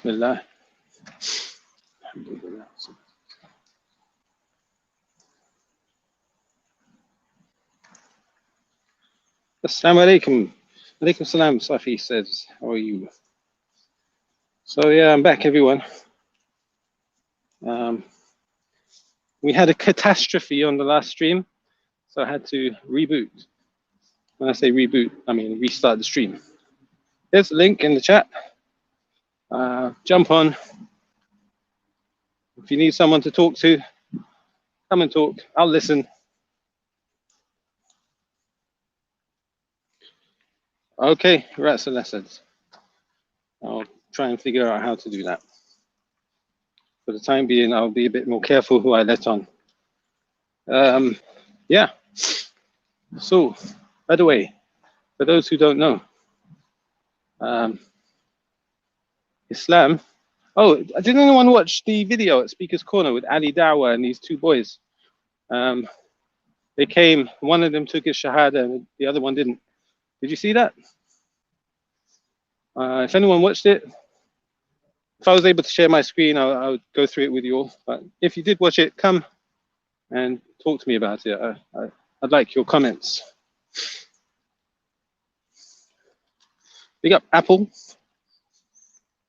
Bismillah. Alhamdulillah. Assalamu alaikum. Alaikum salam, Safi says. How are you? So yeah, I'm back, everyone. We had a catastrophe on the last stream, so I had to reboot. When I say reboot, I mean restart the stream. There's a link in the chat. Jump on. If you need someone to talk to, come and talk. I'll listen. Okay, rats and lessons. I'll try and figure out how to do that. For the time being, I'll be a bit more careful who I let on. Yeah. So, by the way, for those who don't know, Islam. Oh, did anyone watch the video at Speaker's Corner with Ali Dawah and these two boys? They came, one of them took his shahada and the other one didn't. Did you see that? If anyone watched it, if I was able to share my screen, I would go through it with you all. But if you did watch it, come and talk to me about it. I'd like your comments. Big up Apple.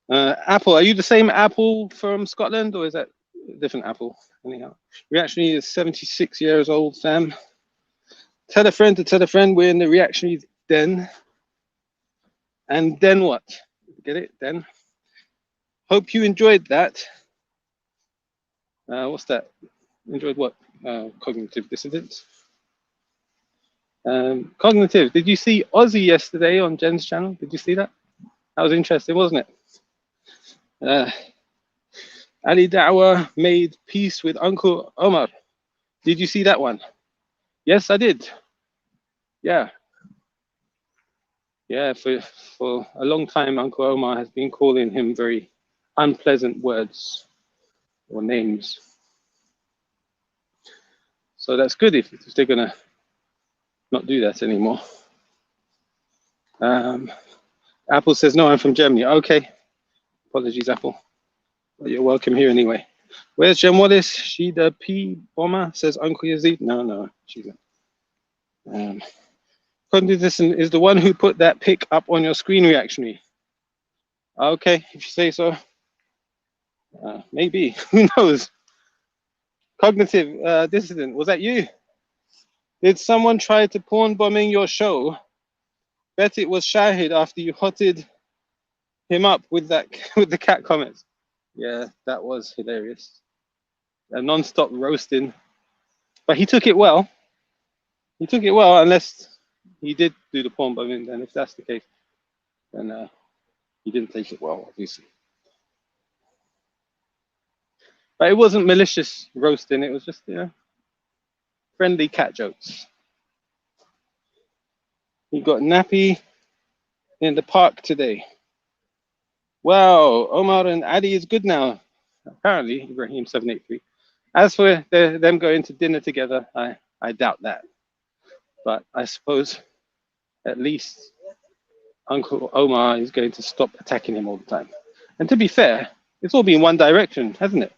Apple, are you the same Apple from Scotland, or is that a different Apple? Anyhow, Reactionary is 76 years old, Sam. Tell a friend to tell a friend we're in the Reactionary den. And then what? Get it? Then. Hope you enjoyed that. What's that? Enjoyed what? Cognitive dissonance. Cognitive. Did you see Aussie yesterday on Jen's channel? Did you see that? That was interesting, wasn't it? Ali Dawah made peace with Uncle Omar. Did you see that one? Yes, I did. Yeah. Yeah, for a long time, Uncle Omar has been calling him very unpleasant words or names. So that's good if they're gonna not do that anymore. Apple says, no, I'm from Germany. Okay, apologies, Apple. But you're welcome here anyway. Where's Jem Wallace? She the P bomber, says Uncle Yazid. No, she's not. Condison is the one who put that pic up on your screen, Reactionary. Okay, if you say so. Maybe, who knows? Cognitive dissident, was that you? Did someone try to porn bombing your show? Bet it was Shahid after you hotted him up with that with the cat comments. Yeah, that was hilarious. A non-stop roasting. But he took it well. He took it well, unless he did do the porn bombing, then if that's the case, then he didn't take it well, obviously. But it wasn't malicious roasting, it was just, you know, friendly cat jokes. He got nappy in the park today. Wow, Omar and Ali is good now. Apparently, Ibrahim 783. As for them going to dinner together, I doubt that. But I suppose at least Uncle Omar is going to stop attacking him all the time. And to be fair, it's all been one direction, hasn't it?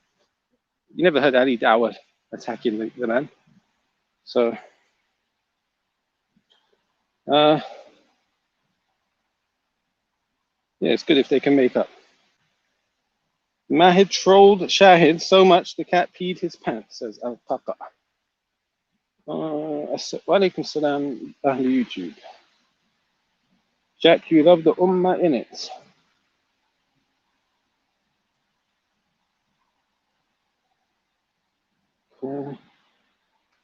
You never heard Ali Dawah attacking the man. So, yeah, it's good if they can make up. Mahid trolled Shahid so much the cat peed his pants, says Al-Qaqa. Walaikum salam, Ahli YouTube. Jack, you love the Ummah in it. Cool.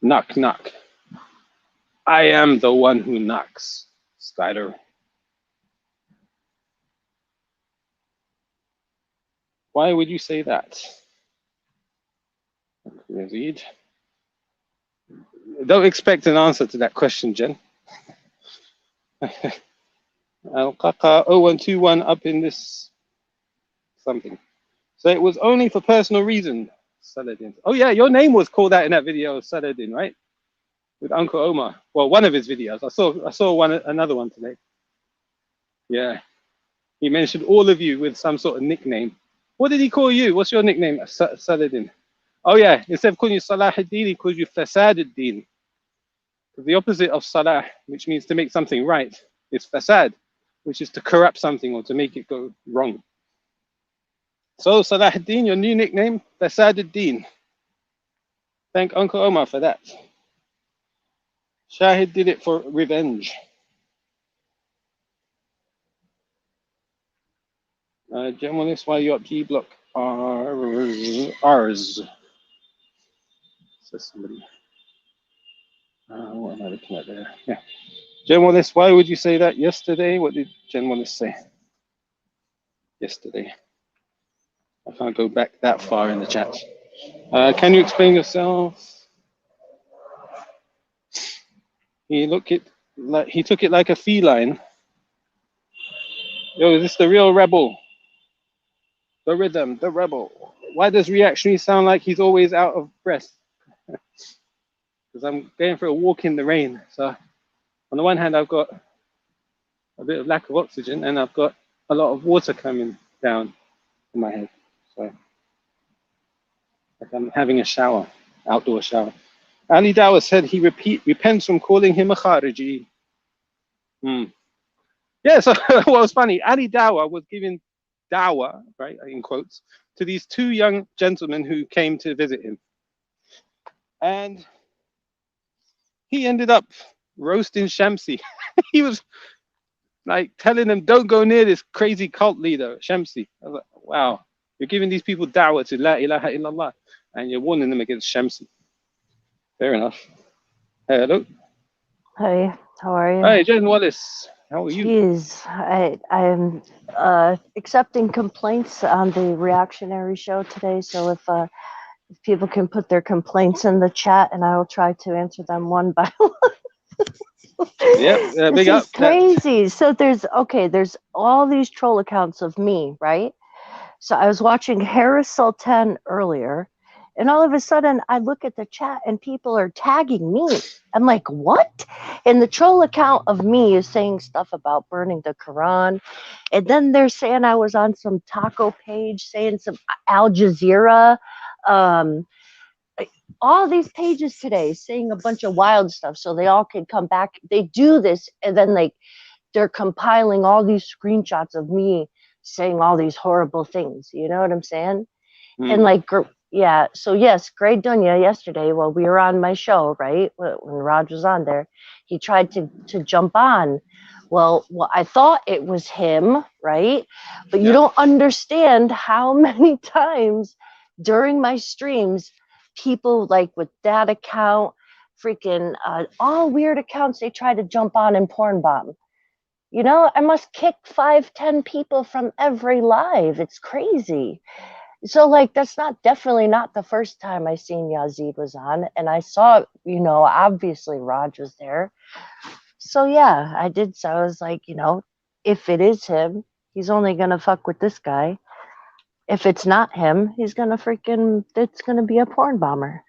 Knock, knock. I am the one who knocks, Skyler. Why would you say that? Yazid. Don't expect an answer to that question, Jen. Al-Qaqa 0121 up in this something. So it was only for personal reason, Saladin. Oh yeah, your name was called out in that video, Saladin, right? With Uncle Omar. Well, one of his videos. I saw another one today. Yeah. He mentioned all of you with some sort of nickname. What did he call you? What's your nickname? Saladin. Oh yeah, instead of calling you Salahuddin, he calls you Fasaduddin. The opposite of Salah, which means to make something right, is Fasad, which is to corrupt something or to make it go wrong. So Salahuddin, your new nickname, Fasaduddin. Thank Uncle Omar for that. Shahid did it for revenge. Gentleness, why you up G block ours? Says somebody. What am I looking at there? Yeah. Gentleness, why would you say that yesterday? What did Gentleness say yesterday? I can't go back that far in the chat. Can you explain yourself? He took it like a feline. Yo, is this the real rebel? The rhythm, the rebel. Why does reactionary sound like he's always out of breath? Because I'm going for a walk in the rain. So on the one hand, I've got a bit of lack of oxygen, and I've got a lot of water coming down in my head. So like I'm having a shower, outdoor shower. Ali Dawah said he repents from calling him a Khariji. Yeah, so what was funny, Ali Dawah was giving dawah, right, in quotes, to these two young gentlemen who came to visit him. And he ended up roasting Shamsi. He was like telling them, don't go near this crazy cult leader, Shamsi. I was like, wow, you're giving these people dawah to La ilaha illallah, and you're warning them against Shamsi. Fair enough. Hello. Hey, how are you? Hi, Jen Wallace. How are you? Jeez, I'm accepting complaints on the reactionary show today. So if people can put their complaints in the chat, and I will try to answer them one by one. Yep, This big is up. crazy. So there's all these troll accounts of me, right? So I was watching Harris Sultan earlier, and all of a sudden I look at the chat and people are tagging me. I'm like, what? And the troll account of me is saying stuff about burning the Quran. And then they're saying I was on some taco page saying some Al Jazeera. Um, all these pages today saying a bunch of wild stuff so they all can come back. They do this and then they're compiling all these screenshots of me saying all these horrible things. You know what I'm saying? And yeah, so yes, Greg Dunya yesterday, while we were on my show, right, when Raj was on there, he tried to jump on. Well, I thought it was him, right? But you don't understand how many times during my streams, people like with that account, freaking all weird accounts, they try to jump on and porn bomb. You know, I must kick 5-10 people from every live. It's crazy. So like that's definitely not the first time I seen Yazid was on, and I saw, you know, obviously Raj was there. So yeah, I did. So I was like, you know, if it is him, he's only gonna fuck with this guy. If it's not him, it's gonna be a porn bomber.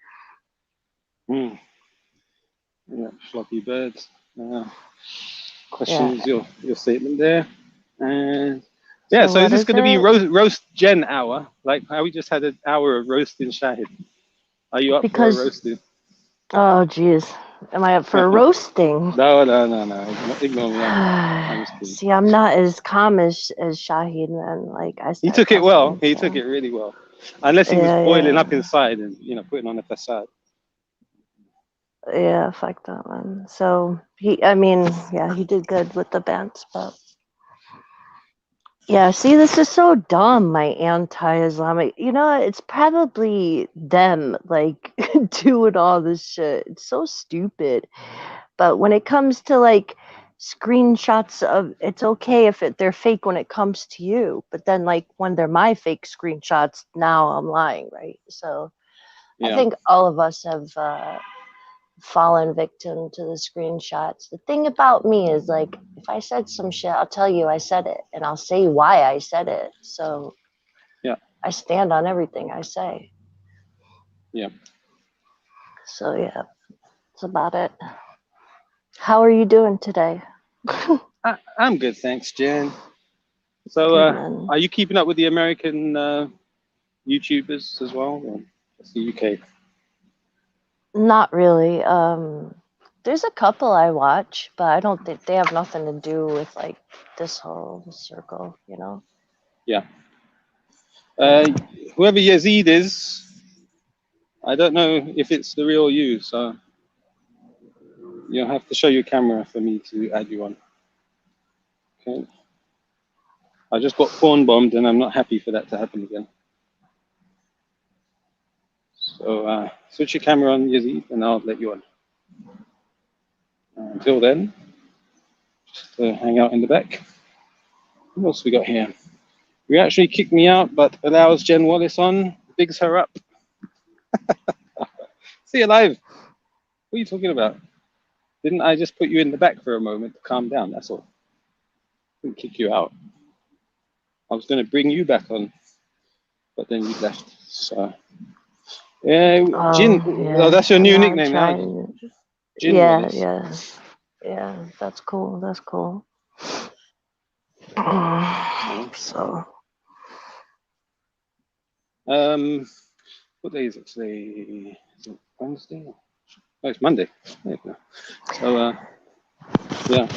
Yeah, floppy birds. Questions your statement there, and yeah. So is this going to be roast Jen hour? Like how we just had an hour of roasting Shahid? Are you up for a roasting? Oh geez, am I up for a roasting? No. Ignore me. I'm just kidding. See, I'm not as calm as Shahid, and like I. He took it well. He took it really well, unless he was boiling up inside and putting on a facade. Yeah, fuck that one. So he did good with the bants, but yeah, see, this is so dumb, my anti-Islamic. You know, it's probably them like doing all this shit. It's so stupid. But when it comes to like screenshots of, it's okay if they're fake when it comes to you, but then like when they're my fake screenshots, now I'm lying, right? So I think all of us have fallen victim to the screenshots. The thing about me is like, if I said some shit, I'll tell you I said it, and I'll say why I said it. So I stand on everything I say. Yeah. So yeah, that's about it. How are you doing today? I'm good, thanks, Jen. So are you keeping up with the American YouTubers as well? Or just the UK? Not really. There's a couple I watch, but I don't think they have nothing to do with like this whole circle, you know? Yeah. Whoever Yazid is, I don't know if it's the real you, so you'll have to show your camera for me to add you on. Okay. I just got porn bombed and I'm not happy for that to happen again. So switch your camera on, Yazid, and I'll let you on. Until then, just hang out in the back. What else we got here? You actually kicked me out, but allows Jen Wallace on, bigs her up. See you live. What are you talking about? Didn't I just put you in the back for a moment to calm down? That's all. I didn't kick you out. I was going to bring you back on, but then you left. So, yeah, Jin. Yeah. Oh, that's your I'm new not nickname now. trying- Jin Yeah, Wallace. yeah. Yeah, that's cool. That's cool. So, What day is it today? Is it Wednesday? Oh, it's Monday. There you go. So, yeah.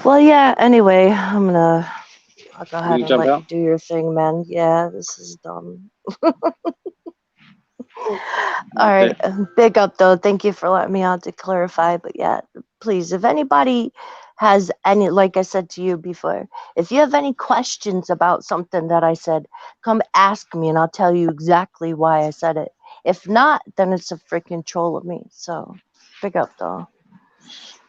well, yeah, anyway, I'll go ahead and jump let out? you do your thing, man. Yeah, this is dumb. All Okay. right, big up though. Thank you for letting me on to clarify. But yeah, please, if anybody has any, like I said to you before, if you have any questions about something that I said, come ask me and I'll tell you exactly why I said it. If not, then it's a freaking troll of me. So big up though.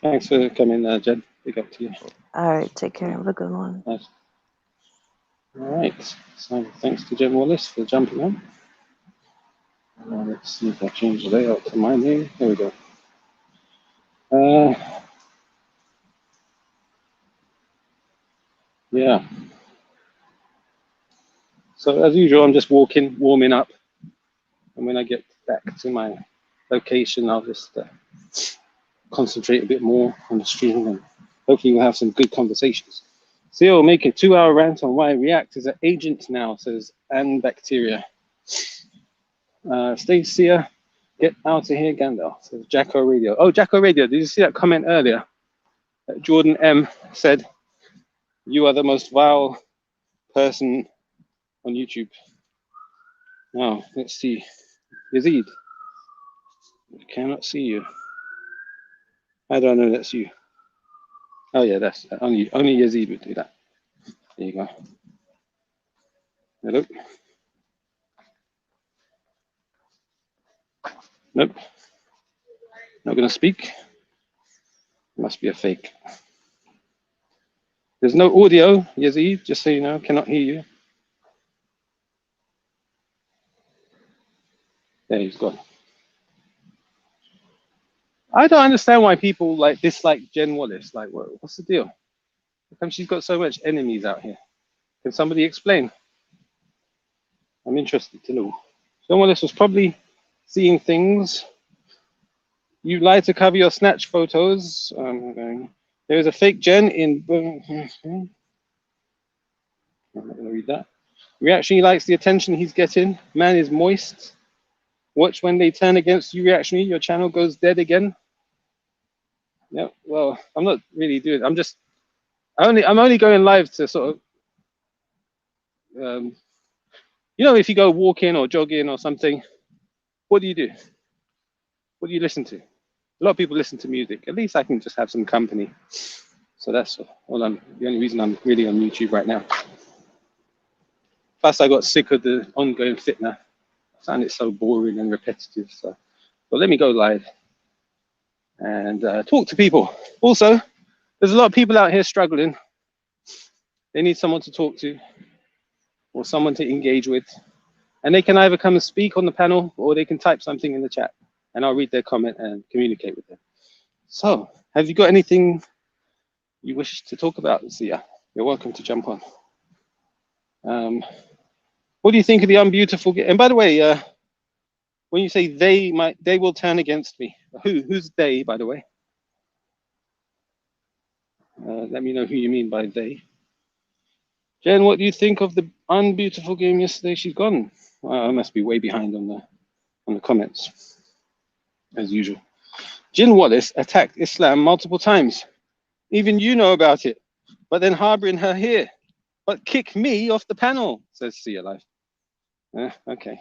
Thanks for coming, Jen. Big up to you. All right, take care. Have a good one. Nice. All right. So thanks to Jen Wallace for jumping on. Let's see if I change the layout to my name. There we go. Yeah. So as usual, I'm just walking, warming up, and when I get back to my location, I'll just concentrate a bit more on the stream, and hopefully we'll have some good conversations. Seal, make a 2-hour rant on why React is an agent now, says Ann Bacteria. Stacia, get out of here, Gandalf, says Jacko Radio. Oh, Jacko Radio, did you see that comment earlier? Jordan M said, you are the most vile person on YouTube. Now, let's see. Yazid, I cannot see you. How do I know that's you? Oh yeah, that's only Yazid would do that. There you go. Hello. Nope. Not gonna speak. Must be a fake. There's no audio, Yazid, just so you know, cannot hear you. There he's gone. I don't understand why people like dislike Jen Wallace. Like, what's the deal? How come she's got so much enemies out here? Can somebody explain? I'm interested to know. Jen Wallace was probably seeing things. You lie to cover your snatch photos. There is a fake Jen in. I'm not going to read that. Reactionary likes the attention he's getting. Man is moist. Watch when they turn against you, reactionary. Your channel goes dead again. Yeah, well, I'm not really doing. I'm only going live to sort of, if you go walking or jogging or something, what do you do? What do you listen to? A lot of people listen to music. At least I can just have some company. So that's all. The only reason I'm really on YouTube right now. Plus, I got sick of the ongoing fitna. I found it so boring and repetitive. So, but let me go live and talk to people. Also, there's a lot of people out here struggling. They need someone to talk to or someone to engage with. And they can either come and speak on the panel or they can type something in the chat and I'll read their comment and communicate with them. So, have you got anything you wish to talk about, Zia? You're welcome to jump on. What do you think of the unbeautiful? And by the way, when you say they will turn against me. Who's they, by the way? Let me know who you mean by they. Jen, what do you think of the unbeautiful game yesterday? She's gone. I must be way behind on the comments, as usual. Jin Wallace attacked Islam multiple times. Even you know about it, but then harboring her here. But kick me off the panel, says Sia Life. Okay.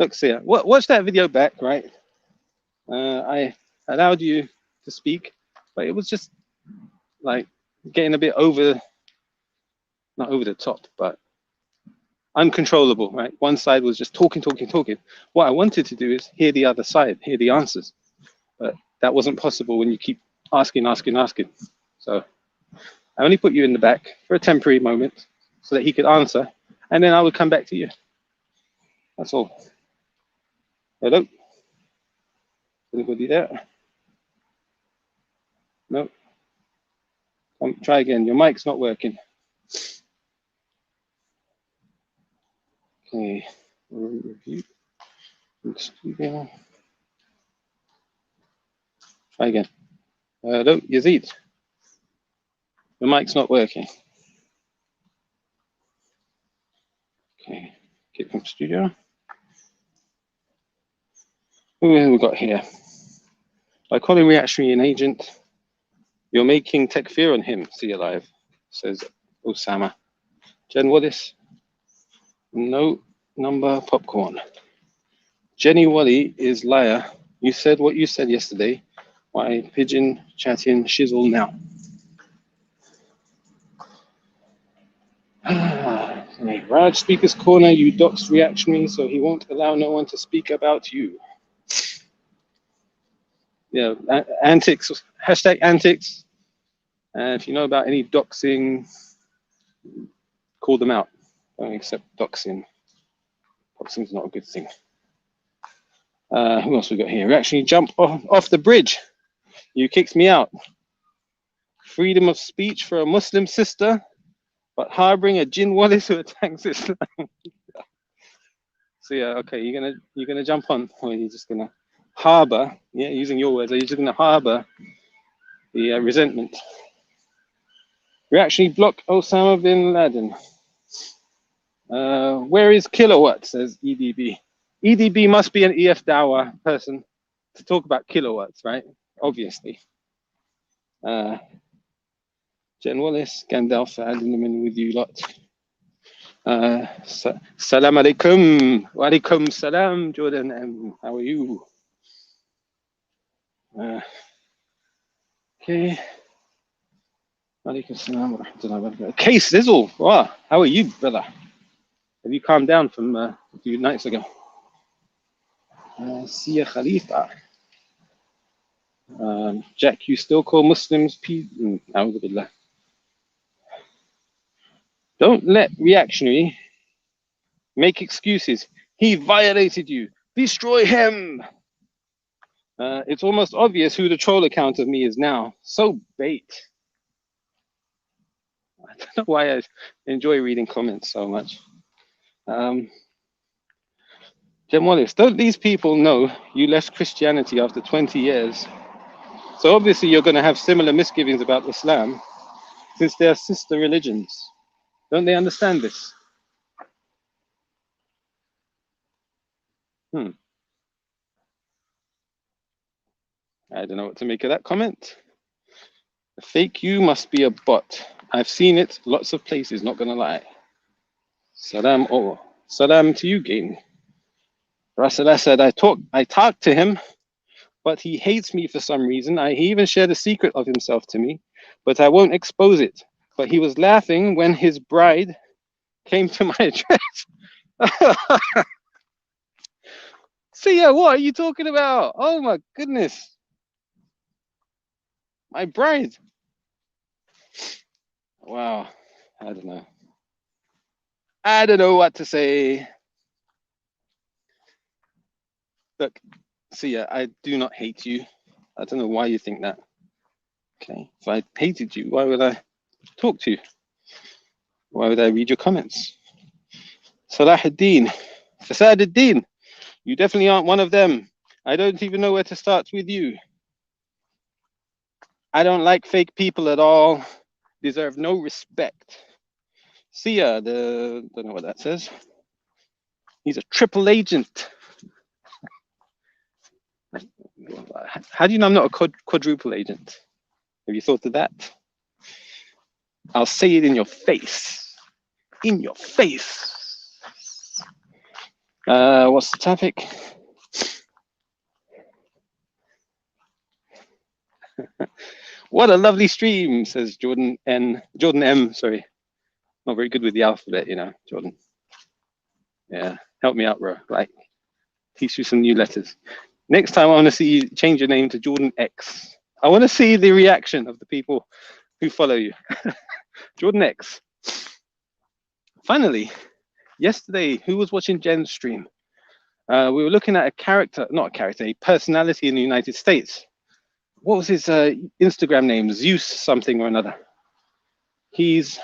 Look, Sia, watch that video back, right? I allowed you to speak, but it was just like getting a bit not over the top, but uncontrollable, right? One side was just talking. What I wanted to do is hear the other side, hear the answers, but that wasn't possible when you keep asking. So I only put you in the back for a temporary moment so that he could answer, and then I would come back to you. That's all. Hello? Anybody there? No? Try again. Your mic's not working. Okay. Review. Studio. Try again. Hello, Yazid. Your mic's not working. Okay. Get from studio. Who have we got here? By calling reactionary an agent, you're making takfir on him. See alive, says Osama. Jen Wallace. No number popcorn. Jenny Wally is liar. You said what you said yesterday. Why pigeon chatting shizzle now? Raj Speaker's Corner, you doxed reactionary, so he won't allow no one to speak about you. Yeah, antics, hashtag antics. If you know about any doxing, call them out. Don't accept doxing. Doxing's not a good thing. Who else we got here? Reactionary jump off the bridge. You kicked me out. Freedom of speech for a Muslim sister, but harboring a Jin Wallace who attacks Islam. So yeah, okay, you're gonna jump on, or you're just gonna harbor, yeah, using your words, are you just gonna harbor the resentment? Reactionary block Osama bin Laden. Where is Kilowatt, says EDB. EDB must be an EF Dawah person to talk about kilowatts, right? Obviously. Jen Wallace, Gandalf, adding with you lot. Salam alaikum. Wa alaikum salam, Jordan. How are you? Okay. Alaikum salam wa rahmatullahi wa barakatuh. Okay, Sizzle. Wow, how are you, brother? Have you calmed down from a few nights ago? Sia Khalifa. Jack, you still call Muslims Billah. Don't let reactionary make excuses. He violated you. Destroy him. It's almost obvious who the troll account of me is now. So bait. I don't know why I enjoy reading comments so much. Jem Wallace, don't these people know you left Christianity after 20 years? So obviously you're going to have similar misgivings about Islam since they are sister religions. Don't they understand this? I don't know what to make of that comment. The fake you must be a bot. I've seen it lots of places, not gonna lie. Salam salam to you, Gain. Rasulullah said, I talked to him, but he hates me for some reason. He even shared a secret of himself to me, but I won't expose it. But he was laughing when his bride came to my address. Sia, what are you talking about? Oh my goodness. My bride. Wow. I don't know. I don't know what to say. Look, Sia, I do not hate you. I don't know why you think that. Okay. If I hated you, why would I talk to you? Why would I read your comments? Salahuddin, Fasaduddin, you definitely aren't one of them. I don't even know where to start with you. I don't like fake people at all. deserve no respect. Sia, don't know what that says. He's a triple agent. How do you know I'm not a quadruple agent? Have you thought of that? I'll say it in your face. In your face. What's the topic? What a lovely stream, says Jordan M, sorry. Not very good with the alphabet, you know, Jordan. Yeah, help me out, bro. Like, teach you some new letters. Next time I want to see you change your name to Jordan X. I want to see the reaction of the people who follow you. Jordan X. Finally, yesterday, who was watching Jen's stream? We were looking at a personality in the United States. What was his Instagram name? Zeus something or another. He's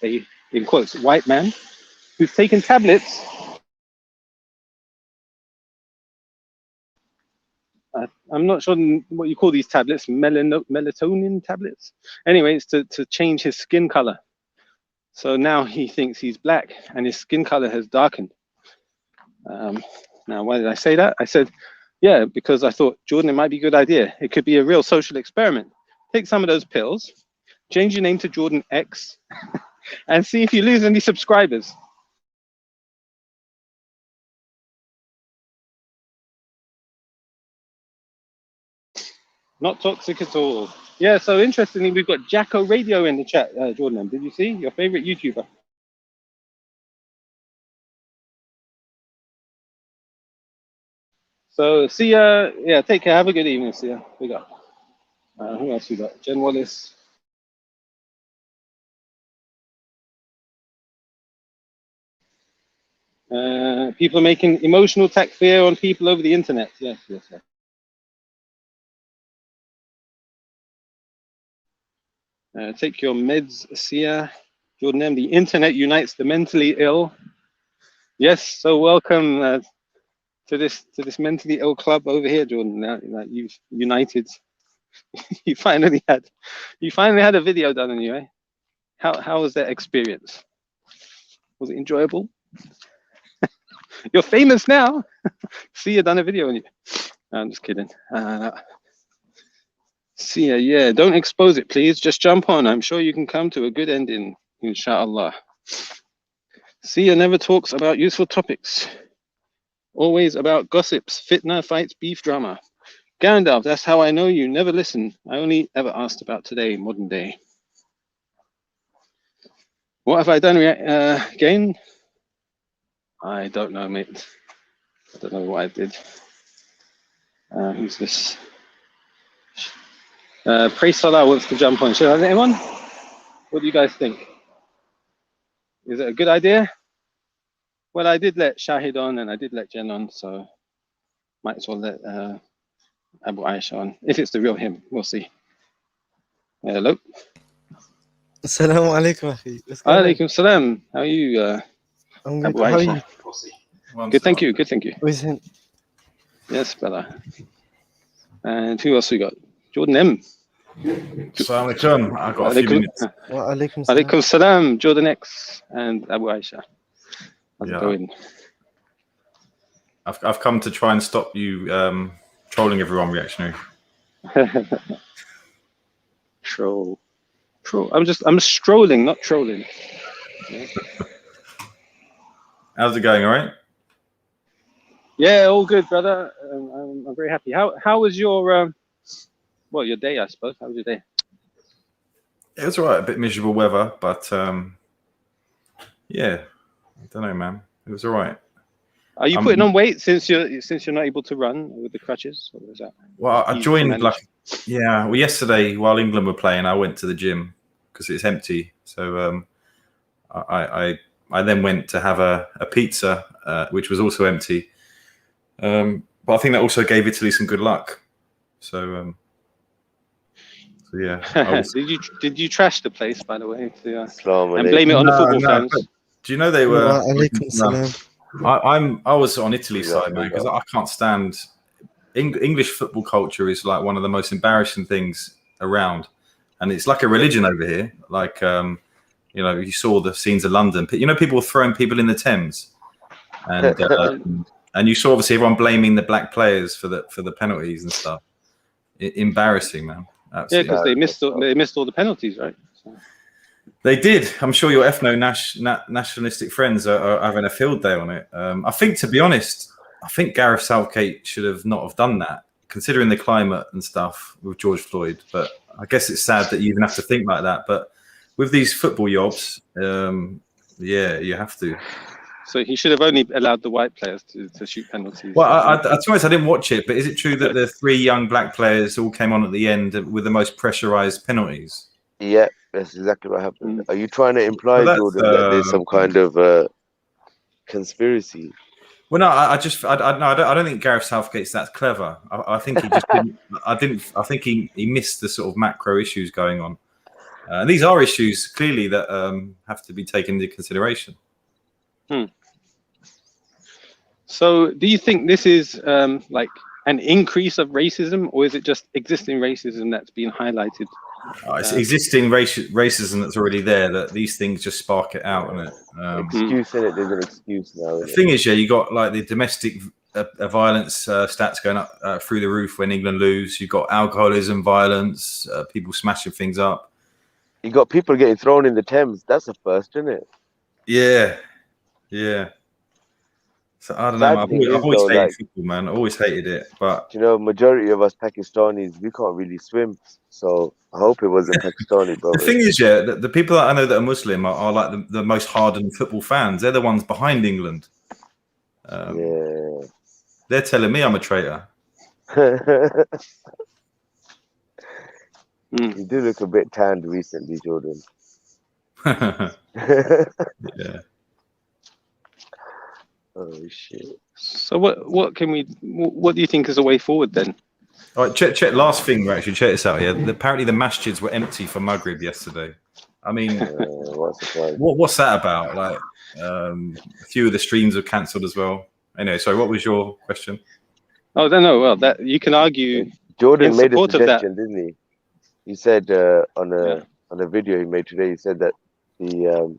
a, in quotes, white man who's taken tablets. I'm not sure what you call these tablets, melatonin tablets. Anyway, it's to change his skin color. So now he thinks he's black and his skin color has darkened. Now, why did I say that? I said, yeah, because I thought, Jordan, it might be a good idea. It could be a real social experiment. Take some of those pills, change your name to Jordan X, and see if you lose any subscribers. Not toxic at all. Yeah, so interestingly, we've got Jacko Radio in the chat, Jordan. Did you see? Your favorite YouTuber. So, Sia, yeah, take care. Have a good evening, Sia. We got, who else we got? Jen Wallace. People making emotional attack fear on people over the internet. Yes, yes, yes. Take your meds, Sia. Jordan M. The internet unites the mentally ill. Yes, so welcome to this mentally ill club over here, Jordan. You've united. you finally had a video done on you, eh? How was that experience? Was it enjoyable? You're famous now. Sia done a video on you. No, I'm just kidding. Sia, yeah, don't expose it, please. Just jump on. I'm sure you can come to a good ending, inshallah. Sia never talks about useful topics. Always about gossips, fitna, fights, beef, drama. Gandalf, that's how I know you never listen. I only ever asked about today, modern day. What have I done again? I don't know, mate. I don't know what I did. Who's this? Praise Salah wants to jump on. Should I let him on? What do you guys think? Is it a good idea? Well, I did let Shahid on and I did let Jen on, so might as well let Abu Aisha on. If it's the real him, we'll see. Hello. Assalamu alaikum, akhi. Alaikum salam. How are you, I'm good. Abu How are Aisha? you? Good, thank you. Good, thank you. Listen. Yes, Bella. And who else we got? Jordan M. Assalamu alaikum. I've got a few minutes. Wa alaikum salam. Alaikum salam, Jordan X and Abu Aisha. How's it going? I've come to try and stop you trolling everyone, reactionary. Troll. I'm strolling, not trolling. Yeah. How's it going? All right? Yeah, all good, brother. I'm very happy. How was your your day? I suppose. How was your day? It was all right. A bit miserable weather, but yeah, I don't know, man. It was all right. Are you putting on weight since you're not able to run with the crutches? Or is that well, I joined well, yesterday while England were playing, I went to the gym because it's empty. So I then went to have a pizza, which was also empty. But I think that also gave Italy some good luck. So yeah. Did you trash the place, by the way, and blame it on the football fans? Do you know they were? Alaikum salam. I was on Italy's side, man, because I can't stand English football culture. Is like one of the most embarrassing things around. and it's like a religion over here. Like, you know, you saw the scenes of London. You know, people were throwing people in the Thames, and you saw obviously everyone blaming the black players for the penalties and stuff. Embarrassing, man. Absolutely. Yeah, because they missed all the penalties, right? So. They did. I'm sure your ethno-nationalistic friends are having a field day on it. I think, to be honest, I think Gareth Southgate should have not have done that, considering the climate and stuff with George Floyd. But I guess it's sad that you even have to think like that. But with these football jobs, yeah, you have to. So he should have only allowed the white players to shoot penalties. Well, to be honest, I didn't watch it, but is it true that the 3 young black players all came on at the end with the most pressurized penalties? Yeah, that's exactly what happened. Are you trying to imply, Jordan, that there's some kind of conspiracy? Well, no, I don't think Gareth Southgate's that clever. I think he just didn't. I think he missed the sort of macro issues going on. And these are issues clearly that have to be taken into consideration. So, do you think this is like an increase of racism, or is it just existing racism that's being highlighted? It's existing racism that's already there. That these things just spark it out, isn't it? Excuse in it. There's an excuse now. The thing is, yeah, you got like the domestic violence stats going up through the roof when England lose. You've got alcoholism, violence, people smashing things up. You got people getting thrown in the Thames. That's a first, isn't it? Yeah. So I don't know. I've always hated football, man. I always hated it. But you know, majority of us Pakistanis, we can't really swim. So I hope it wasn't Pakistani, bro. The thing is, yeah, the people that I know that are Muslim are like the most hardened football fans. They're the ones behind England. Yeah. They're telling me I'm a traitor. You do look a bit tanned recently, Jordan. Yeah. Oh shit. So what do you think is a way forward then? All right, check last thing. Actually, check this out. Yeah, apparently the masjids were empty for Maghrib yesterday. I mean, what's that about? Like, a few of the streams were cancelled as well. Anyway, sorry, what was your question? Oh, no. Well, that you can argue. Jordan made a suggestion, didn't he? He said on a video he made today. He said that the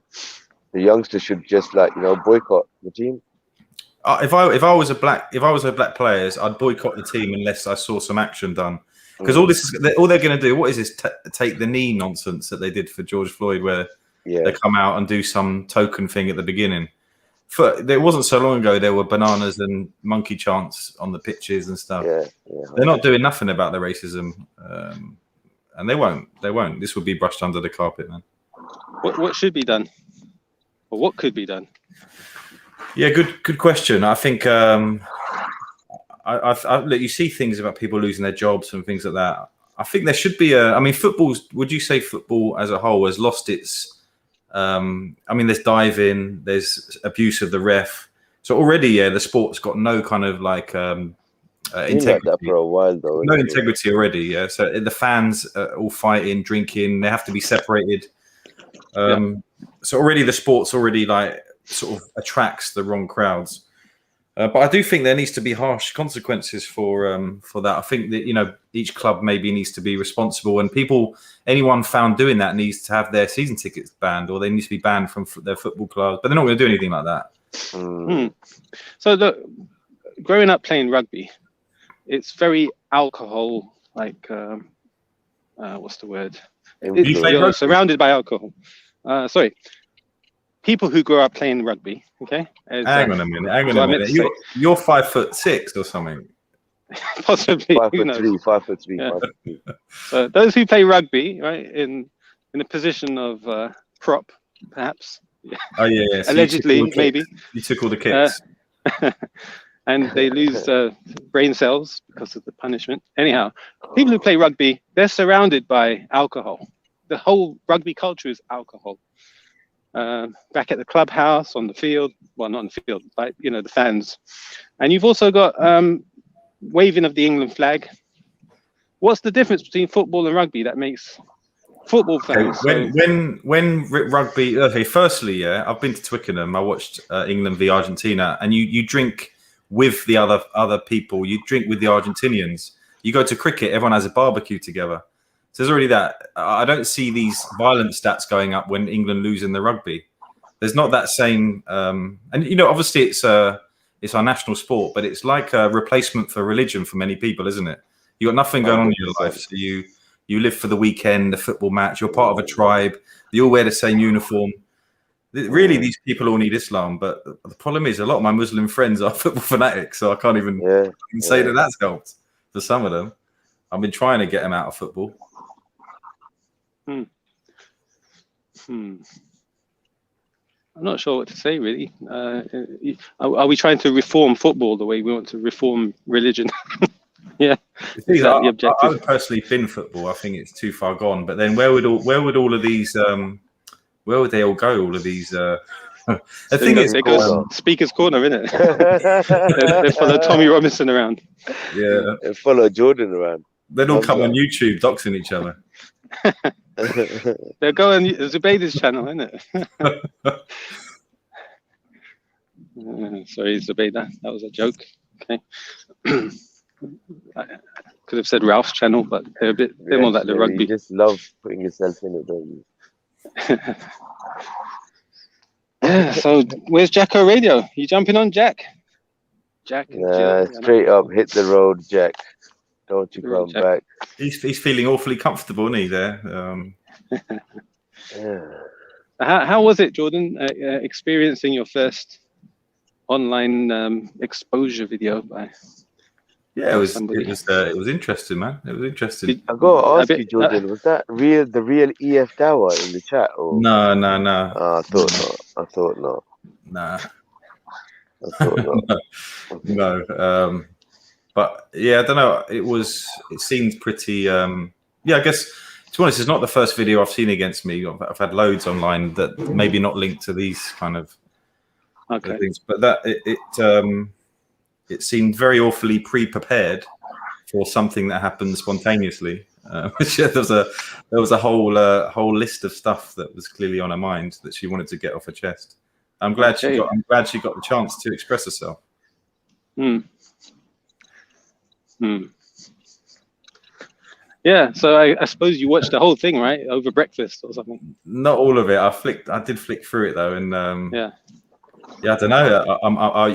youngsters should just boycott the team. If I was a black player, I'd boycott the team unless I saw some action done. Because all they're going to do. What is this? Take the knee nonsense that they did for George Floyd, where they come out and do some token thing at the beginning. It wasn't so long ago there were bananas and monkey chants on the pitches and stuff. They're not doing nothing about the racism, and they won't. This will be brushed under the carpet, man. What should be done, or what could be done? Yeah, good question. I think look, you see things about people losing their jobs and things like that. I think there should be would you say football as a whole has lost its, there's diving, there's abuse of the ref. So already, the sport's got no kind of integrity. Like that for a while, though. No integrity already, yeah. So the fans are all fighting, drinking, they have to be separated. So already the sport's already sort of attracts the wrong crowds. But I do think there needs to be harsh consequences for that. I think that each club maybe needs to be responsible, and anyone found doing that needs to have their season tickets banned, or they need to be banned from their football clubs. But they're not going to do anything like that. So look, growing up playing rugby, it's very alcohol what's the word? You're surrounded by alcohol. People who grow up playing rugby, okay? Hang on a minute. You're 5'6" or something. Possibly. 5'3". So those who play rugby, right, in a position of prop, perhaps. Oh yeah. So allegedly, maybe. You took all the kicks. And they lose brain cells because of the punishment. Anyhow, people who play rugby, they're surrounded by alcohol. The whole rugby culture is alcohol. Back at the clubhouse, on the field, well, not on the field, but the fans. And you've also got waving of the England flag. What's the difference between football and rugby that makes football fans? When rugby, okay, firstly, I've been to Twickenham. I watched England v Argentina, and you drink with the other people. You drink with the Argentinians. You go to cricket, everyone has a barbecue together. So there's already that. I don't see these violence stats going up when England lose in the rugby. There's not that same, and obviously it's our national sport, but it's like a replacement for religion for many people, isn't it? You got nothing going on in your life, so you live for the weekend, the football match. You're part of a tribe. You all wear the same uniform. Really, these people all need Islam, but the problem is a lot of my Muslim friends are football fanatics, so I can't even say that that's helped for some of them. I've been trying to get them out of football. I'm not sure what to say, really. Are we trying to reform football the way we want to reform religion? Yeah, is that the objective? I would personally bin football. I think it's too far gone. But then where would all of these? Where would they all go? All of these. The thing is, they go Speaker's Corner, innit? They follow Tommy Robinson around. Yeah, they follow Jordan around. They'd all come on YouTube doxing each other. They'll go on Zubayd's channel, innit? Sorry, Zubaydah. That was a joke. Okay. I could have said Ralph's channel, but they're a bit more like the rugby. You just love putting yourself in it, don't you? Yeah, so where's Jacko Radio? You jumping on, Jack? Jack? Straight up, hit the road, Jack. Don't you come back. He's feeling awfully comfortable, isn't he, there? How was it, Jordan, experiencing your first online exposure video by... Yeah, it was interesting, man. It was interesting. I got to ask you, Jordan, was that the real EF Dawah in the chat? Or? No. I thought not. Nah. I thought not. No. But yeah, I don't know. It seemed pretty. I guess to be honest, it's not the first video I've seen against me. I've had loads online that maybe not linked to these kind of things, but that it seemed very awfully pre-prepared for something that happened spontaneously. There was a whole list of stuff that was clearly on her mind that she wanted to get off her chest. I'm glad she got the chance to express herself. Yeah, so I suppose you watched the whole thing, right, over breakfast or something? Not all of it. I did flick through it though, and I don't know.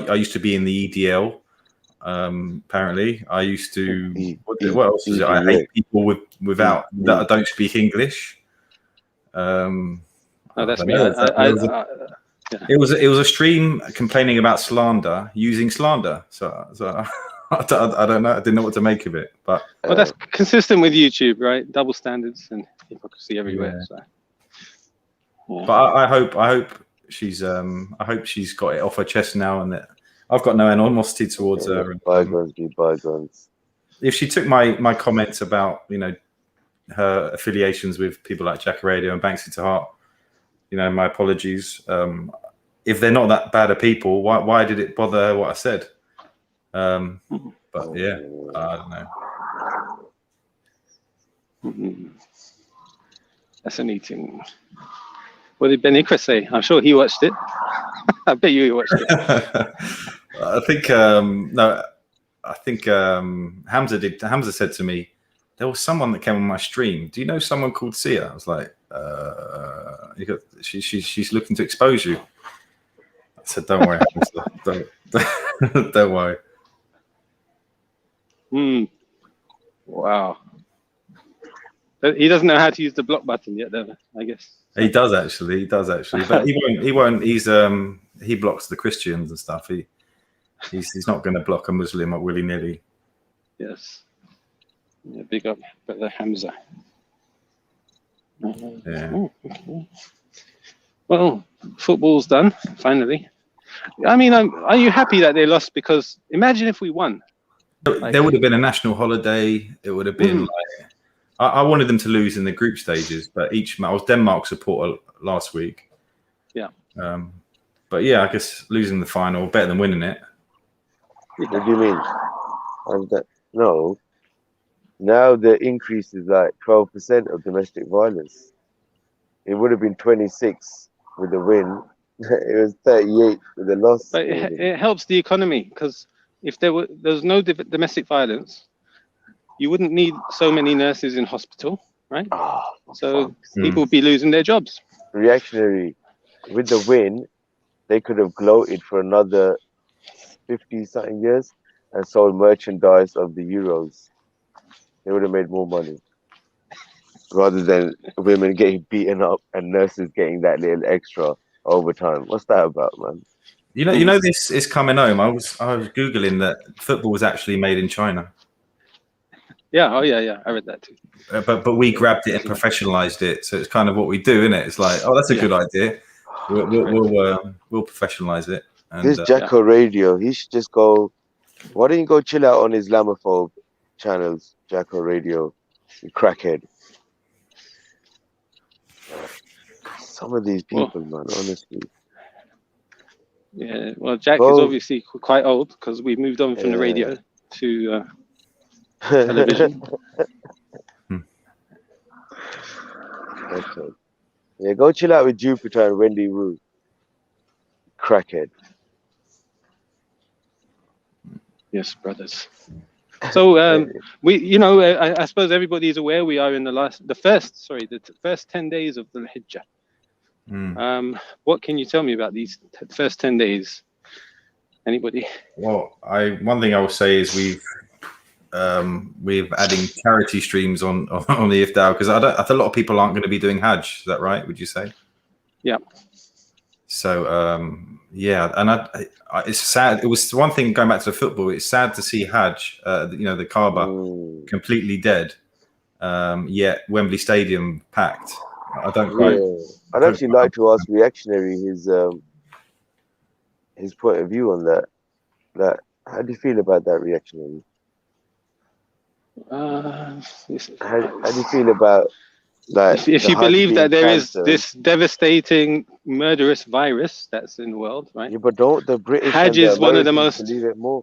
I used to be in the EDL. Apparently, I used to. What else is it? I hate people that don't speak English. That's me. It was a stream complaining about slander, using slander. So I don't know. I didn't know what to make of it. But well, that's consistent with YouTube, right? Double standards and hypocrisy everywhere. Yeah. So. Yeah. But I hope she's got it off her chest now, and that I've got no animosity towards her. Bygones be bygones. If she took my comments about her affiliations with people like Jack Radio and Banksy to heart, my apologies. If they're not that bad of people, why did it bother her what I said? But yeah, I don't know. Fascinating. What did Ben Ikra say? I'm sure he watched it. I bet you he watched it. I think no. I think Hamza did. Hamza said to me, "There was someone that came on my stream. Do you know someone called Sia?" I was like, she's looking to expose you." I said, "Don't worry, Hamza. Don't worry." Wow. He doesn't know how to use the block button yet, though, I guess. He does actually, but he won't. He blocks the Christians and stuff. He's not going to block a Muslim willy nilly. Yes. Yeah, big up, Brother Hamza. Yeah. Okay. Well, football's done finally. I mean, are you happy that they lost? Because imagine if we won. There would have been a national holiday. It would have been like. I wanted them to lose in the group stages, but I was Denmark supporter last week. Yeah. But yeah, I guess losing the final better than winning it. What do you mean? No. Now the increase is like 12% of domestic violence. It would have been 26 with the win. It was 38 with the loss. But it helps the economy, because if there was no domestic violence, you wouldn't need so many nurses in hospital, right? Oh, So people will be losing their jobs. reactionary. With the win, they could have gloated for another 50 something years and sold merchandise of the Euros. They would have made more money rather than women getting beaten up and nurses getting that little extra overtime. What's that about, man? You know, this is coming home. I was googling that football was actually made in China. Yeah. Oh, yeah. I read that too. But we grabbed it and professionalized it. So it's kind of what we do, isn't it? It's like, oh, that's a good idea. We'll professionalize it. And, This Jacko Radio, he should just go. Why don't you go chill out on Islamophobe channels, Jacko Radio, you crackhead. Some of these people, man, honestly. Yeah. Well, Jack is obviously quite old because we moved on from the radio to television. Okay. Yeah, go chill out with Jupiter and Wendy Wu. Crackhead. Yes, brothers. So we, I suppose everybody is aware we are in the first 10 days of the Hajj. What can you tell me about these first 10 days? Anybody? Well, one thing I will say is we're adding charity streams on the Iftar because I think a lot of people aren't going to be doing Hajj. Is that right? Would you say? Yeah. So and it's sad. It was one thing going back to the football. It's sad to see Hajj, the Kaaba, completely dead, yet Wembley Stadium packed. I don't quite. Yeah. I'd actually like to ask Reactionary his point of view on that. How do you feel about that, Reactionary? How do you feel about if you believe that there is this devastating, murderous virus that's in the world, right? Yeah, but don't the British Hajj is one of the most. Believe it more.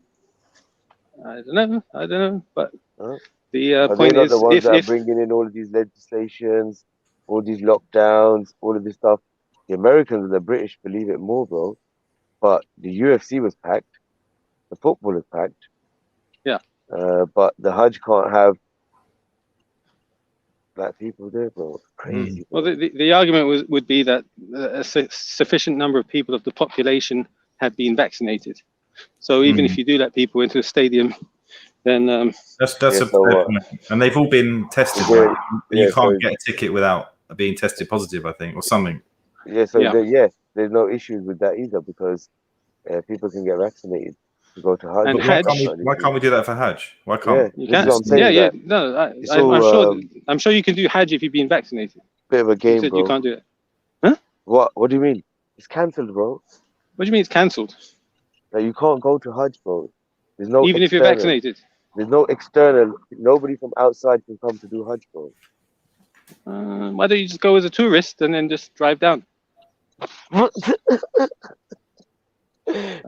I don't know, but the Are point they not is, the ones that are bringing in all of these legislations, all these lockdowns, all of this stuff? The Americans and the British believe it more, bro. But the UFC was packed, the football is packed. Yeah. But the Hajj can't have black people there, bro. Crazy. Well, the argument would be that a sufficient number of people of the population have been vaccinated. So even if you do let people into the stadium, then that's a fair point. And they've all been tested. Right? You can't get a ticket without being tested positive, I think, or something. Yeah. So there's no issues with that either because people can get vaccinated to go to Hajj. And why can't we do that for Hajj? Why can't you can't? No, I'm sure you can do Hajj if you've been vaccinated. Bit of a game, bro. You can't do it. Huh? What do you mean? It's cancelled, bro. What do you mean it's cancelled? Like you can't go to Hajj, bro. There's no even if you're vaccinated. There's no external. Nobody from outside can come to do Hajj, bro. Why don't you just go as a tourist and then just drive down?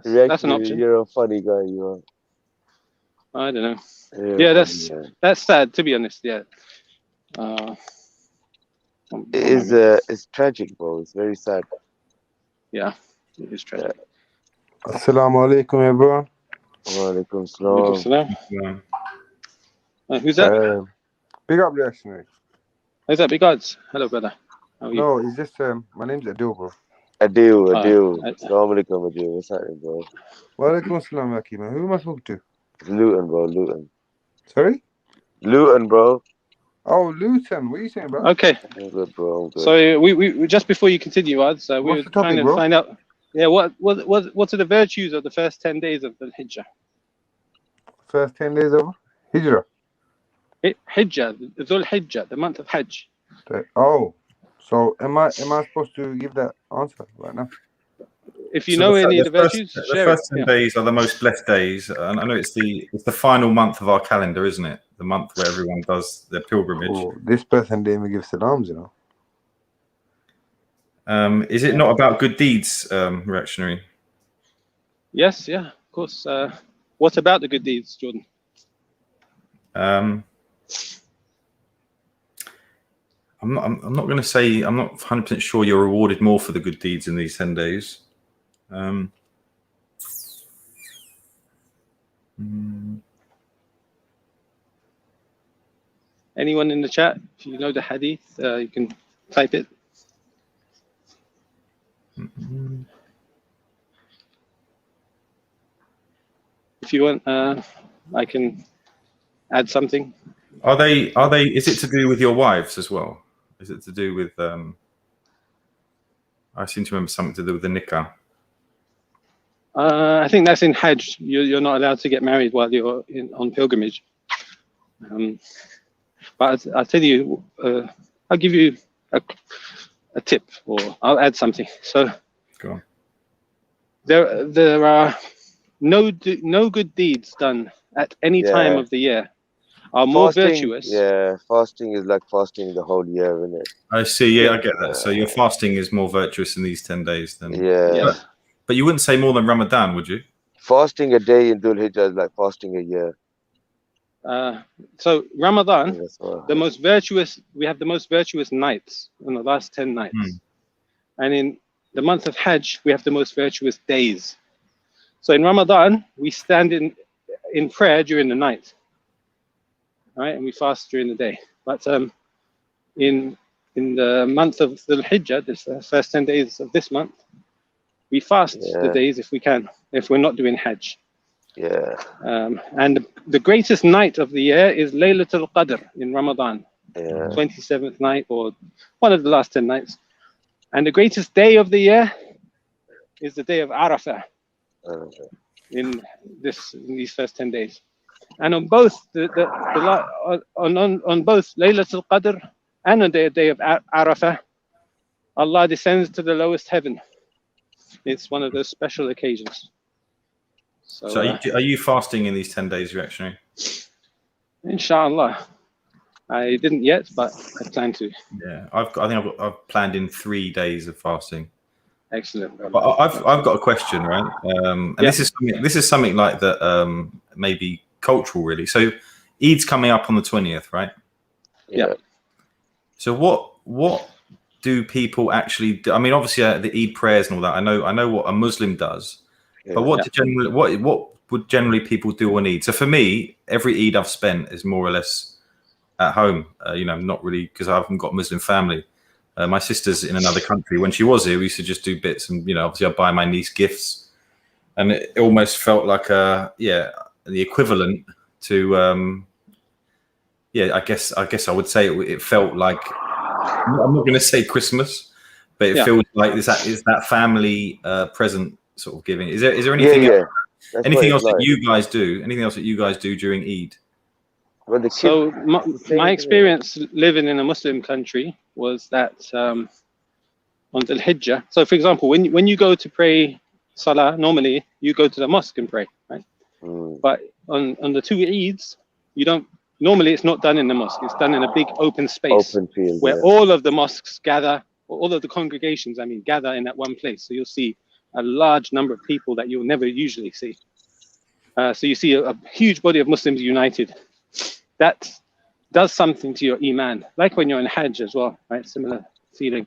That's an option. You're a funny guy, you are. I don't know. That's sad, to be honest. Yeah. It's tragic, bro. It's very sad. Yeah, it is tragic. Assalamu alaikum, everyone. Wa alaikum salam. Who's that? Big up, Reactionary. Who's that? Big odds. Hello, brother. How are you? No, it's just my name's Adil, bro. Adil. Assalamu alaikum, Adil. What's happening, bro? Wa alaikum salam, Aki, man. Who am I talking to? It's Luton, bro. Luton. Sorry? Luton, bro. Oh, Luton. What are you saying, bro? Okay. I'm good, bro. I'm good. So we just before you continue, Odds, we were trying to find out. Yeah, what are the virtues of the first 10 days of the Hijjah? First 10 days of Hijrah. Hijjah, Dhul Hijjah, the month of Hajj. Oh, so am I supposed to give that answer right now? If you know any of the virtues, the first 10 days are the most blessed days, and I know it's the final month of our calendar, isn't it? The month where everyone does their pilgrimage. Oh, this person didn't even give salams, you know. Is it not about good deeds, Reactionary? Yes, yeah, of course. What about the good deeds, Jordan? I'm not going to say, I'm not 100% sure you're rewarded more for the good deeds in these 10 days. Anyone in the chat, if you know the hadith, you can type it. If you want, I can add something. Are they? Is it to do with your wives as well? Is it to do with? I seem to remember something to do with the nikah. I think that's in Hajj. You're not allowed to get married while you're on pilgrimage. But I'll tell you, I'll give you a tip, or I'll add something. So Go on. there are no good deeds done at any time of the year are more virtuous. Yeah, fasting is like fasting the whole year, isn't it? I see. Yeah, I get that. So your fasting is more virtuous in these 10 days than. Yeah. But you wouldn't say more than Ramadan, would you? Fasting a day in Dhul Hijjah is like fasting a year. So Ramadan, the most virtuous. We have the most virtuous nights in the last 10 nights, and in the month of Hajj we have the most virtuous days. So in Ramadan we stand in prayer during the night, right, and we fast during the day. But in the month of Dhul Hijjah, the first 10 days of this month, we fast the days if we can, if we're not doing Hajj. Yeah. And the greatest night of the year is Laylatul Qadr in Ramadan, 27th night or one of the last 10 nights. And the greatest day of the year is the day of Arafah in these first 10 days. And on both on both Laylatul Qadr and on the day of Arafah, Allah descends to the lowest heaven. It's one of those special occasions. So are you fasting in these 10 days, reactionary? Inshallah. I didn't yet, but I plan to. Yeah, I've planned in 3 days of fasting. Excellent. But I've got a question, right? And this is something like that, maybe cultural, really. So Eid's coming up on the 20th, right? Yeah. So what do people actually do? I mean, obviously the Eid prayers and all that. I know what a Muslim does. But what would generally people do on Eid? So for me, every Eid I've spent is more or less at home. Not really, because I haven't got a Muslim family. My sister's in another country. When she was here, we used to just do bits, and obviously I'd buy my niece gifts, and it almost felt like the equivalent to I guess I would say it felt like, I'm not going to say Christmas, but it feels like is that family present sort of giving. Is there anything anything else that you guys do? Anything else that you guys do during Eid? Well, so my experience living in a Muslim country was that on Dhul Hijjah. So for example, when you go to pray Salah, normally you go to the mosque and pray, right? But on the two Eids, you don't. Normally, it's not done in the mosque. It's done in a big open space, where all of the mosques gather, or all of the congregations, gather in that one place. So you'll see a large number of people that you'll never usually see. So you see a huge body of Muslims united. That does something to your iman, like when you're in Hajj as well, right? Similar feeling.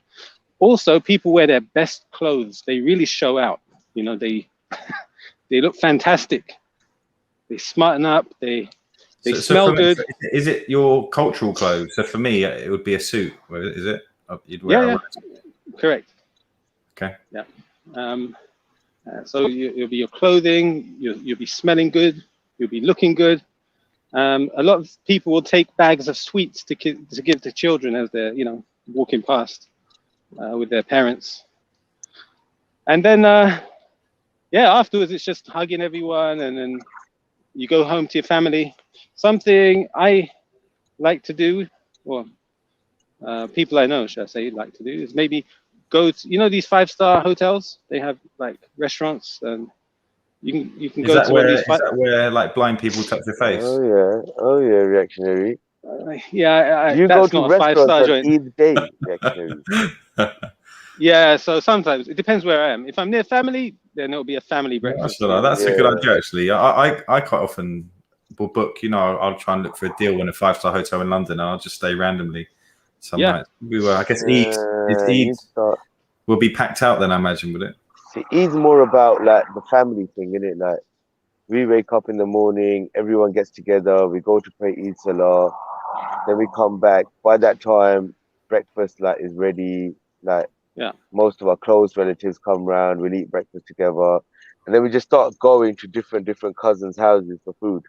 Also, people wear their best clothes. They really show out. They look fantastic. They smarten up. They smell good. Is it your cultural clothes? So for me, it would be a suit. Is it? You'd wear Correct. Okay. Yeah. So you'll be your clothing. You'll be smelling good. You'll be looking good. A lot of people will take bags of sweets to give to children as they're walking past with their parents. And then afterwards it's just hugging everyone, and then you go home to your family. Something I like to do, or people I know, should I say, like to do, is maybe go to these 5-star hotels. They have like restaurants, and you can go to one of these. Is that where like blind people touch your face? Oh yeah, reactionary. You go that's to not a 5-star joint. Eid day, reactionary. Yeah, so sometimes it depends where I am. If I'm near family, then it'll be a family breakfast. That's a good idea, actually. I quite often will book. I'll try and look for a deal in a 5-star hotel in London, and I'll just stay randomly some nights. I guess Eid will be packed out then, I imagine, would it? See, Eid's more about like the family thing, isn't it? Like we wake up in the morning, everyone gets together, we go to pray Eid Salah, Then we come back. By that time, breakfast like is ready. Like most of our close relatives come round. We'll eat breakfast together, and then we just start going to different cousins' houses for food.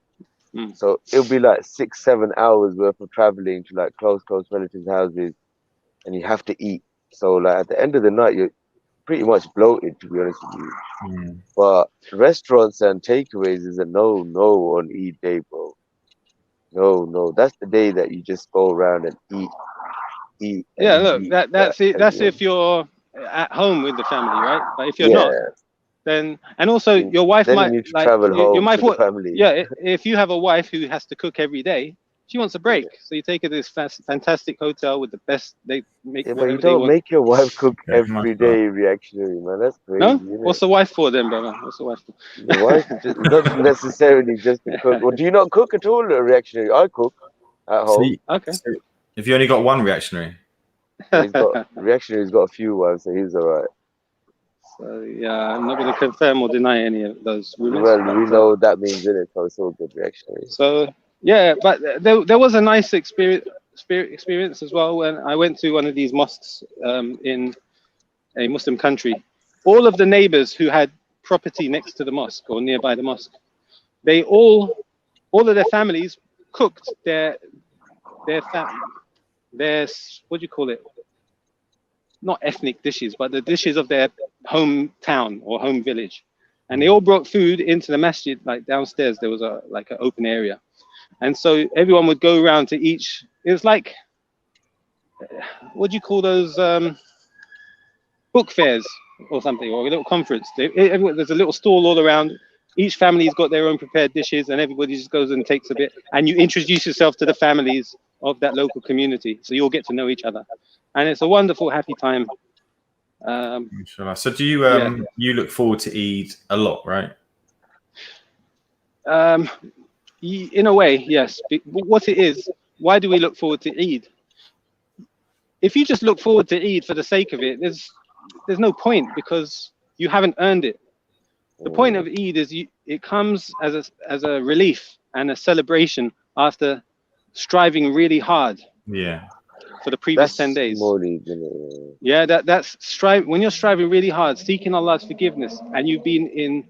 So it'll be like 6-7 hours worth of traveling to like close relatives' houses, and you have to eat. So like at the end of the night, you're pretty much bloated, to be honest with you. But restaurants and takeaways is a no on Eid day, bro. No. That's the day that you just go around and eat. Yeah, look, that's it. That's if you're at home with the family, right? But if you're not, then, and also your wife then might you need to like travel home your wife to the family. Yeah, if you have a wife who has to cook every day, she wants a break. So you take her to this fantastic hotel with the best. They make. Yeah, but you don't make your wife cook every day. Reactionary, man. That's crazy. No, what's the wife for then, brother? What's the wife for? The wife not necessarily just to cook. Or do you not cook at all, reactionary? I cook at home. Okay. So if you only got one reactionary, reactionary's got a few wives, so he's all right. So yeah, I'm not going to confirm or deny any of those rumors. Well, we know what that means, innit? So it's all good, reactionary. So yeah, but there was a nice experience as well when I went to one of these mosques in a Muslim country. All of the neighbors who had property next to the mosque or nearby the mosque, they all of their families cooked their what do you call it? Not ethnic dishes, but the dishes of their hometown or home village. And they all brought food into the masjid, like downstairs, there was an open area. And so everyone would go around to each, it was like, what do you call those, book fairs or something, or a little conference. There's a little stall all around. Each family's got their own prepared dishes and everybody just goes and takes a bit. And you introduce yourself to the families of that local community. So you'll get to know each other. And it's a wonderful, happy time. So do you you look forward to Eid a lot, right? In a way, yes. What it is, why do we look forward to Eid? If you just look forward to Eid for the sake of it, there's no point because you haven't earned it. The point of Eid is it comes as a relief and a celebration after striving really hard. Yeah. For the previous 10 days. Yeah, that's strive when you're striving really hard, seeking Allah's forgiveness, and you've been in,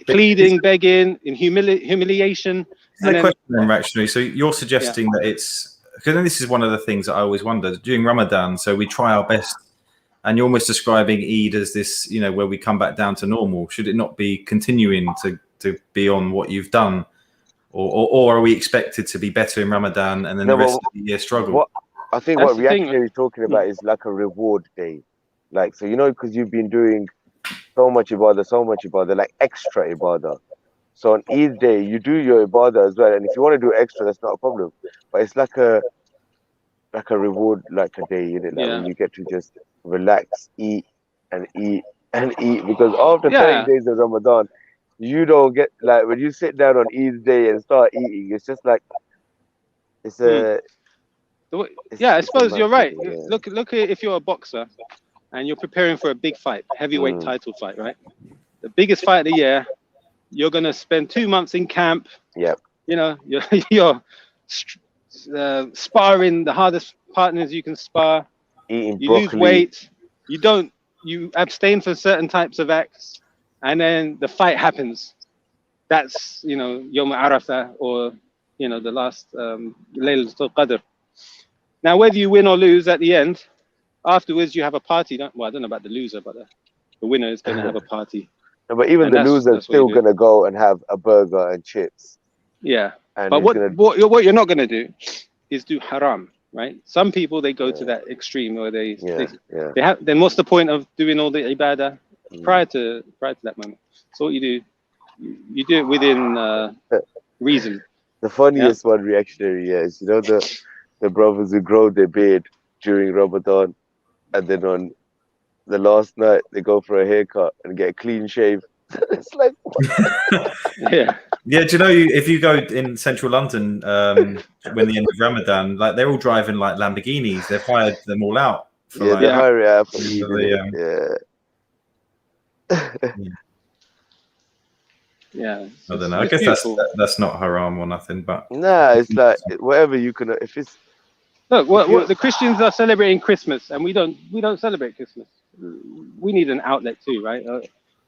pleading, begging, in humiliation. And then, question, actually. So you're suggesting that it's because this is one of the things that I always wonder during Ramadan. So we try our best, and you're almost describing Eid as this, where we come back down to normal. Should it not be continuing to be on what you've done? Or are we expected to be better in Ramadan and then the rest of the year struggle? I think what reactionary is talking about is like a reward day. Like, so, because you've been doing so much ibadah, like extra ibadah. So on Eid day, you do your ibadah as well. And if you want to do extra, that's not a problem. But it's like a reward, like a day, when you get to just relax, eat. Because after 30 days of Ramadan, you don't get, like, when you sit down on Eid day and start eating, it's just like, it's a... I suppose you're right. Yeah. Look at if you're a boxer and you're preparing for a big fight, heavyweight title fight, right? The biggest fight of the year, you're going to spend 2 months in camp. Yep. You're sparring the hardest partners you can spar. Eating you broccoli. Lose weight. You abstain from certain types of acts. And then the fight happens. That's, Yom Arafah or, the last Laylatul Qadr. Now, whether you win or lose at the end, afterwards you have a party. I don't know about the loser, but the winner is going to have a party. No, but even the loser is still going to go and have a burger and chips. Yeah. And but what you're not going to do is do haram, right? Some people, they go to that extreme where they have. Then what's the point of doing all the ibadah? Prior to that moment. So what you do it within reason. The funniest one reactionary is, the brothers who grow their beard during Ramadan, and then on the last night they go for a haircut and get a clean shave. It's like, yeah. Do you know, if you go in central London when the end of Ramadan, like they're all driving like Lamborghinis. They've hired them all out. They hire it out for Yeah, I don't know. I guess that's not haram or nothing, but Nah, it's like whatever you can. If it's look, what the Christians are celebrating Christmas, and we don't celebrate Christmas. We need an outlet too, right?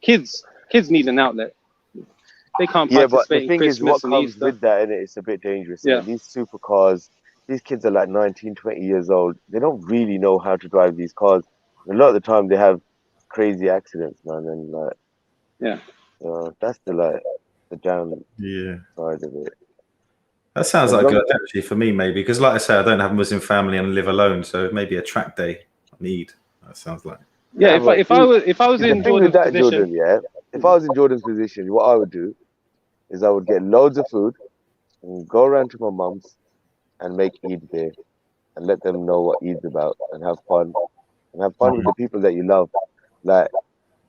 Kids need an outlet. They can't yeah, but the participate in thing is, what Christmas and comes Easter. with that, innit, it's a bit dangerous. Yeah. Innit? These supercars, these kids are like 19, 20 years old. They don't really know how to drive these cars. A lot of the time, they have crazy accidents, man, and like, Yeah. that's the down yeah. side of it. That sounds As like long- good actually for me, maybe, because like I say, I don't have a Muslim family and live alone, so maybe a track day I need. That sounds like. Yeah, but if I was in the thing with Jordan's that, position, Jordan, yeah, if I was in Jordan's position, what I would do is I would get loads of food and go around to my mum's and make Eid there and let them know what Eid's about and have fun with the people that you love. Like,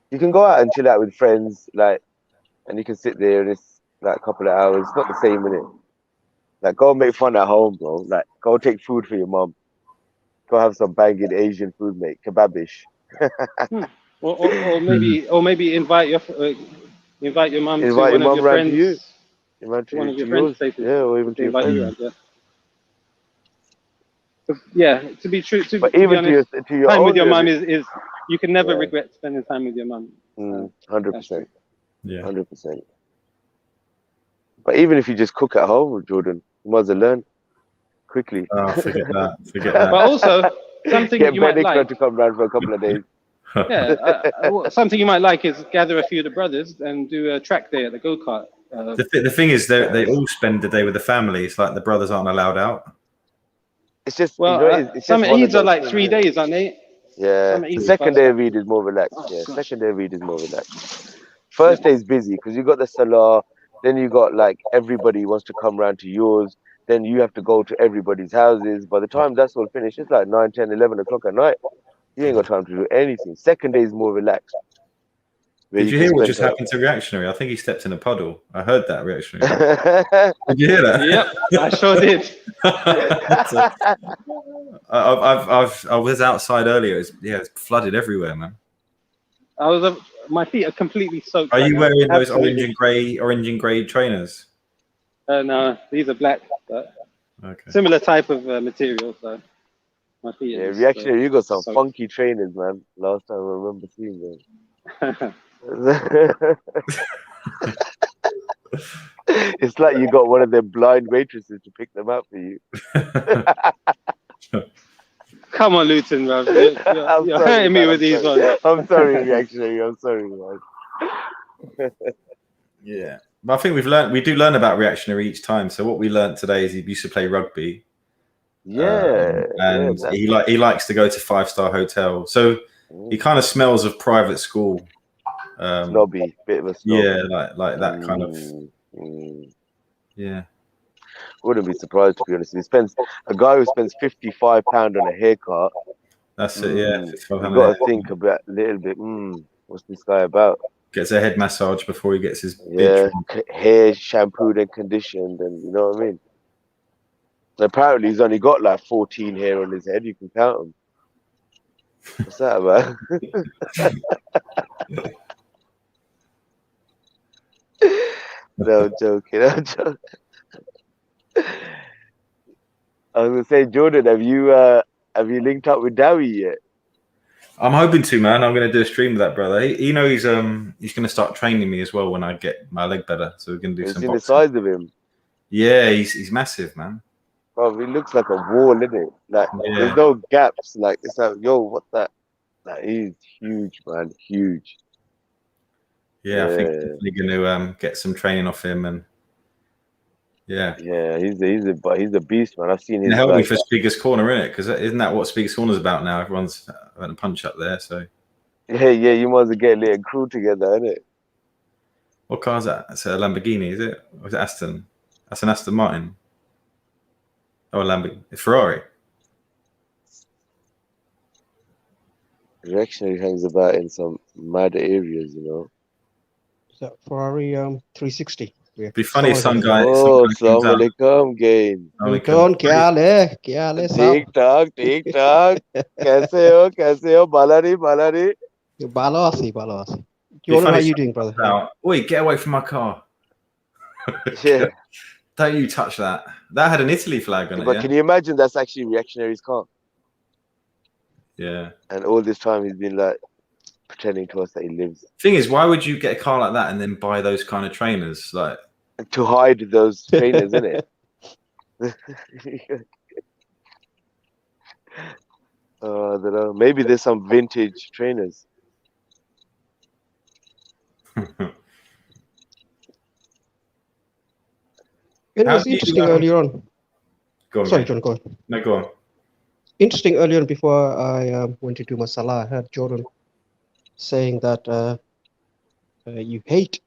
you can go out and chill out with friends, like, and you can sit there and it's like a couple of hours. It's not the same, innit? Like, go make fun at home, bro. Like, go take food for your mum. Go have some banging Asian food, mate. Kebabish. or maybe invite your mum to Invite your one of mum your round to friends. you. Invite To one of to your friends' yours. places. Yeah, or even to your invite friends. you around, yeah. Yeah, to be true, to But be even honest, to your time own with your mum living- is you can never Yeah. regret spending time with your mum. 100%. Yeah. 100%. But even if you just cook at home, Jordan, you might as well learn quickly. Oh, forget that. Forget that. But also something Get you might Benedict like. to come round for a couple of days. Yeah, something you might like is gather a few of the brothers and do a track day at the go-kart. The thing is, they all spend the day with the family. It's like the brothers aren't allowed out. It's just, Well, it's some just one of Eids are those like things, 3 innit? days, aren't they? Yeah, Some the Eids second are day quite of Eid is more relaxed. Oh, Yeah, gosh. second day of Eid is more relaxed. First day is busy because you got the Salah, then you got like everybody wants to come round to yours, then you have to go to everybody's houses. By the time that's all finished, it's like 9, 10, 11 o'clock at night. You ain't got time to do anything. Second day is more relaxed. Did you hear what just happened to Reactionary? I think he stepped in a puddle. I heard that, Reactionary. Did you hear that? Yep, I sure did. I was outside earlier. It's flooded everywhere, man. My feet are completely soaked. Are you wearing those Absolutely. orange and grey trainers? No, these are black, but Okay. similar type of material. So my feet. Yeah, are just, Reactionary, you got some soaked. funky trainers, man. Last time I remember seeing them. It's like you got one of them blind waitresses to pick them up for you. Come on, Luton, bro. You're hurting me with these ones. I'm sorry, Reactionary. I'm sorry, man. Yeah, but I think we do learn about Reactionary each time. So what we learned today is he used to play rugby. Yeah, and he likes to go to 5-star hotels. So he kind of smells of private school. Snobby, bit of a snob. Yeah, like that kind of. Yeah. Wouldn't be surprised, to be honest. A guy who spends £55 on a haircut. That's it. Yeah, you got to think about a little bit. What's this guy about? Gets a head massage before he gets his hair shampooed and conditioned, and you know what I mean. Apparently, he's only got like 14 hair on his head. You can count them. What's that about? No, I'm joking. I was gonna say, Jordan, have you linked up with Dawah yet? I'm hoping to, man. I'm gonna do a stream with that brother. He's gonna start training me as well when I get my leg better. So we're gonna do some boxing. The size of him? Yeah, he's massive, man. Bro, he looks like a wall, isn't it? Like there's no gaps. Like it's like, yo, what's that? Like he's huge, man, huge. Yeah, I think I'm definitely gonna get some training off him, and yeah, he's a beast, man. I've seen him. Help me for Speaker's Corner, innit? Because isn't that what Speaker's Corner is about now? Everyone's having a punch up there, so yeah, you might as well get a little crew together, innit? What car is that? It's a Lamborghini, is it? Or is it Aston? That's an Aston Martin. Oh, a Lamborghini. It's Ferrari. He actually hangs about in some mad areas, you know. Is that Ferrari 360? It'd be funny if some guy. Assalamu alaikum, gain. Kya le, ठीक ठाक. कैसे हो? Balari? Balo asi. Jordan, how are you doing, brother? Oi, get away from my car. Yeah. Don't you touch that. That had an Italy flag on it, But yeah? can you imagine that's actually Reactionary's car? Yeah. And all this time he's been like pretending to us that he lives. Thing is, why would you get a car like that and then buy those kind of trainers? Like, To hide those trainers, innit? I don't know. Maybe there's some vintage trainers. It was interesting earlier on. Go on, Sorry, mate. John, go on. No, go on. Interesting earlier on before I went to do my salah, I heard Jordan saying that you hate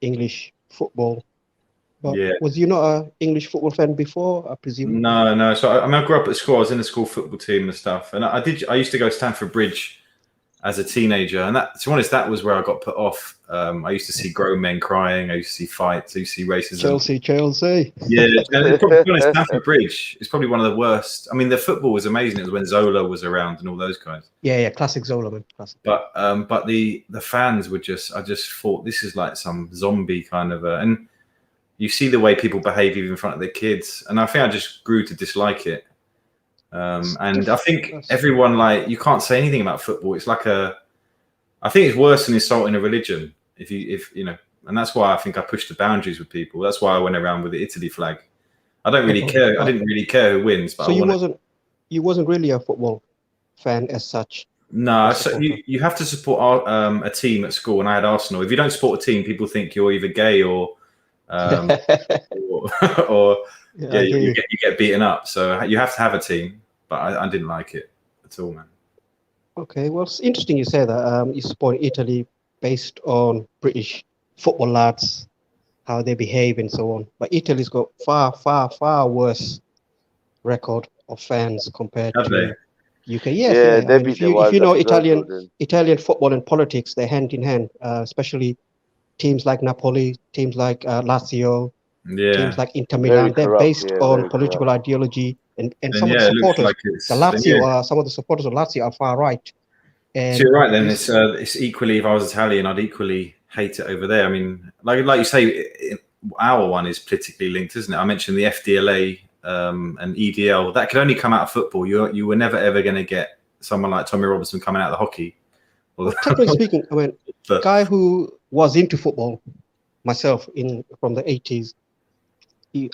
English football. But Yeah. was you not an English football fan before, I presume? No. So I grew up at school. I was in the school football team and stuff. And I used to go to Stamford Bridge as a teenager. And that, to be honest, that was where I got put off. I used to see grown men crying. I used to see fights. I used to see racism. Chelsea. Yeah, to be honest, Stamford Bridge is probably one of the worst. I mean, the football was amazing. It was when Zola was around and all those guys. Yeah, classic Zola, man. Classic. But the fans were I just thought this is like some zombie kind of and you see the way people behave even in front of their kids, and I think I just grew to dislike it. And I think everyone, like, you can't say anything about football. It's like I think it's worse than insulting a religion. If you know, and that's why I think I pushed the boundaries with people. That's why I went around with the Italy flag. I don't really care. I didn't really care who wins. But so you wasn't really a football fan as such. No, so you have to support a team at school, and I had Arsenal. If you don't support a team, people think you're either gay or you get beaten up. So you have to have a team, but I didn't like it at all, man. Okay, well, it's interesting you say that. You support Italy based on British football lads, how they behave and so on. But Italy's got far worse record of fans compared to UK. Yes, I mean, if you know Italian football and politics, they're hand in hand, especially teams like Napoli, teams like Lazio, teams like Inter Milan. They're based on political ideology, and some of the supporters, some of the supporters of Lazio are far right. And so you're right. Then it's equally. If I was Italian, I'd equally hate it over there. I mean, like you say, our one is politically linked, isn't it? I mentioned the FDLA and EDL. That could only come out of football. You were never ever going to get someone like Tommy Robinson coming out of the hockey. Well, technically speaking, I mean, the guy who was into football, myself, from the 80s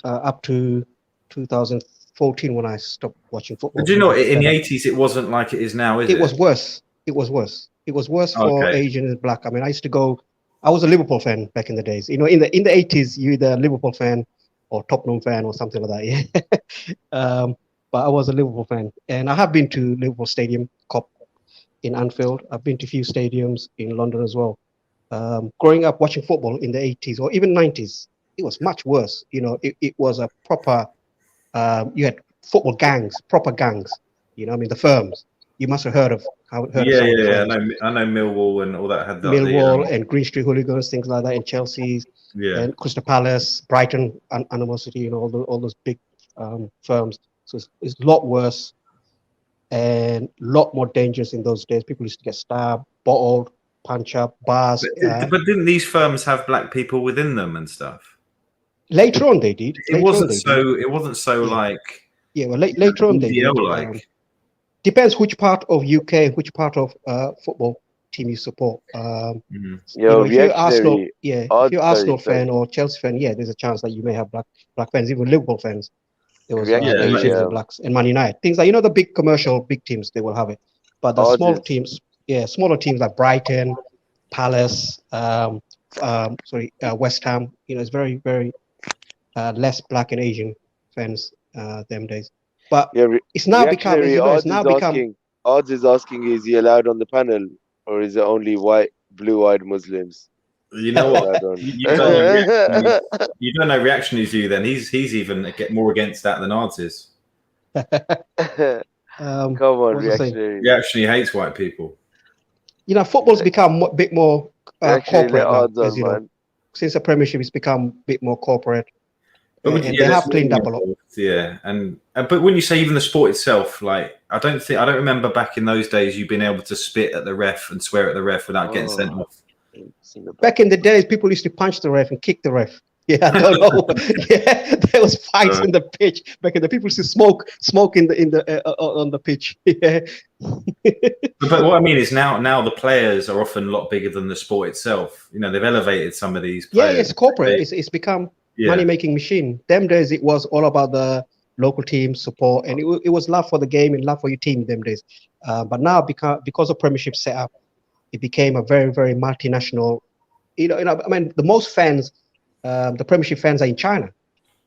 up to 2014 when I stopped watching football. But do you know, in the 80s, it wasn't like it is now, is it? It was worse. It was worse for Asian and black. I mean, I was a Liverpool fan back in the days. You know, in the 80s, you're either a Liverpool fan or Tottenham fan or something like that. Yeah. But I was a Liverpool fan, and I have been to Liverpool Stadium, Cop in Anfield. I've been to a few stadiums in London as well. Growing up watching football in the 80s or even 90s, it was much worse. You know, it was a proper, you had football gangs, proper gangs. You know, I mean, the firms. You must have heard of I know Millwall and all that had that. Millwall and Green Street Hooligans, things like that, in Chelsea, and Crystal Palace, Brighton, Animosity, and all those big firms. So it's a lot worse and a lot more dangerous in those days. People used to get stabbed, bottled, punch up, bars. But didn't these firms have black people within them and stuff? Later on, they did. It wasn't so like. Yeah, well, later on, they did. Like. Depends which part of UK, which part of football team you support. If you're Arsenal, if you're Arsenal fan or Chelsea fan, there's a chance that you may have black fans, even Liverpool fans. There was Asians and blacks, and Man United. Things like, you know, the big commercial, big teams, they will have it. But the smaller teams like Brighton, Palace, West Ham, you know, it's very, very less black and Asian fans them days. But it's now become. Odds is asking, is he allowed on the panel, or is it only blue-eyed Muslims? You know what? you don't know Reactionary's view. Then he's even more against that than Odds is. Come on, Reactionary. Reactionary hates white people. You know, football's become a bit more corporate now, as you know. Since the Premiership, it's become a bit more corporate. But they have cleaned up a lot. Yeah, but when you say even the sport itself, like I don't remember back in those days you being able to spit at the ref and swear at the ref without getting sent off. Back in the days, people used to punch the ref and kick the ref. Yeah, I don't know. Yeah, there was fights in the pitch. Back in the people used to smoke in the on the pitch. Yeah. But what I mean is now the players are often a lot bigger than the sport itself. You know, they've elevated some of these players. Yeah, it's corporate. It's become money-making machine. Them days, it was all about the local team support, and it was love for the game and love for your team them days. But now, because of Premiership setup, it became a very, very multinational. You know, I mean, the most fans, the Premiership fans are in China.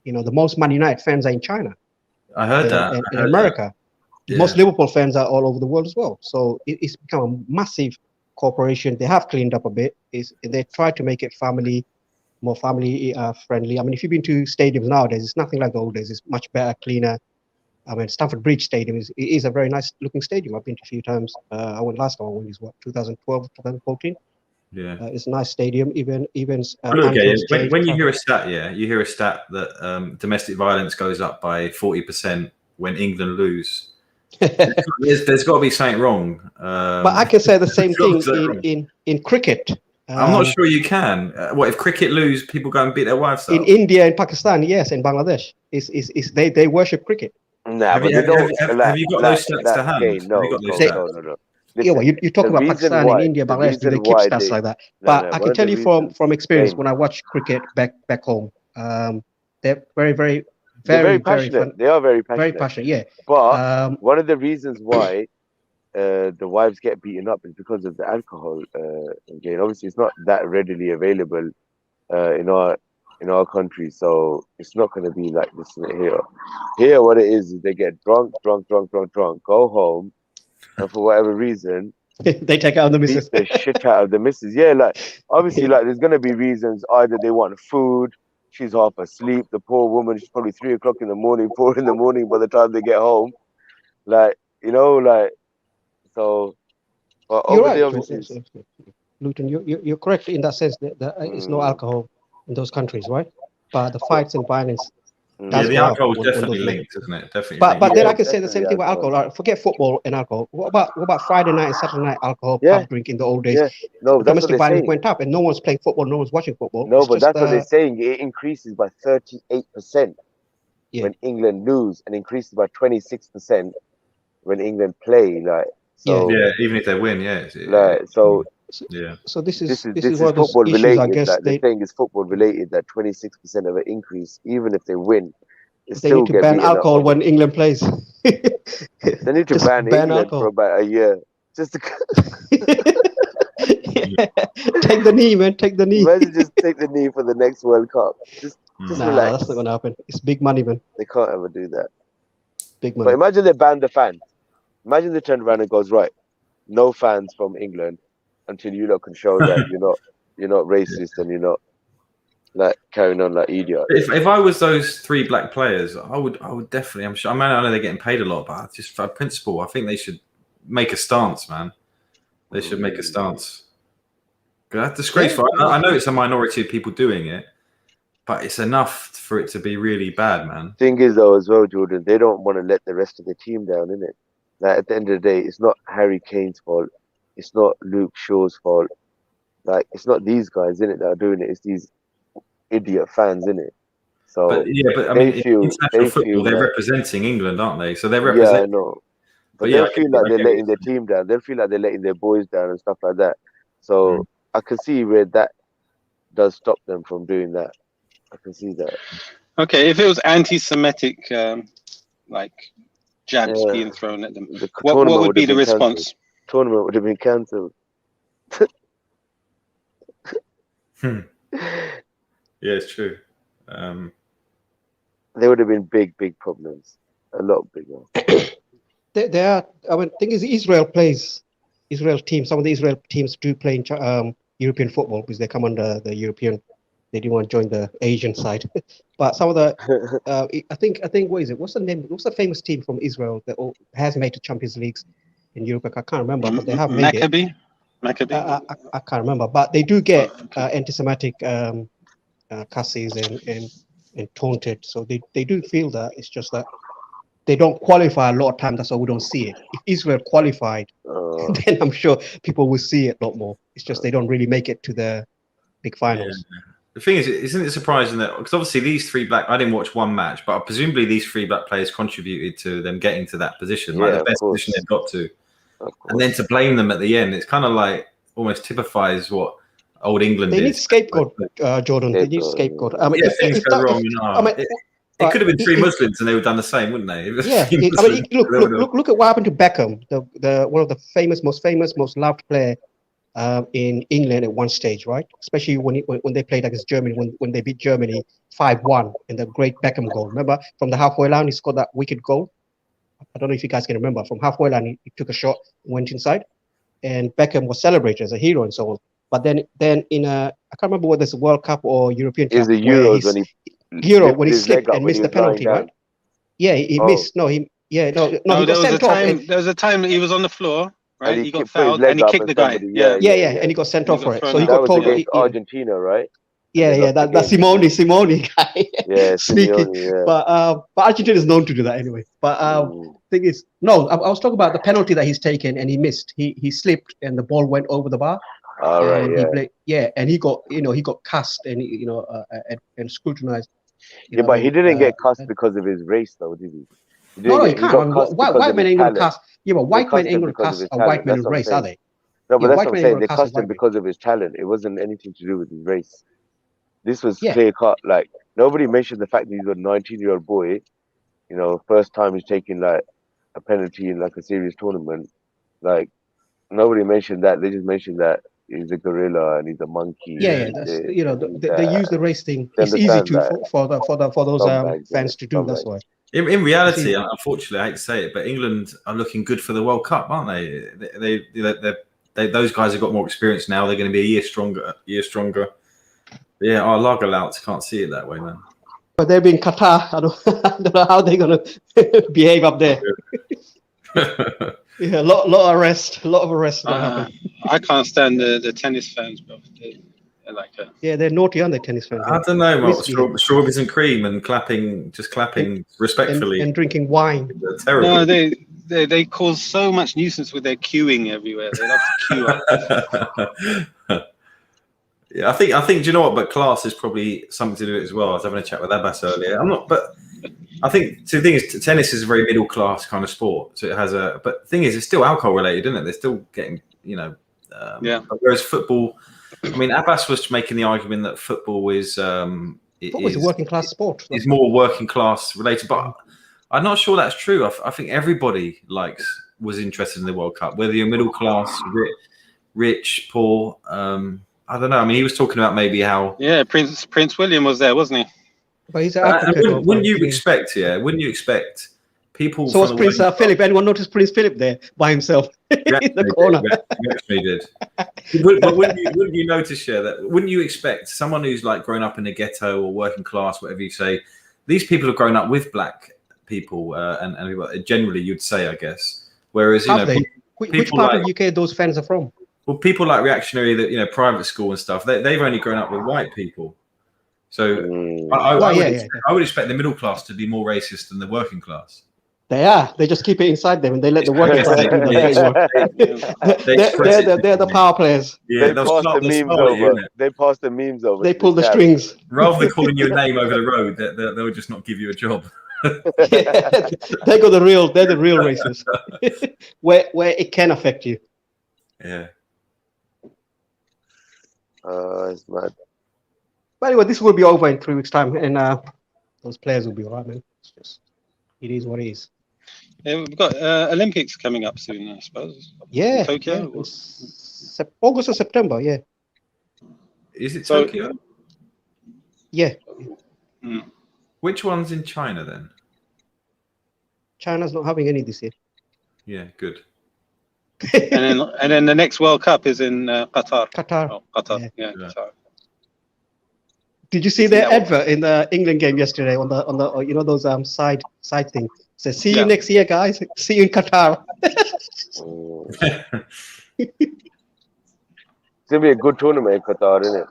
You know, the most Man United fans are in China. I heard that. In America. Yeah. Most Liverpool fans are all over the world as well. So it's become a massive corporation. They have cleaned up a bit. They try to make it more family friendly. I mean, if you've been to stadiums nowadays, it's nothing like the old days. It's much better, cleaner. I mean, Stamford Bridge Stadium is a very nice looking stadium. I've been to a few times. I went last time. I went 2012, 2014. Yeah, it's a nice stadium. Even look, when you hear a stat, you hear a stat that domestic violence goes up by 40% when England lose. there's got to be something wrong. But I can say the same thing in cricket. I'm not sure you can. What if cricket lose? People go and beat their wives up? In India and Pakistan, yes, in Bangladesh, they worship cricket. Nah, have you got those stats to hand? No. Listen, yeah, well, you talk about Pakistan and India, Bangladesh, they keep stats like that. But I can tell you from experience, when I watch cricket back home, they're very passionate. They are very passionate. Very passionate, yeah. But one of the reasons why the wives get beaten up is because of the alcohol. Again, obviously, it's not that readily available in our country, so it's not going to be like this here. Here, what it is they get drunk, go home, and for whatever reason, they take out the missus. Beat the shit out of the missus. Yeah, like obviously, like there's going to be reasons. Either they want food, she's half asleep. The poor woman, she's probably 3 o'clock in the morning, 4 in the morning by the time they get home. Like so. But you're right, obviously, Luton, you're correct in that sense that it's no alcohol in those countries, right? But the fights and violence. The alcohol is definitely linked, isn't it? Definitely. But then I can say the same thing about alcohol. Right? Forget football and alcohol. What about Friday night and Saturday night alcohol pub drink in the old days? Yeah. No, that's domestic violence went up, and no one's playing football, no one's watching football. No, but that's what they're saying. It increases by 38% when England lose, and increases by 26% when England play. Like so, even if they win, So this is football related. I guess they're saying it's football related. That 26% of an increase, even if they win, they need to ban alcohol when England plays. They need to ban England alcohol for about a year. Just to take the knee, man. Take the knee. Imagine just take the knee for the next World Cup. Just relax. That's not gonna happen. It's big money, man. They can't ever do that. Big money. But imagine they ban the fans. Imagine they turn around and goes, right, no fans from England until you lot can show that you're not racist and you're not like carrying on like idiot. If I was those 3 black players, I would definitely. I'm sure. I mean, I know they're getting paid a lot, but just for principle, I think they should make a stance, man. They should make a stance. That's disgraceful. I know it's a minority of people doing it, but it's enough for it to be really bad, man. Thing is, though, as well, Jordan, they don't want to let the rest of the team down, innit? Like at the end of the day, it's not Harry Kane's fault. It's not Luke Shaw's fault. Like it's not these guys, innit, that are doing it. It's these idiot fans, innit? So but I mean, international football, they're representing England, aren't they? So they're representing. Yeah, I know. But they'll feel like they're letting their team down. They'll feel like they're letting their boys down and stuff like that. So I can see where that does stop them from doing that. I can see that. Okay, if it was anti-Semitic, like jabs being thrown at them, what would be the response? Tournament would have been cancelled. Yeah, it's true. There would have been big problems. A lot bigger. There are. I mean, thing is, Israel teams. Some of the Israel teams do play in European football because they come under the European. They didn't want to join the Asian side. But some of the, I think, what is it? What's the name? What's the famous team from Israel that has made the Champions Leagues in Europe? I can't remember, but they have made it. Maccabi. I can't remember, but they do get anti-Semitic cusses and taunted. So they do feel that. It's just that they don't qualify a lot of times. That's why we don't see it. If Israel qualified, then I'm sure people will see it a lot more. It's just they don't really make it to the big finals. Yeah. The thing is, isn't it surprising that, because obviously these three black, I didn't watch one match, but presumably these three black players contributed to them getting to that position, like the best position they've got to. And then to blame them at the end, it's kind of like almost typifies what old England They is. need scapegoat, Jordan. They need scapegoat. I mean, yeah, things go wrong. It could have been three Muslims and they would have done the same, wouldn't they? Yeah. I mean, look at what happened to Beckham, the one of the most loved player in England at one stage, right? Especially when they played against Germany, when they beat Germany 5-1 in the great Beckham goal. Remember, from the halfway line, he scored that wicked goal. I don't know if you guys can remember. From halfway line, he took a shot, went inside, and Beckham was celebrated as a hero and so on. But then in I can't remember whether it's a World Cup or European Cup. The Euros when he slipped and missed the penalty, right? Yeah, he missed. No, he there was a time he was on the floor. Right, he got fouled and he kicked the guy. Yeah, and he got sent off for it. So he got told against Argentina, right? Yeah, that Simone guy. Yeah, sneaky. Simeone, yeah. But Argentina is known to do that anyway. But thing is, no, I was talking about the penalty that he's taken and he missed. He slipped and the ball went over the bar. All right, and he got cast and and scrutinized. But he didn't get cast because of his race, though, did he? No, he can't. White men ain't gonna cast. Yeah, but white men ain't gonna cast a white man race, are they? No, but that's what I'm saying. They cast him because of his talent. It wasn't anything to do with his race. This was clear cut. Like, nobody mentioned the fact that he's a 19-year-old boy. You know, first time he's taking like a penalty in like a serious tournament. Like, nobody mentioned that. They just mentioned that he's a gorilla and he's a monkey. Yeah, they use the race thing. It's easy for those fans to do. That's why. In reality, unfortunately, I hate to say it, but England are looking good for the World Cup, aren't they? They those guys have got more experience now. They're going to be a year stronger. But yeah, our lager louts can't see it that way, man. But they're in Qatar. I don't know how they're going to behave up there. Yeah, a lot of arrests. I can't stand the tennis fans, bro. They're like they're naughty, aren't they, tennis fans? I don't know, strawberries and cream and clapping respectfully and drinking wine. They're terrible. No, they cause so much nuisance with their queuing everywhere. They love to queue up. Yeah, I think. Do you know what? But class is probably something to do with it as well. I was having a chat with Abbas earlier. But I think the thing is, tennis is a very middle class kind of sport. So it has but the thing is, it's still alcohol related, isn't it? They're still getting, Whereas football. I mean, Abbas was making the argument that football is football is a working class sport. It's more working class related, but I'm not sure that's true. I think everybody was interested in the World Cup, whether you're middle class, rich, poor. I don't know. I mean, he was talking about maybe how Prince William was there, wasn't he? But he's wouldn't you expect people? So was Prince Philip? Anyone notice Prince Philip there by himself in the corner? He actually did. But wouldn't you notice, that wouldn't you expect someone who's like grown up in a ghetto or working class, whatever you say, these people have grown up with black people, and generally you'd say, I guess. Whereas which part of the UK those fans are from? Well, people like Reactionary, that private school and stuff, they've only grown up with white people. So I would expect the middle class to be more racist than the working class. They are. They just keep it inside them, and they let the working class do that. They're the power players. Yeah, they pass the memes over. They pull the strings. Rather than calling you a name over the road, they'll just not give you a job. They're the real racists. where it can affect you. Yeah. It's mad. But anyway, this will be over in 3 weeks' time, and those players will be all right, man. It is what it is. Yeah, we've got Olympics coming up soon, I suppose. Yeah, Tokyo. August or September. Yeah. Is it Tokyo? Yeah. Which one's in China then? China's not having any this year. Yeah, good. and then the next World Cup is in Qatar. Qatar. Qatar. Yeah. Qatar. Did you see the advert in the England game yesterday on the those side thing? Says, see you next year, guys. See you in Qatar. It's gonna be a good tournament in Qatar, isn't it?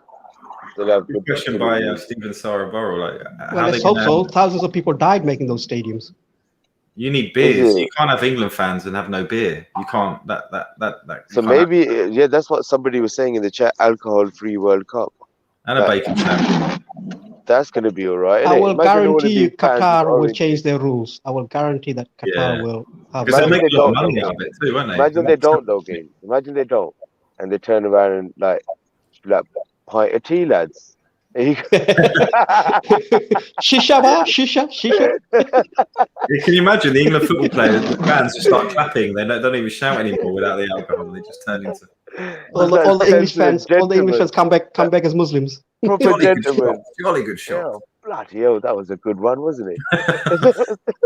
Good question by Stephen Saraboro. Let's hope so. Thousands of people died making those stadiums. You need beers. Is it? You can't have England fans and have no beer. You can't. That. You So can't maybe, yeah, that's what somebody was saying in the chat. Alcohol-free World Cup. have, and a bacon sandwich. That's gonna be all right. I Innit? will Imagine all of guarantee you these fans with Qatar will oranges. change their rules. I will guarantee that Qatar Yeah. will have. Because they'll Imagine make they a lot of don't, money though, out of it too, won't they? Imagine they don't though, game. Imagine they don't, and they turn around and like pint of tea, lads. Shisha bar, shisha. Yeah, can you imagine the England football players, the fans just start clapping? They don't even shout anymore without the alcohol. They just turn into All the English fans, Gentlemen. come back as Muslims. Proper jolly good gentlemen. shot. Jolly good shot. Yeah, bloody hell, that was a good one, wasn't it?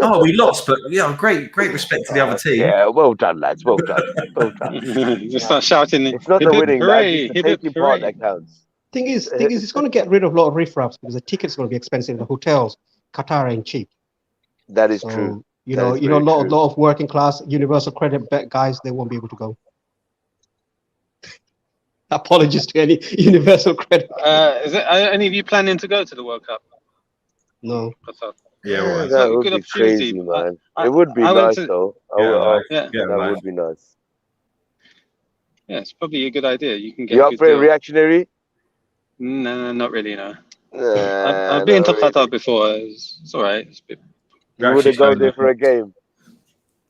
Oh, we lost, but yeah, great respect to the other team. Yeah, well done, lads. Well done. Well done. Just start shouting. It's not hip, the hip, winning, hooray, lads. It's the hip, hip, taking part hooray. that counts. Thing is, it's going to get rid of a lot of riffraffs because the tickets are going to be expensive. The hotels, Qatar ain't cheap. That is So, true. You That know, is a very lot true. of working class, universal credit guys, they won't be able to go. Apologies to any universal credit. Are any of you planning to go to the World Cup? No. Yeah, all right. It's not That a would good be opportunity. crazy, man. I It would be went nice, to- though. Yeah. That would be nice. Yeah, it's probably a good idea. You can get You a up good for a deal. reactionary? No, not really. No, Nah, I've been to not really. Qatar before. It's all right. It's a bit, You wouldn't go there for a game.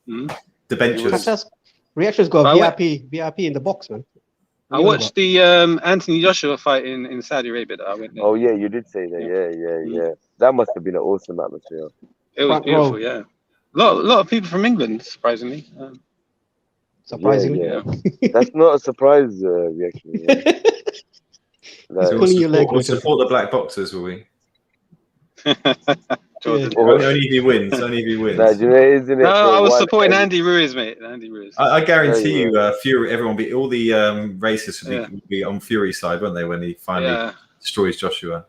The benches. Qatar's reactions got VIP in the box, man. I watched the Anthony Joshua fight in Saudi Arabia. That I went there. Oh yeah, you did say that. Yeah. That must have been an awesome atmosphere. It was Front beautiful. row. Yeah, a lot of people from England, surprisingly. Surprisingly. Yeah. That's not a surprise reaction. He's pulling your leg. We'll support the black boxers, will we? Jordan. Only if he wins. Only if he wins. Nah, you know, isn't it? No, I was one supporting end- Andy Ruiz, mate. Andy Ruiz. I guarantee Yeah, you, Fury. Everyone, all the racists would be on Fury's side, won't they? When he finally destroys Joshua.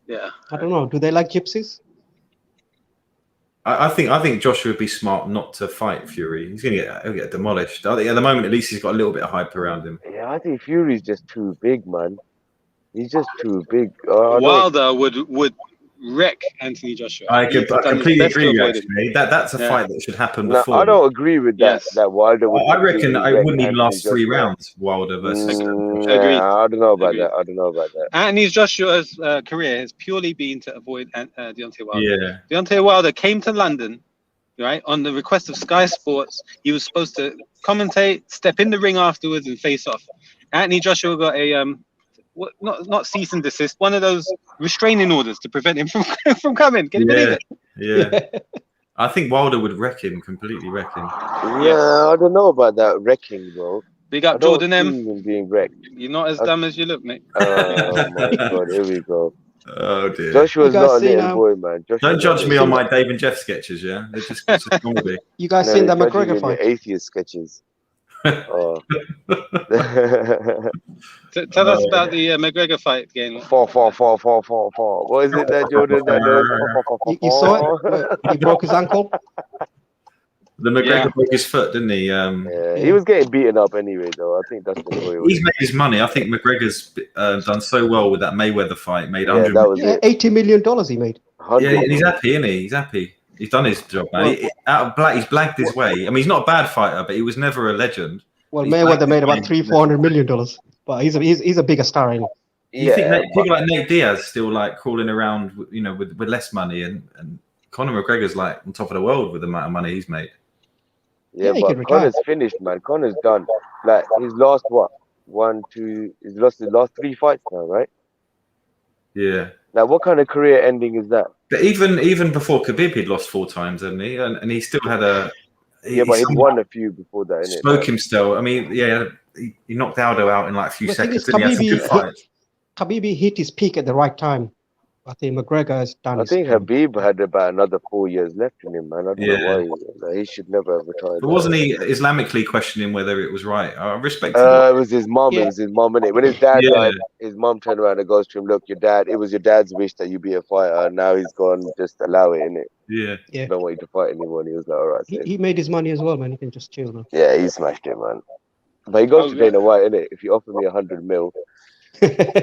Yeah. I don't know. Do they like gypsies? I think Joshua would be smart not to fight Fury. He'll get demolished. I think at the moment, at least, he's got a little bit of hype around him. Yeah, I think Fury's just too big, man. He's just too big. Wilder would wreck Anthony Joshua. I completely agree. Actually, that's a fight that should happen before. I don't agree with that. That Wilder would. I reckon I wouldn't even last 3 rounds. Wilder versus. Agreed. I don't know about that. Anthony Joshua's career has purely been to avoid Deontay Wilder. Yeah. Deontay Wilder came to London, right, on the request of Sky Sports. He was supposed to commentate, step in the ring afterwards, and face off. Anthony Joshua got a not cease and desist, one of those restraining orders to prevent him from coming. Can you believe it? Yeah. I think Wilder would completely wreck him. Yeah, I don't know about that wrecking, bro. Big up Jordan M. Him being wrecked. You're not as dumb as you look, mate. Oh my god, here we go. Oh dear. Joshua's not a little boy, man. Don't judge me on my Dave and Jeff sketches, yeah? They're just comedy. You guys seen the McGregor fight? Atheist sketches. Oh. Tell us about the McGregor fight again. 4. What is it that Jordan that does? You saw it? He broke his ankle. The McGregor broke his foot, didn't he? Yeah, he was getting beaten up anyway, though. I think that's the story. He's made his money. I think McGregor's done so well with that Mayweather fight. Made $80 million he made. Yeah, and he's happy, isn't he? He's happy. He's done his job, man. He's blagged his way. I mean, he's not a bad fighter, but he was never a legend. Well, Mayweather made about $300-400 million, but he's a bigger star. Anyway. You think people like Nate Diaz still like crawling around, with less money, and Conor McGregor's like on top of the world with the amount of money he's made. Yeah, but Conor's finished, man. Conor's done. Like he's lost he's lost his last 3 fights now, right? Yeah. Now, what kind of career ending is that? But even before Khabib, he'd lost 4 times, hadn't he? And he still had a. But he'd won a few before that, innit? Spoke him still. I mean, he knocked Aldo out in like a few seconds. He had some good fights. Khabib hit his peak at the right time. I think McGregor is done. I think Khabib had about another 4 years left in him, man. I don't know why he should never have retired. But wasn't he Islamically questioning whether it was right? I respect it. It was his mom. It was his mom, innit? When his dad died, his mom turned around and goes to him, "Look, it was your dad's wish that you be a fighter. And now he's gone. Just allow it, innit? Yeah. Don't want you to fight anymore." And he was like, "All right." He made his money as well, man. He can just chill now. Yeah, he smashed it, man. But he goes to Dana White, innit? If you offer me 100 mil,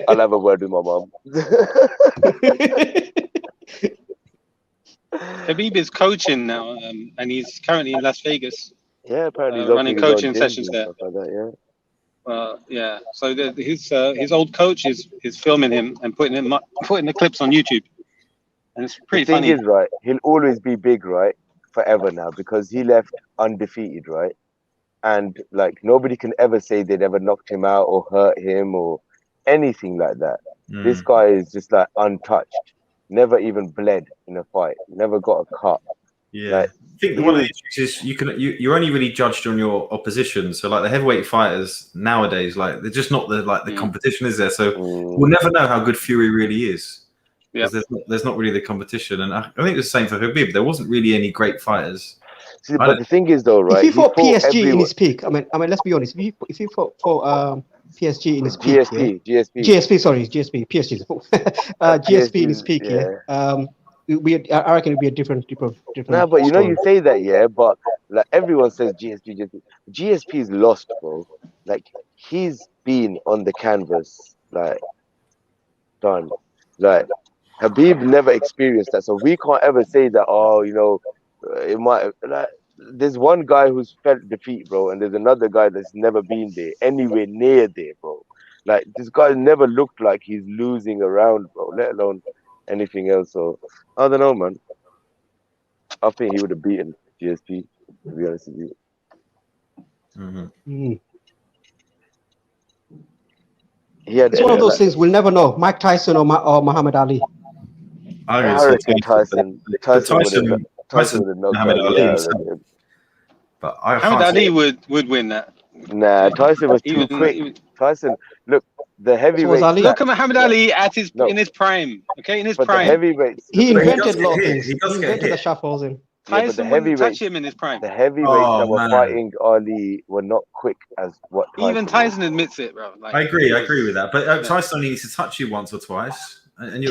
I'll have a word with my mom. Khabib is coaching now, and he's currently in Las Vegas Yeah, apparently he's running opening his own coaching gyms sessions and there. stuff like that. Yeah. Yeah. So his old coach is filming him and putting the clips on YouTube, and it's The pretty thing funny. is, right, he'll always be big, right, forever now because he left undefeated, right? And like nobody can ever say they'd ever knocked him out or hurt him or anything like that. This guy is just like untouched, never even bled in a fight, never got a cut. Yeah, Like, I think one of the issues is you're only really judged on your opposition. So like the heavyweight fighters nowadays, like they're just not the competition is there. So we'll never know how good Fury really is because there's not really the competition. And I think it's the same for Khabib. There wasn't really any great fighters. See, but the thing is, though, right? If he fought PSG in his peak, I mean, let's be honest. If he fought PSG in his peak, GSP, sorry, GSP, PSG, GSP in his peak, I reckon it'd be a different. Nah, but you know, story. you say that, yeah, but like everyone says GSP. GSP's lost, bro. Like he's been on the canvas, like done. Like Habib never experienced that, so we can't ever say that. Oh, you know, it might. Like, there's one guy who's felt defeat, bro, and there's another guy that's never been there, anywhere near there, bro. Like this guy never looked like he's losing around, bro. Let alone anything else. So I don't know, man. I think he would have beaten GSP, to be honest with you. It's one of those things we'll never know. Mike Tyson or Muhammad Ali. I reckon Tyson would have knocked Muhammad Ali out. But Muhammad Ali would win that. Nah, Tyson was too quick. Tyson, look, the heavyweights. Look at Muhammad Ali in his prime. Okay, in his prime. The heavyweights. He invented a lot of things. He invented the shuffles in. Tyson wouldn't touch him in his prime. The heavyweights that were fighting Ali were not quick as what Tyson even Tyson admits it, bro. Like, I agree with that. But Tyson only needs to touch you once or twice. And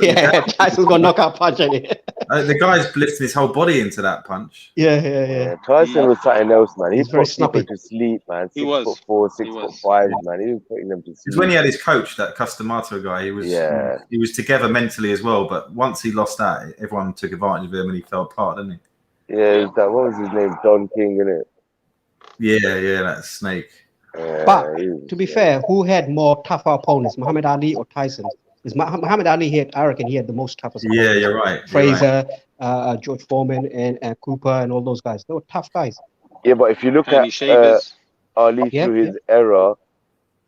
Tyson's got knockout punch in it. The guy's lifting his whole body into that punch. Yeah. Tyson was something else, man. He put people to sleep, man. 6'4", 6'5", man. He was putting them to sleep. Because when he had his coach, that Customato guy, he was together mentally as well. But once he lost that, everyone took advantage of him and he fell apart, didn't he? Yeah, what was his name? Don King, innit? Yeah, that snake. But to be fair, who had more tougher opponents, Muhammad Ali or Tyson? Because Muhammad Ali I reckon he had the most toughest opponents. Yeah, you're right. Fraser, George Foreman, and Cooper, and all those guys. They were tough guys. Yeah, but if you look at Ali through his era,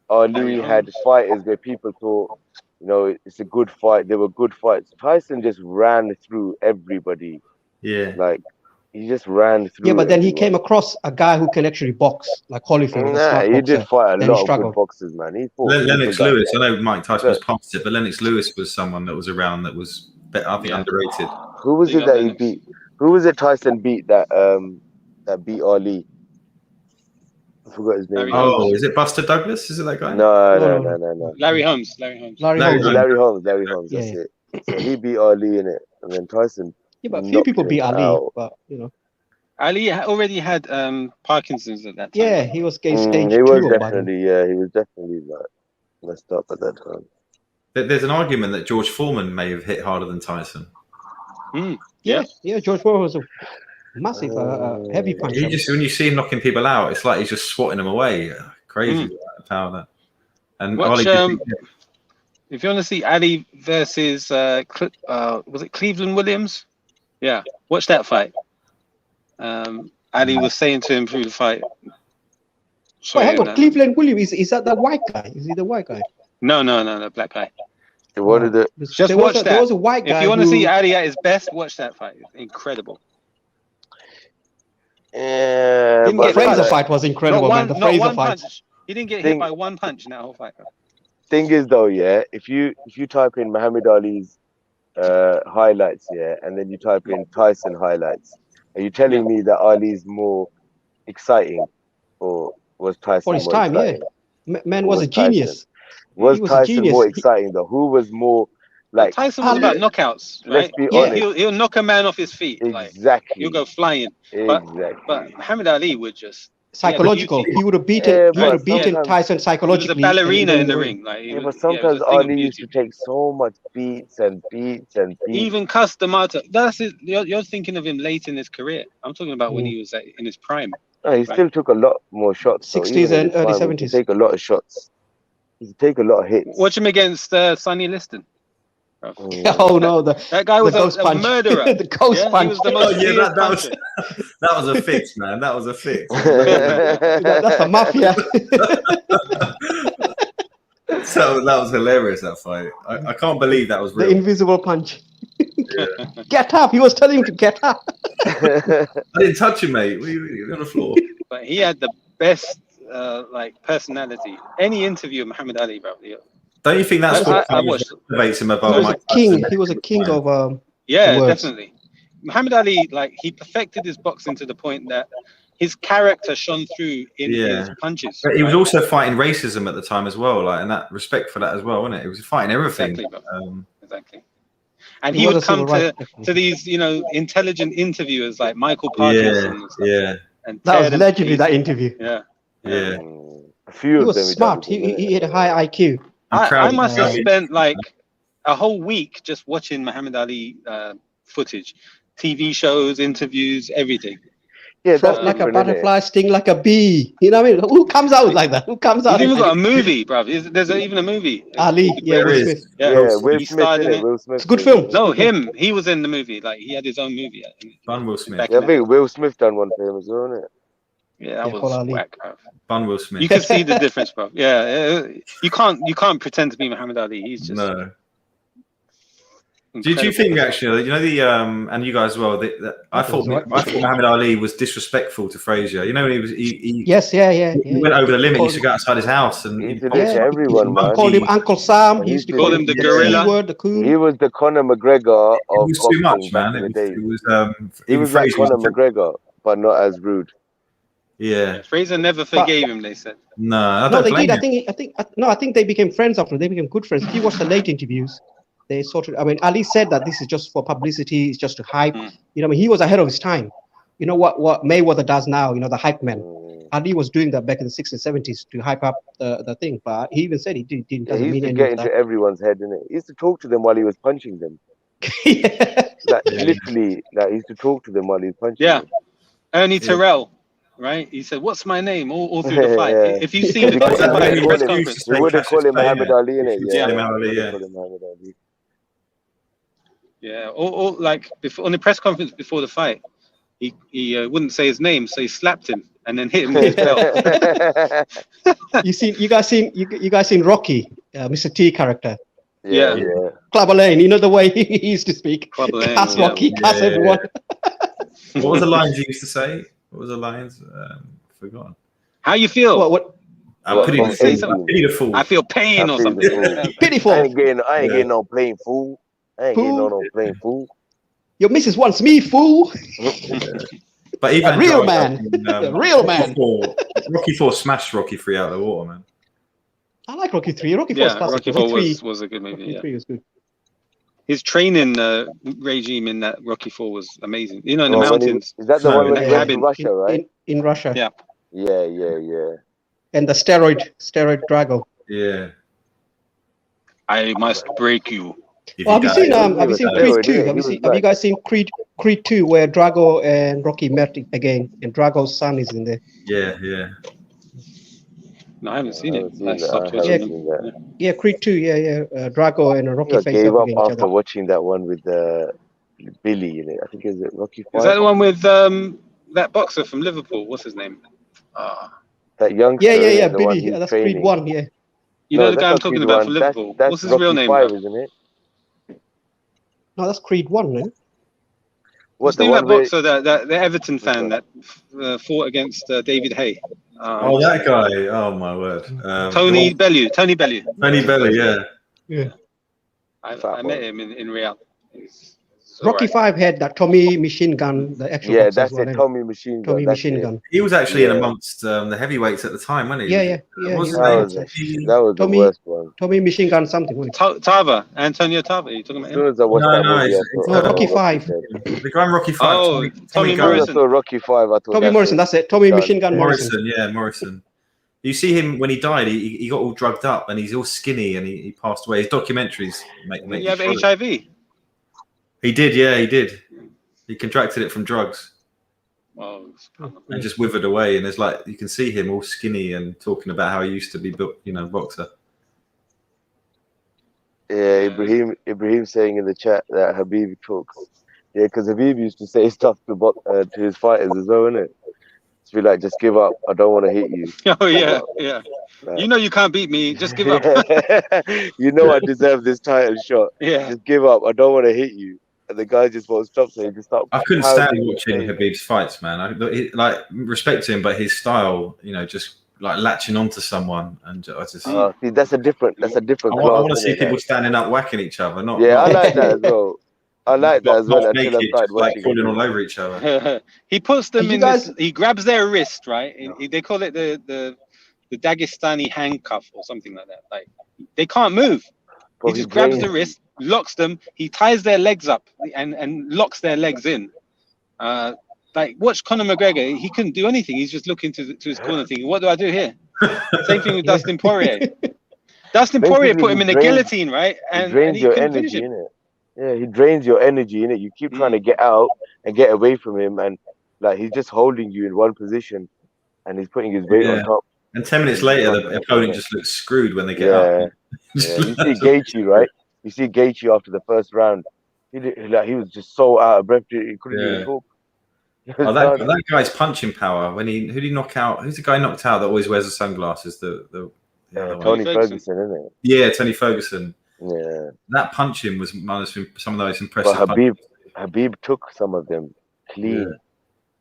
Ali had fighters where people thought, you know, it's a good fight. They were good fights. Tyson just ran through everybody. Yeah. Like, he just ran through. Yeah, but then he came across a guy who can actually box, like Holyfield. Nah, he did fight a lot of good boxers, man. He fought Lennox Lewis. I know Mike Tyson was past it, but Lennox Lewis was someone that was around that was, I think, underrated. Who was it that he beat? Who was it Tyson beat that beat Ali? I forgot his name. Is it Buster Douglas? Is it that guy? No. Larry Holmes. Larry Holmes. That's it. So he beat Ali in it, and then Tyson. Yeah, but a few people beat Ali, but you know. Ali already had Parkinson's at that time. Yeah, he was stage 2. He was definitely like messed up at that time. There's an argument that George Foreman may have hit harder than Tyson. Yeah, George Foreman was a massive, heavy puncher. When you see him knocking people out, it's like he's just swatting them away. Crazy the power that. And watch, if you want to see Ali versus was it Cleveland Williams? Yeah, watch that fight. Ali was saying to him through the fight. Wait, hang on, Cleveland Williams, is that the white guy? Is he the white guy? No, black guy. Just watch that. There was a white guy. If you want to see Ali at his best, watch that fight. It's incredible. Yeah, the Fraser fight was incredible, man. The Fraser fight. He didn't get hit by one punch in that whole fight. Thing is, though, if you type in Muhammad Ali's highlights, and then you type in Tyson highlights, are you telling me that Ali's more exciting, or was Tyson for his more time? exciting? Yeah, man was a genius. Was Tyson more exciting though? Who was more like? Tyson was about knockouts, right? Let's be honest. He'll knock a man off his feet. Exactly. Like, he'll go flying. Exactly. But Muhammad Ali would just psychological. beauty. He would have beaten. Yeah, He would but have beaten sometimes Tyson He was psychologically. a and ballerina then in the win. ring. Like, yeah, but it was sometimes a thing of Ali used beauty. to take so much beats and beats and beats. Even cussed them out. That's it. You're thinking of him late in his career. I'm talking about when Mm. he was in his prime. No, he Right. still took a lot more shots. So 60s even in and his early prime, he used 70s. to take a lot of shots. He used to take a lot of hits. Watch him against Sonny Liston. Bruv. Oh no, That guy was the ghost a punch. murderer. The ghost Yeah, punch. he was the Oh most yeah, fierce that was puncher. that was a fix, man. That was a fix. That's the mafia. So that was hilarious. That fight. I can't believe that was The real. invisible punch. Get up. He was telling him to get up. I didn't touch him, mate. You're on the floor. But he had the best like personality. Any interview of Muhammad Ali, bro. Don't you think that's what I watched. motivates him He above was a Mike king. Tyson? He was a king of Yeah, words. definitely. Muhammad Ali, like, he perfected his boxing to the point that his character shone through in his punches. But he was right? also fighting racism at the time as well, like, and that respect for that as well, wasn't it? He was fighting everything. Exactly, bro. Exactly. And He he was would a come civil rights to activist. these, intelligent interviewers like Michael Parkinson and stuff, and That tear was them to legendary. That pieces. interview. Yeah. A few He of was them. smart. He had a high IQ. I must have him. spent like a whole week just watching Muhammad Ali footage, TV shows, interviews, everything. Yeah, Float that's like a different, innit? butterfly, sting like a bee. You know what I mean? Who comes out like that? Who comes He's out? even got a movie, bruv. There's even a movie. Ali, yeah, There Will is. Smith. Yeah, Yeah, Will he Smith, starred in innit? it. Will Smith. It's a good was film. in it. No, him. He was in the movie. Like, he had his own movie. Bun Will Smith. Back Yeah, in I the day. think Will Smith done one for him as well, innit? Yeah, that Yeah, was call Ali. whack, bruv. Bun Will Smith. You can see the difference, bro. Yeah, you can't pretend to be Muhammad Ali. He's just No. Did incredible. you think actually, the and you guys as well, I thought Muhammad Ali was disrespectful to Frazier. You know, when he Yes, yeah. he went over the limit. He used to go outside his house and He he used to do it to everyone, man. Called him Uncle Sam. He He used to used to call do him it the to gorilla. C word, the coon. He was the Conor McGregor It of was too much, boxing back man. in the days. It was He was like Conor McGregor, but not as rude. Yeah. Fraser never forgave him. They said. No, I No, don't they blame did. him. I think they became friends after. They became good friends. If you watch the late interviews, they sort of. I mean, Ali said that this is just for publicity. It's just to hype. Mm. You know, I mean, he was ahead of his time. You know what Mayweather does now. You know, the hype man. Ali was doing that back in the 60s, 70s to hype up the thing. But he even said he didn't. Yeah, Doesn't he mean used to any get of into that. everyone's head, innit? He used to talk to them while he was punching them. Yeah. Like literally, like he used to talk to them while he was punching Yeah. them. Ernie Terrell, right? He said, "What's my name?" All through the fight. Yeah. If you see the He press wouldn't call him- conference, He wouldn't call him Muhammad Ali, innit? Yeah, Yeah, Muhammad Ali, he wouldn't yeah. call him Muhammad Ali. yeah, or like before on the press conference before the fight, he wouldn't say his name, so he slapped him and then hit him with his belt. You guys seen Rocky, Mr. T character, Yeah. yeah. Clubber Lane. You know the way he used to speak. Clubber Lane, Cuss yeah. Rocky, cuss everyone. What was the lines you used to say? What was the lines? Forgotten. How you feel? What? Pity from the fool. 18. Pity the fool. I feel pain I or feel something. the fool. Pitiful. I ain't Yeah. getting no plain fool. I ain't getting Fool. no plain fool. Your missus wants me, fool. But even A real man. A real man. Rocky 4 smashed Rocky 3 out of the water, man. I like Rocky 3. Rocky 4 is Yeah, classic. Rocky 4 3 was a good movie. Rocky Yeah. 3 was good. His training regime in that Rocky 4 was amazing. You know, in the Oh, when he- mountains. Is that the No, one when he in went to cabin. Russia, right? In Russia. Yeah. Yeah. And the steroid Drago. Yeah. I must break you. If Well, have you die- seen He Have you was seen steroid, Creed 2? yeah, Have he you seen? was Have you like- guys seen Creed 2 where Drago and Rocky met again and Drago's son is in there? Yeah. No, I haven't seen I it. haven't seen I that. stopped I watching haven't them. seen that. Yeah, Creed 2. Yeah. Drago and I Rocky think I face gave up up against each after other. watching that one with Billy in it. I think is it Rocky 5? Is that the one with that boxer from Liverpool? What's his name? That youngster? Yeah. innit? The one Billy. he's That's training. Creed 1. Yeah. You know the that's guy I'm not talking Creed about 1. from Liverpool. That's What's his Rocky real name? 5, bro? isn't it? No, that's Creed 1, man. What's the the name of that one where? boxer, the Everton fan that fought against David Hay? Oh, that guy. Oh, my word. Tony Bellew. Tony Belly, yeah. Yeah. I met him in Real. He's It's all Rocky right. 5 had that Tommy Machine Gun, the actual Yeah, boxer as that's well. it. innit? Tommy Machine Gun. Tommy That's Machine it. Gun. He was actually in Yeah. amongst the heavyweights at the time, wasn't he? Yeah, yeah. What's He his That name? was was that was the Tommy worst one. Tommy Machine Gun something. Wasn't it? Tava, Antonio Tava. Are you talking about As him? soon as I watched No, that no, movie, I it's, thought, No, Rocky oh, 5. dead. the guy in Rocky 5. Oh, Tommy As soon as I Morrison. saw Rocky 5, I thought Tommy that's Morrison, it. that's it. Tommy Done. Machine Gun Morrison. Morrison, yeah, Morrison. You see him when he died. He got all drugged up and he's all skinny and he passed away. His documentaries make Did you have sure- HIV? He did, yeah, he did. He contracted it from drugs Oh, and just withered away. And it's like you can see him all skinny and talking about how he used to be, boxer. Yeah, Ibrahim saying in the chat that Habib talks. Yeah, because Habib used to say stuff to his fighters as well, innit? To be like, just give up. I don't want to hit you. oh yeah, up. yeah. Like, You know you can't beat me. Just give up. You know I deserve this title shot. Yeah. Just give up. I don't want to hit you. And the guy just won't stop, so he just start. I couldn't stand pounding watching his face. Habib's fights, man. Like respect to him, but his style, just like latching onto someone, and I just See, that's a different I class. want to see innit? people standing up whacking each other. Not Yeah, I not, like that as well. I like that as well not until naked, I started just like watching falling it. all over each other. He puts them Did you in guys- this. He grabs their wrist, right? They call it the Dagestani handcuff or something like that. Like they can't move. Bro, He just grabs drains- the wrist, locks them. He ties their legs up and locks their legs in. Like watch Conor McGregor. He couldn't do anything. He's just looking to his corner, thinking, "What do I do here?" Same thing with Yeah. Dustin Poirier. Dustin Basically, Poirier put him he in a drains- guillotine, right? He And drains he your couldn't finish energy, him. innit? Yeah, he drains your energy, innit? You keep trying to get out and get away from him, and like he's just holding you in one position, and he's putting his weight on Yeah. top. And 10 minutes later, the opponent just looks screwed when they get Yeah, up. yeah. You see Gaethje, right? You see Gaethje after the first round. He was just so out of breath. He couldn't even talk. He was Oh, done. that guy's punching power. Who did he knock out? Who's the guy knocked out that always wears the sunglasses? The other one. Tony Ferguson. Ferguson, isn't it? Yeah, Tony Ferguson. Yeah. That punching was some of the most impressive. But punches. Habib took some of them clean, Yeah.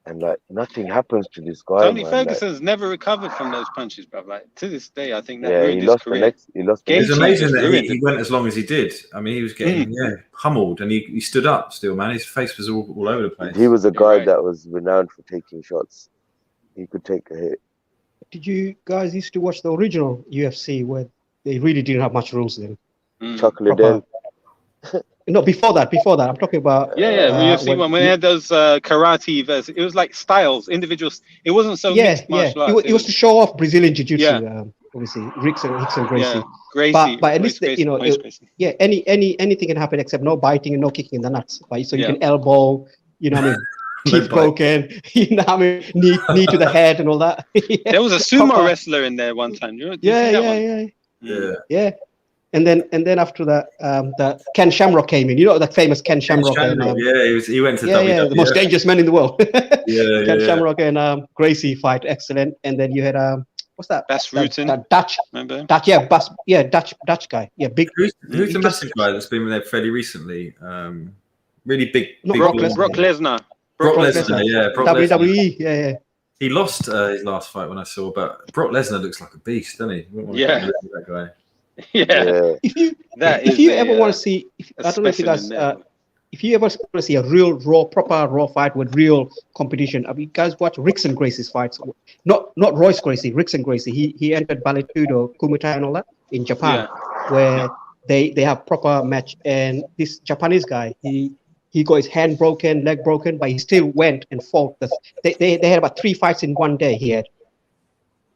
and like nothing happens to this guy. Tony man. Ferguson's never recovered from those punches, bro. Like to this day, I think that Like, ruined he his lost career. He lost the Gaethje It's next. amazing just that ruined he went as long as he did. I mean, he was getting pummeled, and he stood up still, man. His face was all over the place. He was a You're guy right. that was renowned for taking shots. He could take a hit. Did you guys used to watch the original UFC where they really didn't have much rules then? Chuck Liddell. No, before that. I'm talking about. Yeah, UFC one when they had those karate versus. It was like styles, individuals. It wasn't so mixed martial arts. It was to show off Brazilian Jiu-Jitsu. Yeah. Obviously, Rickson Gracie. Yeah, Gracie. But at least Gracie, you know, Gracie. yeah, anything can happen except no biting and no kicking in the nuts. Right? So you Yeah. can elbow. You know what I mean? No Teeth bite. broken. You know what I mean? Knee to the head and all that. There was a sumo Proper- wrestler in there one time. Did you see that one? Yeah. Yeah. And then after that, the Ken Shamrock came in. You know that famous Ken Shamrock. He went to the most WWF. dangerous man in the world. Yeah, Ken Shamrock and Gracie fight, excellent. And then you had what's that? Bas That- Rutten. that Dutch, Remember? Dutch guy. Yeah, big. Who's he the just- massive guy that's been there fairly recently? Really big. Not big Brock blonde Lesnar. Brock Lesnar. Brock Lesnar. Lesnar, yeah. Brock Lesnar. WWE, yeah. He lost his last fight when I saw, but Brock Lesnar looks like a beast, doesn't he? You wouldn't want to Yeah. compete with that guy. Yeah. If you ever want to see, I don't know if you guys, if you ever want to see a real proper raw fight with real competition, I mean, you guys watch Rickson Gracie's fights, not Royce Gracie, Rickson Gracie. He entered Valetudo, Kumite, and all that in Japan, where they have proper match. And this Japanese guy, he got his hand broken, leg broken, but he still went and fought. They had about 3 fights in one day. He had.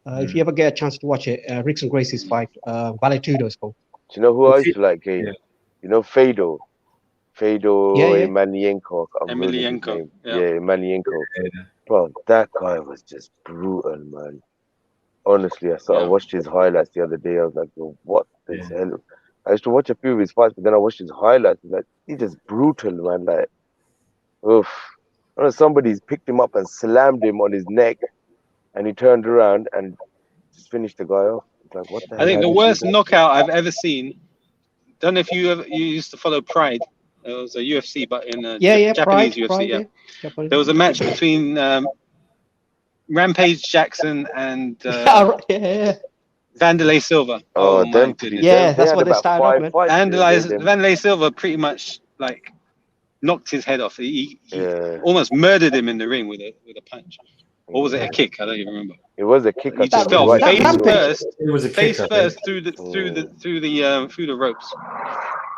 If you ever get a chance to watch it, Rickson Gracie's fight, Valetudo is called. Do you know who I used to like, Gabe? Yeah. You know Fedor Emelianenko. Emelianenko, yeah. Emelianenko. Yeah. Bro, that guy was just brutal, man. Honestly, I watched his highlights the other day. I was like, yo, what the hell? I used to watch a few of his fights, but then I watched his highlights. Like, he's just brutal, man. Like, oof. I know somebody's picked him up and slammed him on his neck, and he turned around and just finished the guy off. It's like, what the hell? I think the How did you worst do that? knockout I've ever seen. Don't know if you used to follow Pride. It was a UFC, but in a Japanese Pride, UFC. Pride, yeah. There was a match between Rampage Jackson and Vanderlei Silva. Oh, my them goodness. Yeah, they that's had what they about started 5 off, man. fights, Vanderlei Silva pretty much like knocked his head off. He Yeah. almost murdered him in the ring with a punch. Or was it a kick? I don't even remember. It was a kick. He I just think, fell right that face through the Rampage- first, It was a face kick, I first think. through the ropes.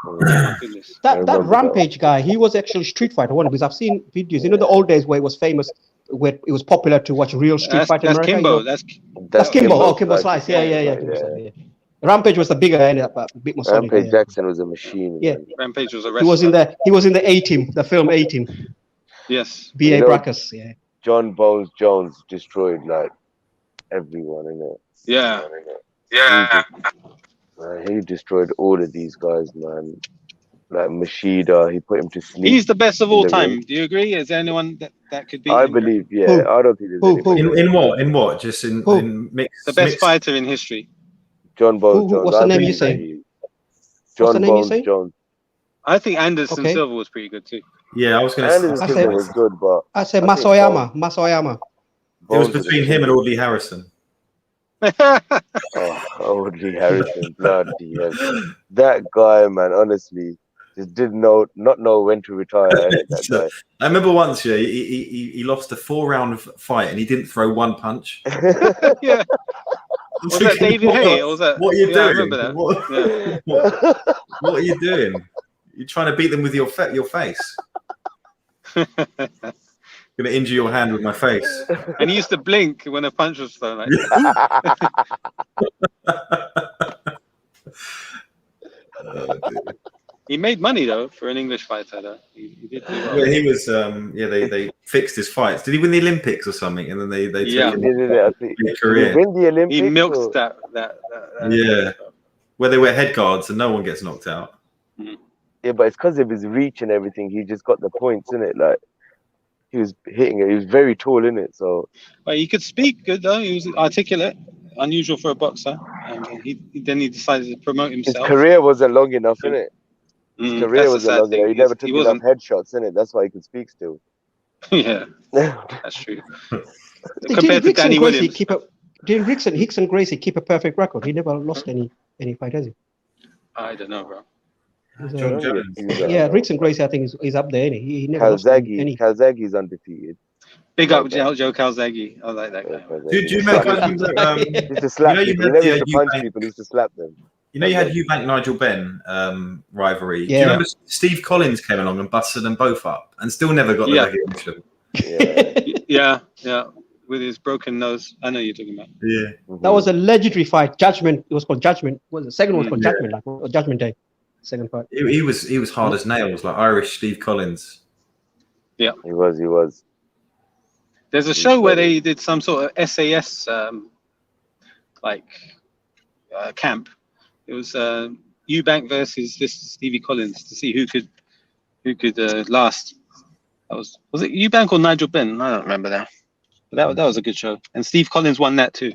Oh ring. my goodness. I That remember Rampage guy, he was actually Street Fighter one because I've seen videos. You know the old days where it was famous, where it was popular to watch real Street Fighter in That's America. Kimbo. You know? That's That's Kimbo. Oh, Kimbo Kimbo Slice. Slice. Yeah. Yeah. Kimbo Slice, yeah. Rampage was the bigger end, but a bit more solid. Rampage Yeah. Jackson was a machine. Yeah. Man. Rampage was a He was in wrestler. the A-Team, the film A-Team. Yes. B.A. You know- Brackus. Yeah. John Bones Jones destroyed like everyone in it. Yeah. He destroyed all of these guys, man. Like Machida, he put him to sleep. He's the best of all in the time. ring. Do you agree? Is there anyone that could beat I him? believe, yeah. Who? I don't think there's Who? anybody. In what? In what? Just in Who? mixed. The best mixed- fighter in history. John Bones Who- Jones. what's the I name you believe say? that he- What's John the name you Bones say? Jones. I think Anderson Okay. Silva was pretty good too. Yeah, I was going to Anderson I say. Silva said- was good, but I said I think Masoyama. It was Bones between a him and champion. Audley Harrison. Oh, Audley Harrison, bloody hell. That guy, man, honestly, just not know when to retire. That guy. I remember once, he lost a 4-round fight and he didn't throw one punch. Yeah. Was that David Hay? Or was that? What are you Yeah, I doing? remember that. What, Yeah. what are you doing? You're trying to beat them with your face. Going to injure your hand with my face. And he used to blink when a punch was thrown. Like, he made money though for an English fighter. Though. He did do well. Well, he was, they fixed his fights. Did he win the Olympics or something? And then they Yeah. took him I think. in Did he career. win the Olympics? He milked or- that. Yeah. Where they wear head guards and no one gets knocked out. Yeah, but it's because of his reach and everything. He just got the points in it. Like he was hitting it. He was very tall in it. So Well, he could speak good though. He was articulate, unusual for a boxer. And then he decided to promote his himself. career wasn't long enough in it. His career that's the wasn't sad long thing. enough. He never took He enough wasn't. headshots in it. That's why he could speak still. Yeah, that's true. Did Compared to Danny Williams. Did Rickson Gracie keep a perfect record? He never lost any fight, has he? I don't know, bro. He's, John Jones. yeah, Rickson Gracie, I think is up there. He never lost any. Calzaghe's undefeated. Big up Joe Calzaghe. I like that guy. Do you remember? He used to slap you people. He had never used to punch Eubank- people. He used to slap them. You know, you had Eubank Nigel Benn rivalry. Do Yeah. you remember Steve Collins came along and busted them both up and still never got the Yeah. recognition? Yeah. Yeah, with his broken nose. I know you're talking about. Yeah. That was a legendary fight. Judgment. It was called Judgment. The second one was called Yeah. Judgment, or Judgment Day. Second fight. He was hard as nails, like Irish Steve Collins. He was. There's a show where they did some sort of SAS camp. It was Eubank versus this Stevie Collins to see who could last. Was it Eubank or Nigel Benn? I don't remember now. But that was a good show, and Steve Collins won that too.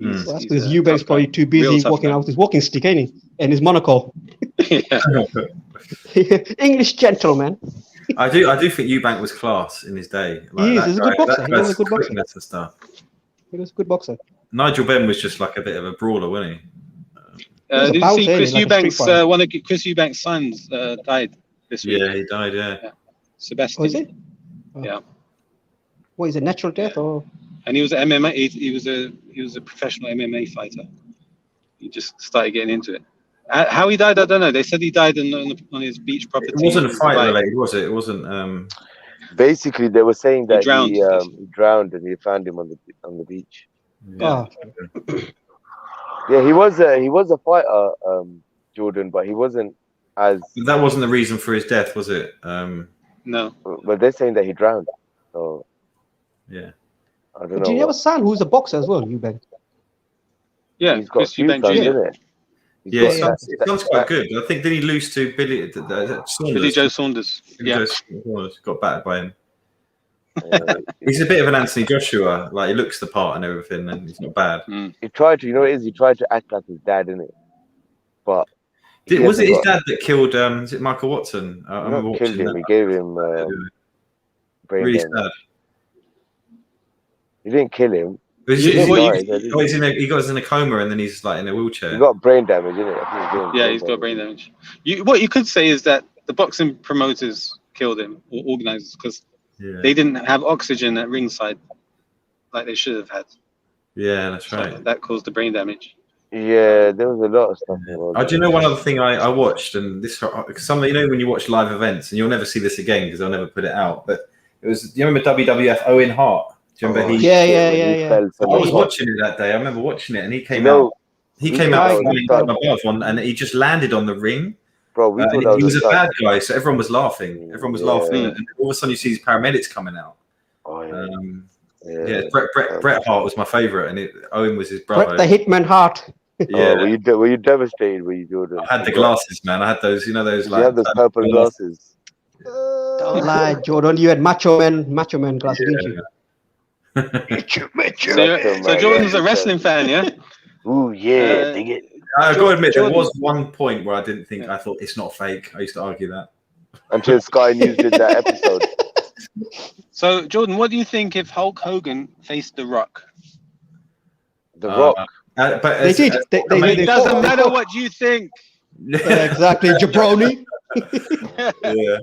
Well, that's He's because a Eubank's tough probably guy. too Real busy tough walking guy. out with his walking stick, ain't he? And his monocle. Yeah. English gentleman. I do think Eubank was class in his day. He is. that He's a guy- good boxer. that He was a guy's good boxer. quickness and stuff. He was a good boxer. Nigel Benn was just like a bit of a brawler, wasn't he? was a Did you bouncer, see Chris like a street Eubanks? fighter. One of Chris Eubanks' sons died this week. Yeah, he died. Yeah. Sebastian. Oh, is it? Oh. Yeah. What is it? Natural death or? And he was an MMA. He was a professional MMA fighter. He just started getting into it. How he died, I don't know. They said he died on his beach property. It wasn't a in fight Dubai. related, was it? It wasn't. Basically, they were saying that drowned, he drowned and he found him on the beach. Yeah. Oh, Yeah, he was a fighter, Jordan, but he wasn't as. That wasn't the reason for his death, was it? No. But they're saying that he drowned. So Yeah. I don't do you know. have a son who's a boxer as well, Eubank? Yeah, He's got a Chris few Eubank sons, Jr. isn't it? He's Yeah, got it sounds quite good. I think did he lose to Billy Saunders? Billy Joe Saunders. Billy Yeah. Joe Saunders got battered by him. uh, He's a bit of an Anthony Joshua. Like he looks the part and everything, and he's not bad. he tried to, you know what it is? He tried to act like his dad, innit? But Was it his dad that killed? Is it Michael Watson? I not remember killed watching him. that. He gave him brain Really damage. sad. He didn't kill him. Is Yeah, it- well, he got in a coma and then he's like in a wheelchair. He got brain damage, innit? I think Yeah, he's got brain damage. What you could say is that the boxing promoters killed him, or organizers, because Yeah. they didn't have oxygen at ringside like they should have had. Yeah, that's So right. that caused the brain damage. Yeah, there was a lot of stuff involved. Do you know one other thing I watched, and this some when you watch live events, and you'll never see this again because they'll never put it out. But it was. Do you remember WWF Owen Hart? Do you remember he? Yeah. Fell I was from watching it that day. I remember watching it, and he came You know, out. He we came thought out that was from a above one, and he just landed on the ring. Bro, we thought And that he was was a a stunt. bad guy, so everyone was laughing. Everyone was laughing, Yeah. and all of a sudden you see these paramedics coming out. Oh, yeah. Yeah, Bret Hart was my favorite, and Owen was his brother. Bret the Hitman Hart. Yeah, Were you devastated when you Jordan? I had the glasses, man. I had those, those Did like you have those purple glasses? Don't lie, Jordan. You had Macho Man glasses, didn't you? So Jordan's a wrestling fan, yeah? Ooh, yeah, dig it. I got to admit, Jordan- there was one point where I didn't think. I thought it's not fake. I used to argue that. Until Sky News did that episode. So Jordan, what do you think if Hulk Hogan faced The Rock? The Rock. But They did. They It doesn't fought. matter what you think. Exactly, jabroni. Yeah.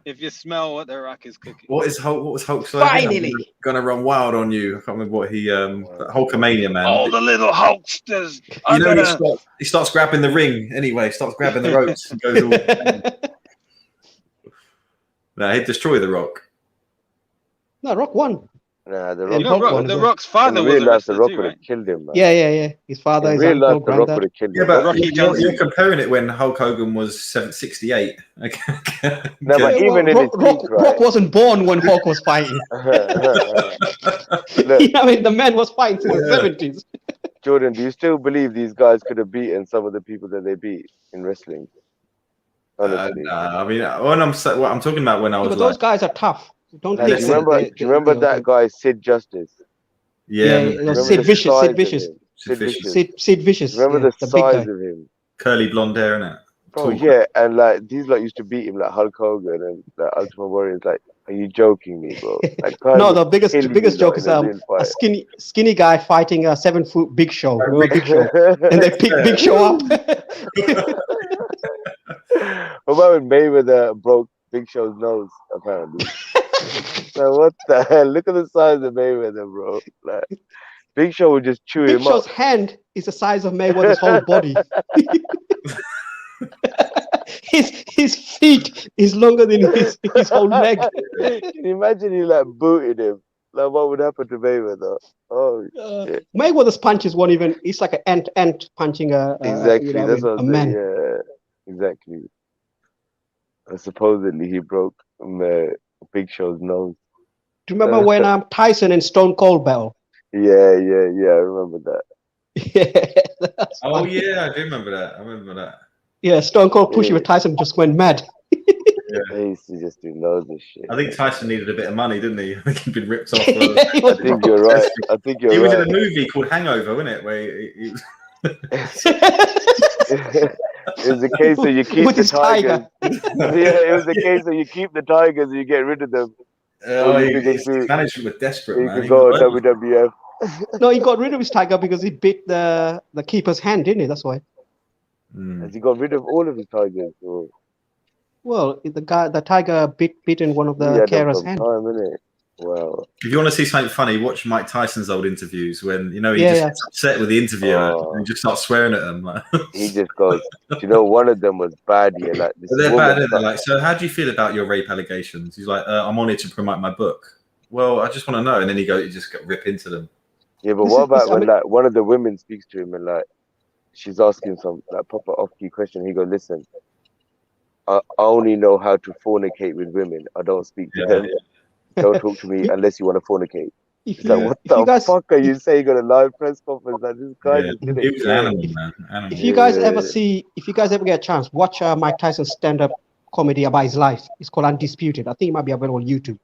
If you smell what The Rock is cooking. What was Hulk's slogan? Finally. I'm gonna run wild on you. I can't remember what he Hulkamania, man. All the little Hulksters. He starts grabbing the ring anyway. Starts grabbing the ropes and goes all. No, he'd destroy the Rock. No, Rock won. Nah, the Yeah, Rock. Hulk won as The well. Rock's father In was real a life, wrestler the Rock too, would right? have killed him, man. Yeah. His father, In his real life, uncle, the Rock would granddad. have killed Yeah, him. but Rocky you're Johnson. comparing it when Hulk Hogan was 68. No, but Yeah, even in his Rock peak, right? wasn't born when Hulk was fighting. Look, I mean, the man was fighting since the 70s. Jordan, do you still believe these guys could have beaten some of the people that they beat in wrestling? Honestly. I mean, what I'm talking about when I Yeah, was but like, those guys are tough. Don't Like, think do you remember that guy, Sid Justice? Yeah, yeah, it was Remember Sid the Vicious. size Sid of Vicious. him? Sid Vicious. Sid Vicious. Remember yeah, the big guy. size of him? curly blonde hair, innit? Bro, Talk. yeah, and like these like used to beat him like Hulk Hogan and like Ultimate Warrior. Like, are you joking me, bro? Like, No, the biggest kill you joke lot is in a a real fight. skinny guy fighting a 7-foot Big Show. Remember Big Show? And they pick Big Show up. What about when Mayweather broke Big Show's nose? Apparently. So what the hell? Look at the size of Mayweather, bro. Like, Big Show would just chew Big him Show's up. hand is the size of Mayweather's whole body. his feet is longer than his whole leg. Can you imagine he like booted him? Like, what would happen to Mayweather? Oh, shit. Mayweather's punches won't even. It's like an ant punching Exactly. That's what a I'm saying. man. Yeah, exactly. And supposedly he broke Big Show's nose. Do you remember when Tyson and Stone Cold battle? Yeah. I remember that. Yeah. That's Oh funny. yeah, I do remember that. I remember that. Yeah, Stone Cold pushing Yeah. with Tyson just went mad. He used to just do loads of shit. I think Tyson needed a bit of money, didn't he? I think he'd been ripped off. Yeah, he I was think broke. you're right. I think He you're was in a right. movie called Hangover, wasn't it? Where he was... It was a case of you keep With the his tiger. tigers. Yeah, it was a case of you keep the tigers and you get rid of them. his management were desperate, You man. can He go was on like- WWF. No, he got rid of his tiger because he bit the keeper's hand, didn't he? That's why. Mm. Has he got rid of all of his tigers? Or Well, the tiger bitten one of he the had them carer's from hand. time, innit? Wow. If you want to see something funny, watch Mike Tyson's old interviews when he Yeah, just yeah. gets upset with the interviewer Oh. and just starts swearing at them. Like, He just goes, do you know, one of them was bad here. Like, this they're woman bad, aren't they? started- Like, so how do you feel about your rape allegations? He's like, I'm on here to promote my book. Well, I just want to know, and then he just rip into them. Yeah, but This what is- about I when mean- like one of the women speaks to him and like she's asking some like proper off-key question? He goes, listen, I only know how to fornicate with women. I don't speak to them. Don't talk to me unless you want to fornicate. If It's like, you, what if you the guys, fuck are you saying on a live press conference? Like, this guy Yeah. just didn't He was an care. animal, man. Animal. if you guys Yeah. ever get a chance, watch Mike Tyson's stand-up comedy about his life. It's called Undisputed. I think it might be available on YouTube.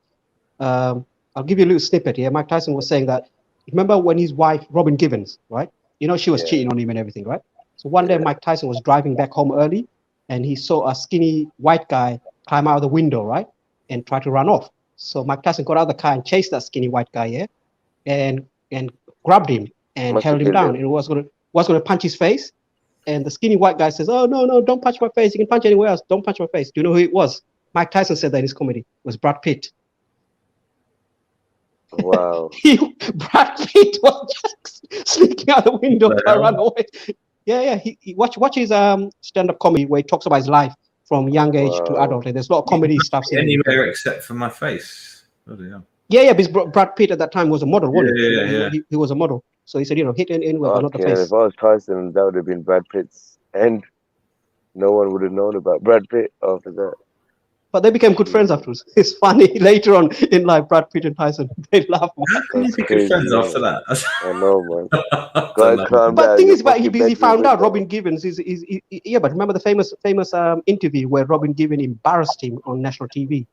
I'll give you a little snippet here. Mike Tyson was saying that, remember when his wife, Robin Givens, right? You know, she was Yeah. cheating on him and everything, right? So one day Yeah. Mike Tyson was driving back home early and he saw a skinny white guy climb out of the window, right? And try to run off. So Mike Tyson got out of the car and chased that skinny white guy, yeah? And grabbed him and Must held have him killed down him. and was gonna punch his face. And the skinny white guy says, "Oh no, don't punch my face. You can punch anywhere else. Don't punch my face." Do you know who it was? Mike Tyson said that in his comedy. It was Brad Pitt. Wow. Brad Pitt was just sneaking out the window What the and hell? ran away. Yeah. He watch his stand-up comedy where he talks about his life from young age to Wow. adult. And there's a lot of comedy stuff in it. Anywhere except for my face. Bloody hell. Yeah, because Brad Pitt at that time was a model, wasn't he? Yeah. He was a model. So he said, hit anywhere, but not the Okay, face. if I was Tyson, that would have been Brad Pitt's end. No one would have known about Brad Pitt after that. But they became good friends afterwards. It's funny later on in life, Brad Pitt and Tyson, they laugh. How can you That's be good crazy, friends man. after that? I know, man. I Guy don't know. climbed But out the thing your is, but he fucking found bedroom out window. Robin Givens yeah. But remember the famous interview where Robin Givens embarrassed him on national TV.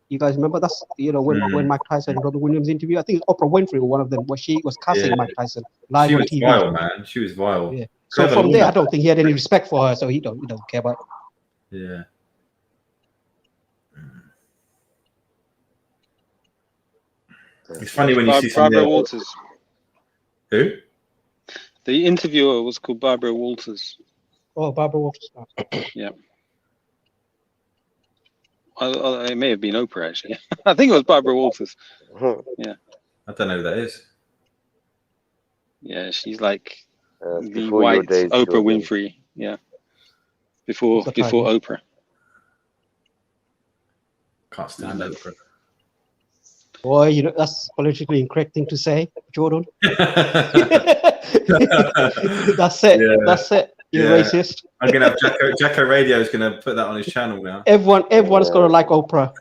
You guys remember that's when Mike Tyson and Robin Williams interview? I think it's Oprah Winfrey or one of them, where she was cussing Yeah. Mike Tyson live She on was TV. vile, man. She was vile. Yeah. So Clever from there, woman. I don't think he had any respect for her. So he doesn't care about. Yeah. It's funny when you see some Barbara Walters. Who? The interviewer was called Barbara Walters. Oh, Barbara Walters. Yeah. It may have been Oprah, actually. I think it was Barbara Walters. I don't know who that is. Yeah, she's like the before your white days, Oprah Jordan. Winfrey. Yeah. Before What's the time, yeah? Oprah. Can't stand Oprah. Boy, that's politically incorrect thing to say, Jordan. That's it. Yeah. That's it. You're Yeah. racist. I'm gonna have Jacko Radio is gonna put that on his channel now. Everyone's gonna like Oprah.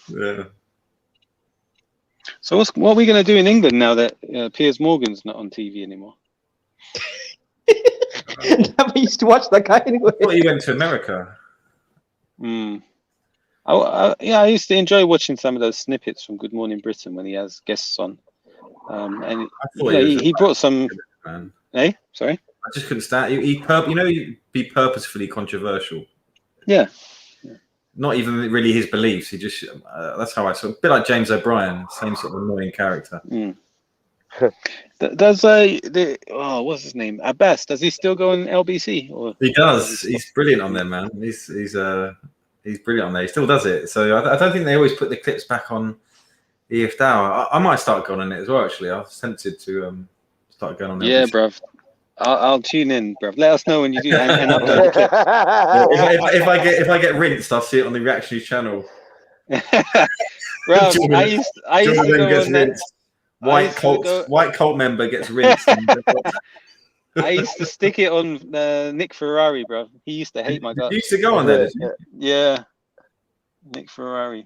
Yeah. So what are we going to do in England now that Piers Morgan's not on TV anymore? Never used to watch that guy anyway. I thought he went to America. I used to enjoy watching some of those snippets from Good Morning Britain when he has guests on. And I thought he brought some. Man. Hey, sorry. I just couldn't stand. He'd be purposefully controversial. Yeah. Not even really his beliefs. He just that's how I saw. A bit like James O'Brien, same sort of annoying character. Does what's his name? Abbas? Does he still go on LBC? Or He does. He's brilliant on there, man. He's brilliant on there. He still does it. So I don't think they always put the clips back on EF Dawah. I might start going on it as well. Actually, I was tempted to start going on there. Yeah, bruv. I'll tune in, bruv. Let us know when you do and upload the clip. If I get rinsed, I'll see it on the Reactionaries channel. Bruv, I used to go on that. White cult member gets rinsed. I used to stick it on Nick Ferrari, bro. He used to hate my guts. You used to go on there, did you? Yeah, Nick Ferrari.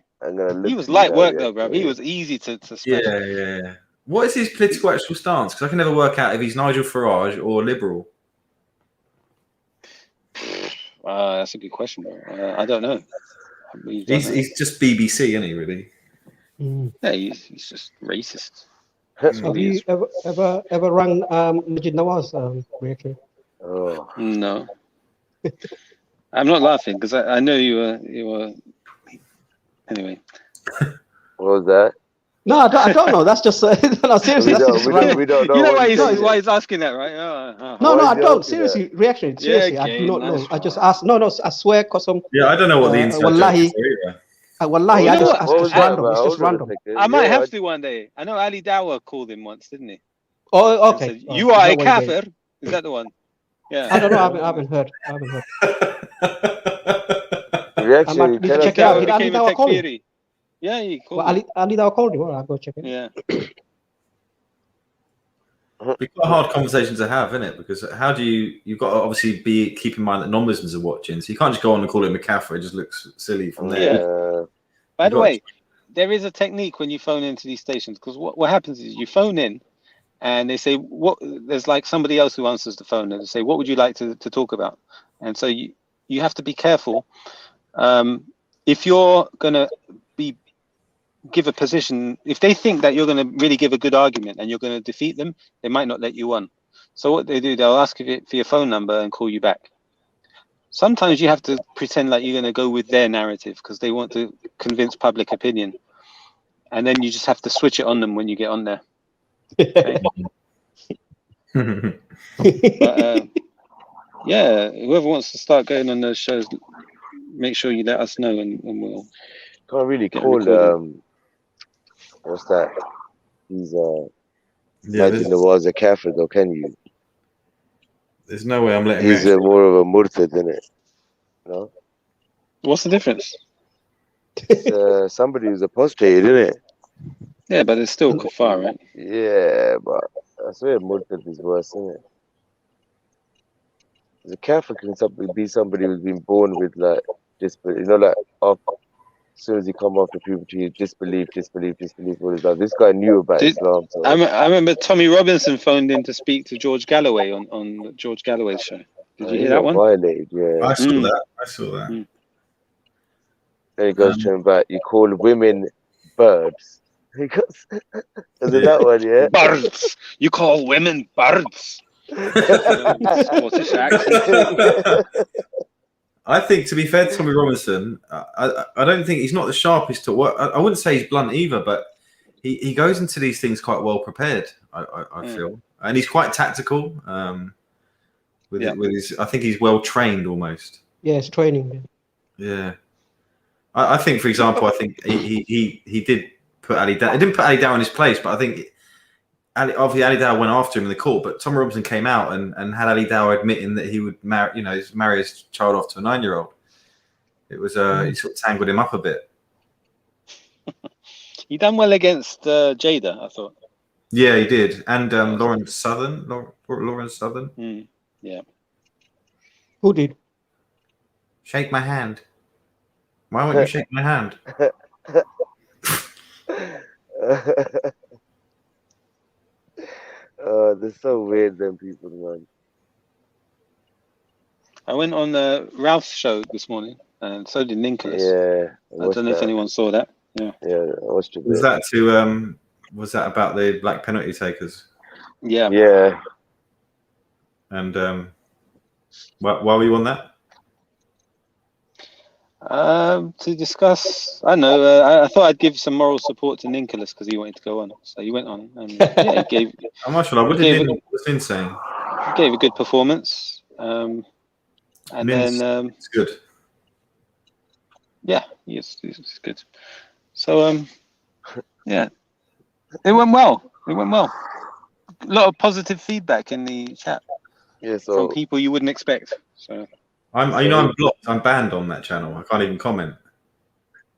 He was light work though, bro. He was easy to smash. Yeah. What is his political actual stance? Because I can never work out if he's Nigel Farage or liberal. That's a good question, bro. I don't know. He's just BBC, isn't he? Really? Yeah, he's just racist. Have you ever run Majid Nawaz's reaction? Oh no, I'm not laughing because I know you were. Anyway, what was that? No, I don't know. That's just no, seriously. We don't know. You know why he's asking that, right? No, I don't. Seriously, reaction. Seriously, I do not know. I just asked. No, I swear, because I don't know what the inside joke is either. Wallahi, I just asked. It's random. It's just random. I might have to one day. I know Ali Dawah called him once, didn't he? Oh, okay. Said, you are a kafir. Is that the one? Yeah. I don't know. I haven't heard. Reaction. Check it out. Did Ali Dawah call him? Yeah, he called him. Ali Dawah called him. Well, I'll go check it. Yeah. It's quite a hard conversation to have, isn't it? Because how do you've got to obviously keep in mind that non-Muslims are watching, so you can't just go on and call him a kafir. It just looks silly from there. Yeah. By the way, there is a technique when you phone into these stations, because what happens is you phone in and they say, there's like somebody else who answers the phone and they say, what would you like to talk about? And so you have to be careful. If you're going to give a position, if they think that you're going to really give a good argument and you're going to defeat them, they might not let you on. So what they do, they'll ask you for your phone number and call you back. Sometimes you have to pretend like you're going to go with their narrative because they want to convince public opinion. And then you just have to switch it on them when you get on there. Okay? But yeah, whoever wants to start going on those shows, make sure you let us know, and we'll Can't really get call recorded. what's that? He's Yeah, Majid Nawaz a Kafir, though, can you? there's no way I'm letting He's him. more of a murtad, isn't it? No, What's the difference? it's somebody who's apostate, isn't it? Yeah, but it's still kafar, right? Yeah, but I swear murtad is worse, isn't it? The Kafir can be somebody who's been born with like disbelief, you know, like as soon as he come after puberty, disbelief all his life. This guy knew about Islam, so I remember Tommy Robinson phoned in to speak to George Galloway on George Galloway's show. Did you hear that one? Violated, yeah. I saw that. I saw that. Then he goes to him back. You call women birds. He goes, is it that one? Yeah. Birds. You call women birds. Scottish accent. I think, to be fair to Tommy Robinson, I don't think he's not the sharpest to work. I wouldn't say he's blunt either, but he goes into these things quite well prepared. I feel, and he's quite tactical. With his, I think he's well trained almost. Yeah, it's training. Yeah, I think, for example, I think he did put Ali down. He didn't put Ali down in his place, but I think obviously Ali Dawah went after him in the court. But Tom Robinson came out and had Ali Dawah admitting that he would marry his child off to a 9-year-old. It was he sort of tangled him up a bit. He done well against Jada, I thought. Yeah, he did, and Lawrence Southern. Lawrence Southern. Yeah. Who did? Shake my hand. Why won't you shake my hand? They're so weird, them people, man. I went on Ralph's show this morning, and so did Nicholas. Yeah. I don't know if anyone saw that. Yeah. Yeah, I watched it. Was that about the black penalty takers? Yeah. Yeah. And why were you on that? To discuss, I don't know. I thought I'd give some moral support to Nicholas because he wanted to go on, so he went on, and yeah, he gave. How much? What did Nicholas insane? He gave a good performance, and then it's good. Yeah, he's good. So yeah, it went well. A lot of positive feedback in the chat. Yeah, from people you wouldn't expect. So I'm blocked. I'm banned on that channel. I can't even comment.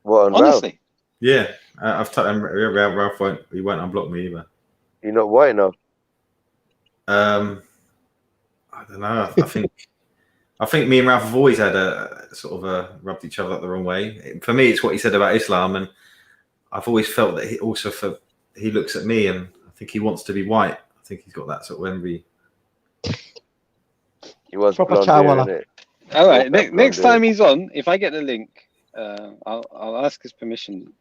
What, on honestly? Ralph? Yeah, Ralph won't unblock me either. You're not white enough. I don't know. I think me and Ralph have always had a sort of rubbed each other up the wrong way. For me, it's what he said about Islam, and I've always felt that he looks at me and I think he wants to be white. I think he's got that sort of envy. He was proper blonde, chawala. All right, next time he's on, if I get the link, I'll ask his permission.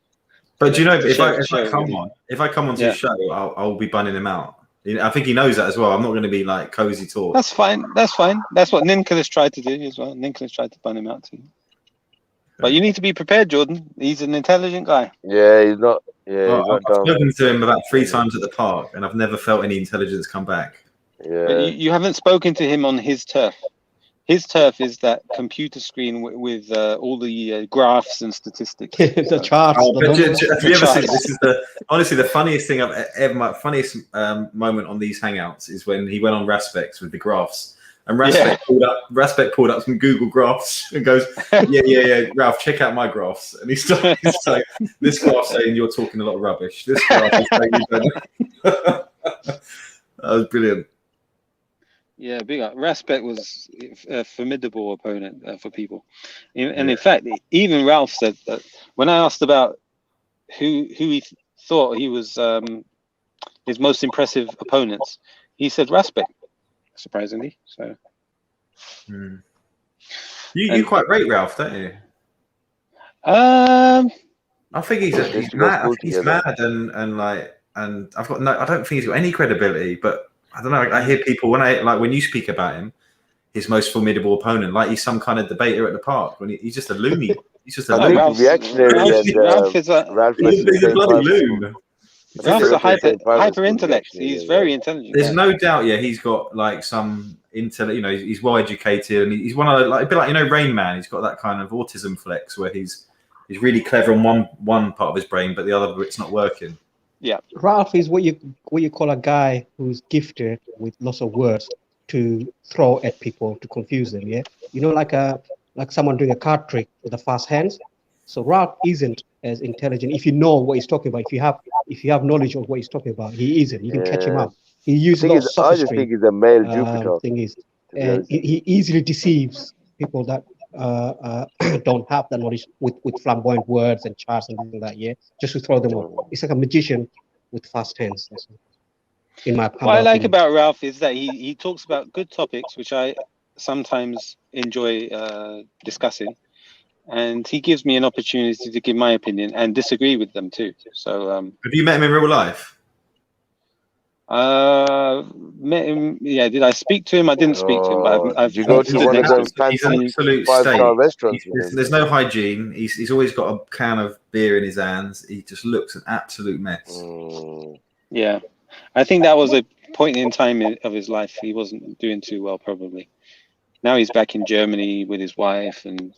But do you know, if I come onto his show, I'll be bunning him out. I think he knows that as well. I'm not going to be like cozy talk. That's fine. That's what Nicholas tried to do as well. Nicholas tried to bun him out too. But you need to be prepared, Jordan. He's an intelligent guy. Yeah, he's not. Yeah, I've spoken to him about 3 times at the park, and I've never felt any intelligence come back. Yeah. But you haven't spoken to him on his turf. His turf is that computer screen with all the graphs and statistics. The charts. Have you ever seen this? Is honestly the funniest thing I've ever. My funniest moment on these hangouts is when he went on Raspex with the graphs, and Raspek pulled up some Google graphs and goes, "Yeah, Ralph, check out my graphs." And he's like, "This graph saying you're talking a lot of rubbish. This graph is saying you don't." That was brilliant. Yeah, big up. Raspek was a formidable opponent for people. And in fact, even Ralph said that when I asked about who he thought he was his most impressive opponents, he said Raspek, surprisingly. So you quite rate Ralph, don't you? I think he's mad. He's mad and I've got I don't think he's got any credibility, but I don't know. I hear people when you speak about him, his most formidable opponent, like he's some kind of debater at the park. When he's just a loony. He's just a loon. Ralph is a bloody loon. I think Ralph's the a Reconciling private hyper school intellect. reactionary He's as very well. intelligent. There's guy. no doubt, yeah, he's got like some you know, he's well educated, and he's one of the, like a bit like, you know, Rain Man. He's got that kind of autism flex where he's really clever on one part of his brain, but the other bit's not working. Yeah. Ralph is what you call a guy who's gifted with lots of words to throw at people to confuse them. Yeah, you know, like someone doing a card trick with the fast hands. So Ralph isn't as intelligent if you know what he's talking about. If you have knowledge of what he's talking about, he isn't. You can catch him Yeah. out. He uses a lot of I just think sophistry. he's a male Jupiter, Thing is, to be and honest. he easily deceives people that don't have that knowledge with flamboyant words and charts and things like that. Yeah, just to throw them off. It's like a magician with fast hands. That's all. In my What I like opinion. about Ralph is that he talks about good topics, which I sometimes enjoy discussing, and he gives me an opportunity to give my opinion and disagree with them too. So Have you met him in real life? met him. Yeah, did I speak to him? I didn't speak to him, but I've Did you go to stood one of next to them him. He's an fancy absolute 5-star state. restaurants with him? There's no hygiene. He's always got a can of beer in his hands. He just looks an absolute mess. Yeah, I think that was a point in time of his life. He wasn't doing too well, probably. Now he's back in Germany with his wife and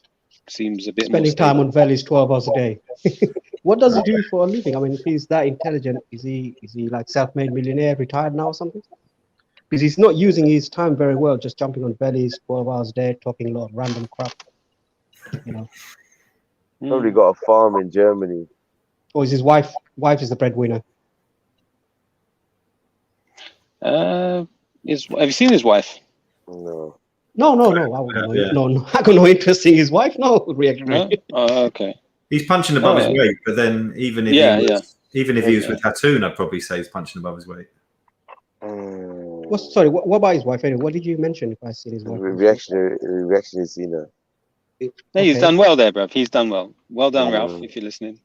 seems a bit Spending more time stable. on valleys 12 hours a day. What does he do for a living? I mean, if he's that intelligent, is he like self-made millionaire, retired now or something? Because he's not using his time very well, just jumping on valleys 12 hours a day, talking a lot of random crap. You know, Probably got a farm in Germany. or is his wife is the breadwinner? Have you seen his wife? No. No. I got no interest in his wife. No reaction. No. Oh, okay. He's punching above his weight, but then even if he was with Hattoon, I'd probably say he's punching above his weight. Sorry, what about his wife anyway? What did you mention if I see his wife? Reactionary scene. No, he's done well there, bruv. He's done well. Well done, Ralph, if you're listening.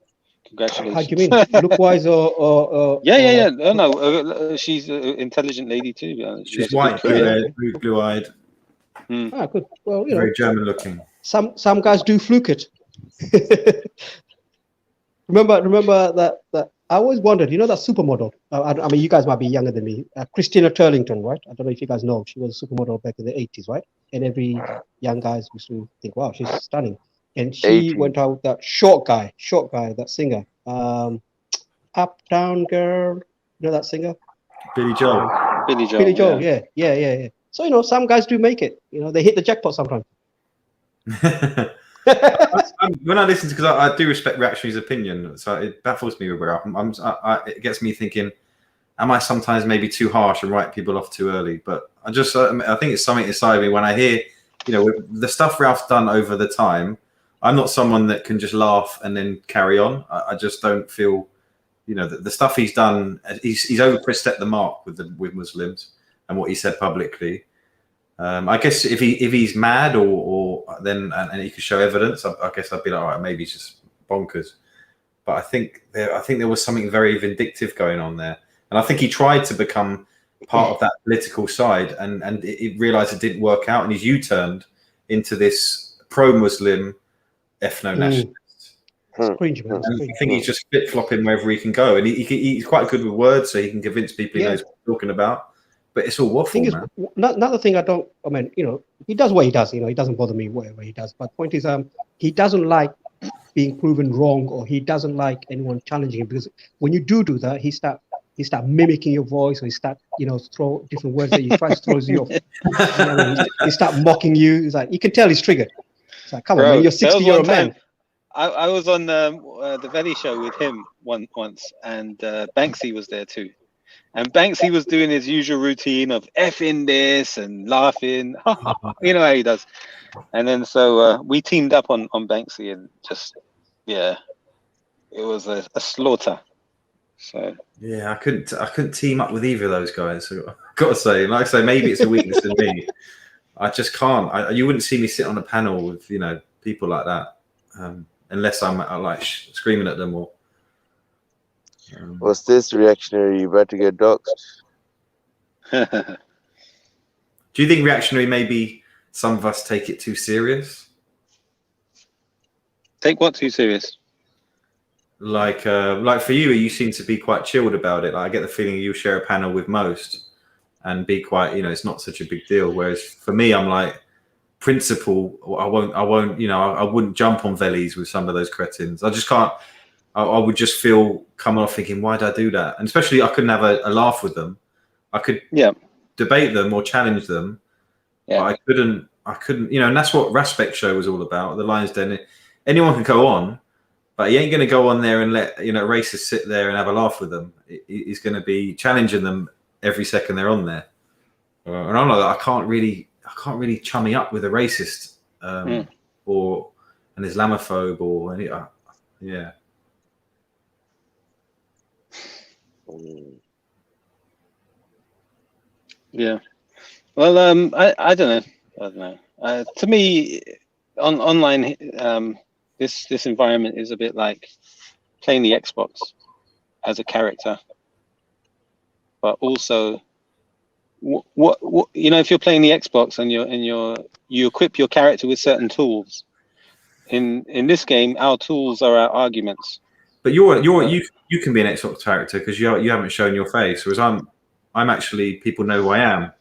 Congratulations. How do you mean? Look-wise or Yeah. No, she's an intelligent lady too. She's white, blue-eyed. Ah, good. Well, you very know, German-looking. Some guys do fluke it. remember that I always wondered, you know, that supermodel. I mean, you guys might be younger than me. Christina Turlington, right? I don't know if you guys know. She was a supermodel back in the 80s, right? And every young guys used to think, wow, she's stunning. And she 80s. went out with that short guy, that singer. Uptown Girl, you know that singer? Billy Joel. Billy Joel, yeah. So, you know, some guys do make it. You know, they hit the jackpot sometimes. When I listen to, because I do respect Reactionary's opinion, so it baffles me where it gets me thinking, am I sometimes maybe too harsh and write people off too early? But I think it's something inside me when I hear, you know, the stuff Ralph's done over the time. I'm not someone that can just laugh and then carry on. I just don't feel, you know, the stuff he's done. He's overstepped the mark with Muslims and what he said publicly. I guess if he's mad or then and he could show evidence, I guess I'd be like, all right, maybe he's just bonkers. But I think there was something very vindictive going on there, and I think he tried to become part of that political side, and it realized it didn't work out, and he's U-turned into this pro-Muslim ethno-nationalist. Cringe, man. I think he's just flip-flopping wherever he can go, and he's quite good with words, so he can convince people he knows what he's talking about. But it's all waffle, man. Another thing I mean, you know, he does what he does. You know, it doesn't bother me whatever he does. But the point is, he doesn't like being proven wrong, or he doesn't like anyone challenging him, because when you do that, he start mimicking your voice, or he start, you know, throw different words that he tries to throw you off. You know what I mean? He start mocking you. It's like you can tell he's triggered. It's like, come on, man, you're 60-year-old man. I was on the Valley show with him once, and Banksy was there too. And Banksy was doing his usual routine of effing this and laughing. You know how he does. And then so we teamed up on Banksy, and just, it was a slaughter. So yeah, I couldn't team up with either of those guys. So I've got to say, like I say, maybe it's a weakness in me. I just can't. You wouldn't see me sit on a panel with, you know, people like that, unless I'm like screaming at them or. What's this, Reactionary? You about to get doxxed? Do you think Reactionary, maybe some of us take it too serious? Take what too serious? like for you, you seem to be quite chilled about it. Like, I get the feeling you share a panel with most and be quite, it's not such a big deal. Whereas for me, I'm like, principle, I won't, I wouldn't jump on vellies with some of those cretins. I just can't. I would just feel coming off thinking, why did I do that? And especially I couldn't have a laugh with them. I could debate them or challenge them, but I couldn't, and that's what Raspect Show was all about. The Lion's Den. Anyone can go on, but he ain't going to go on there and let racists sit there and have a laugh with them. He's going to be challenging them every second they're on there. And I'm like, I can't really chummy up with a racist or an Islamophobe or any. Yeah. Yeah. Well, I don't know. To me, online, this environment is a bit like playing the Xbox as a character, but also, what if you're playing the Xbox and you equip your character with certain tools. In this game, our tools are our arguments. But you can be an Xbox character because you haven't shown your face, whereas I'm actually, people know who I am.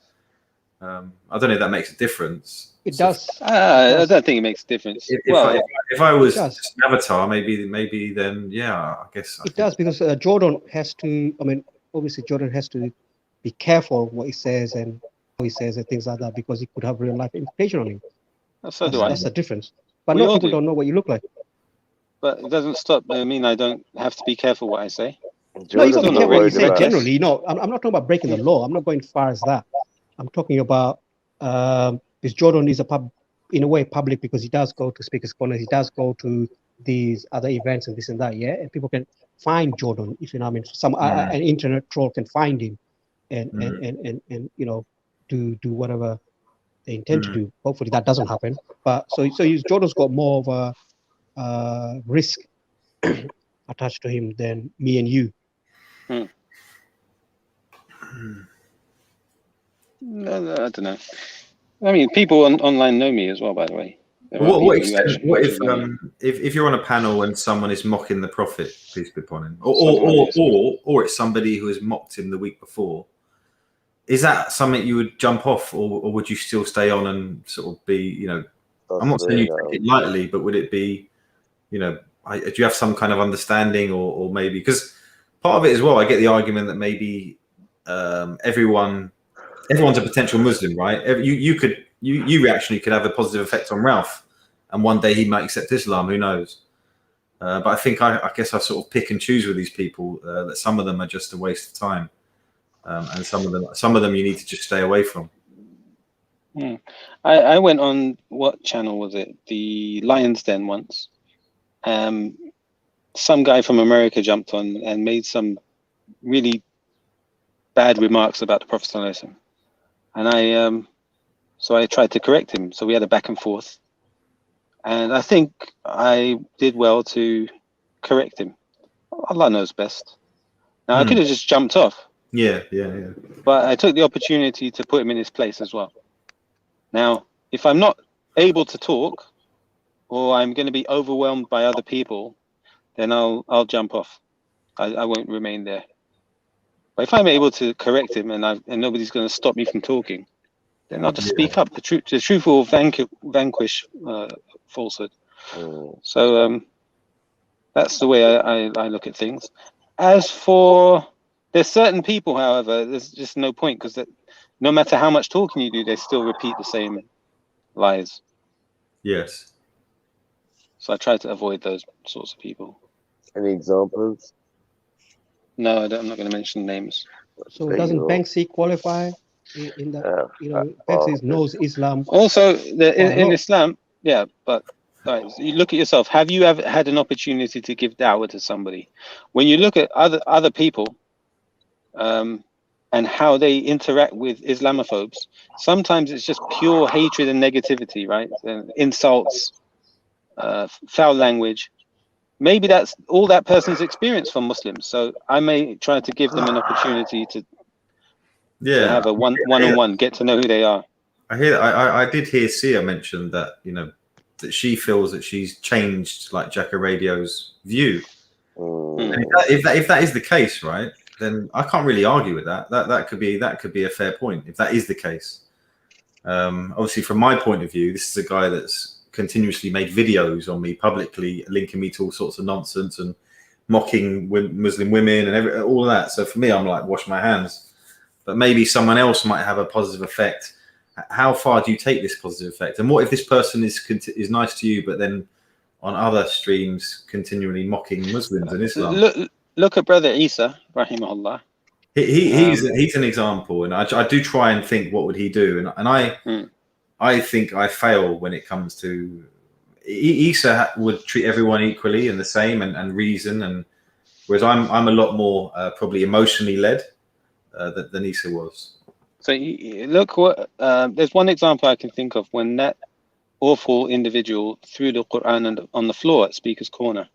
I don't know if that makes a difference. It does. I don't think it makes a difference. If I was just an avatar, maybe then I guess it does, because Jordan has to. I mean, obviously Jordan has to be careful what he says and how he says and things like that, because he could have real life implication on him. That's the difference. But no, people don't know what you look like. But it doesn't stop. I mean, I don't have to be careful what I say. No, you got to be careful what you say generally. No, I'm not talking about breaking the law. I'm not going as far as that. I'm talking about this Jordan is in a way public, because he does go to Speaker's Corner, he does go to these other events and this and that, and people can find Jordan, if you know what I mean. Some an internet troll can find him and do whatever they intend to do. Hopefully that doesn't happen. But so Jordan's got more of a risk attached to him than me and you. No, I don't know. I mean, people online know me as well, by the way. What if you're on a panel and someone is mocking the Prophet, peace be upon him, or it's somebody who has mocked him the week before? Is that something you would jump off, or would you still stay on and sort of be, I'm not saying you take it lightly, but would it be, do you have some kind of understanding, or maybe, because part of it as well, I get the argument that maybe everyone's a potential Muslim, right? You actually could have a positive effect on Ralph, and one day he might accept Islam. Who knows? But I think I guess I sort of pick and choose with these people. That some of them are just a waste of time, and some of them you need to just stay away from. I went on, what channel was it? The Lion's Den once. Some guy from America jumped on and made some really bad remarks about the Prophet ﷺ. And so I tried to correct him. So we had a back and forth. And I think I did well to correct him. Allah knows best. Now, I could have just jumped off. Yeah. But I took the opportunity to put him in his place as well. Now, if I'm not able to talk, or I'm going to be overwhelmed by other people, then I'll jump off. I won't remain there. But if I'm able to correct him and nobody's going to stop me from talking, then I'll just speak up. The truth will vanquish falsehood. So that's the way I look at things. As for, there's certain people, however, there's just no point, because no matter how much talking you do, they still repeat the same lies. Yes. So I try to avoid those sorts of people. Any examples? No, I'm not going to mention names. So doesn't Banksy qualify in that? Banksy knows Islam. Also, in Islam, but guys, you look at yourself. Have you ever had an opportunity to give da'wah to somebody? When you look at other people, and how they interact with Islamophobes, sometimes it's just pure hatred and negativity, right? And insults, foul language. Maybe that's all that person's experience from Muslims. So I may try to give them an opportunity to have a one-on-one, get to know who they are. I did hear Sia mention that, that she feels that she's changed like Jacka Radio's view. And if that is the case, right, then I can't really argue with that. That could be a fair point if that is the case. Obviously, from my point of view, this is a guy that's continuously made videos on me publicly, linking me to all sorts of nonsense and mocking Muslim women and all of that. So for me, I'm like, wash my hands. But maybe someone else might have a positive effect. How far do you take this positive effect? And what if this person is nice to you, but then on other streams continually mocking Muslims and Islam? Look at Brother Isa, rahimahullah. He's an example, and I do try and think, what would he do? And I think I fail when it comes to Isa would treat everyone equally and the same and reason, and whereas I'm a lot more probably emotionally led than Isa was. So look, what there's one example I can think of when that awful individual threw the Quran on the floor at Speaker's Corner.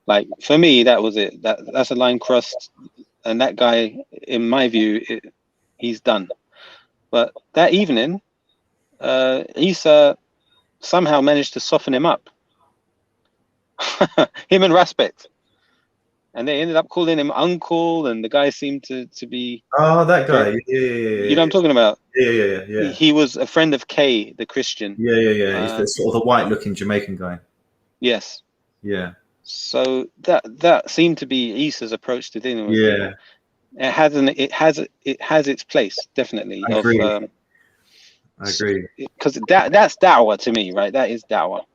Like for me, that was it. That's a line crossed, and that guy, in my view, he's done. But that evening, Isa somehow managed to soften him up. Him and Respect. And they ended up calling him uncle, and the guy seemed to be... Oh, that guy. Yeah. You know what I'm talking about? Yeah. He was a friend of Kay, the Christian. Yeah. He's the sort of the white-looking Jamaican guy. Yes. Yeah. So that seemed to be Isa's approach to dealing with people. It has its place, definitely. I agree. Because that's Dawah to me, right? That is Dawah.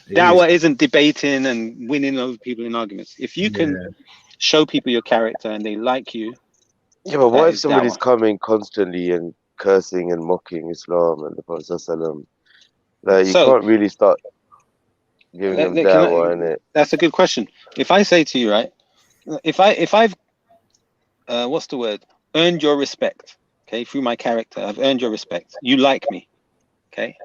Dawah isn't debating and winning over people in arguments. If you can show people your character and they like you. Yeah, but what if somebody's coming constantly and cursing and mocking Islam and the Prophet ﷺ? Like, you can't really start giving them Dawah in it. That's a good question. If I say to you, right, if I've what's the word? Earned your respect, okay, through my character, I've earned your respect. You like me, okay?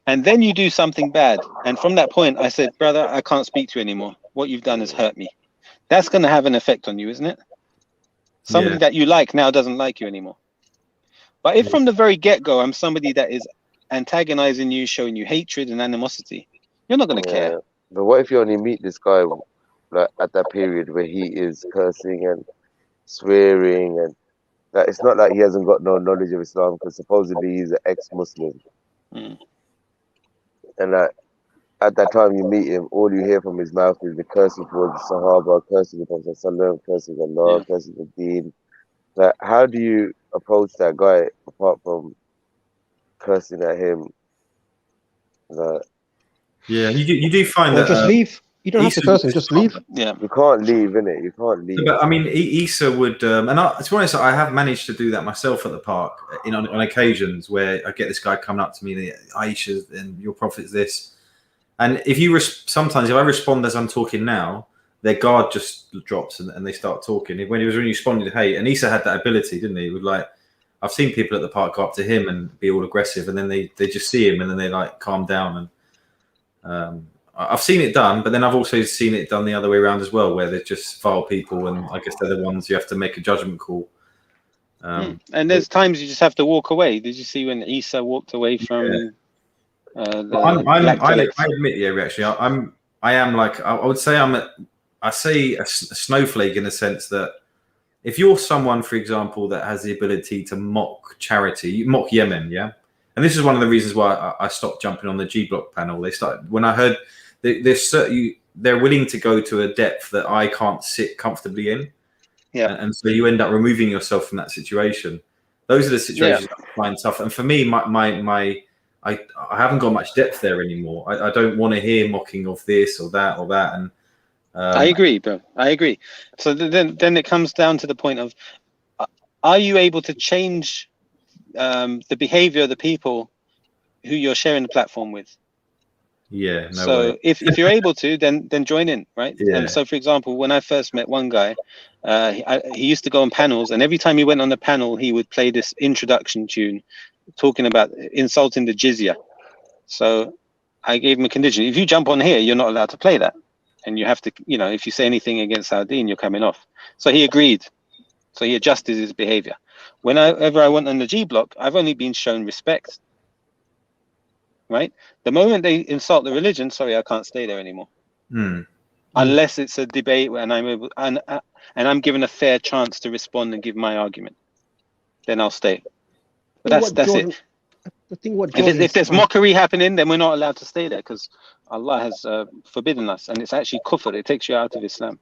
And then you do something bad. And from that point, I said, brother, I can't speak to you anymore. What you've done has hurt me. That's going to have an effect on you, isn't it? Somebody that you like now doesn't like you anymore. But if from the very get-go, I'm somebody that is antagonizing you, showing you hatred and animosity, you're not going to care. But what if you only meet this guy like at that period where he is cursing and swearing, and that it's not like he hasn't got no knowledge of Islam, because supposedly he's an ex-Muslim. And at that time you meet him, all you hear from his mouth is the cursing towards the Sahaba, cursing the Prophet ﷺ, cursing Allah, cursing the Deen. Like, how do you approach that guy apart from cursing at him? Like, you do find that just leave. You don't have to curse him, just leave. Yeah, you can't leave, innit? You can't leave. But I mean, Isa would, to be honest, I have managed to do that myself at the park on occasions where I get this guy coming up to me, and Aisha, and your prophet's this. And if you sometimes if I respond as I'm talking now, their guard just drops and they start talking. When he was really responding to hate, and Isa had that ability, didn't he? It was like, I've seen people at the park go up to him and be all aggressive, and then they just see him and then they like calm down. And I've seen it done, but then I've also seen it done the other way around as well, where they're just vile people, and I guess they're the ones you have to make a judgment call. And there's times you just have to walk away. Did you see when Isa walked away from? I admit, actually, I am like, I would say I say a snowflake in the sense that if you're someone, for example, that has the ability to mock charity, you mock Yemen, and this is one of the reasons why I stopped jumping on the G Block panel. They started when I heard they're willing to go to a depth that I can't sit comfortably in, and so you end up removing yourself from that situation. Those are the situations that I find tough, and for me, I haven't got much depth there anymore. I don't want to hear mocking of this or that, and I agree, bro. I agree. So then it comes down to the point of, are you able to change the behavior of the people who you're sharing the platform with? Yeah. No so way. if you're able to, then join in, right? Yeah. And so, for example, when I first met one guy, he used to go on panels, and every time he went on the panel, he would play this introduction tune, talking about insulting the jizya. So I gave him a condition: if you jump on here, you're not allowed to play that, and you have to, if you say anything against our deen, you're coming off. So he agreed. So he adjusted his behavior. Whenever I went on the G Block, I've only been shown respect. Right? The moment they insult the religion, sorry, I can't stay there anymore. unless it's a debate and I'm able, and I'm given a fair chance to respond and give my argument. Then I'll stay. But that's Jordan, it. The thing what If there's mockery happening, then we're not allowed to stay there because Allah has forbidden us, and it's actually kufr. It takes you out of Islam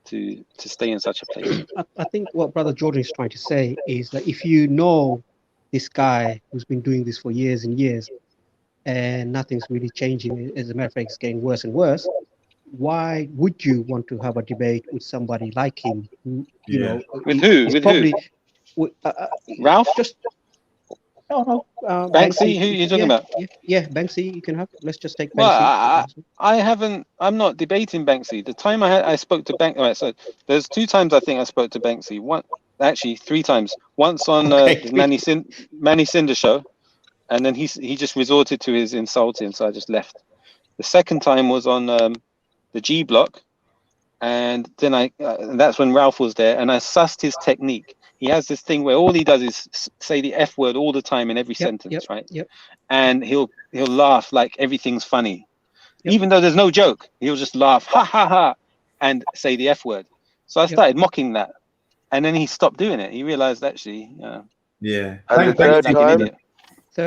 to stay in such a place. I think what Brother Jordan is trying to say is that if you know this guy who's been doing this for years and years, and nothing's really changing, as a matter of fact, it's getting worse and worse, why would you want to have a debate with somebody like him? Who, you know, with who? With probably, who? Ralph? Just no. Banksy? Who are you talking about? Yeah, Banksy. You can have. Let's just take Banksy. Well, I haven't. I'm not debating Banksy. The time I spoke to Banksy. Right, so there's 2 times I think I spoke to Banksy. Actually 3 times. Once on the Manny Cinder show, and then he just resorted to his insulting, so I just left. The second time was on the G Block, and then that's when Ralph was there, and I sussed his technique. He has this thing where all he does is say the F word all the time in every sentence, right? Yep. And he'll laugh like everything's funny, even though there's no joke. He'll just laugh, ha ha ha, and say the F word. So I started mocking that, and then he stopped doing it. He realized actually, And the third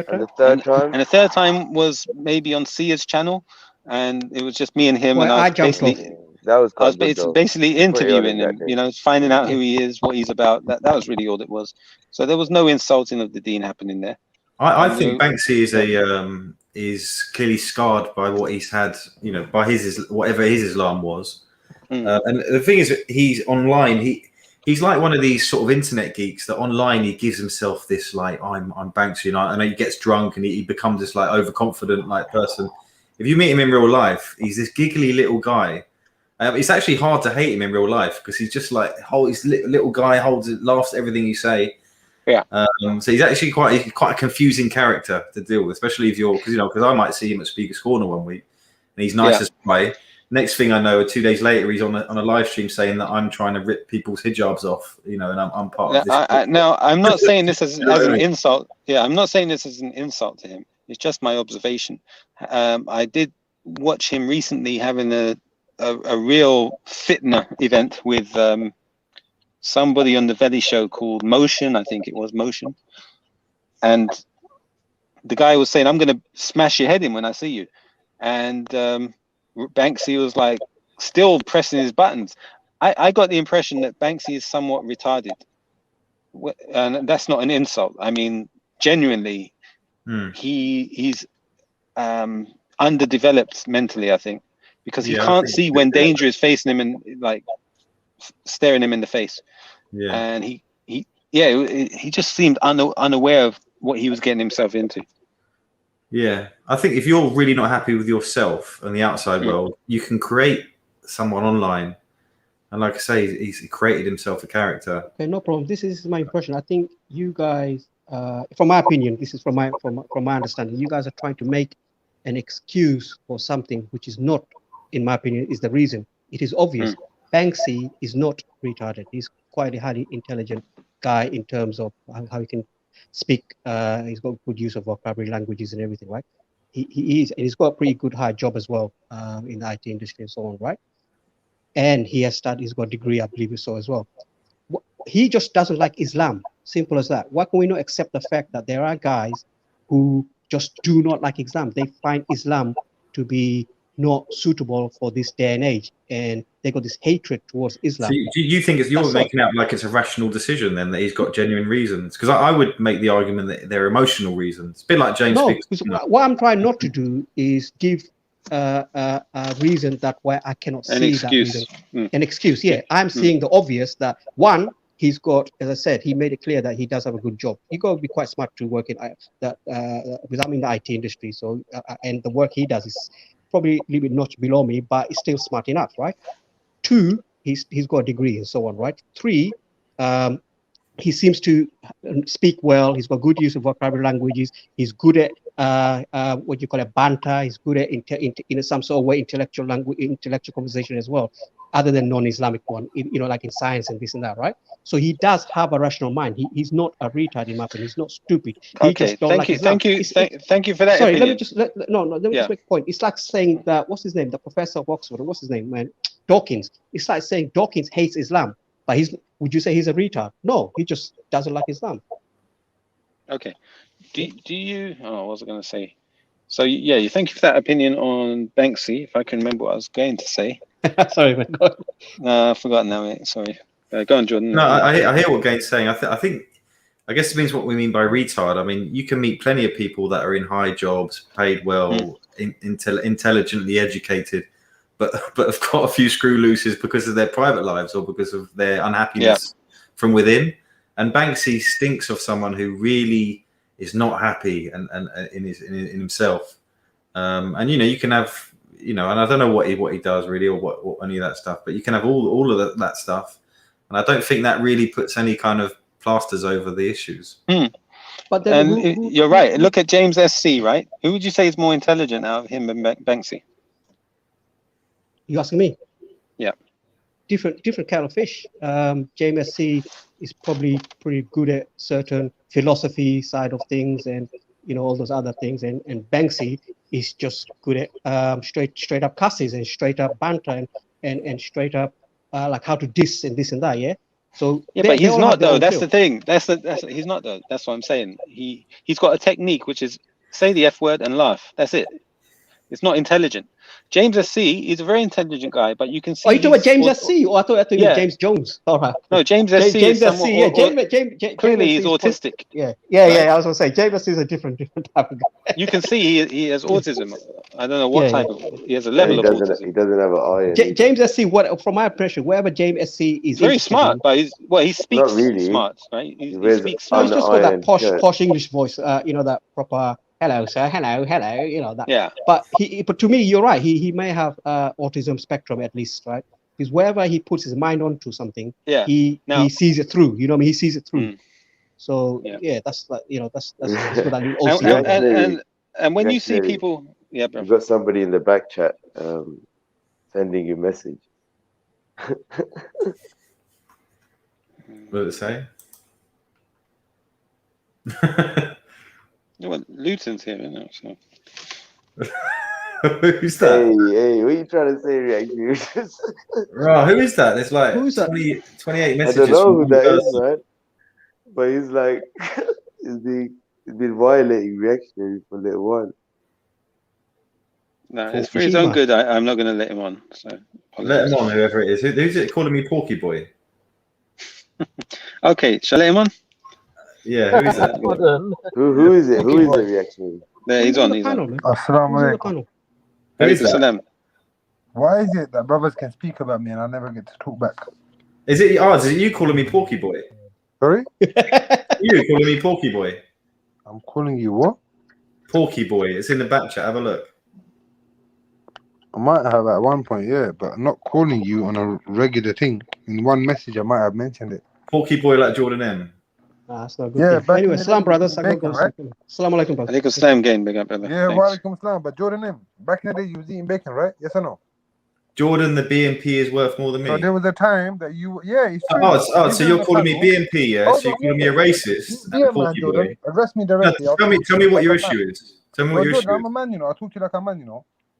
time. And the third time was maybe on Sia's channel, and it was just me and him. Well, and I jumped off. That was I was basically interviewing him, you know, finding out who he is, what he's about. That was really all it was. So there was no insulting of the Dean happening there. I think Banksy is clearly scarred by what he's had, you know, by whatever his Islam was. And the thing is, he's online. He's like one of these sort of internet geeks that online he gives himself this like I'm Banksy, and he gets drunk and he becomes this like overconfident like person. If you meet him in real life, he's this giggly little guy. It's actually hard to hate him in real life because he's just like he's little guy, laughs at everything you say. Yeah. So he's actually quite a confusing character to deal with, especially if because I might see him at Speaker's Corner one week and he's nice as play. Next thing I know, 2 days later, he's on a live stream saying that I'm trying to rip people's hijabs off, you know, and I'm part of this. Now, I'm not saying this as an insult. Yeah, I'm not saying this as an insult to him. It's just my observation. I did watch him recently having a real fitna event with somebody on the Veli show called Motion. I think it was Motion. And the guy was saying, I'm going to smash your head in when I see you. And Banksy was like still pressing his buttons. I got the impression that Banksy is somewhat retarded. And that's not an insult. I mean, genuinely, he's underdeveloped mentally, I think. Because he can't see when danger is facing him and like staring him in the face. Yeah. And he just seemed unaware of what he was getting himself into. Yeah. I think if you're really not happy with yourself and the outside world, you can create someone online. And like I say, he's created himself a character. Okay, no problem. This is my impression. I think you guys, from my opinion, this is from my understanding, you guys are trying to make an excuse for something which is not, in my opinion, is the reason. It is obvious. Banksy is not retarded. He's quite a highly intelligent guy in terms of how he can speak. He's got good use of vocabulary, languages, and everything, right? He is, and he's got a pretty good high job as well in the IT industry and so on, right? And he has studied. He's got a degree, I believe, so as well. He just doesn't like Islam. Simple as that. Why can we not accept the fact that there are guys who just do not like Islam? They find Islam to be not suitable for this day and age, and they got this hatred towards Islam. So you think you're making out like it's a rational decision then, that he's got genuine reasons? Because I would make the argument that they're emotional reasons. It's a bit like James. No, because what I'm trying not to do is give a reason that why I cannot see that reason. An excuse. Yeah, I'm seeing the obvious that one, he's got, as I said, he made it clear that he does have a good job. He got to be quite smart to work in that. Because I'm in the IT industry, so and the work he does is probably a little bit notch below me, but he's still smart enough, right? 2, he's got a degree and so on, right? 3, he seems to speak well. He's got good use of vocabulary languages. He's good at banter. He's good at in some sort of way intellectual conversation as well. other than non-Islamic one, like in science and this and that, right? So he does have a rational mind. He's not a retard in my opinion. He's not stupid. He Okay, just don't thank like you, Islam. thank you for that Sorry, opinion. let me just let me just make a point. It's like saying that what's his name, the professor of Oxford, what's his name, man, Dawkins. It's like saying Dawkins hates Islam, but would you say he's a retard? No, he just doesn't like Islam. Okay, do you? Oh, what was I going to say? So yeah, thank you for that opinion on Banksy. If I can remember what I was going to say. Sorry, man. Go on. No, I've forgotten now, mate. Sorry. Go on, Jordan. No, I hear what Gain's saying. I guess it means what we mean by retard. I mean, you can meet plenty of people that are in high jobs, paid well, intelligently educated, but have got a few screw looses because of their private lives or because of their unhappiness from within. And Banksy stinks of someone who really is not happy and in himself. And you can have and I don't know what he does really or what any of that stuff, but you can have all of that stuff, and I don't think that really puts any kind of plasters over the issues. But then you're right. Look at James SC, right? Who would you say is more intelligent out of him and Banksy? You asking me? Yeah. Different kind of fish. James SC is probably pretty good at certain philosophy side of things and all those other things, and Banksy is just good at straight up cusses and straight up banter and straight up like how to diss and this and that. Yeah. So but he's not though. That's the thing. He's not though. That's what I'm saying. He's got a technique which is say the F word and laugh. That's it. It's not intelligent. James SC is a very intelligent guy, but you can see. Oh, you talking about James SC? Or I thought you were James Jones. All right. No, James SC is James SC. Yeah, clearly he's autistic. Yeah. I was gonna say James SC is a different type of guy. You can see he has autism. I don't know what type of. He has a level of autism. He doesn't have an eye. James SC. From my impression, wherever James SC is, he's very smart, but he speaks not really smart, right? He speaks. He's just got that posh English voice. That proper. Hello, sir. Hello. That. Yeah. But to me, you're right. He may have autism spectrum at least, right? Because wherever he puts his mind onto something, he sees it through. He sees it through. So that's like that's what I mean. And when you see people, bro. You've got somebody in the back chat sending you a message. What did it say? Well, Luton's here now, so. Who's that? Hey, what are you trying to say, reaction? Right, who is that? There's like 28 messages. I don't know who that is, man. But he's like, he's been violating reactionary for a little while. No, it's for his own good. I'm not going to let him on. So let him on, whoever it is. Who's it calling me Porky Boy? Okay, shall I let him on? Yeah, who is that? Who is it? Who is the reactionary? There, he's on. Assalamu alaikum. Who is that? Why is it that brothers can speak about me and I never get to talk back? Is it you calling me Porky Boy? Sorry? You calling me Porky Boy? I'm calling you what? Porky Boy. It's in the back chat. Have a look. I might have at one point, but I'm not calling you on a regular thing. In one message, I might have mentioned it. Porky Boy like Jordan M. That's not good. Yeah, anyway, salam brothers. Right? Salam alaikum, brother. Alaikum salam again, big up, brother. Yeah, wa alaikum salam. But Jordan M, back in the day, you was eating bacon, right? Yes or no? Jordan, the BNP is worth more than me. So there was a time that it's true. So you're calling me BNP, yeah? So you're calling me a racist? Yeah, man, Jordan. Address me directly. No, tell me what your issue is. Tell me what your issue is. I'm a man, I talk to you like a man,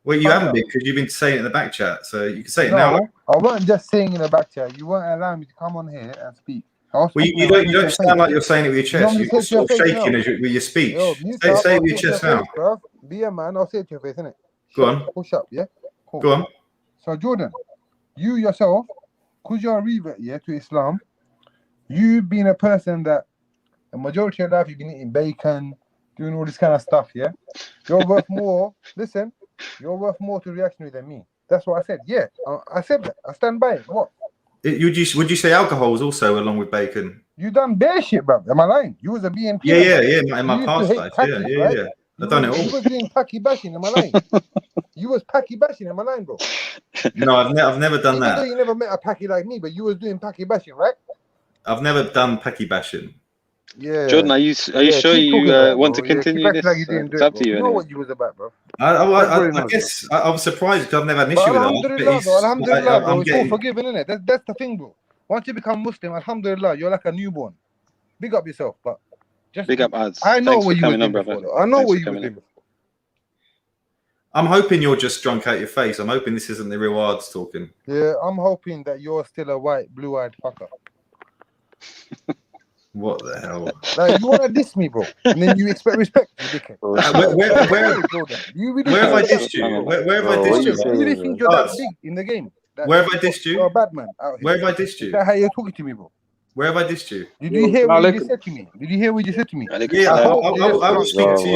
Well, you haven't been because you've been saying it in the back chat, so you can say it now. I wasn't just saying in the back chat. You weren't allowing me to come on here and speak. Well, you don't sound like you're saying it with your chest. You're sort of shaking with your speech. Say it with your chest now. Bro. Be a man. I'll say it to your face, innit? Go on. Push up, yeah? Cool. Go on. So, Jordan, you yourself, because you're a revert, to Islam, you've been a person that the majority of your life you've been eating bacon, doing all this kind of stuff, yeah? You're worth more, listen, you're worth more to reactionary than me. That's what I said. Yeah, I said that. I stand by it. What? Would you say alcohol is also along with bacon? You done bare shit, bro. Am I lying? You was a BNP. Yeah. In my past life, yeah. I've done it all. You was doing packy bashing. Am I lying? You was packy bashing. Am I lying, bro? No, I've never done that. You never met a packy like me, but you was doing packy bashing, right? I've never done packy bashing. Yeah. Jordan, are you sure keep talking you about it, want to bro. continue keep acting like you this? didn't do It's it, up bro. to you You know anyway. what you was about, bro. I knows, guess I was surprised because I've never had an But issue with that. alhamdulillah, bro. Alhamdulillah, bro. I'm It's all getting. forgiven, isn't it? That's the thing, bro. Once you become Muslim, alhamdulillah, you're like a newborn. Big up yourself, but just Big up odds. I know Thanks what for you were coming doing on, brother. before, though. I know Thanks what for you were coming doing on. before. I'm hoping you're just drunk out your face. I'm hoping this isn't the real odds talking. Yeah, I'm hoping that you're still a white, blue-eyed fucker. What the hell? Like, you want to diss me, bro, and then you expect respect, you dickhead. Where have I dissed you? Where have I dissed you? You really think you're that big in the game? Where have I dissed you? You're a bad man out here. Where have I dissed you? Is that how you're talking to me, bro? Where have I dissed you? Did you hear what you just said to me? Yeah, I will speak to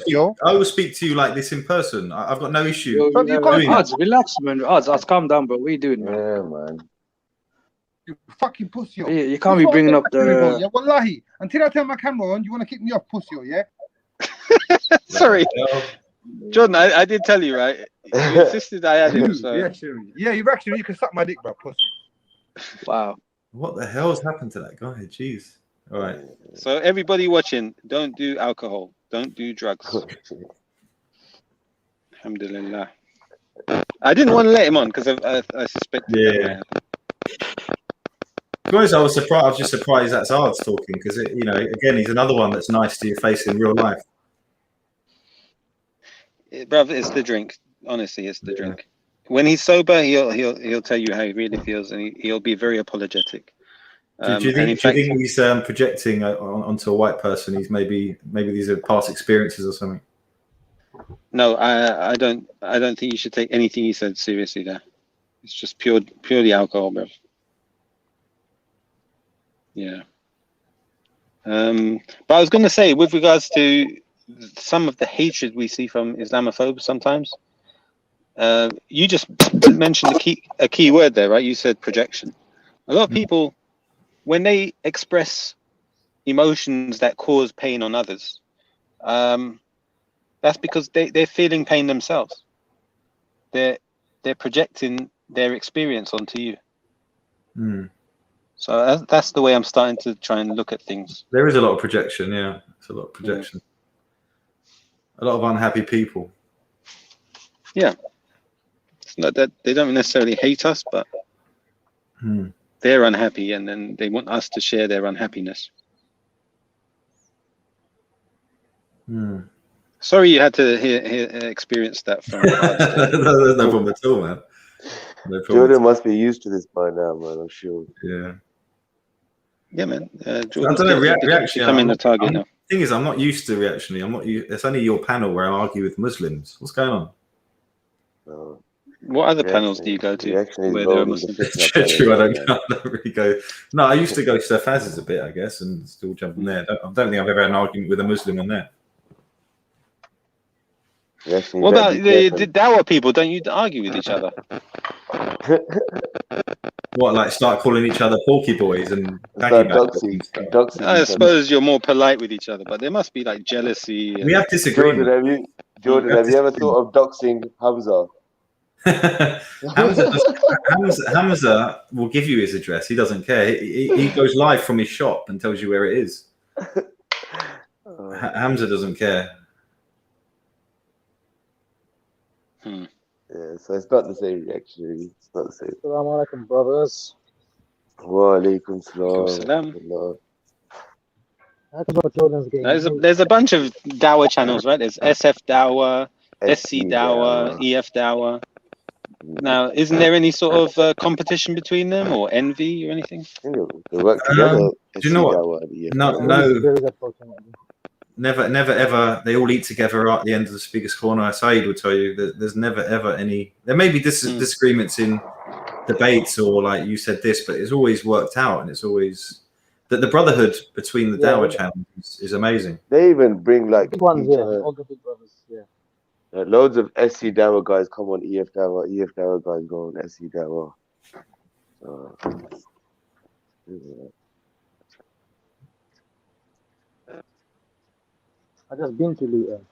you. I will speak to you like this in person. I've got no issue. Odds, relax, man. Odds, calm down, bro. What are you doing, man? Yeah, man. You fucking pussy. Yeah, you can't be bringing up the. Yeah, wallahi. Until I turn my camera on, you want to kick me off, pussy, yeah? Sorry. Jordan, I did tell you, right? You insisted I had him, so. Yeah, you actually, you can suck my dick, bro, pussy. Wow. What the hell's happened to that guy? Jeez. All right. So everybody watching, don't do alcohol. Don't do drugs. Alhamdulillah. I didn't want to let him on because I suspected. Yeah. Guys, I was surprised. I was just surprised that's Ards talking because, again, he's another one that's nice to your face in real life. Brother, it's the drink. Honestly, it's the drink. When he's sober, he'll tell you how he really feels, and he'll be very apologetic. Do you think he's projecting onto a white person? He's maybe these are past experiences or something. No, I don't think you should take anything he said seriously. There, it's just purely alcohol, bro. Yeah. But I was going to say, with regards to some of the hatred we see from Islamophobes sometimes, you just mentioned a key word there, right? You said projection. A lot of people, when they express emotions that cause pain on others, that's because they're feeling pain themselves. They're projecting their experience onto you. So that's the way I'm starting to try and look at things. There is a lot of projection, yeah. It's a lot of projection. A lot of unhappy people. Yeah. It's not that they don't necessarily hate us, but they're unhappy, and then they want us to share their unhappiness. Sorry you had to experience that from There's no problem at all, man. No problem. Jordan must be used to this by now, man. I'm sure. Yeah. Yeah, man. I don't know. Reaction. Becoming the target now. The thing is, I'm not used to reactionary. It's only your panel where I argue with Muslims. What's going on? What other panels do you go to where there are Muslims? True, I don't really go. No, I used to go to Sir Faz's a bit, I guess, and still jump in there. I don't think I've ever had an argument with a Muslim on there. What about the Dawah people? Don't you argue with each other? What, like start calling each other porky boys and doxing? I suppose you're more polite with each other, but there must be like jealousy. We have disagreement. Jordan, have you ever thought of doxing Hamza? Hamza will give you his address. He doesn't care. He goes live from his shop and tells you where it is. Hamza doesn't care. Yeah, so it's not the same reaction. It's not the same. Assalamu alaikum, brothers. Wa alaikum salam. There's a bunch of Dawah channels, right? There's SF Dawah, SC Dawah, EF Dawah. Now, isn't there any sort of competition between them or envy or anything? They work together. Do you know what? No. Never, ever. They all eat together at the end of the speaker's corner. Saeed will tell you that there's never, ever any. There may be disagreements in debates or like you said this, but it's always worked out, and it's always that the brotherhood between the Dawah channels is amazing. They even bring like big ones, all the big brothers, loads of SC Dawah guys come on EF Dawah. EF Dawah guys go on SC Dawah. I just been to Luton.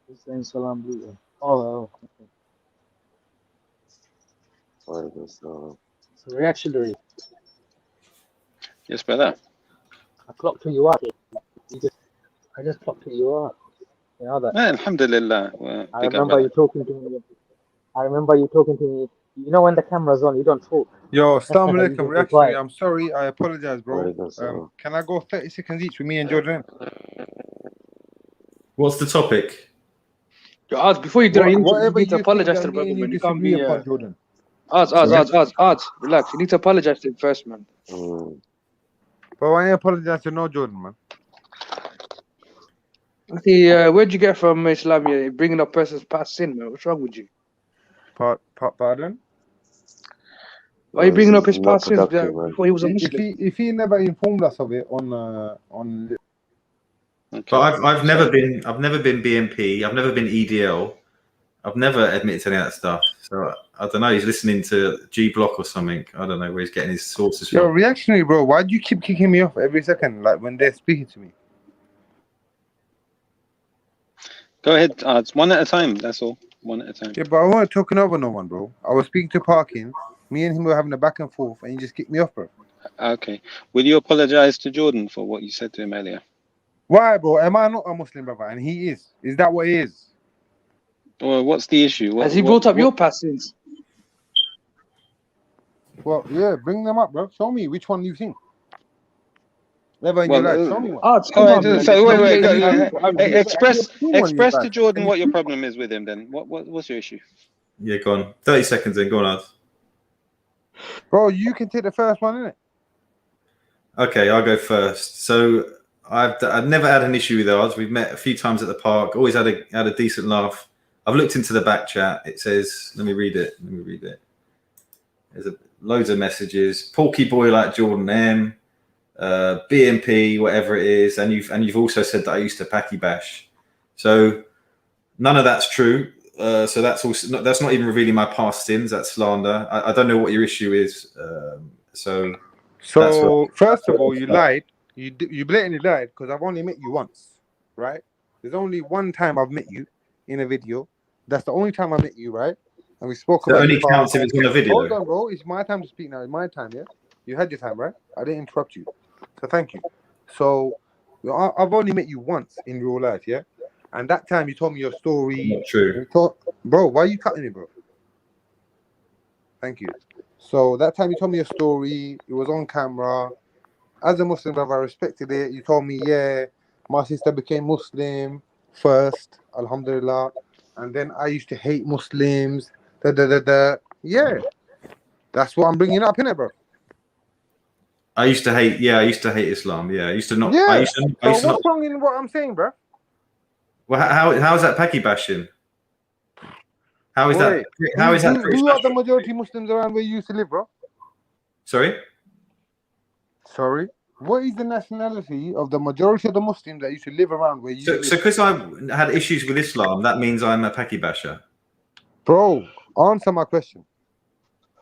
Just saying salam Luton. Oh. So reactionary. Yes, brother. I clocked who you are. I just clocked who you are. You know that. Alhamdulillah. I remember you talking to me. You know when the camera's on, you don't talk. Yo, assalamu You alaikum. just be Reactionary, quiet. I'm sorry. I apologize, bro. Walaikum salam. Can I go 30 seconds each with me and Jordan? What's the topic? Yo, Oz, before you do that, you Whatever need to you apologize think to the that me brother, and you man. You can't disagree be. upon, Jordan. Oz, relax. You need to apologize to him first, man. But I ain't apologize to no Jordan, man. See, where'd you get from Islam? You're bringing up person's past sin, man. What's wrong with you? Pardon? Why are you bringing up his Not past sins productive, man. before he was a Muslim? If he never informed us of it on Okay. But I've never been BNP. I've never been EDL. I've never admitted to any of that stuff. So I don't know. He's listening to G Block or something. I don't know where he's getting his sources Yo, from. reactionary, bro. Why do you keep kicking me off every second, like when they're speaking to me? Go ahead, Ards. One at a time. That's all. One at a time. Yeah, but I wasn't talking over no one, bro. I was speaking to Parkin. Me and him were having a back and forth, and you just kicked me off, bro. Okay. Will you apologize to Jordan for what you said to him earlier? Why, bro? Am I not a Muslim, brother? And he is. Is that what he is? Well, what's the issue? Has he brought up your past sins? Well, yeah, bring them up, bro. Show me which one you think. Never in your life. Show me one. Oz, All come right, on, man. so wait. Have Express to Jordan what your problem is with him. Then what's your issue? Yeah, go on. 30 seconds then. Go on, Oz. Bro, you can take the first one, innit? Okay, I'll go first. So I've never had an issue with Oz. We've met a few times at the park. Always had a decent laugh. I've looked into the back chat. It says, let me read it. There's loads of messages. Porky boy like Jordan M. BNP, whatever it is, and you've also said that I used to packy bash. So none of that's true. So that's not even revealing my past sins. That's slander. I don't know what your issue is. So first of all, you lied. You blatantly lied because I've only met you once, right? There's only one time I've met you in a video. That's the only time I met you, right? And we spoke about. It only counts if it's on a video. Hold on, bro. It's my time to speak now. It's my time, yeah. You had your time, right? I didn't interrupt you, so thank you. So I've only met you once in real life, yeah. And that time you told me your story. Not true. Bro, why are you cutting me, bro? Thank you. So that time you told me your story. It was on camera. As a Muslim brother, I respected it. You told me, yeah, my sister became Muslim first, alhamdulillah. And then I used to hate Muslims. Yeah. That's what I'm bringing up, innit, bro? I used to hate Islam. Yeah, I used to not. Yeah. I used to What's not. wrong in what I'm saying, bro? Well, how is that packy bashing? How is Wait, that? How is that? Who are the majority Muslims around where you used to live, bro? Sorry. What is the nationality of the majority of the Muslims that used to live around where you live? So because I had issues with Islam, that means I'm a packy basher. Bro, answer my question.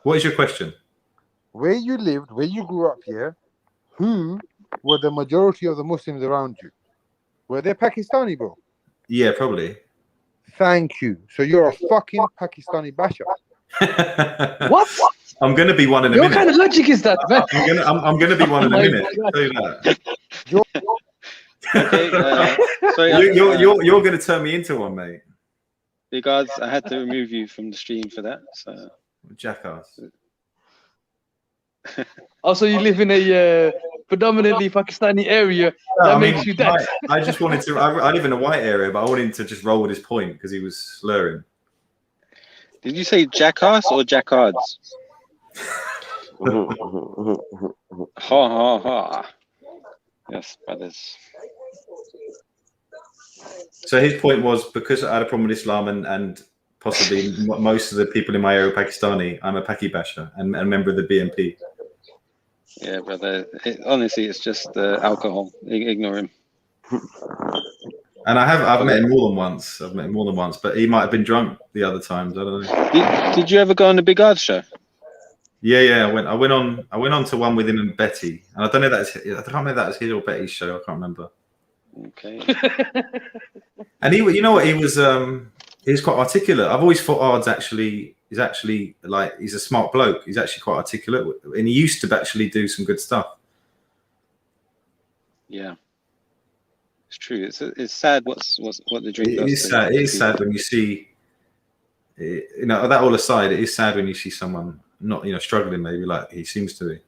What is your question? Where you lived, where you grew up here, who were the majority of the Muslims around you? Were they Pakistani, bro? Yeah, probably. Thank you. So you're a fucking Pakistani basher. What? I'm going to be one in a minute. What kind of logic is that, man? I'm going to be one in a minute. Tell you that. Okay, sorry, you're going to turn me into one, mate. Because I had to remove you from the stream for that. So jackass. Also, you live in a predominantly Pakistani area. That makes you that. I just wanted to. I live in a white area, but I wanted him to just roll with his point because he was slurring. Did you say jackass or jackards? Ha ha ha. Yes, brothers. So his point was because I had a problem with Islam and possibly most of the people in my area are Pakistani, I'm a Paki basher and a member of the BNP. Yeah, brother. Honestly, it's just alcohol. Ignore him. And I've met him more than once. But he might have been drunk the other times. I don't know. Did you ever go on the Big Ard show? Yeah. I went on to one with him and Betty, and I don't know I can't remember if that was his or Betty's show. I can't remember. Okay. And he was quite articulate. I've always thought Ard's he's a smart bloke. He's actually quite articulate, and he used to actually do some good stuff. Yeah, it's true. It's sad what the drink It does. is sad. It is sad when you see, you know, that all aside, it is sad when you see someone not, you know, struggling maybe like he seems to be.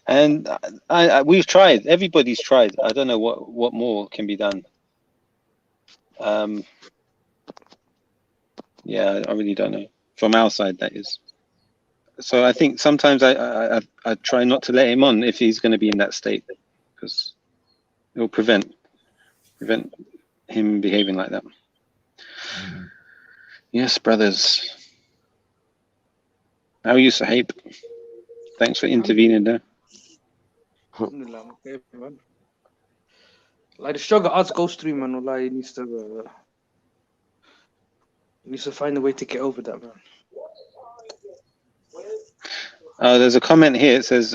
And we've tried. Everybody's tried. I don't know what more can be done. Yeah, I really don't know. From our side, that is. So I think sometimes I try not to let him on if he's going to be in that state, because it will prevent him behaving like that. Yes, brothers. How are you, Sahib? Thanks for intervening there. Alhamdulillah, I'm okay, man. Like the struggle Oz goes through, man. Like he needs to find a way to get over that, man. There's a comment here. It says,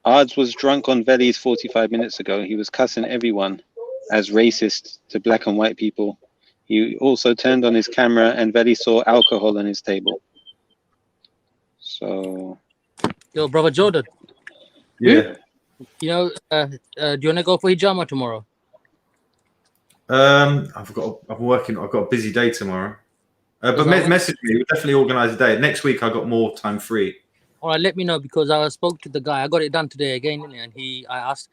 Ards was drunk on Veli's 45 minutes ago. He was cussing everyone as racist to black and white people. He also turned on his camera and Veli saw alcohol on his table. So... Yo, brother Jordan. Yeah. You know, do you want to go for hijama tomorrow? I've got a busy day tomorrow. But message me. We'll definitely organise a day. Next week I got more time free. All right, let me know, because I spoke to the guy. I got it done today again, and I asked.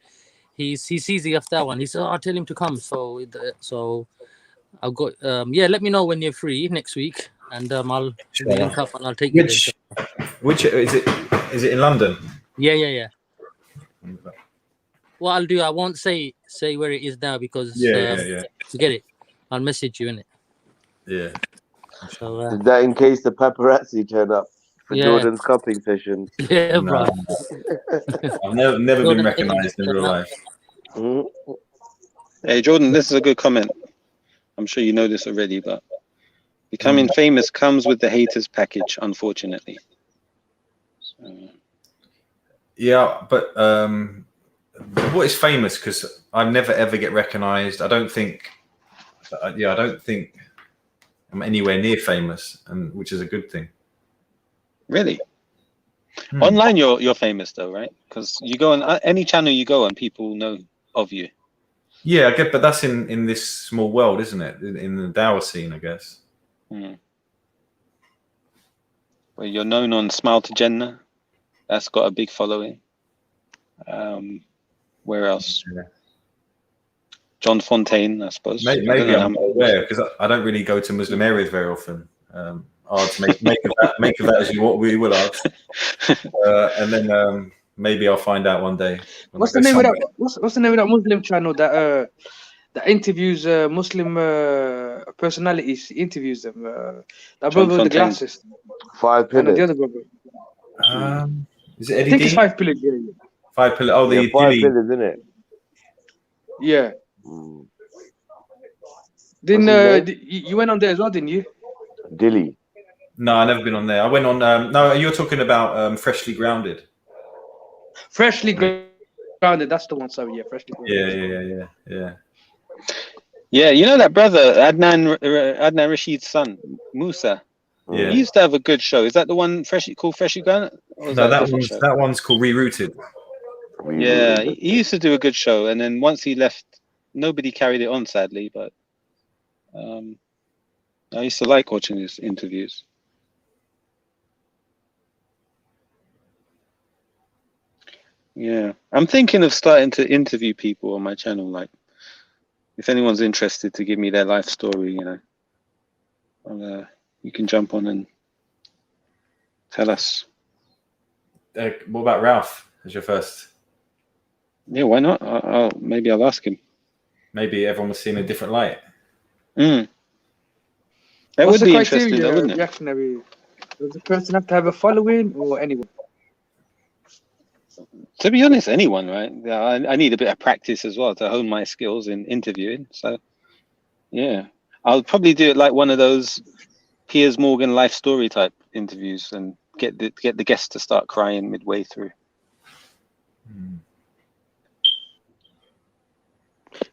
He sees the after one. He said, "I'll tell him to come." So I've got yeah. Let me know when you're free next week, and I'll link up and I'll take you there. Which is it? Is it in London? Yeah. What I'll do, I won't say where it is now, because to get it, I'll message you in it. Yeah. So is that in case the paparazzi turn up for Jordan's cupping sessions? Yeah, bro. I've never been recognised in real life. Hey, Jordan, this is a good comment. I'm sure you know this already, but becoming famous comes with the haters package, unfortunately. So... Yeah, but what is famous? Because I never ever get recognised. I don't think I'm anywhere near famous, and which is a good thing. Really? Online, you're famous though, right? Because you go on any channel you go on, people know of you. Yeah, I get, but that's in this small world, isn't it? In the Dawah scene, I guess. Well, you're known on Smile to Jannah. That's got a big following. Where else? Yeah. John Fontaine, I suppose. Maybe I'm not aware, because I don't really go to Muslim areas very often. I'll make of that as what we will ask, and then maybe I'll find out one day. What's the name of that? What's the name of that Muslim channel that interviews Muslim personalities? Interviews them. That brother with the glasses. 5 Pillars. The other brother. Is it Eddie? I think it's 5 Pillars. Yeah. 5 Pillars. Oh, the 5 Pillars, isn't it? Yeah. Then you went on there as well, didn't you? Dilly. No, I've never been on there. I went on. No, you're talking about Freshly Grounded. Freshly Grounded. That's the one. Sorry, yeah, Freshly Grounded. Yeah. Yeah, you know that brother Adnan Rashid's son, Musa. Yeah. He used to have a good show. Is that the one called Freshly Grounded? No, that one's called Rerouted. Yeah, he used to do a good show, and then once he left, nobody carried it on, sadly. But I used to like watching his interviews. Yeah, I'm thinking of starting to interview people on my channel. Like, if anyone's interested to give me their life story, you know, you can jump on and tell us. What about Ralph as your first? Yeah, why not? Maybe I'll ask him. Maybe everyone was seeing a different light. That would be interesting, though, wouldn't it? Reactionary. Does the person have to have a following or anyone? To be honest, anyone, right? Yeah, I need a bit of practice as well to hone my skills in interviewing. So, yeah, I'll probably do it like one of those Piers Morgan life story type interviews and get the guests to start crying midway through.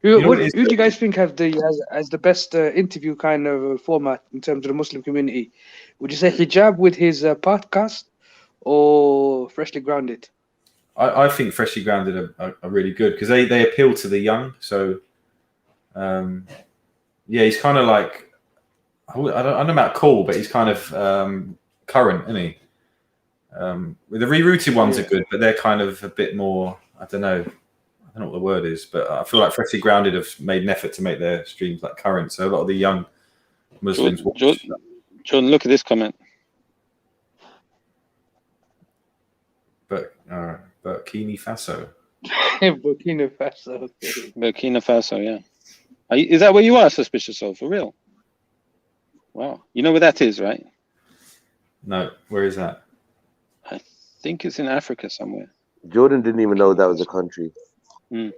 Who do you guys think has the best interview kind of format in terms of the Muslim community? Would you say Hijab with his podcast or Freshly Grounded? I think Freshly Grounded are really good because they appeal to the young. So, yeah, he's kind of like, I don't know about cool, but he's kind of current, isn't he? The rerouted ones are good, but they're kind of a bit more, I don't know what the word is, but I feel like Freshly Grounded have made an effort to make their streams like current. So a lot of the young Muslims Jordan, look at this comment. Burkina Faso. Burkina Faso. Burkina Faso, yeah. Is that where you are, Suspicious Soul, for real? Wow. You know where that is, right? No, where is that? I think it's in Africa somewhere. Jordan didn't even know that was a country. Do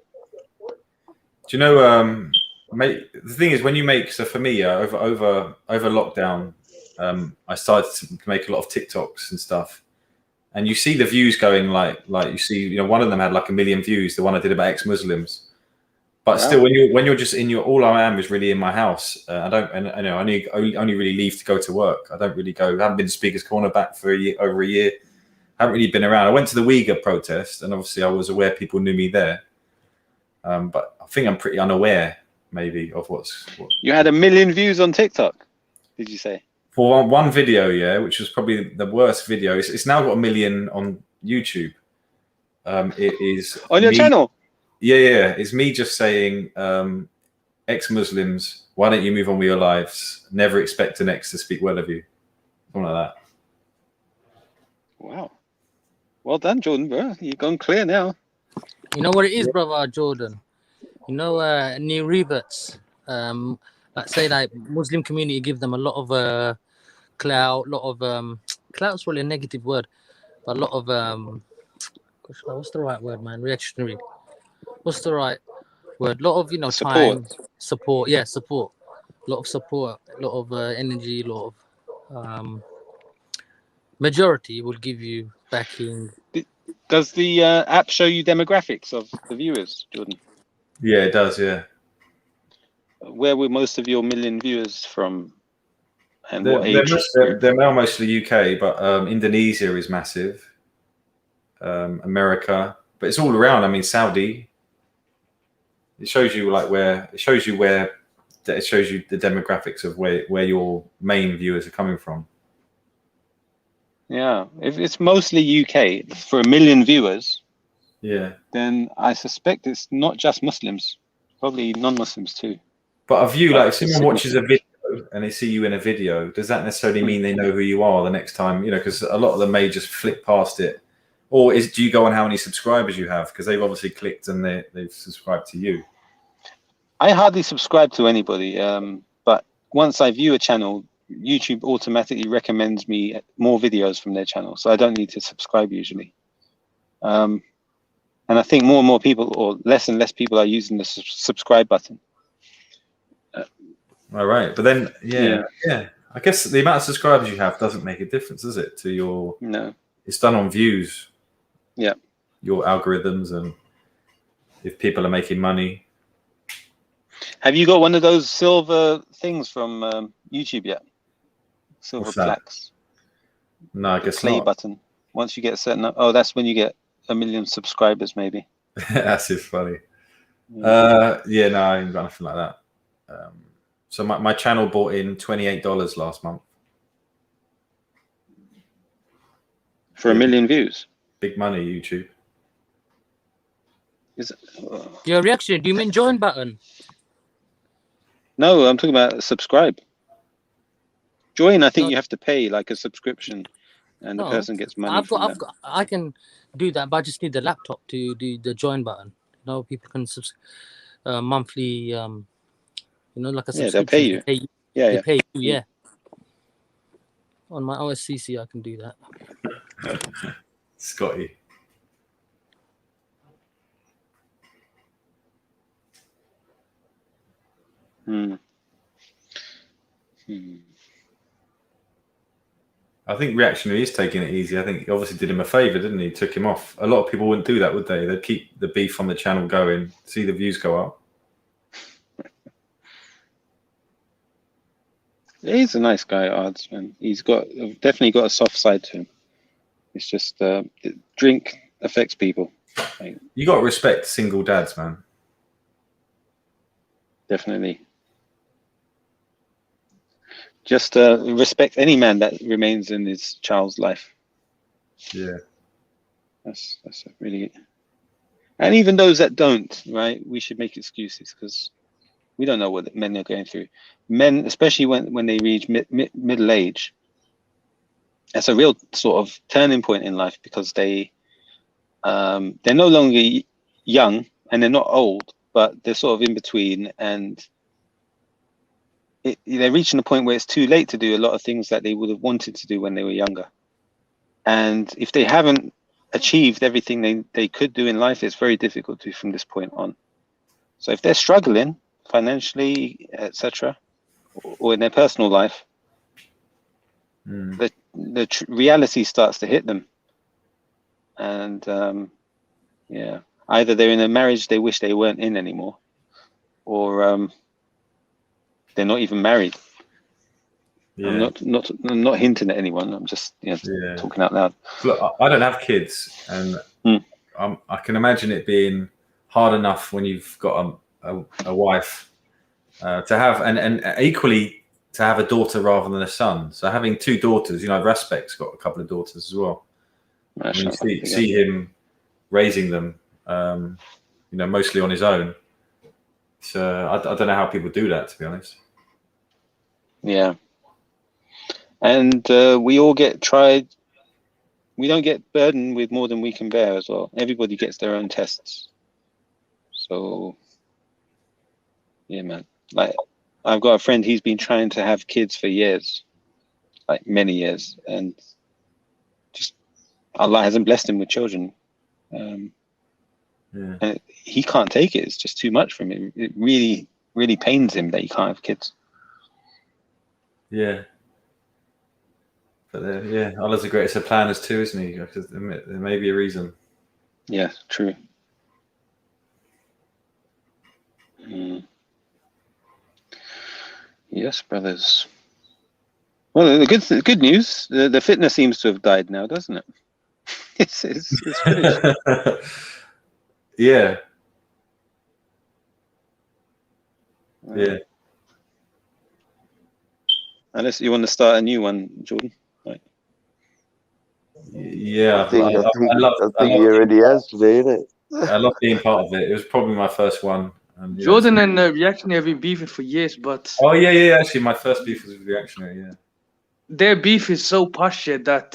you know, mate, the thing is, when you make, so for me, over lockdown, I started to make a lot of TikToks and stuff. And you see the views going like you see, one of them had like 1 million views, the one I did about ex-Muslims. But still, when you're just in all I am is really in my house. I only really leave to go to work. I don't really go. I haven't been to Speaker's Corner back for over a year. I haven't really been around. I went to the Uyghur protest, and obviously I was aware people knew me there. But I think I'm pretty unaware, maybe, of what. You had 1 million views on TikTok, did you say? For one video, yeah, which was probably the worst video. It's now got 1 million on YouTube. It is on your channel. Yeah. It's me just saying, ex-Muslims, why don't you move on with your lives? Never expect an ex to speak well of you. Something like that. Wow. Well done, Jordan, bro. You've gone clear now. You know what it is, brother Jordan? You know, new reboots. Like say like Muslim community give them a lot of clout, clout's really a negative word, but a lot of what's the right word, man? Reactionary. What's the right word? A lot of time, support. Yeah, support. A lot of support, a lot of energy, a lot of majority will give you backing. Does the app show you demographics of the viewers, Jordan? Yeah, it does. Yeah. Where were most of your 1 million viewers from, and what they're age? They're now mostly UK, but Indonesia is massive. America, but it's all around. I mean, Saudi. It shows you where it shows you the demographics of where your main viewers are coming from. Yeah, if it's mostly UK for 1 million viewers, then I suspect it's not just Muslims, probably non-Muslims too. But a view, like if someone watches a video and they see you in a video, does that necessarily mean they know who you are the next time? Because a lot of them may just flick past it. Or do you go on how many subscribers you have? Because they've obviously clicked and they've subscribed to you. I hardly subscribe to anybody, but once I view a channel, YouTube automatically recommends me more videos from their channel, so I don't need to subscribe usually. And I think more and more people, or less and less people, are using the subscribe button. All right, but then yeah, I guess the amount of subscribers you have doesn't make a difference, does it? To your it's done on views. Yeah, your algorithms and if people are making money. Have you got one of those silver things from YouTube yet? Silver plaques. No, I guess play not. Button. Once you get a certain, that's when you get 1 million subscribers, maybe. That's just funny. No, I ain't got nothing like that. So my channel bought in $28 last month for 1 million views. Big money, YouTube. Is it, your reaction? Do you mean join button? No, I'm talking about subscribe. Join, I think you have to pay like a subscription, and the person gets money. I can do that, but I just need the laptop to do the join button. People can monthly, like a subscription. Yeah, they'll pay you. They pay you. Yeah. On my OSCC, I can do that. Scotty. I think Reactionary is taking it easy. I think he obviously did him a favour, didn't he? Took him off. A lot of people wouldn't do that, would they? They'd keep the beef on the channel going, see the views go up. He's a nice guy, Ards, man. He's definitely got a soft side to him. It's just drink affects people. Like, you got to respect single dads, man. Definitely. Just respect any man that remains in his child's life. Yeah. That's really. And even those that don't, right? We should make excuses because we don't know what men are going through. Men, especially when they reach middle age, that's a real sort of turning point in life because they're no longer young and they're not old, but they're sort of in between, and they're reaching a point where it's too late to do a lot of things that they would have wanted to do when they were younger. And if they haven't achieved everything they could do in life, it's very difficult to from this point on. So if they're struggling financially, etc., or in their personal life, the reality starts to hit them. And either they're in a marriage they wish they weren't in anymore, or they're not even married. Yeah. I'm not hinting at anyone. I'm just talking out loud. Look, I don't have kids, and I can imagine it being hard enough when you've got a wife to have, and equally to have a daughter rather than a son. So having two daughters, Raspek's got a couple of daughters as well. And you see him raising them, mostly on his own. So I don't know how people do that, to be honest. Yeah. And we all get tried. We don't get burdened with more than we can bear as well. Everybody gets their own tests. So, yeah, man. Like, I've got a friend, he's been trying to have kids for years, like many years. And just Allah hasn't blessed him with children. And he can't take it. It's just too much for him. It really, really pains him that he can't have kids. Yeah. But Allah's the greatest of planners too, isn't he? Because there may be a reason. Yeah, true. Yes, brothers. Well, the good news, the fitness seems to have died now, doesn't it? It's finished. Yeah. Yeah. Unless you want to start a new one, Jordan. Right. Yeah, I think he already has today, isn't it? I love being part of it. It was probably my first one. And, Jordan and Reactionary have been beefing for years, but actually, my first beef was with Reactionary. Yeah, their beef is so posh that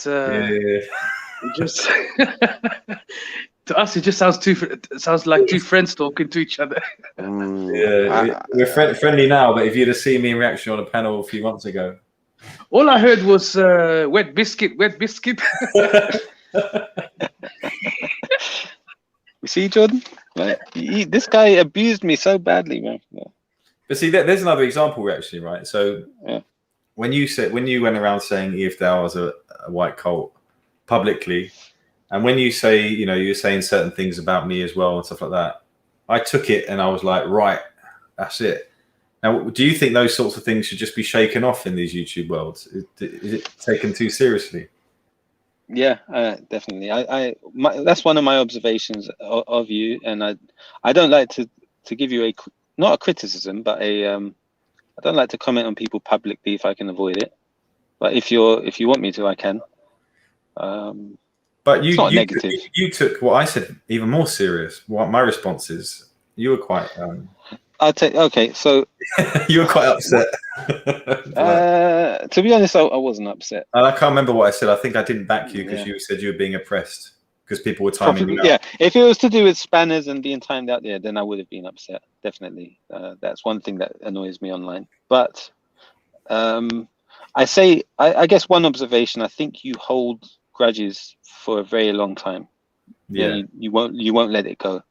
just to us it just sounds like two friends talking to each other. We're friendly now, but if you'd have seen me in Reaction on a panel a few months ago, all I heard was wet biscuit. You see, Jordan, like, this guy abused me so badly, man. But see, there's another example, actually, right? So when you went around saying Eve Dawah was a white cult publicly, and when you say, you're saying certain things about me as well and stuff like that, I took it and I was like, right, that's it. Now, do you think those sorts of things should just be shaken off in these YouTube worlds? Is it taken too seriously? Yeah, definitely. That's one of my observations of you, and I don't like to give you not a criticism, but I don't like to comment on people publicly if I can avoid it. But if you want me to, I can. But you took what I said even more serious. What my response is, you were quite. Okay, so you were quite upset. To be honest, I wasn't upset. And I can't remember what I said. I think I didn't back you because you said you were being oppressed because people were timing you out. Yeah, if it was to do with spanners and being timed out there, then I would have been upset. Definitely, that's one thing that annoys me online. But I guess one observation. I think you hold grudges for a very long time. Yeah, you won't let it go.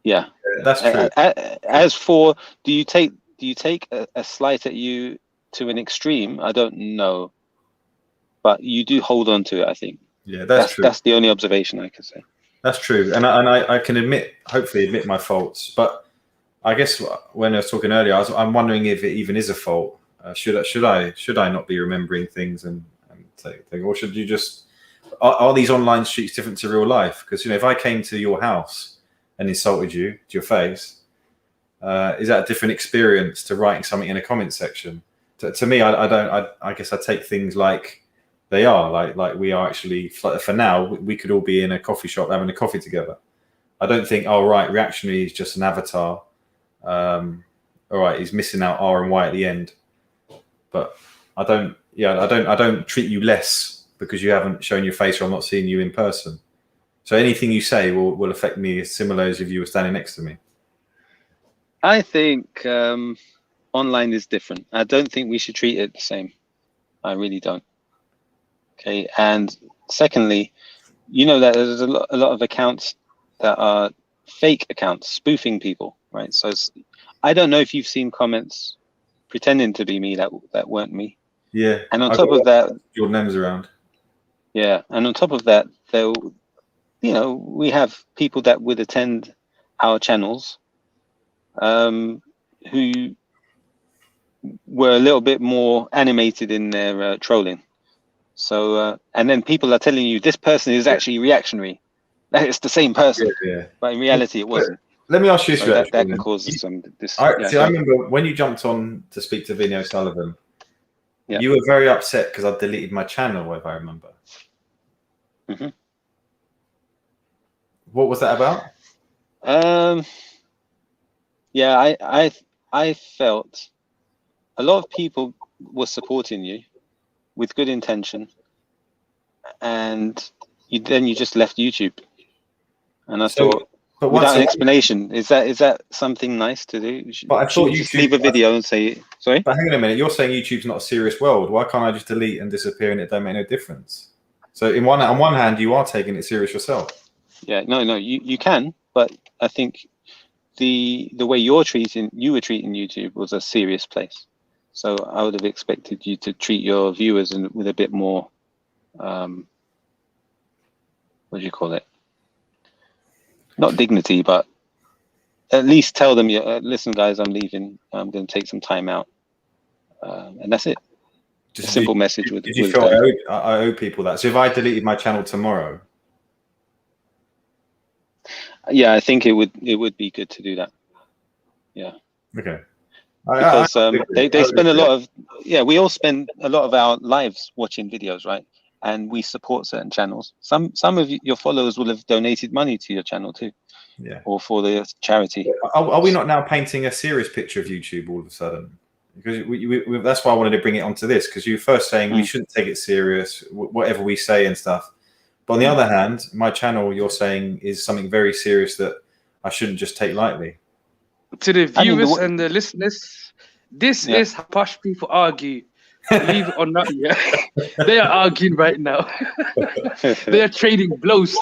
Yeah, that's true. As for, do you take a slight at you to an extreme? I don't know, but you do hold on to it, I think. Yeah, that's true. That's the only observation I can say. That's true, and I can hopefully admit my faults. But I guess when I was talking earlier, I'm wondering if it even is a fault. Should I not be remembering things and or should you just? are these online streets different to real life? Because, you know, if I came to your house and insulted you to your face, is that a different experience to writing something in a comment section? To me, I guess I take things like they are, like we are actually, for now, we could all be in a coffee shop having a coffee together. I don't think, oh, right, reactionary is just an avatar. All right, he's missing out R and Y at the end. But I don't treat you less because you haven't shown your face or I'm not seeing you in person. So anything you say will affect me as similar as if you were standing next to me. I think online is different. I don't think we should treat it the same. I really don't. Okay, and secondly, you know that there's a lot of accounts that are fake accounts, spoofing people, right? So I don't know if you've seen comments pretending to be me that weren't me. Yeah. And on top of that, your name's around. Yeah, and on top of that, we have people that would attend our channels, who were a little bit more animated in their trolling. So, and then people are telling you this person is actually reactionary. That it's the same person, but in reality, it wasn't. Let me ask you this: so that can cause some. I remember when you jumped on to speak to Vinny O'Sullivan. Yeah. You were very upset because I deleted my channel, if I remember. Mm-hmm. What was that about? Yeah, I felt a lot of people were supporting you with good intention, and you just left YouTube, and I thought, without an explanation, is that something nice to do? But I thought you just leave a video and say sorry. But hang on a minute, you're saying YouTube's not a serious world. Why can't I just delete and disappear and it don't make no difference? So on one hand, you are taking it serious yourself. Yeah, no, you can, but I think the way you were treating YouTube was a serious place. So I would have expected you to treat your viewers with a bit more, what do you call it? Not dignity, but at least tell them, listen, guys, I'm leaving. I'm going to take some time out, and that's it. Just a simple message. Did you feel I owe people that? So if I deleted my channel tomorrow, yeah, I think it would be good to do that. Yeah. Okay. Because they spend a lot of we all spend a lot of our lives watching videos, right? And we support certain channels. Some of your followers will have donated money to your channel too, or for the charity. Are we not now painting a serious picture of YouTube all of a sudden? Because that's why I wanted to bring it onto this, because you were first saying we shouldn't take it serious, whatever we say and stuff. But on the other hand, my channel, you're saying, is something very serious that I shouldn't just take lightly. To the viewers and the listeners, this is how posh people argue. Believe it or not, they are arguing right now. They are trading blows.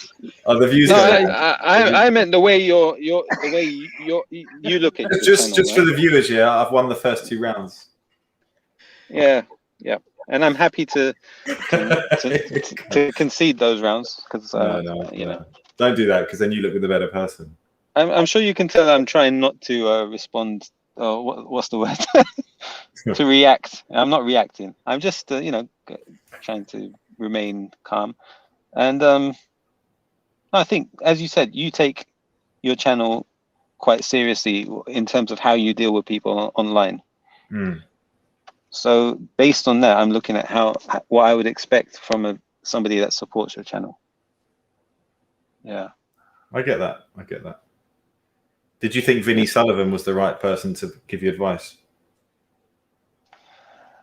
Oh, the views. No, I meant the way you look at it. Just for the viewers, I've won the first 2 rounds. Yeah, and I'm happy to concede those rounds because no. Don't do that, because then you look like the better person. I'm sure you can tell I'm trying not to respond. What's the word? To react. I'm not reacting. I'm just trying to remain calm. And I think, as you said, you take your channel quite seriously in terms of how you deal with people online. So based on that, I'm looking at what I would expect from somebody that supports your channel. Yeah, I get that. Did you think Vinny Sullivan was the right person to give you advice?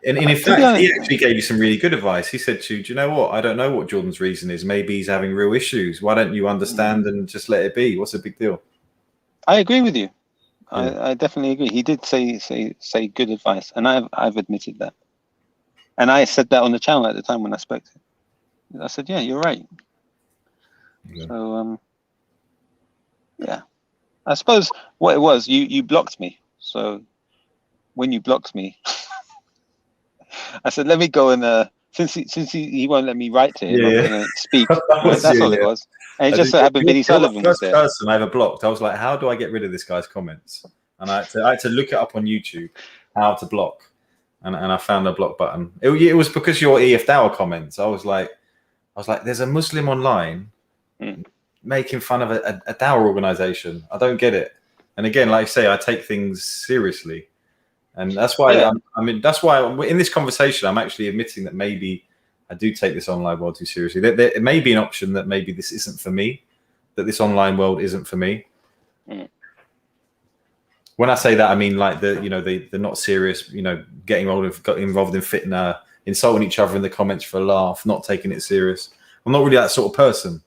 And in fact, he actually gave you some really good advice. He said to you, do you know what? I don't know what Jordan's reason is. Maybe he's having real issues. Why don't you understand and just let it be? What's the big deal? I agree with you. I definitely agree. He did say good advice, and I've admitted that. And I said that on the channel at the time when I spoke to him. I said, yeah, you're right. Yeah. So, I suppose what it was, you blocked me. So when you blocked me, I said, let me go and since he won't let me write to him, I'm gonna speak. That's all it was. And it just so happened Vinny Sullivan was there. The first person I ever blocked. I was like, how do I get rid of this guy's comments? And I had to look it up on YouTube, how to block, and I found a block button. It was because your EF Dawah comments. I was like, I was like, there's a Muslim online making fun of a Dawah organization. I don't get it. And again, like I say, I take things seriously. And that's why, that's why in this conversation, I'm actually admitting that maybe I do take this online world too seriously. There may be an option that maybe this isn't for me, that this online world isn't for me. When I say that, I mean like they're not serious, getting involved in fitna, insulting each other in the comments for a laugh, not taking it serious. I'm not really that sort of person.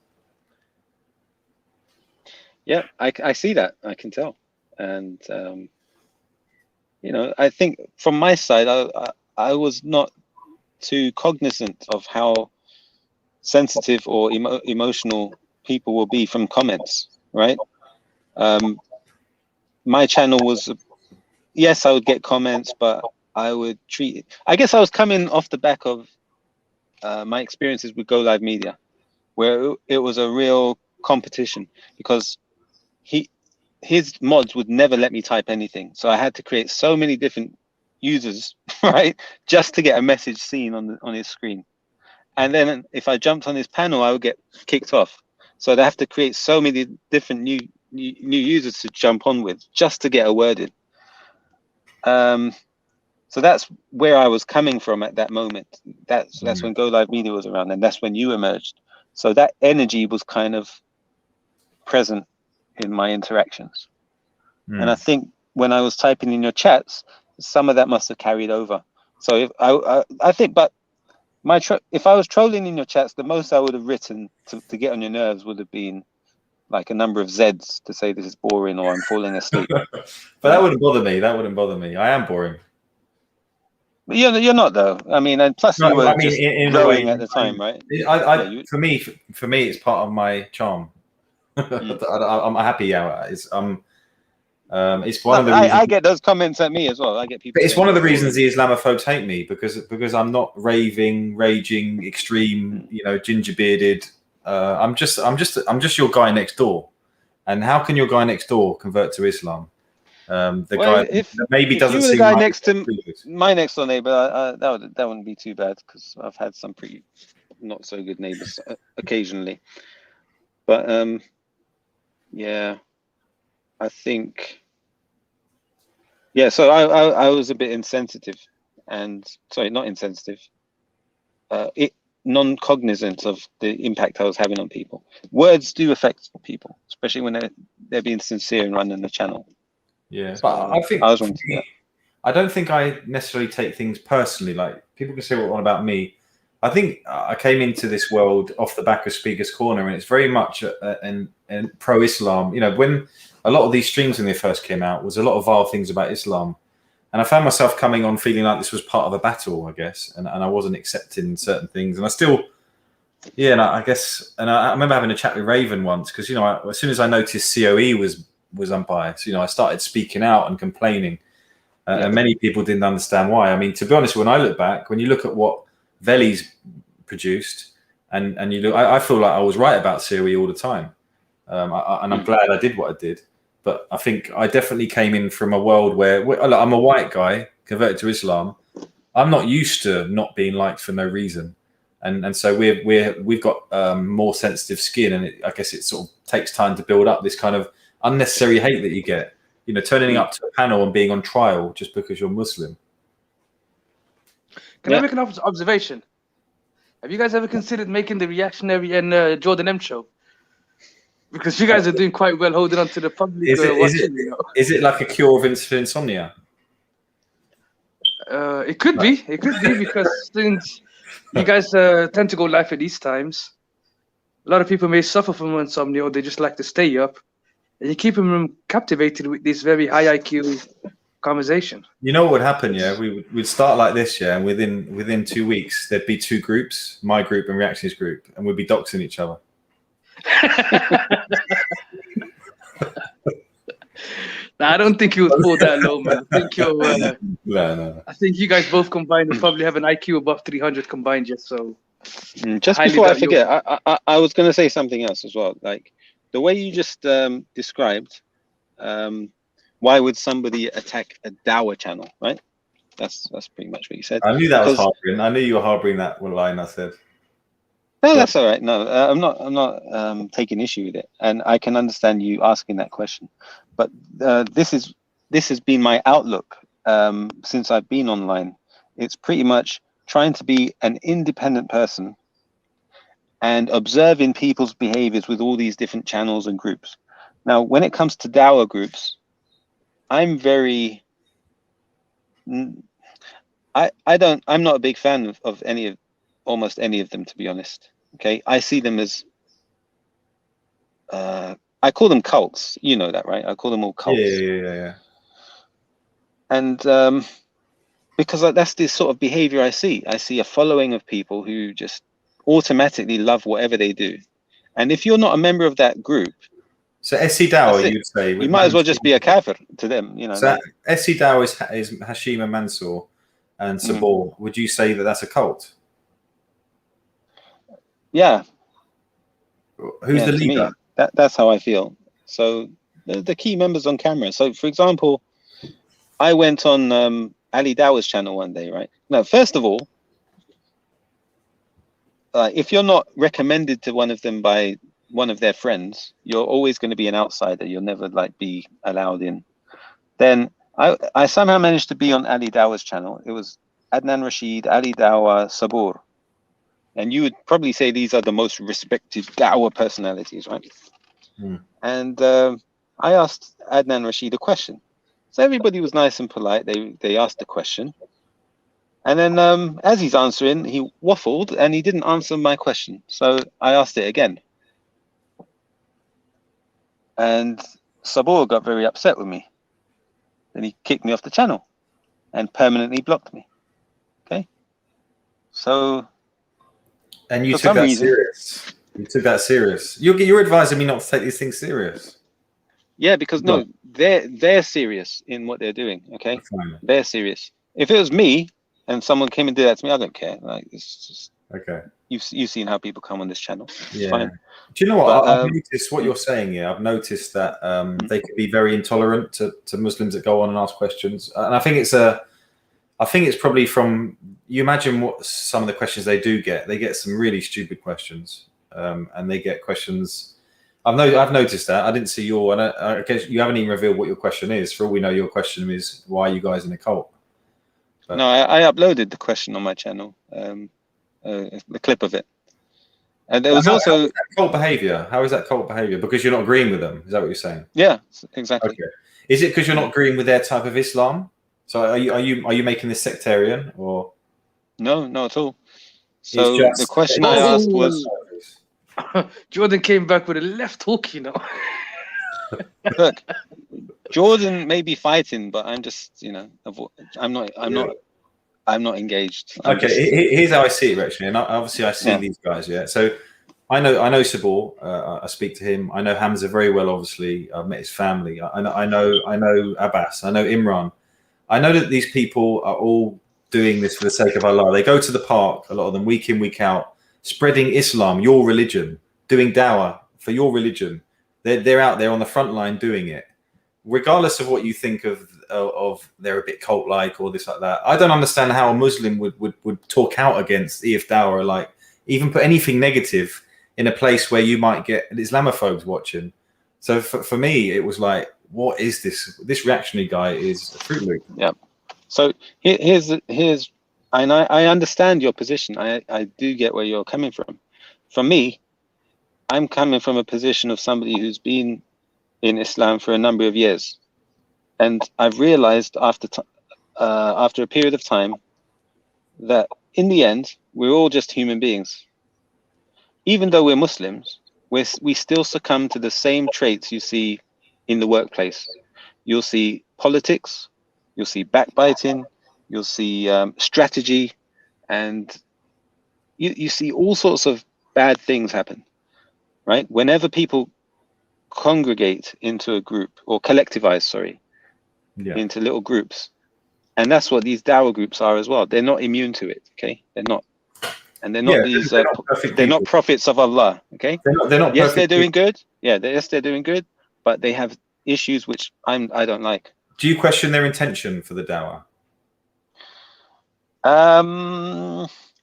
Yeah, I see that. I can tell. And, I think from my side, I was not too cognizant of how sensitive or emotional people will be from comments, right? My channel was, yes, I would get comments, but I would treat it. I guess I was coming off the back of my experiences with Go Live Media, where it was a real competition, because his mods would never let me type anything. So I had to create so many different users, right, just to get a message seen on his screen. And then if I jumped on his panel, I would get kicked off. So I'd have to create so many different new users to jump on with just to get a word in. So that's where I was coming from at that moment. That's when Go Live Media was around, and that's when you emerged. So that energy was kind of present in my interactions. And I think when I was typing in your chats, some of that must have carried over. So if I think, but if I was trolling in your chats, the most I would have written to get on your nerves would have been like a number of Zs to say this is boring or I'm falling asleep. But that wouldn't bother me. That wouldn't bother me. I am boring. But you're not though. I mean, and plus you were just growing at the time, right? For me, it's part of my charm. I'm happy how it's one of the reasons I get those comments at me as well. I get people. But it's one of the reasons the Islamophobes hate me, because I'm not raving, raging, extreme, ginger bearded. I'm just your guy next door. And how can your guy next door convert to Islam? Guy if maybe if doesn't you were the seem guy like next to my next door neighbor, that wouldn't be too bad, because I've had some pretty not so good neighbors occasionally. But yeah, I think, yeah. So I was a bit insensitive, and sorry, not insensitive. Non-cognizant of the impact I was having on people. Words do affect people, especially when they're being sincere and running the channel. Yeah, so but I think I don't think I necessarily take things personally. Like, people can say what they want about me. I think I came into this world off the back of Speaker's Corner, and it's very much an pro-Islam. When a lot of these streams when they first came out was a lot of vile things about Islam. And I found myself coming on feeling like this was part of a battle, I guess, and I wasn't accepting certain things. And I still, and I guess, and I remember having a chat with Raven once, because, as soon as I noticed COE was unbiased, I started speaking out and complaining. And many people didn't understand why. I mean, to be honest, when I look back, when you look at what Veli's produced, and you look, I feel like I was right about COE all the time. And I'm glad I did what I did. But I think I definitely came in from a world where I'm a white guy converted to Islam. I'm not used to not being liked for no reason, and so we've got more sensitive skin, and I guess it sort of takes time to build up this kind of unnecessary hate that you get. Turning up to a panel and being on trial just because you're Muslim. Can I make an observation? Have you guys ever considered making the reactionary and Jordan M show? Because you guys are doing quite well holding on to the public. Is it like a cure of insomnia? It could be. It could be, because since you guys tend to go live at these times, a lot of people may suffer from insomnia, or they just like to stay up. And you keep them captivated with this very high IQ conversation. You know what would happen? Yeah, we'd start like this, and within 2 weeks there'd be two groups, my group and Reaction's group, and we'd be doxing each other. I don't think you would fall that low, man. I think you're. No. I think you guys both combined would probably have an IQ above 300 combined, just so. Just before I forget, I was going to say something else as well. Like the way you just described, why would somebody attack a Dawah channel, right? That's pretty much what you said. I knew that was harboring. I knew you were harboring that line I said. No, that's all right. No, I'm not. I'm not taking issue with it, and I can understand you asking that question. But this has been my outlook since I've been online. It's pretty much trying to be an independent person and observing people's behaviors with all these different channels and groups. Now, when it comes to Dawah groups, I'm very. I'm not a big fan of almost any of them, to be honest. Okay, I see them as I call them cults. You know that, right? I call them all cults. Yeah. And because that's the sort of behavior I see. I see a following of people who just automatically love whatever they do. And if you're not a member of that group, so SC Dawah, you'd say you might as well just be a kafir to them. You know. So SC Dawah is Hashim and Mansour and Sabor. Would you say that that's a cult? Yeah. Who's the leader? That's how I feel. So the key members on camera. So for example, I went on Ali Dawah's channel one day, right? Now, first of all, if you're not recommended to one of them by one of their friends, you're always going to be an outsider. You'll never be allowed in. Then I somehow managed to be on Ali Dawah's channel. It was Adnan Rashid, Ali Dawah, Sabur. And you would probably say these are the most respected Dawah personalities, right? And I asked Adnan Rashid a question. So everybody was nice and polite. They asked the question. And then as he's answering, he waffled and he didn't answer my question. So I asked it again. And Sabor got very upset with me. Then he kicked me off the channel and permanently blocked me. Okay? So... And you took that serious. You took that serious. You're advising me not to take these things serious. Yeah, because no, they're serious in what they're doing. Okay, they're serious. If it was me and someone came and did that to me, I don't care. Like, it's just okay. You've seen how people come on this channel. It's yeah. fine. Do you know what? I've noticed what you're saying here. I've noticed that they can be very intolerant to Muslims that go on and ask questions, and I think it's probably from, you imagine what some of the questions they do get. They get some really stupid questions, and they get questions. I've noticed that. I didn't see your, and I guess you haven't even revealed what your question is. For all we know, your question is, why are you guys in a cult? But, no, I uploaded the question on my channel, the clip of it. And there was also... How is that cult behavior? How is that cult behavior? Because you're not agreeing with them. Is that what you're saying? Yeah, exactly. Okay. Is it because you're not agreeing with their type of Islam? So are you making this sectarian or? No, not at all. So the question I asked was, Jordan came back with a left hook, you know. Look, Jordan may be fighting, but I'm just, I'm not engaged. Here's how I see it, actually, and obviously I see these guys. Yeah, so I know Sabor. I speak to him. I know Hamza very well. Obviously, I've met his family. I know Abbas. I know Imran. I know that these people are all doing this for the sake of Allah. They go to the park, a lot of them, week in, week out, spreading Islam, your religion, doing dawah for your religion. They're out there on the front line doing it. Regardless of what you think of they're a bit cult-like or this like that. I don't understand how a Muslim would talk out against EF Dawah, like even put anything negative in a place where you might get Islamophobes watching. So for me, it was like, what is this? This reactionary guy is a Fruit Loop. Yeah. So here's, and I understand your position. I do get where you're coming from. For me, I'm coming from a position of somebody who's been in Islam for a number of years, and I've realized after a period of time that in the end we're all just human beings. Even though we're Muslims, we still succumb to the same traits you see in the workplace. You'll see politics, you'll see backbiting, you'll see strategy, and you see all sorts of bad things happen, right? Whenever people congregate into a group, or collectivize, into little groups, and that's what these Dawah groups are as well. They're not immune to it, okay? They're not. And they're not they're not prophets of Allah, okay? They're not yes, they're doing good. Yeah, they're doing good, but they have issues which I don't like. Do you question their intention for the Dawah?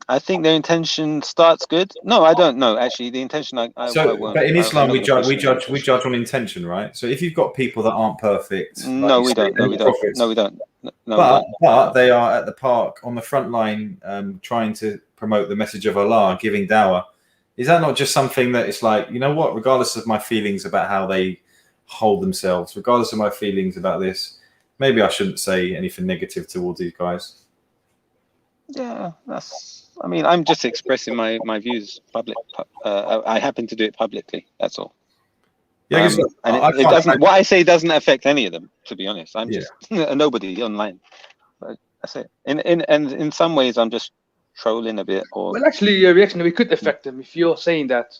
I think their intention starts good. No, I don't know. Actually, the intention I won't. But in Islam, I'm not gonna push we judge on intention, right? So if you've got people that aren't perfect, like No, you we say, don't. No, they're we not don't. prophets, No, we don't. No, we don't. but they are at the park on the front line, trying to promote the message of Allah, giving dawah. Is that not just something that it's like, you know what? Regardless of my feelings about how they hold themselves, regardless of my feelings about this, maybe I shouldn't say anything negative towards these guys. Yeah, I mean, I'm just expressing my views public. I happen to do it publicly. That's all. Yeah, and it doesn't. What I say doesn't affect any of them. To be honest, I'm just a nobody online. But that's it. In some ways, I'm just trolling a bit. Or well, actually, reaction we could affect them if you're saying that.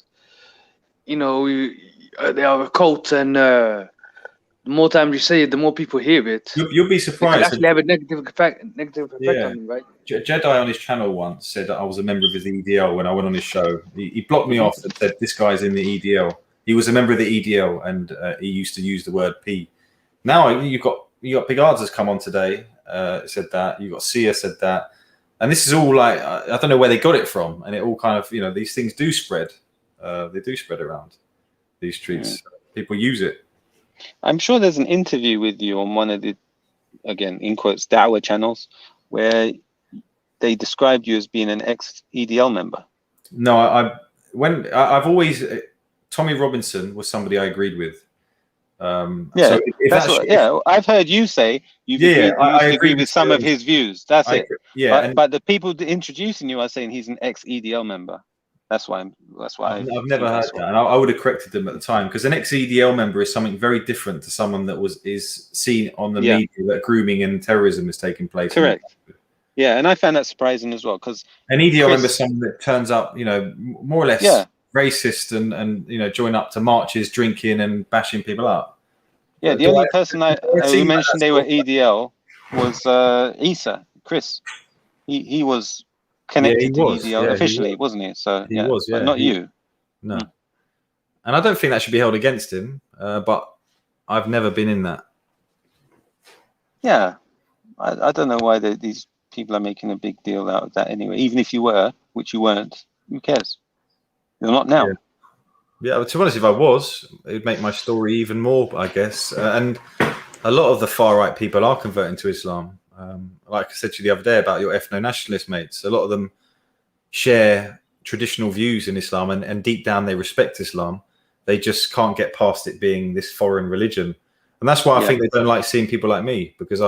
You know, they are a cult, and the more times you say it, the more people hear it. You'll be surprised. It could actually have a negative effect on them, right? Jedi on his channel once said that I was a member of his EDL when I went on his show. He blocked me off and said, this guy's in the EDL. He was a member of the EDL, and he used to use the word P. Now you've got Big Ards has come on today, said that. You've got Sia said that. And this is all like, I don't know where they got it from. And it all kind of, these things do spread. They do spread around these streets. People use it. I'm sure there's an interview with you on one of the, again, in quotes, Dawah channels, where they described you as being an ex-EDL member. No, I've always, Tommy Robinson was somebody I agreed with. So I've heard you say I agree with some of his views. That's it. Yeah, but the people introducing you are saying he's an ex-EDL member. That's why I've never heard that, and I would have corrected them at the time, because an ex-EDL member is something very different to someone that is seen on the media that grooming and terrorism is taking place. Correct. Yeah, and I found that surprising as well, because an EDL member is someone that turns up, more or less racist and join up to marches, drinking and bashing people up. Yeah, the only person who mentioned they were EDL was Isa, Chris. He was connected to EDL officially, wasn't he? So he was, but not you. No. And I don't think that should be held against him, but I've never been in that. Yeah, I don't know why these people are making a big deal out of that anyway. Even if you were, which you weren't, who cares? You're not now. Yeah, to be honest, if I was, it would make my story even more, I guess. And a lot of the far-right people are converting to Islam. Like I said to you the other day about your ethno-nationalist mates, a lot of them share traditional views in Islam, and deep down they respect Islam. They just can't get past it being this foreign religion. And that's why I think they don't like seeing people like me, because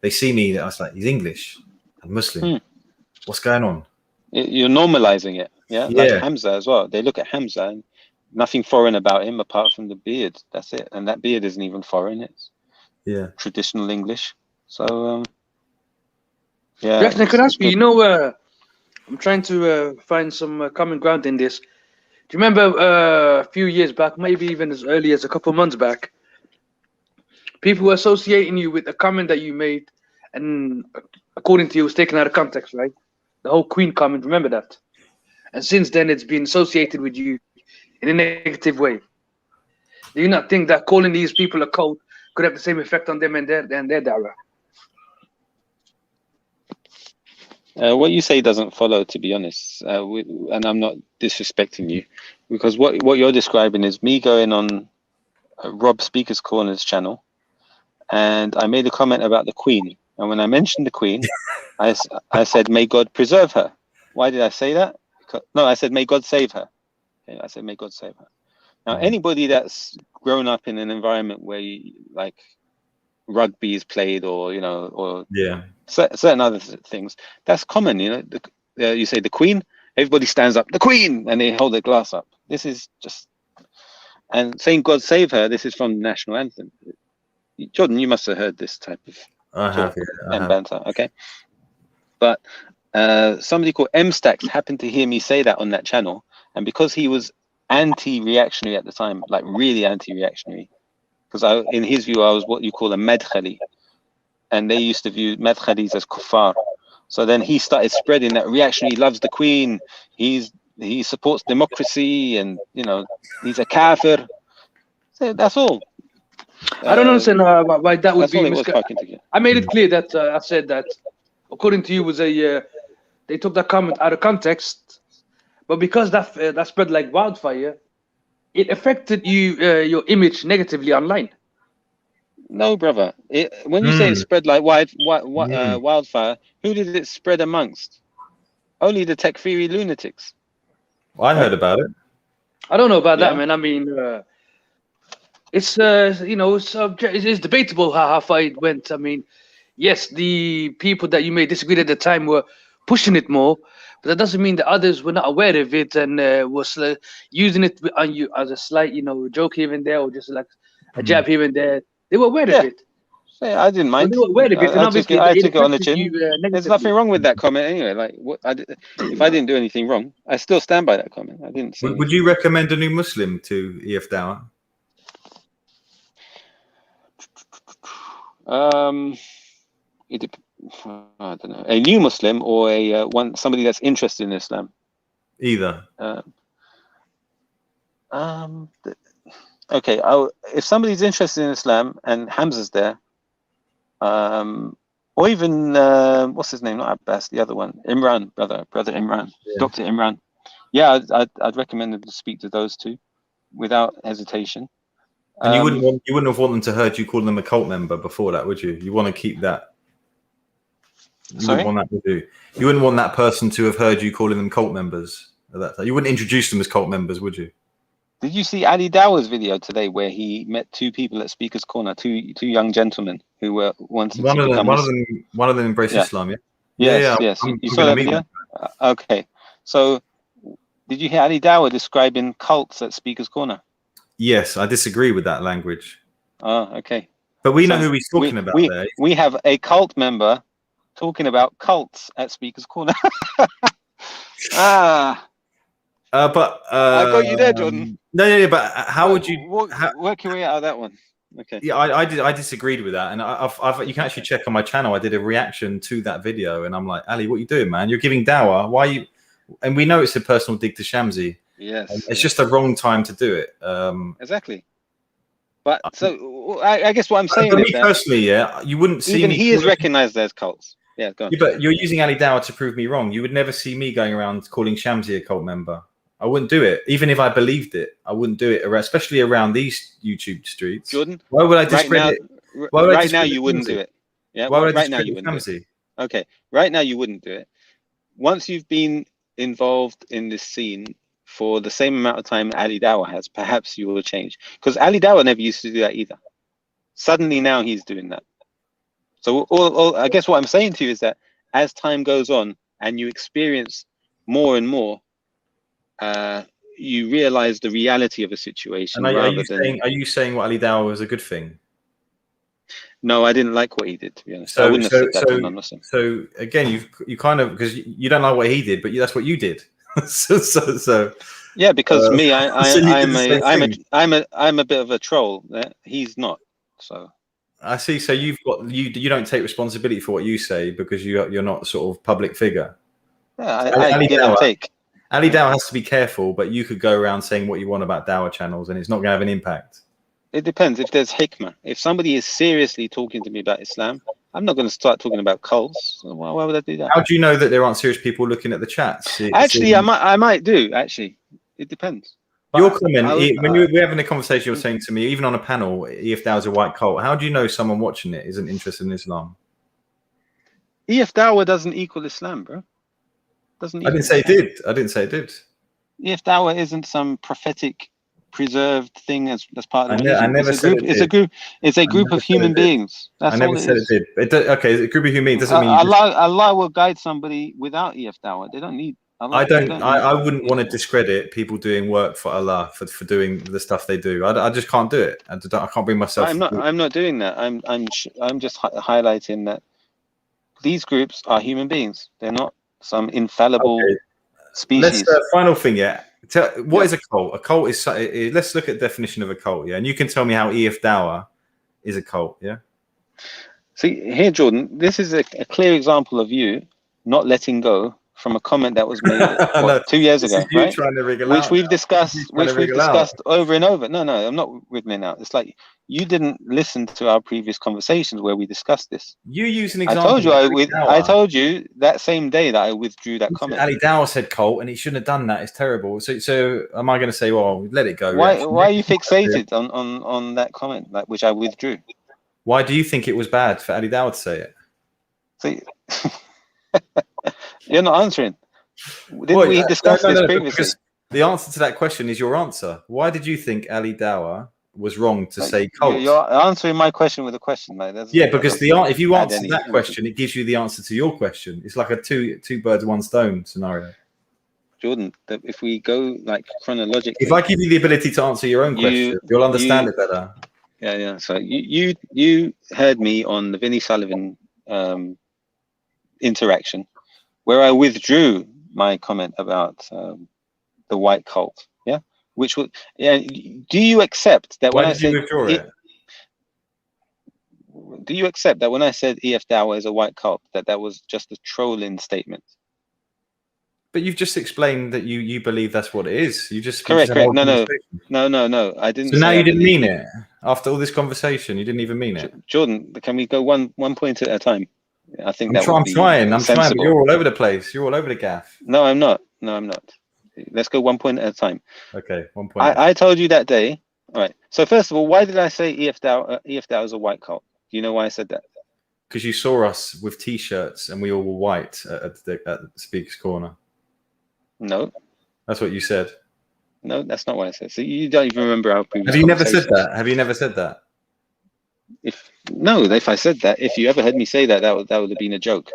they see me, I was like, he's English and Muslim. What's going on? You're normalizing it. Like Hamza as well. They look at Hamza and nothing foreign about him apart from the beard. That's it. And that beard isn't even foreign. It's traditional English. So Jackson, I could ask you, I'm trying to find some common ground in this. Do you remember a few years back, maybe even as early as a couple of months back, people were associating you with a comment that you made, and according to you, it was taken out of context, right? The whole Queen comment, remember that? And since then, it's been associated with you in a negative way. Do you not think that calling these people a cult could have the same effect on them and their dawah? What you say doesn't follow, to be honest, and I'm not disrespecting you, because what you're describing is me going on Rob Speaker's Corner's channel, and I made a comment about the Queen, and when I mentioned the Queen, I said, "May God preserve her." Why did I say that? I said, "May God save her." Okay, I said, "May God save her." Now, anybody that's grown up in an environment where like rugby is played, or certain other things, that's common. You say the Queen, everybody stands up, the Queen, and they hold their glass up. This is just, and saying God save her, this is from the national anthem. Jordan, you must have heard this type of talk and banter, okay? But somebody called M Stacks happened to hear me say that on that channel, and because he was anti-reactionary at the time, like really anti-reactionary, because in his view I was what you call a madkhali, and they used to view madkhalis as kuffar. So then he started spreading that reactionary loves the Queen, he supports democracy, and he's a kafir. So that's all. I don't understand why that would be. I made it clear that I said that according to you was a they took that comment out of context, but because that spread like wildfire, it affected your image negatively online. No, brother. When you say it spread like wildfire, who did it spread amongst? Only the tech theory lunatics. I heard about it. I don't know about that, man. I mean, it's it's debatable how far it went. I mean, yes, the people that you may disagree at the time were pushing it more, but that doesn't mean that others were not aware of it and was using it on you as a slight, joke here and there, or just like a jab here and there. They were aware of it. Yeah, I didn't mind. They were aware of it, and obviously I took it on the chin. negatively. There's nothing wrong with that comment anyway. Like, if I didn't do anything wrong, I still stand by that comment. I didn't say. Would you recommend a new Muslim to EF Dawah? I don't know, a new Muslim or somebody that's interested in Islam. Either. Okay. If somebody's interested in Islam and Hamza's there, or even what's his name? Not Abbas, the other one, Imran, brother Imran, Dr. Imran. Yeah, I'd recommend them to speak to those two without hesitation. And you wouldn't have wanted them to heard you calling them a cult member before that, would you? You want to keep that. You wouldn't want that to do. You wouldn't want that person to have heard you calling them cult members at that time. You wouldn't introduce them as cult members, would you? Did you see Ali Dawah's video today where he met two people at Speaker's Corner, two young gentlemen who were wanted to become Muslim? One of them embraced Islam, yeah? Yes. You saw that video? Okay. So, did you hear Ali Dawah describing cults at Speaker's Corner? Yes, I disagree with that language. Oh, okay. But we know who he's talking about there. We have a cult member talking about cults at Speaker's Corner. But I got you there, Jordan. No, but how would you work your way out of that one? Okay. Yeah, I disagreed with that, and you can actually check on my channel. I did a reaction to that video, and I'm like, Ali, what are you doing, man? You're giving Dawah. Why are you? And we know it's a personal dig to Shamsi. Yes. It's just the wrong time to do it. Exactly. But so I guess what I'm saying for is me personally, you wouldn't see even me. He is recognized as cults. Yeah, go on. Yeah, but you're using Ali Dawah to prove me wrong. You would never see me going around calling Shamsi a cult member. I wouldn't do it, even if I believed it. I wouldn't do it, especially around these YouTube streets. Jordan, why would I discredit? Right now, you wouldn't do it. Yeah, why would I right now you wouldn't do it. Okay, right now you wouldn't do it. Once you've been involved in this scene for the same amount of time Ali Dawah has, perhaps you will change. Because Ali Dawah never used to do that either. Suddenly now he's doing that. So I guess what I'm saying to you is that as time goes on and you experience more and more, you realize the reality of a situation. And are you saying what Ali Dawah was a good thing? No, I didn't like what he did, to be honest. I wouldn't have said that to non-Muslim. So again, you kind of, because you don't like what he did, but that's what you did. so yeah, because me, I'm a bit of a troll. He's not. So I see. So you don't take responsibility for what you say because you're not sort of public figure. Yeah, I give and take. Ali Dawah has to be careful, but you could go around saying what you want about Dawah channels, and it's not going to have an impact. It depends. If there's hikmah, if somebody is seriously talking to me about Islam, I'm not going to start talking about cults. So why would I do that? How do you know that there aren't serious people looking at the chats? Actually, I might do. Actually, it depends. But your comment when we're having a conversation, you're saying to me, even on a panel, EF Dawah's a white cult. How do you know someone watching it isn't interested in Islam? EF Dawah doesn't equal Islam, bro. I didn't say it did. EF Dawah isn't some prophetic preserved thing as part of I never said it did. It's a group of human beings. That's I never said it did. Okay, a group of human beings doesn't mean Allah will guide somebody without EF Dawah. They don't need Allah. I wouldn't want to discredit people doing work for Allah for doing the stuff they do. I just can't do it. I can't bring myself. I'm not doing that. I'm just highlighting that these groups are human beings. They're not some infallible species. Final thing, what is a cult? A cult is. Let's look at the definition of a cult, and you can tell me how EF Dawah is a cult, See here, Jordan. This is a clear example of you not letting go from a comment that was made 2 years ago, right? Which we've discussed over and over. No, I'm not with me now. It's like you didn't listen to our previous conversations where we discussed this. You use an I example. told you I told you that same day that I withdrew that comment. Ali Dawah said cult, and he shouldn't have done that. It's terrible. So am I going to say, well, let it go? Why are you fixated on that comment, like, which I withdrew? Why do you think it was bad for Ali Dawah to say it? See, you're not answering. Didn't we discuss this previously? The answer to that question is your answer. Why did you think Ali Dawah was wrong to say cult? You're answering my question with a question, mate. Yeah, because if you answer that question, it gives you the answer to your question. It's like a two birds, one stone scenario. Jordan, if we go like chronologically, if I give you the ability to answer your own question, you'll understand it better. Yeah. So you heard me on the Vinnie Sullivan interaction, where I withdrew my comment about the white cult. Yeah, which was. Yeah. Do you accept that when I said do you accept that when I said EF Dawah is a white cult, that was just a trolling statement? But you've just explained that you believe that's what it is. You just correct. No. I didn't. So now you didn't mean it. After all this conversation, you didn't even mean it. Jordan, can we go one point at a time? I think I'm trying. But you're all over the place. You're all over the gaff. No, I'm not. Let's go 1 point at a time. Okay, 1 point. I told you that day. All right. So first of all, why did I say EF Dawah is a white cult? Do you know why I said that? Because you saw us with T-shirts and we all were white at the speaker's corner. No. That's what you said. No, that's not what I said. So you don't even remember our previous. Have you never said that? Have you never said that? If I said that, if you ever heard me say that, that would have been a joke.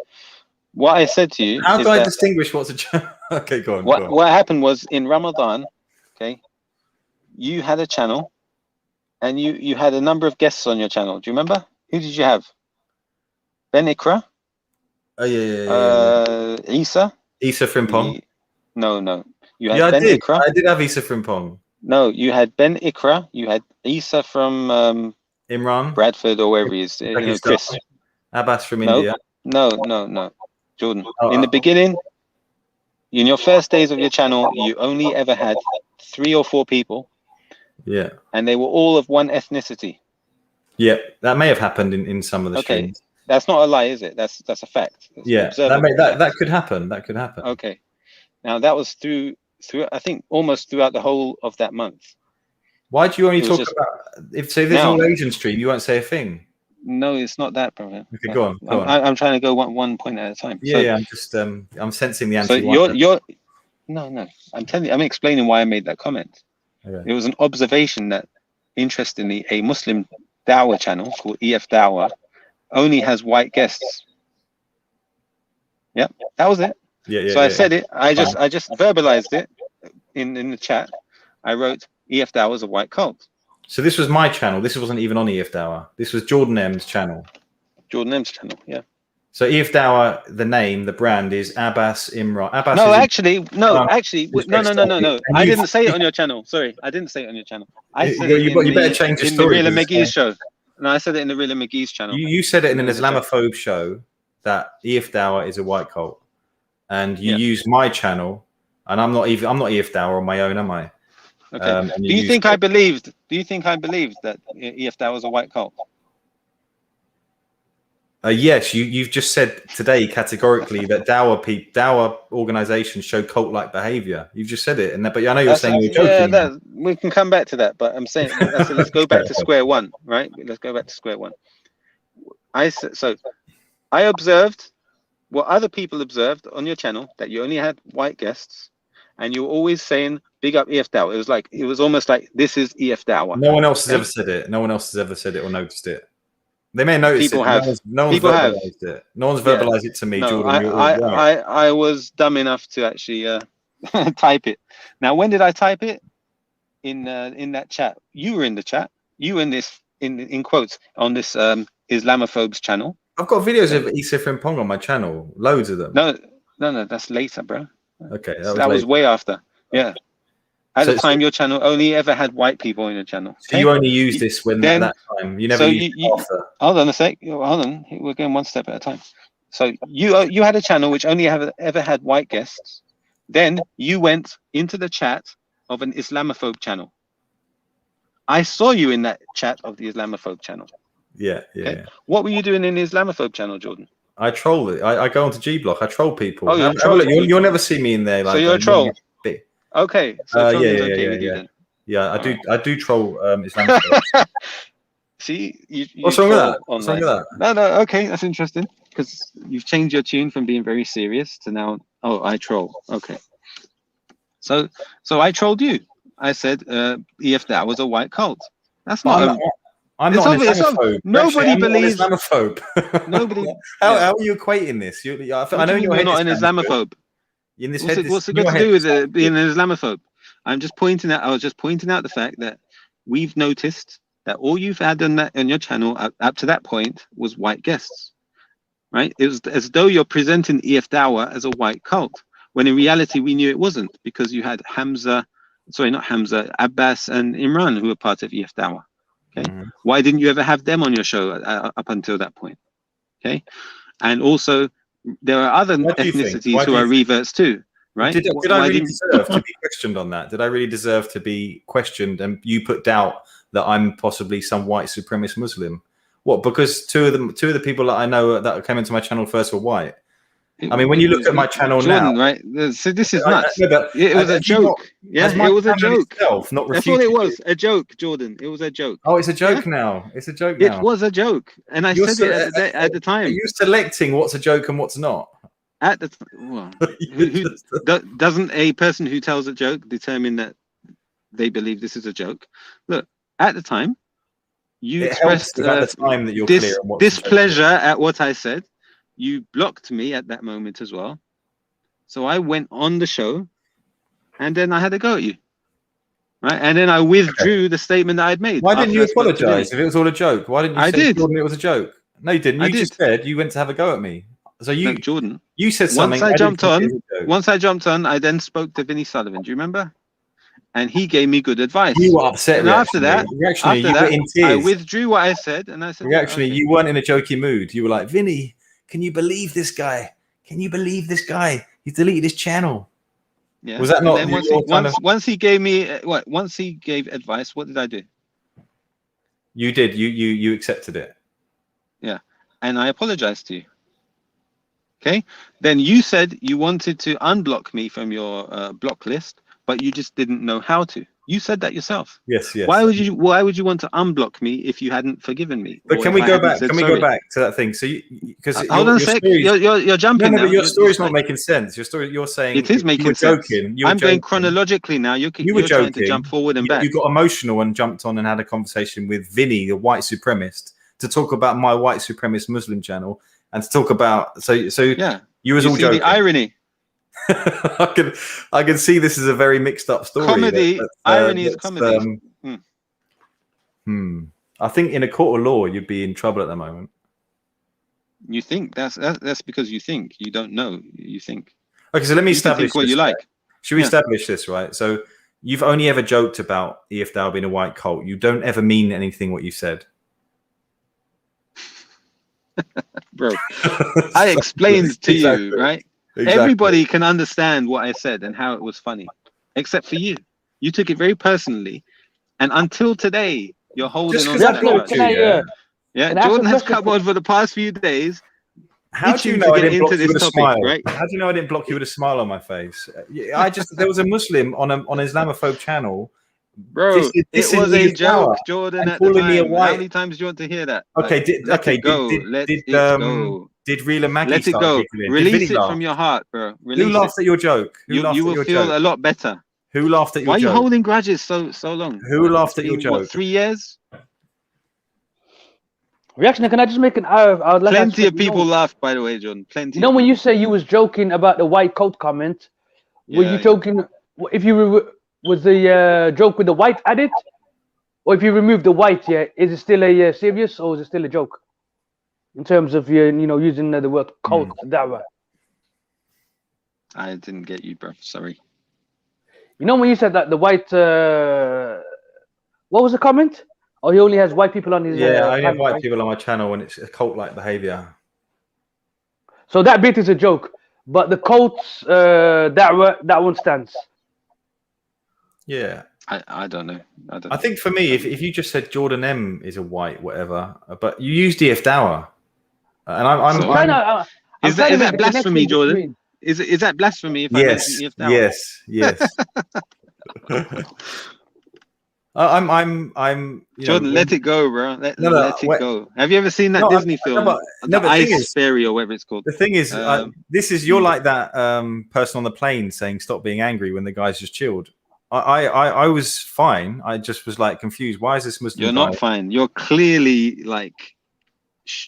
What I said to you. How do I distinguish what's a joke? Okay, go on. What happened was in Ramadan, okay, you had a channel, and you had a number of guests on your channel. Do you remember? Who did you have? Ben Ikra. Oh yeah. Isa. Isa Frimpong. No. You had Ben Ikra. I did have Isa Frimpong. No, you had Ben Ikra. You had Isa from Imran, Bradford, or wherever he is. Chris. Abbas from India. No. Jordan. In the beginning, in your first days of your channel, you only ever had 3 or 4 people. Yeah. And they were all of one ethnicity. Yeah, that may have happened in some of the streams. That's not a lie, is it? That's a fact. That could happen. That could happen. Okay. Now that was through I think almost throughout the whole of that month. Why do you only talk about if there's an all Asian stream, you won't say a thing? No, it's not that, brother. Okay, go on. I'm trying to go one point at a time. Yeah, I'm just I'm sensing the anti. So you're no. I'm explaining why I made that comment. Okay. It was an observation that, interestingly, a Muslim Dawah channel called EF Dawah only has white guests. Yeah, that was it. Yeah. So I said it. I just verbalized it in the chat. I wrote EF Dawah is a white cult. So this was my channel. This wasn't even on EF Dawah. This was Jordan M's channel. Jordan M's channel, yeah. So EF Dawah, the name, the brand is Abbas Imran. Abbas no. I didn't say it on your channel. Sorry, I didn't say it on your channel. I said you better change your story. In the Real McGee's show. No, I said it in the Real McGee's channel. You said it in an Islamophobe show that EF Dawah is a white cult, and you used my channel, and I'm not EF Dawah on my own, am I? Okay. Do you think I believed that EF Dawah was a white cult? Yes, you've just said today categorically that Dawah organizations show cult-like behavior. You've just said it, but I know you're saying you're joking. Yeah, we can come back to that, but I'm saying let's go back to square one, right? Let's go back to square one. I observed what other people observed on your channel, that you only had white guests, and you were always saying big up EF Dawah. It was almost like this is EF Dawah. No one else has ever said it. No one else has ever said it or noticed it. They may notice people it. Have. No one's verbalized it. No one's verbalized it to me, no, Jordan. I was dumb enough to actually type it. Now, when did I type it? In that chat. You were in the chat. You in this in quotes on this Islamophobes channel. I've got videos of Isa Frimpong on my channel. Loads of them. No, that's later, bro. Okay, that was way after. Yeah. At the time, your channel only ever had white people in your channel. So you only used this at that time. You never used it after. Hold on a sec. Hold on. We're going one step at a time. So you had a channel which only ever had white guests. Then you went into the chat of an Islamophobe channel. I saw you in that chat of the Islamophobe channel. Yeah. Okay? What were you doing in the Islamophobe channel, Jordan? I troll it. I go onto G Block. I troll people. Oh, Have a look. You'll never see me in there. Like, so you're a troll. Bit. Okay, so trolling's okay with you then. Yeah, I do troll Islamophobes. See, you What's wrong with that? What's wrong with that? No, okay, that's interesting because you've changed your tune from being very serious to now. Oh, I troll. Okay, so I trolled you. I said EF that was a white cult. That's not. I'm not an Islamophobe. Nobody believes I'm not an Islamophobe. Nobody. How are you equating this? I know you're not an Islamophobe. In this what's it got to do with being an Islamophobe? I was just pointing out the fact that we've noticed that all you've had on your channel up to that point was white guests, right? It was as though you're presenting EF Dawah as a white cult, when in reality we knew it wasn't, because you had Abbas and Imran who were part of EF Dawah. Okay, why didn't you ever have them on your show up until that point? Okay, and also there are other ethnicities who are reverts too. Right? Did I really deserve to be questioned on that? Did I really deserve to be questioned and you put doubt that I'm possibly some white supremacist Muslim? What? Because two of the people that I know that came into my channel first were white. I mean, when you look at my channel Jordan, now, right? So this is nuts. It was a joke. Yeah, it was a joke. Not That's all it was. A joke, Jordan. It was a joke. Oh, it's a joke now. It's a joke now. It was a joke, and I said it at the time. Are you selecting what's a joke and what's not? At the doesn't a person who tells a joke determine that they believe this is a joke? Look, at the time, you expressed displeasure at what I said. You blocked me at that moment as well. So I went on the show, and then I had to go at you, right? And then I withdrew the statement that I'd made. Why didn't you apologize if it was all a joke? Why didn't you say Jordan, it was a joke? No, you didn't. You just said you went to have a go at me. So Jordan, you said something. Once I jumped on, I then spoke to Vinny Sullivan. Do you remember? And he gave me good advice. You were upset. And after that, you were in tears. I withdrew what I said, and I said, you weren't in a jokey mood. You were like, Vinny, can you believe this guy? Can you believe this guy? He's deleted his channel. Yeah. Was that not? Once he gave me once he gave advice, what did I do? You did. You accepted it. Yeah, and I apologized to you. Okay, then you said you wanted to unblock me from your block list, but you just didn't know how to. You said that yourself. Yes. Why would you want to unblock me if you hadn't forgiven me? But can we go back? Can we go back to that thing? So because hold on a sec, you're jumping. No, but your story's not making sense. Your story, you're saying it is making sense. I'm going chronologically now. You're trying to jump forward and back. You got emotional and jumped on and had a conversation with Vinny, the white supremacist, to talk about my white supremacist Muslim channel. And to talk about you was all joking. The irony. I can see this is a very mixed up story. Comedy, irony is comedy. I think in a court of law you'd be in trouble at the moment. You think that's because you think you don't know. You think. Okay, so let me establish what you like. Should we establish this, right? So you've only ever joked about EF Dawah being a white cult. You don't ever mean anything what you said. Bro, I explained to you, right? Exactly. Everybody can understand what I said and how it was funny, except for you. You took it very personally, and until today, you're holding on to that. Yeah, Jordan has come on for the past few days. How do you know I didn't block you with a smile? Right? How do you know I didn't block you with a smile on my face? There was a Muslim on an Islamophobe channel. Bro, it was a joke, Jordan. At the time. How many times do you want to hear that? Okay, let it go. Did Real and Maggie let it go? Release it from your heart, bro. Who laughed at your joke? You will feel a lot better. Who laughed at your joke? Why are you holding grudges so long? Who laughed at your joke? What, 3 years? Reaction, can I just make an plenty of people laughed, by the way, Jordan. Plenty. You know, when you say you was joking about the white coat comment, were you joking if you was the joke with the white added, or if you remove the white, is it still a serious, or is it still a joke? In terms of using the word cult, Dawah. I didn't get you, bro. Sorry. You know when you said that the white, what was the comment? Oh, he only has white people on his. Yeah, I only have white people on my channel when it's a cult-like behavior. So that bit is a joke, but the cult's that one stands. Yeah, I don't know. I think for me, if you just said Jordan M is a white, whatever, but you used DF Dawah, and is that blasphemy, Jordan? Is that blasphemy if I mention EF Dawah? Yes. I'm Jordan, let it go, bro. Let it go. Have you ever seen that Disney film, the Ice Fairy or whatever it's called? The thing is, you're like that person on the plane saying stop being angry when the guy's just chilled. I was fine. I just was like confused. Why is this Muslim? You're not fine. You're clearly like.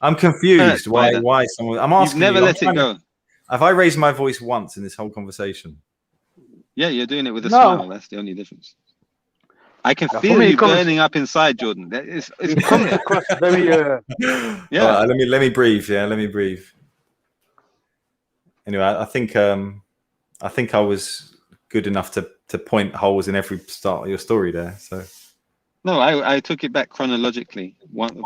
I'm confused. Why someone? I'm asking. You've never let it go. Have I raised my voice once in this whole conversation? Yeah, you're doing it with a smile. That's the only difference. I can feel you burning up inside, Jordan. It's coming across very. Yeah. Right, let me breathe. Yeah, let me breathe. Anyway, I think I was good enough to point holes in every start of your story there. So. No, I took it back chronologically,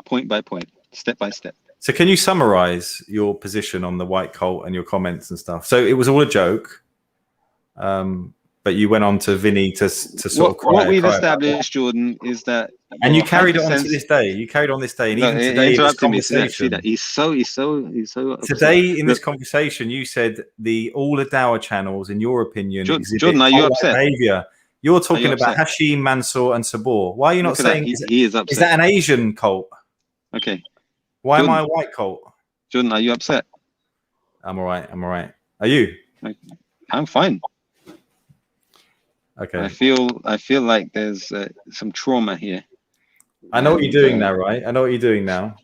point by point, step by step. So can you summarize your position on the white cult and your comments and stuff? So it was all a joke. But you went on to Vinny to sort of cry. What we've established, Jordan, is that, and you carried on to this day. You carried on this day, and even today in this conversation, he's so upset. Today in this conversation, you said all the Dawah channels, in your opinion, Jordan, are you upset? Behavior. You're talking about Hashim, Mansour, and Sabor. Why are you not saying he is upset? Is that an Asian cult? Okay. Why am I a white cult? Jordan, are you upset? I'm all right. Are you? I'm fine. Okay. I feel like there's some trauma here. I know what you're doing now, right? I know what you're doing now.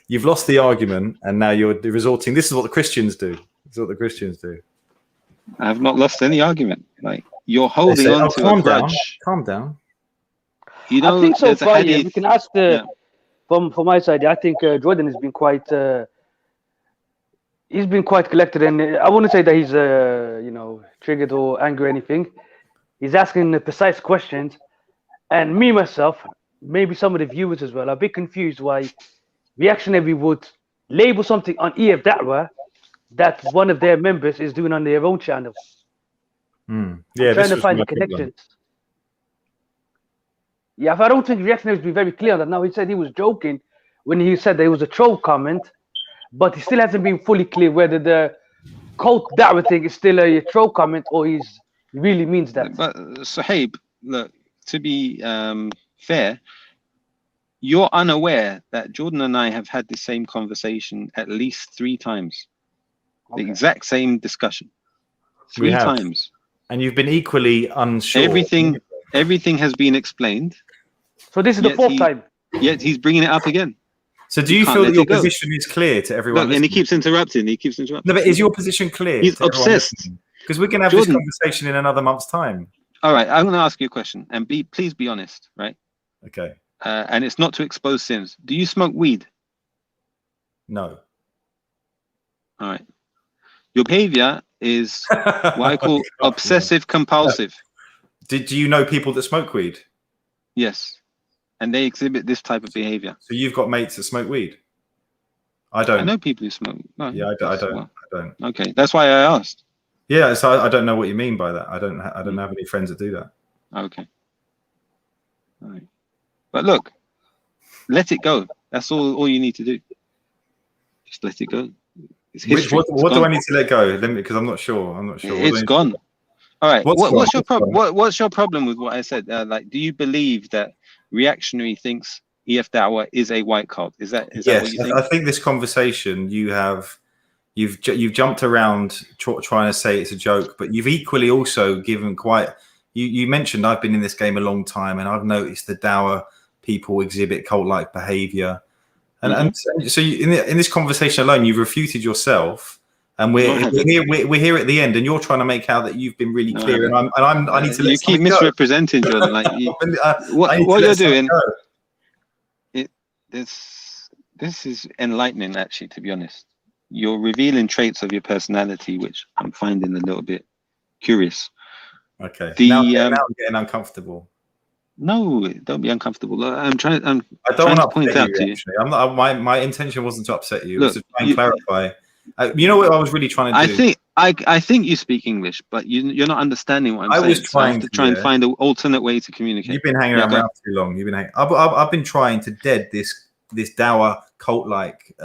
You've lost the argument, and now you're resorting. This is what the Christians do. This is what the Christians do. I have not lost any argument. Like you're holding on to a grudge. Calm down. You know, I think so far. Yeah, we can ask from my side. I think Jordan has been quite. He's been quite collected, and I wouldn't say that he's triggered or angry or anything. He's asking the precise questions, and me myself, maybe some of the viewers as well, are a bit confused why Reactionary would label something on EF Dawah that one of their members is doing on their own channel. Yeah, trying to find the connections. Yeah, I don't think Reactionary has been very clear on that. Now he said he was joking when he said that it was a troll comment. But he still hasn't been fully clear whether the cult Dawah thing is still a troll comment or he really means that. But Sahib, look, to be fair, you're unaware that Jordan and I have had the same conversation at least 3 times. Okay. The exact same discussion. 3 times. And you've been equally unsure. Everything has been explained. So this is the 4th time. Yet he's bringing it up again. So do you feel that your position is clear to everyone? Look, and he keeps interrupting. No, but is your position clear? He's obsessed. Because we can have this conversation in another month's time. All right, I'm going to ask you a question, and please be honest, right? Okay. And it's not to expose sins. Do you smoke weed? No. All right. Your behavior is what I call obsessive compulsive. Do you know people that smoke weed? Yes. And they exhibit this type of behavior. So you've got mates that smoke weed? I don't. I know people who smoke. No, yeah, I don't. Okay, that's why I asked. Yeah, so I don't know what you mean by that. I don't have any friends that do that. Okay. All right. But look, let it go. That's all you need to do. Just let it go. It's history. What do I need to let go? Because I'm not sure. It's gone. All right. What's your problem? What's your problem with what I said? Like, do you believe that Reactionary thinks EF Dawah is a white cult? Is that what you think? I think this conversation you've jumped around trying to say it's a joke, but you've equally also given quite. You mentioned I've been in this game a long time, and I've noticed the Dawah people exhibit cult-like behavior, and so in this conversation alone, you've refuted yourself. And we're here at the end, and you're trying to make out that you've been really clear, and I need to. You keep misrepresenting, Jordan. Like what you're doing. This is enlightening, actually. To be honest, you're revealing traits of your personality, which I'm finding a little bit curious. Okay. Now I'm getting uncomfortable. No, don't be uncomfortable. I don't want to point out to you. I'm not. My intention wasn't to upset you. It was to try and clarify. You know what I was really trying to do? I think you speak English, but you're not understanding what I'm saying. was trying I have to try and find an alternate way to communicate. You've been hanging around too long. I've been trying to dead this Dawah cult-like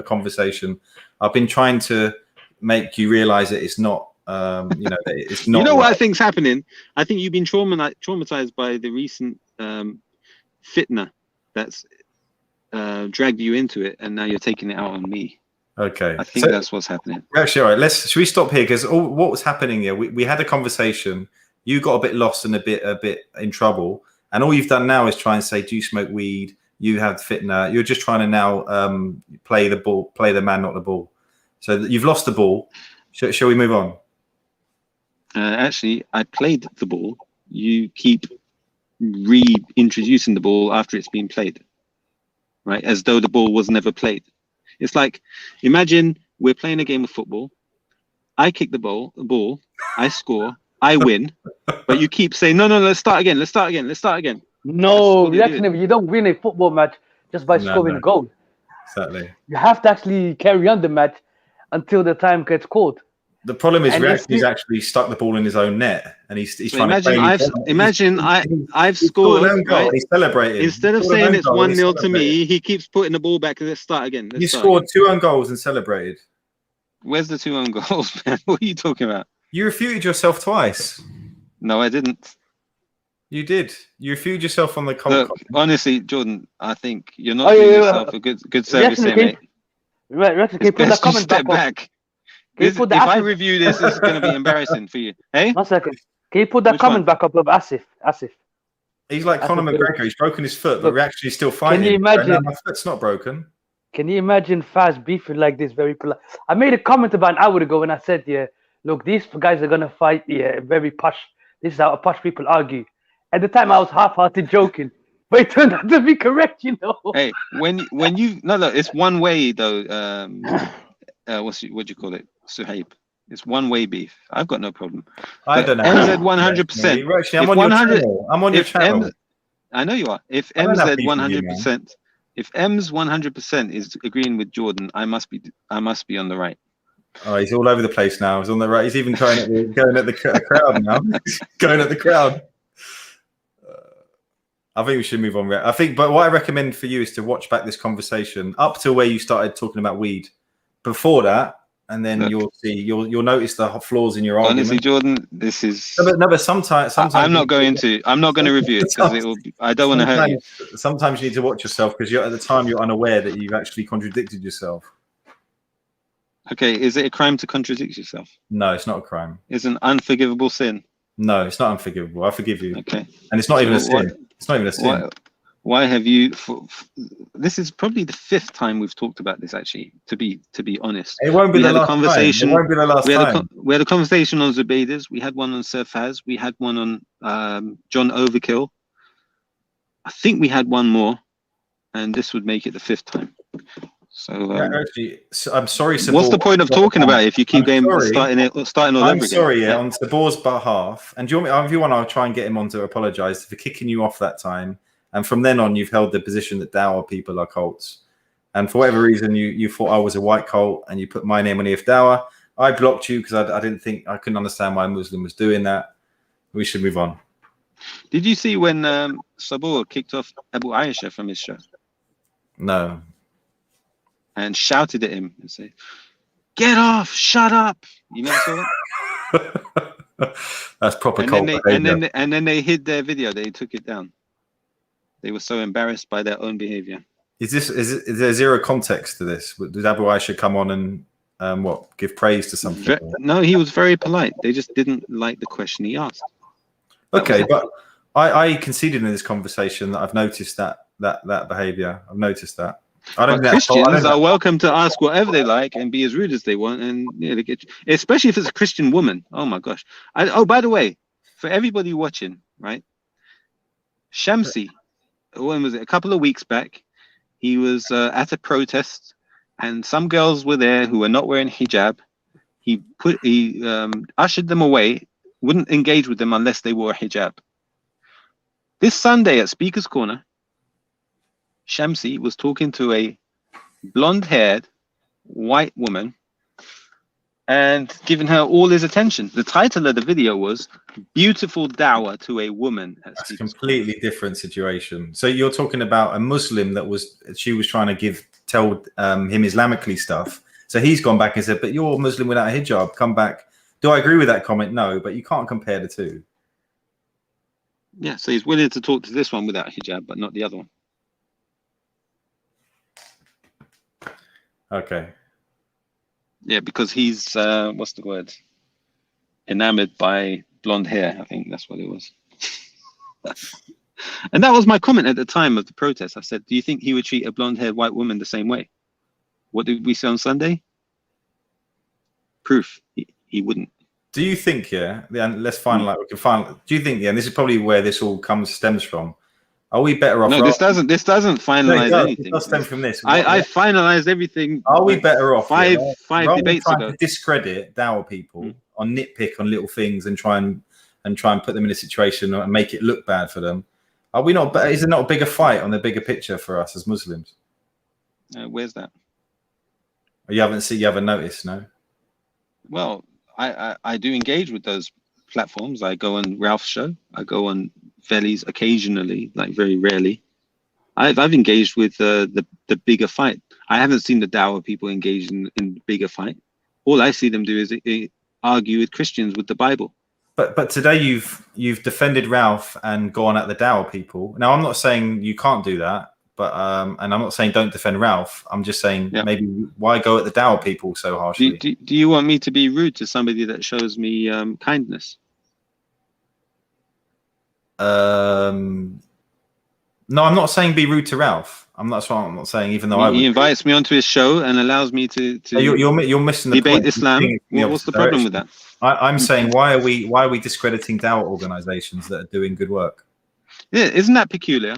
conversation. I've been trying to make you realize that it's not. It's not. You know what I think's happening? I think you've been traumatized by the recent fitna that's dragged you into it, and now you're taking it out on me. Okay, I think that's what's happening. Actually, all right. Should we stop here? Because what was happening here? We had a conversation. You got a bit lost and a bit in trouble, and all you've done now is try and say, "Do you smoke weed?" You have fitna. You're just trying to now play the ball, play the man, not the ball. So you've lost the ball. Shall we move on? Actually, I played the ball. You keep reintroducing the ball after it's been played, right? As though the ball was never played. It's like, imagine we're playing a game of football. I kick the ball, I score, I win, but you keep saying, no, let's start again. No, you don't win a football match just by scoring a goal. Exactly. You have to actually carry on the match until the time gets called. The problem is he's actually stuck the ball in his own net, and he's trying to. I've scored. An own goal, right? He's celebrating. Instead of saying it's 1-0 to me, he keeps putting the ball back. Let's start again. You scored 2 own goals and celebrated. Where's the 2 own goals, man? What are you talking about? You refuted yourself twice. No, I didn't. You did. You refuted yourself on the Look, honestly, Jordan, I think you're not doing yourself a good service here, mate. It's best you step back. If I review this, it's going to be embarrassing for you. Hey? 1 second. Can you put that comment back up of Asif? He's like Conor McGregor. He's broken his foot, but we're actually still fighting. Can you imagine? My foot's not broken. Can you imagine Faz beefing like this? Very polite. I made a comment about an hour ago when I said, look, these guys are going to fight. Very posh. This is how posh people argue. At the time, I was half-hearted joking. But it turned out to be correct, Hey, when you... No, it's one way, though. What do you call it? Suhaib. It's one-way beef. I've got no problem. I don't know. MZ 100%. I'm on your channel. I know you are. If MZ 100%, if M's 100% is agreeing with Jordan, I must be on the right. Oh, he's all over the place now. He's on the right. He's even going at the crowd now. He's going at the crowd. I think we should move on. But what I recommend for you is to watch back this conversation up to where you started talking about weed. Before that, and then you'll notice the flaws in your argument. Honestly, Jordan, this is but sometimes I'm not going to review it because I don't want to hurt you. Sometimes you need to watch yourself because at the time you're unaware that you've actually contradicted yourself. Okay, is it a crime to contradict yourself? No, it's not a crime. It's an unforgivable sin. No, it's not unforgivable. I forgive you. Okay, and it's not even a sin. It's not even a sin. Why have you? This is probably the 5th time we've talked about this. Actually, to be honest, it won't be the last conversation. It won't be the last time. We had a conversation on Zubaydas. We had one on Sir Faz. We had one on John Overkill. I think we had one more, and this would make it the 5th time. So actually, I'm sorry. Sabor, what's the point of talking about it if you keep starting all over again? I'm sorry, on Sabor's behalf. And do you want me? If you want, I'll try and get him on to apologise for kicking you off that time. And from then on, you've held the position that Dawah people are cults. And for whatever reason, you thought I was a white cult and you put my name on the Dawah. I blocked you because I couldn't understand why a Muslim was doing that. We should move on. Did you see when Sabor kicked off Abu Aisha from his show? No. And shouted at him and said, "Get off, shut up." You never saw that? That's proper cult behavior. And then they hid their video. They took it down. They were so embarrassed by their own behavior. Is there zero context to this? Did Abu Aisha come on and give praise to something? No, he was very polite. They just didn't like the question he asked. Okay, but I conceded in this conversation that I've noticed that behavior. I've noticed that. Christians are welcome to ask whatever they like and be as rude as they want, and they get, especially if it's a Christian woman. Oh my gosh! By the way, for everybody watching, right? Shamsi, when was it? A couple of weeks back, he was at a protest, and some girls were there who were not wearing hijab. He ushered them away, wouldn't engage with them unless they wore a hijab. This Sunday at Speaker's Corner, Shamsi was talking to a blonde-haired white woman, and giving her all his attention. The title of the video was "Beautiful Dawah to a Woman." That's a completely different situation. So you're talking about a Muslim she was trying to tell him Islamically stuff. So he's gone back and said, "But you're a Muslim without a hijab. Come back." Do I agree with that comment? No, but you can't compare the two. Yeah, so he's willing to talk to this one without hijab, but not the other one. Okay. Yeah, because he's what's the word? Enamored by blonde hair. I think that's what it was. And that was my comment at the time of the protest. I said, "Do you think he would treat a blonde-haired white woman the same way?" What did we say on Sunday? Proof. He wouldn't. Do you think, and let's find we can find. Do you think, and this is probably where this all stems from? Are we better off? No, this doesn't finalize anything. It does stem from this. I finalized everything. Are we better off? Five debates ago. To discredit Dawah people on nitpick on little things and try and put them in a situation and make it look bad for them. Are we not? Is there not a bigger fight on the bigger picture for us as Muslims? Where's that? You haven't noticed, no? Well, I do engage with those platforms. I go on Ralph's show. I go on Veli's occasionally, like very rarely. I've engaged with the bigger fight. I haven't seen the Dawah people engage in the bigger fight. All I see them do is argue with Christians with the Bible. But today you've defended Ralph and gone at the Dawah people. Now I'm not saying you can't do that, but and I'm not saying don't defend Ralph. I'm just saying maybe why go at the Dawah people so harshly? Do you want me to be rude to somebody that shows me kindness? No, I'm not saying be rude to Ralph. I'm not saying, even though he invites me onto his show and allows me to you're missing the debate point. Islam. What's the problem with that? I'm saying why are we discrediting Dawah organizations that are doing good work? Yeah, isn't that peculiar?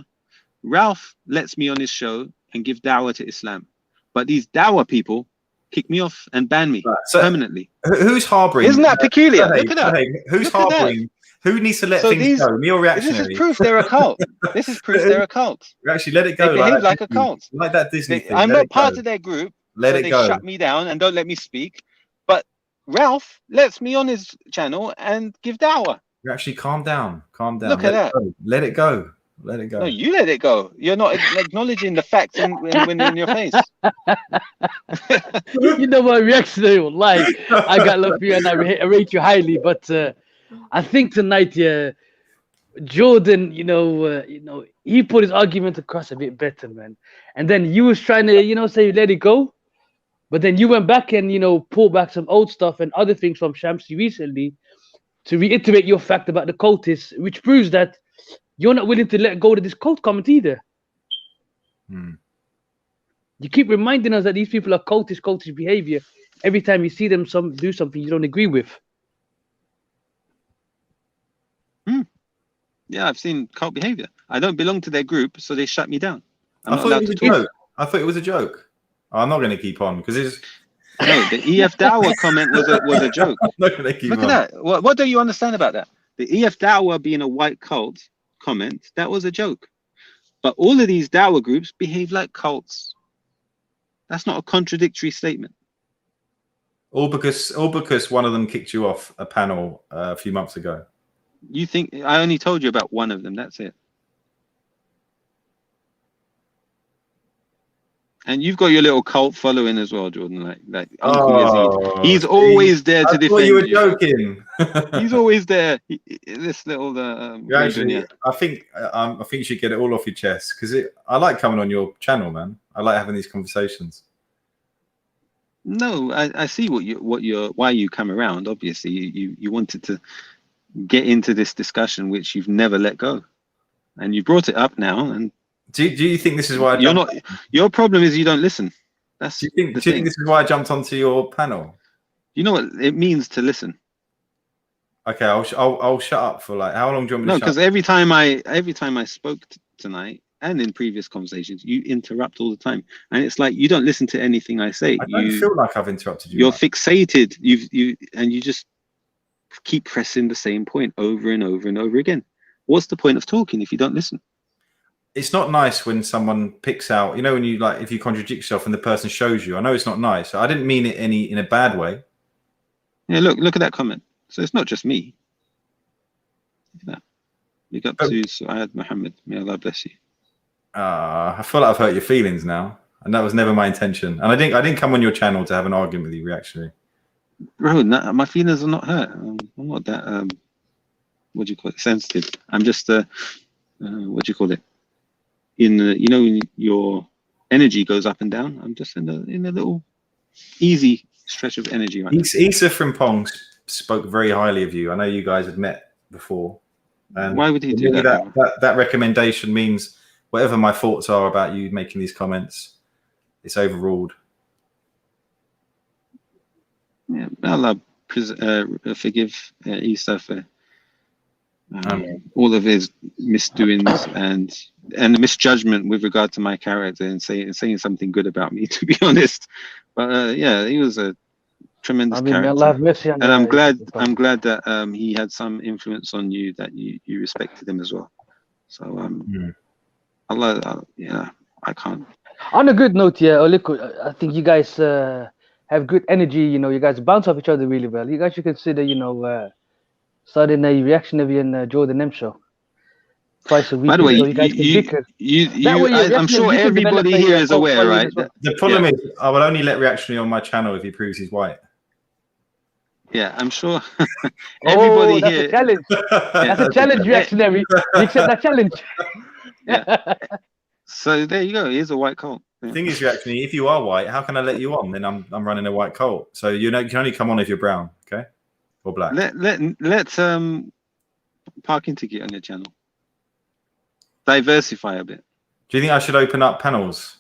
Ralph lets me on his show and give Dawah to Islam, but these Dawah people kick me off and ban me permanently. Who's harboring? Isn't that peculiar? Look at that. Who's harboring? Who needs to let things go? Me or reactionary? This is proof they're a cult. This is proof they're a cult. Actually, let it go. They behave like a cult. Like that Disney thing. I'm not part of their group. Let it go. They shut me down and don't let me speak. But Ralph lets me on his channel and give Dawah. You actually calm down. Calm down. Look at that. Let it go. Let it go. No, you let it go. You're not acknowledging the facts when in your face. You know my reactionary will lie. I got love for you and I rate you highly, but I think tonight, Jordan, he put his argument across a bit better, man. And then you was trying to, say let it go, but then you went back and pulled back some old stuff and other things from Shamsi recently to reiterate your fact about the cultists, which proves that you're not willing to let go of this cult comment either. You keep reminding us that these people are cultish behavior every time you see them do something you don't agree with. Yeah, I've seen cult behavior. I don't belong to their group, so they shut me down. I thought it was a joke. I'm not going to keep on because it's. No, the EF Dawah comment was a joke. I'm not going to keep on. Look at that. What do you understand about that? The EF Dawah being a white cult comment, that was a joke. But all of these Dawah groups behave like cults. That's not a contradictory statement. All because one of them kicked you off a panel a few months ago. You think I only told you about one of them? That's it. And you've got your little cult following as well, Jordan. Like Uncle Yazid. He's always there to defend you. You were joking. He's always there. This little. Actually, I think you should get it all off your chest because I like coming on your channel, man. I like having these conversations. No, I see why you come around. Obviously, you wanted to get into this discussion, which you've never let go, and you brought it up now. And do you think this is why you're not? Your problem is you don't listen. That's. Do you think this is why I jumped onto your panel? You know what it means to listen. Okay, I'll shut up for like how long do you want me to? No, because every time I spoke tonight and in previous conversations, you interrupt all the time, and it's like you don't listen to anything I say. I don't feel like I've interrupted you. You're fixated. You just keep pressing the same point over and over and over again. What's the point of talking if you don't listen? It's not nice when someone picks out, when you if you contradict yourself and the person shows you. I know it's not nice. I didn't mean it in a bad way. Yeah, look at that comment. So it's not just me. Yeah. Big up to Su'ad Muhammad. May Allah bless you. I feel like I've hurt your feelings now, and that was never my intention. And I didn't come on your channel to have an argument with you, reactionary. Bro, no, my feelings are not hurt. I'm not that what do you call it? Sensitive. I'm just what do you call it? You know, when your energy goes up and down. I'm just in a little easy stretch of energy right now. Issa from Pong spoke very highly of you. I know you guys had met before. And why would he do that? That recommendation means whatever my thoughts are about you making these comments, it's overruled. Yeah, Allah forgive Isa for all of his misdoings and the misjudgment with regard to my character and saying something good about me, to be honest. But yeah, he was a tremendous character. Allah have mercy on and I'm glad that he had some influence on you, that you respected him as well. So Allah, yeah, I can't. On a good note, yeah, I think you guys have good energy. You know, you guys bounce off each other really well. You guys should consider, you know, starting a reactionary and Jordan M show twice a week. By the way, so you guys can bicker. I'm sure everybody here is aware, right? The problem is, I will only let reactionary on my channel if he proves he's white. Yeah, I'm sure everybody that's here. A challenge. That's a challenge, reactionary. You accept that challenge. Yeah. So there you go. Here's a white cult. The thing is, reactionary, if you are white, how can I let you on? Then I'm running a white cult. So you can only come on if you're brown, okay, or black. Let's parking ticket on your channel. Diversify a bit. Do you think I should open up panels?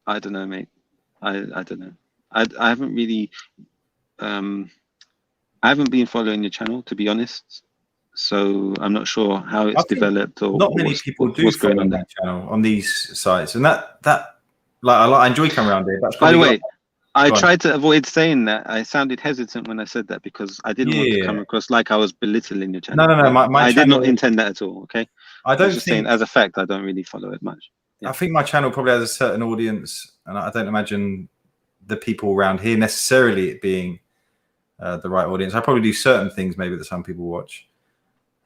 I don't know, mate. I don't know. I haven't really I haven't been following your channel, to be honest. So I'm not sure how it's developed or not many people do follow on that channel on these sites, and that like I enjoy coming around here. That's by the way, I tried to avoid saying that. I sounded hesitant when I said that because I didn't want to come across like I was belittling your channel. No. My I channel, did not intend that at all. Okay. I don't think, saying as a fact, I don't really follow it much. Yeah. I think my channel probably has a certain audience, and I don't imagine the people around here necessarily it being the right audience. I probably do certain things maybe that some people watch.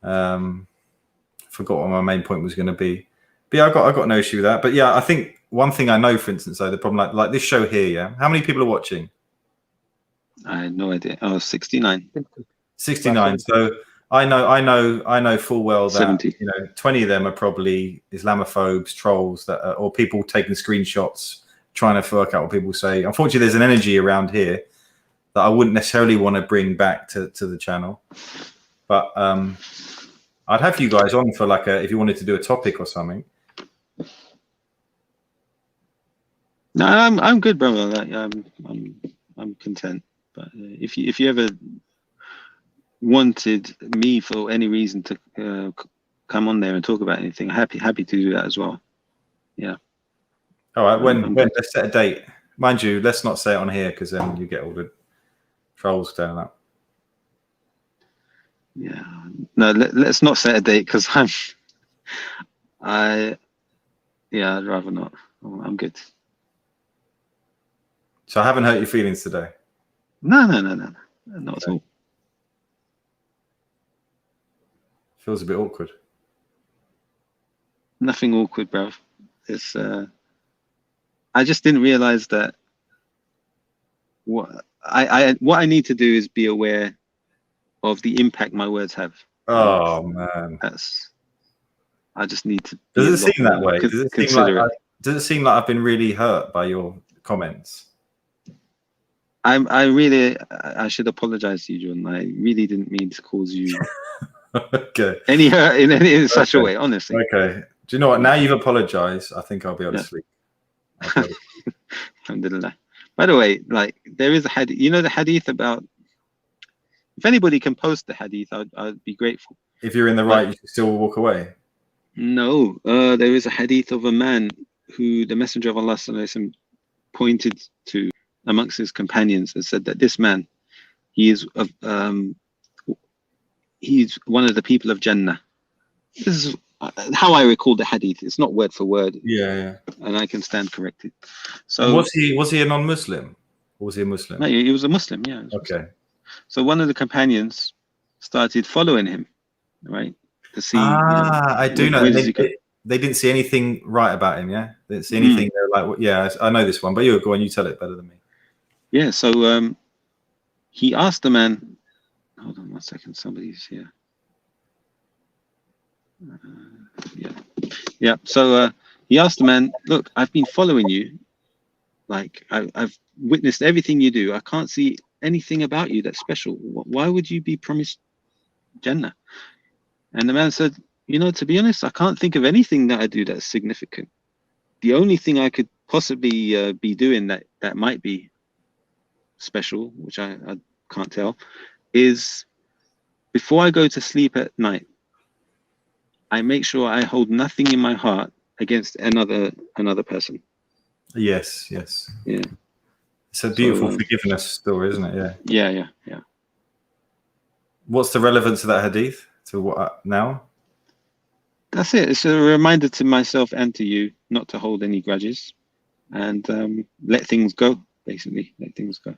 Forgot what my main point was going to be. But yeah, I got no issue with that. But yeah, I think one thing I know, for instance, though, the problem like this show here, yeah. How many people are watching? I had no idea. Oh, 69. 69. So I know full well that 70. 20 of them are probably Islamophobes, trolls or people taking screenshots, trying to work out what people say. Unfortunately, there's an energy around here that I wouldn't necessarily want to bring back to the channel. But I'd have you guys on for like if you wanted to do a topic or something. No, I'm good, brother. I'm content. But if you ever wanted me for any reason to come on there and talk about anything, happy to do that as well. Yeah. All right. When let's set a date. Mind you, let's not say it on here because then you get all the trolls down that. Yeah. No, let's not set a date because I'd rather not. I'm good. So I haven't hurt your feelings today. No, not at all. Feels a bit awkward. Nothing awkward, bruv. It's I just didn't realize that what I need to do is be aware of the impact my words have. Oh man, I just need to. Does it seem that way? Does it seem like I've been really hurt by your comments? I should apologize to you, Jordan. I really didn't mean to cause you any hurt in such a way, honestly. Okay. Do you know what? Now you've apologized, I think I'll be able to sleep. Alhamdulillah. By the way, like there is a hadith. You know the hadith about. If anybody can post the hadith, I'd be grateful. If you're in the right, you can still walk away. No, there is a hadith of a man who the Messenger of Allah pointed to amongst his companions and said that this man, he's one of the people of Jannah. This is how I recall the hadith. It's not word for word. Yeah. And I can stand corrected. So and was he a non-Muslim? or was he a Muslim? No, he was a Muslim. Yeah. Okay. So one of the companions started following him, right, to see. I do know. Where does he go? They didn't see anything right about him. Yeah, they didn't see anything. They're like, yeah, I know this one, but you go on. You tell it better than me. Yeah. So he asked the man. Hold on 1 second. Somebody's here. Yeah. So he asked the man, "Look, I've been following you. Like I've witnessed everything you do. I can't see anything about you that's special. Why would you be promised Jannah?" And the man said, to be honest, I can't think of anything that I do that's significant. The only thing I could possibly be doing that might be special, which I can't tell, is before I go to sleep at night, I make sure I hold nothing in my heart against another person. Yes. Yeah. It's a beautiful forgiveness story, isn't it? Yeah. What's the relevance of that hadith to what now? That's it. It's a reminder to myself and to you not to hold any grudges and let things go, basically. Let things go.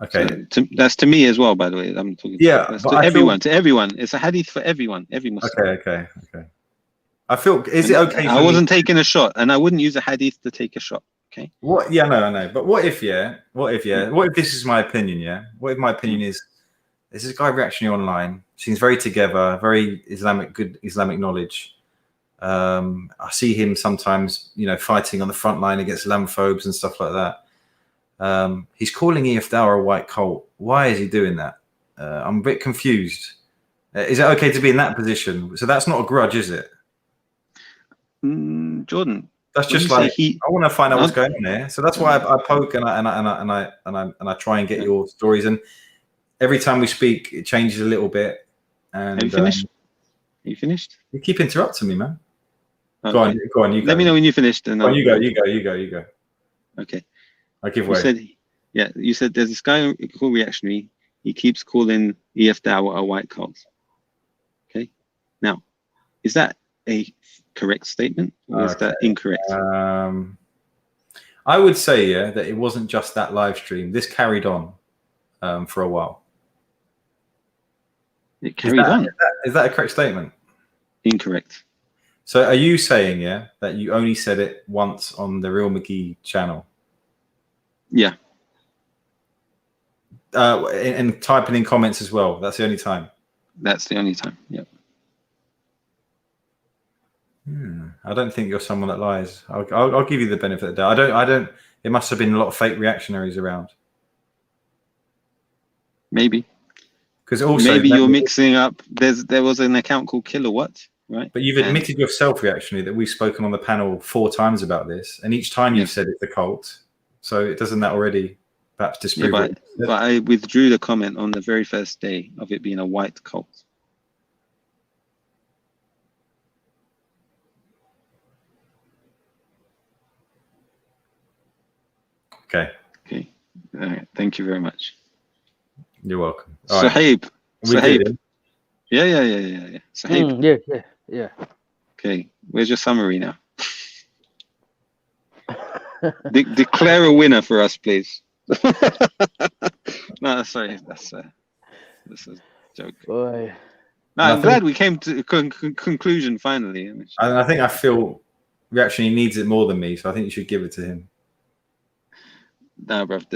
Okay. So that's to me as well, by the way. I'm talking to everyone. To everyone. It's a hadith for everyone, every Muslim. Okay. I feel, is it okay? I wasn't taking a shot, and I wouldn't use a hadith to take a shot. Okay. What? Yeah, no, I know. But what if this is my opinion? Yeah. What if my opinion is, there's this guy reactionary online, seems very together, very good Islamic knowledge. I see him sometimes, fighting on the front line against Islamophobes and stuff like that. He's calling Dawah a white cult. Why is he doing that? I'm a bit confused. Is it okay to be in that position? So that's not a grudge, is it? Jordan. That's just like I want to find out what's going on here. So that's why I poke and I try and get your stories. And every time we speak, it changes a little bit. And have you finished? Are you finished? You keep interrupting me, man. Okay. Go on. You go. Let me know when you're finished. And you go. Okay. I give way. You said there's this guy called Reactionary. He keeps calling Dawah a white cult. Okay. Now, is that a correct statement or is that incorrect? I would say that it wasn't just that live stream. This carried on for a while. It carried on. Is that a correct statement? Incorrect. So are you saying that you only said it once on the Real McGee channel? Yeah. And typing in comments as well. That's the only time. That's the only time. Yep. I don't think you're someone that lies. I'll give you the benefit of the doubt. I don't. It must have been a lot of fake reactionaries around. Maybe. Because also maybe you're mixing up. There was an account called Kilowatt, right? But you've admitted yourself, reactionary, that we've spoken on the panel 4 times about this, and each time you've said it's a cult. So doesn't that already perhaps disprove it? But I withdrew the comment on the very first day of it being a white cult. Okay. All right. Thank you very much. You're welcome. Sahib. Sahib. Yeah. Sahib. Yeah. Okay. Where's your summary now? Declare a winner for us, please. No, sorry. That's a joke. Boy. No, I'm glad we came to a conclusion finally. I feel Reactionary needs it more than me, so I think you should give it to him. No, bruv,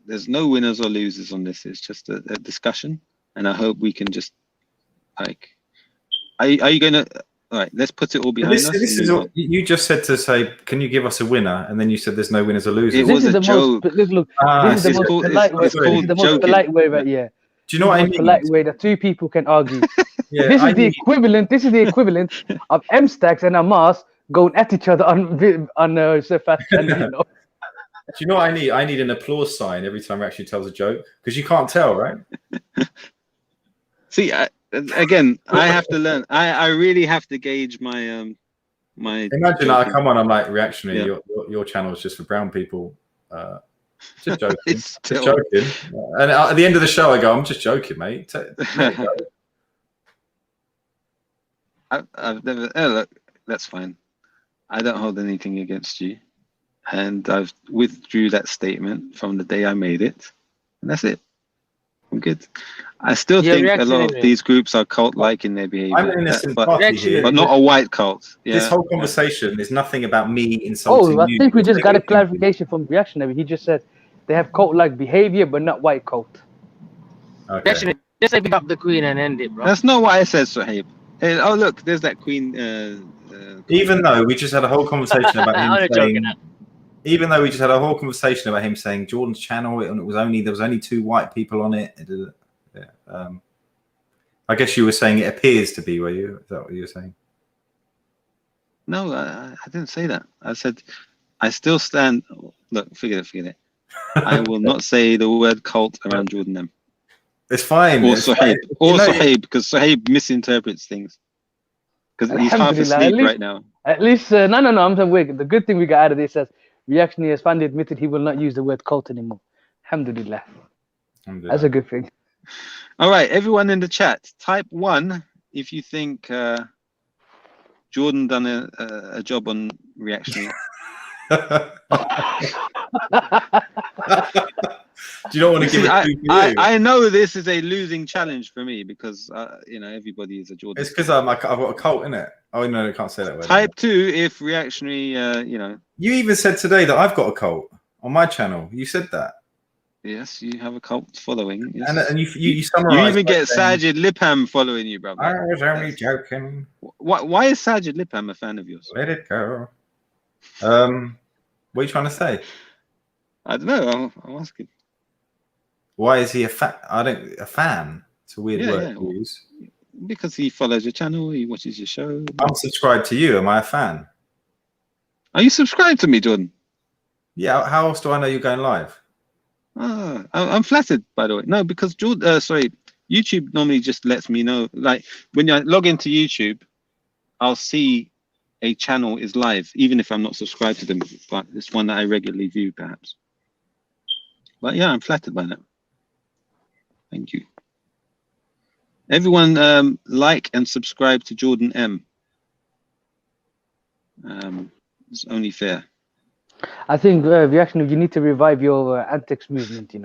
there's no winners or losers on this. It's just a discussion, and I hope we can just are you gonna? All right, let's put it all behind us. This is what you just said to say. Can you give us a winner? And then you said there's no winners or losers. It was a joke. This is the most polite way. Do you know what I mean? Polite way that 2 people can argue. This is the equivalent of M Stacks and Amas going at each other on Surface. Do you know what I need? I need an applause sign every time Reactionary tells a joke, because you can't tell, right? See, again, I have to learn. I really have to gauge my my. Imagine I come on, I'm like, Reactionary. Yeah. Your channel is just for brown people. Just joking. Just joking. And at the end of the show, I go, I'm just joking, mate. I've never. Look, that's fine. I don't hold anything against you. and I've withdrew that statement from the day I made it, and that's it. I'm good. I still think a lot of these groups are cult-like in their behavior. I'm an innocent party here, but not a white cult. Yeah, this whole conversation is nothing about me insulting I you. think we just got a clarification from Reactionary. He just said they have cult-like behavior, but not white cult. Okay. Reactionary, just say pick up the Queen and end it, bro. That's not what I said, Suhaib. Hey, oh look, there's that Queen. Even though we just had a whole conversation about him saying, even though we just had a whole conversation about him saying Jordan's channel, and there was only 2 white people on it. Yeah. I guess you were saying it appears to be. Were you? Is that what you were saying? No, I didn't say that. I said I still stand. Look, forget it. I will not say the word cult around Jordan M. It's fine. Or Suhaib, because Suhaib misinterprets things. Because he's half asleep right now. At least, no. I'm saying the good thing we got out of this is Reactionary has finally admitted he will not use the word cult anymore. Alhamdulillah. That's a good thing. All right, everyone in the chat, type 1 if you think Jordan done a job on Reactionary. Do you not want to give it? I know this is a losing challenge for me because everybody is a Jordan. It's because I've got a cult in it. Oh no, I can't say that word. Type 2 if Reactionary. You even said today that I've got a cult on my channel. You said that. Yes, you have a cult following. Yes. And you summarized. You even get Sajid Lipham following you, brother. I was only joking. Why is Sajid Lipham a fan of yours? Let it go. What are you trying to say? I don't know. I'm asking. Why is he a fan? It's a weird word to use. Because he follows your channel, he watches your show. I'm subscribed to you. Am I a fan? Are you subscribed to me, Jordan? Yeah. How else do I know you're going live? I'm flattered, by the way. No, because YouTube normally just lets me know. Like when I log into YouTube, I'll see a channel is live, even if I'm not subscribed to them. But it's one that I regularly view, perhaps. But yeah, I'm flattered by that. Thank you. Everyone, like and subscribe to Jordan M. It's only fair. I think Reactionary, you need to revive your antics movement.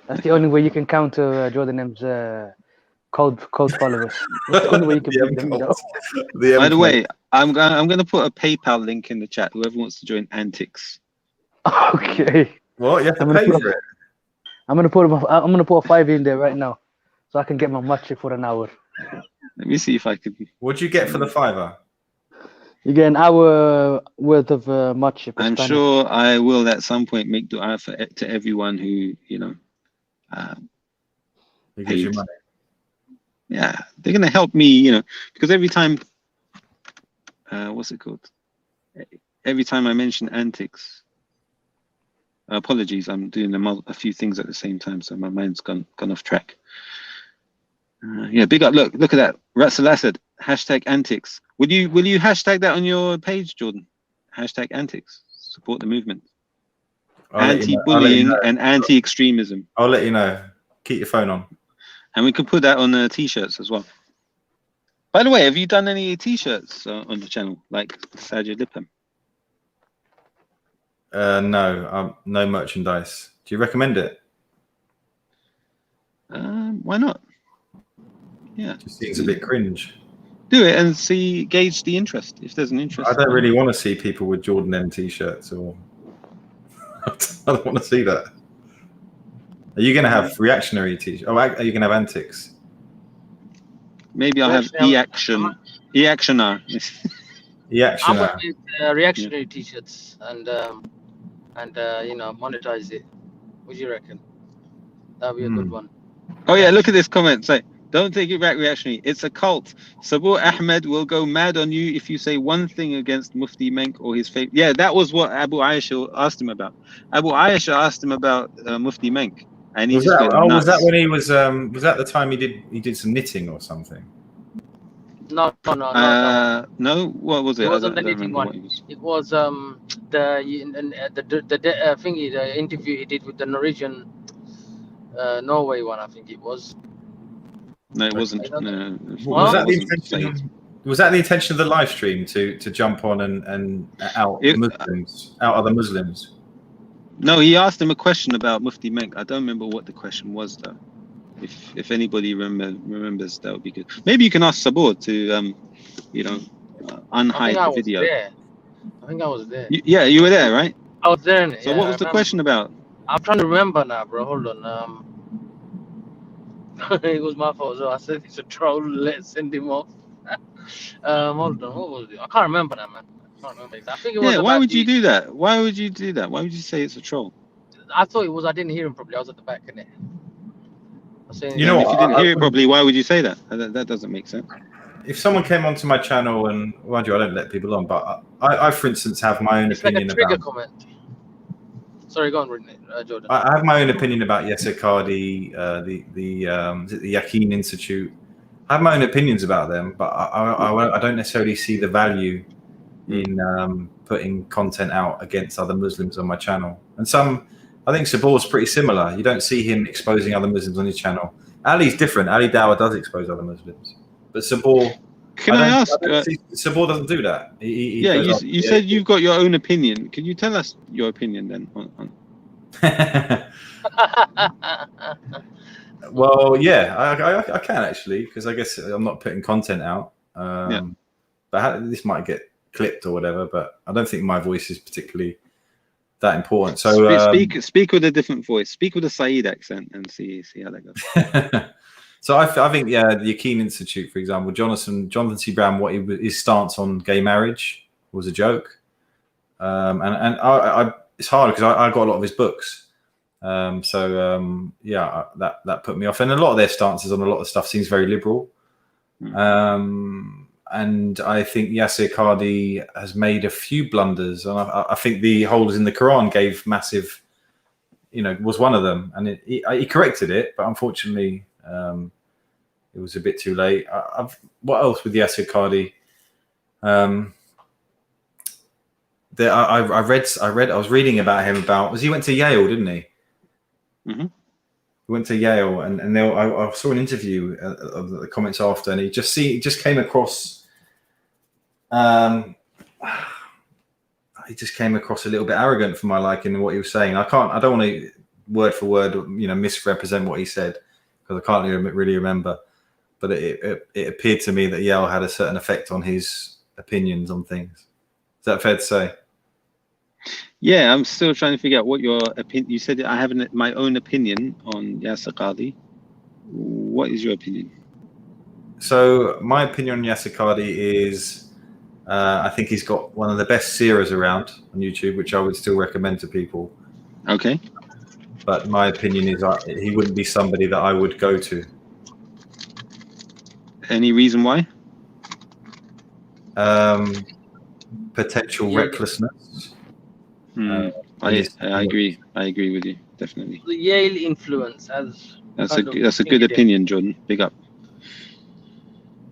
That's the only way you can counter Jordan M's code followers. That's the only way you can beat them. By the way, I'm going to put a PayPal link in the chat. Whoever wants to join Antics. Okay. What? You have to pay for it. I'm gonna put a 5 in there right now, so I can get my matcha for an hour. Let me see if I can. What'd you get for the $5? You get an hour worth of matcha. I'm sure I will at some point make dua to everyone who who gives you money. Yeah, they're gonna help me, because every time, what's it called? Every time I mention Antics. Apologies, I'm doing a few things at the same time, so my mind's gone off track. Yeah, big up. Look at that. Ratsal Asad, #Antics. Will you hashtag that on your page, Jordan? #Antics. Support the movement. Anti-bullying and anti-extremism. I'll let you know. Keep your phone on. And we can put that on t-shirts as well. By the way, have you done any t-shirts on the channel, like Sajid Lipham? No, no merchandise. Do you recommend it? Why not? Yeah. It just seems a bit cringe. Do it and gauge the interest, if there's an interest. I don't really want to see people with Jordan M t-shirts, or I don't want to see that. Are you going to have Reactionary t-shirts? Oh, are you going to have Antics? Maybe I'll have E-Actioner. I'm going to Reactionary t-shirts and monetize it. What do you reckon? That'd be a good one. Oh yeah, look at this comment. Say, don't take it back, Reactionary. It's a cult. Sabur Ahmed will go mad on you if you say one thing against Mufti Menk or his faith. Yeah, that was what Abu Aisha asked him about. Abu Aisha asked him about Mufti Menk, and he was that when he was that the time he did some knitting or something? No. No, what was it? It wasn't the knitting one. It was the interview he did with the Norwegian Norway one. I think it was. No, it wasn't. Was that the intention? Was that the intention of the live stream to jump on and out other Muslims? No, he asked him a question about Mufti Menk. I don't remember what the question was though. If anybody remembers, that would be good. Maybe you can ask Sabor to unhide the video. I think I was there. You were there, right? I was there. So what was the question about? I'm trying to remember now, bro. Hold on. It was my fault. So I said it's a troll. Let's send him off. Hold on. What was it? I can't remember that, man. I can't remember. I think it was. Yeah. Why would you do that? Why would you do that? Why would you say it's a troll? I thought it was. I didn't hear him properly. I was at the back, innit? You know, if you didn't hear it properly, why would you say that? That doesn't make sense. If someone came onto my channel, and mind you, I don't let people on, but I for instance, have my own opinion like a trigger about. Comment. Sorry, go on, Jordan. I have my own opinion about Yasser Qadhi, the Yaqeen Institute. I have my own opinions about them, but I don't necessarily see the value in putting content out against other Muslims on my channel. And I think Sabor's pretty similar. You don't see him exposing other Muslims on his channel. Ali's different. Ali Dawah does expose other Muslims, but Sabor. Can I ask? Sabor doesn't do that. You said you've got your own opinion. Can you tell us your opinion then? Well, yeah, I can actually, because I guess I'm not putting content out. But this might get clipped or whatever. But I don't think my voice is particularly that important. So speak with a different voice. Speak with a Saeed accent and see how that goes. So I think the Yaqeen Institute, for example, Jonathan C. Brown, his stance on gay marriage was a joke, and I it's hard because I got a lot of his books, that put me off, and a lot of their stances on a lot of stuff seems very liberal, and I think Yasser Qadhi has made a few blunders, and I think the holders in the Quran gave massive, was one of them, and he corrected it, but unfortunately. It was a bit too late. What else with Yasser Qadhi? I was reading about him. He went to Yale, didn't he? Mm-hmm. He went to Yale, and I saw an interview of the comments after, and he just came across. He just came across a little bit arrogant for my liking in what he was saying. I don't want to word for word, misrepresent what he said, because I can't really remember, but it appeared to me that Yale had a certain effect on his opinions on things. Is that fair to say? Yeah, I'm still trying to figure out what your opinion. You said I have my own opinion on Yasser Qadhi. What is your opinion? So my opinion on Yasser Qadhi is, I think he's got one of the best series around on YouTube, which I would still recommend to people. Okay. But my opinion is he wouldn't be somebody that I would go to. Any reason why? Potential recklessness. I agree. I agree with you, definitely. The Yale influence that's a good opinion, Jordan. Big up.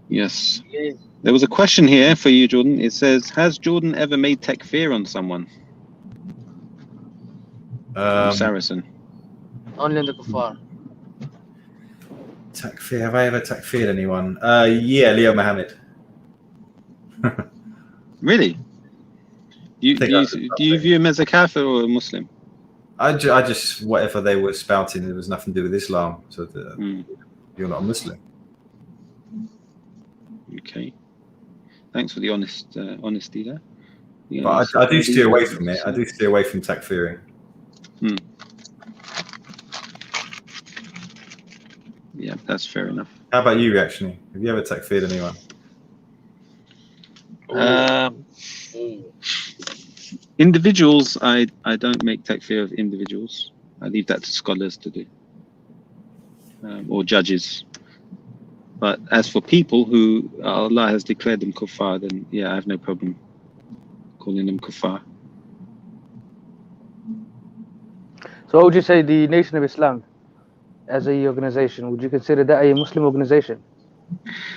Yes. Yeah. There was a question here for you, Jordan. It says, has Jordan ever made takfir on someone? Saracen. Only in the kuffar. Takfir. Have I ever takfired anyone? Yeah, Leo Mohammed. Really? Do you view him as a kafir or a Muslim? I just whatever they were spouting, there was nothing to do with Islam. So you're not a Muslim. Okay. Thanks for the honesty there. But I do steer away from it. I do steer away from takfiring. Yeah, that's fair enough. How about you, actually? Have you ever takfired anyone? Individuals, I don't make takfir of individuals. I leave that to scholars to do, or judges. But as for people who Allah has declared them kuffar, then yeah, I have no problem calling them kuffar. So, what would you say the Nation of Islam, as a organization, would you consider that a Muslim organization?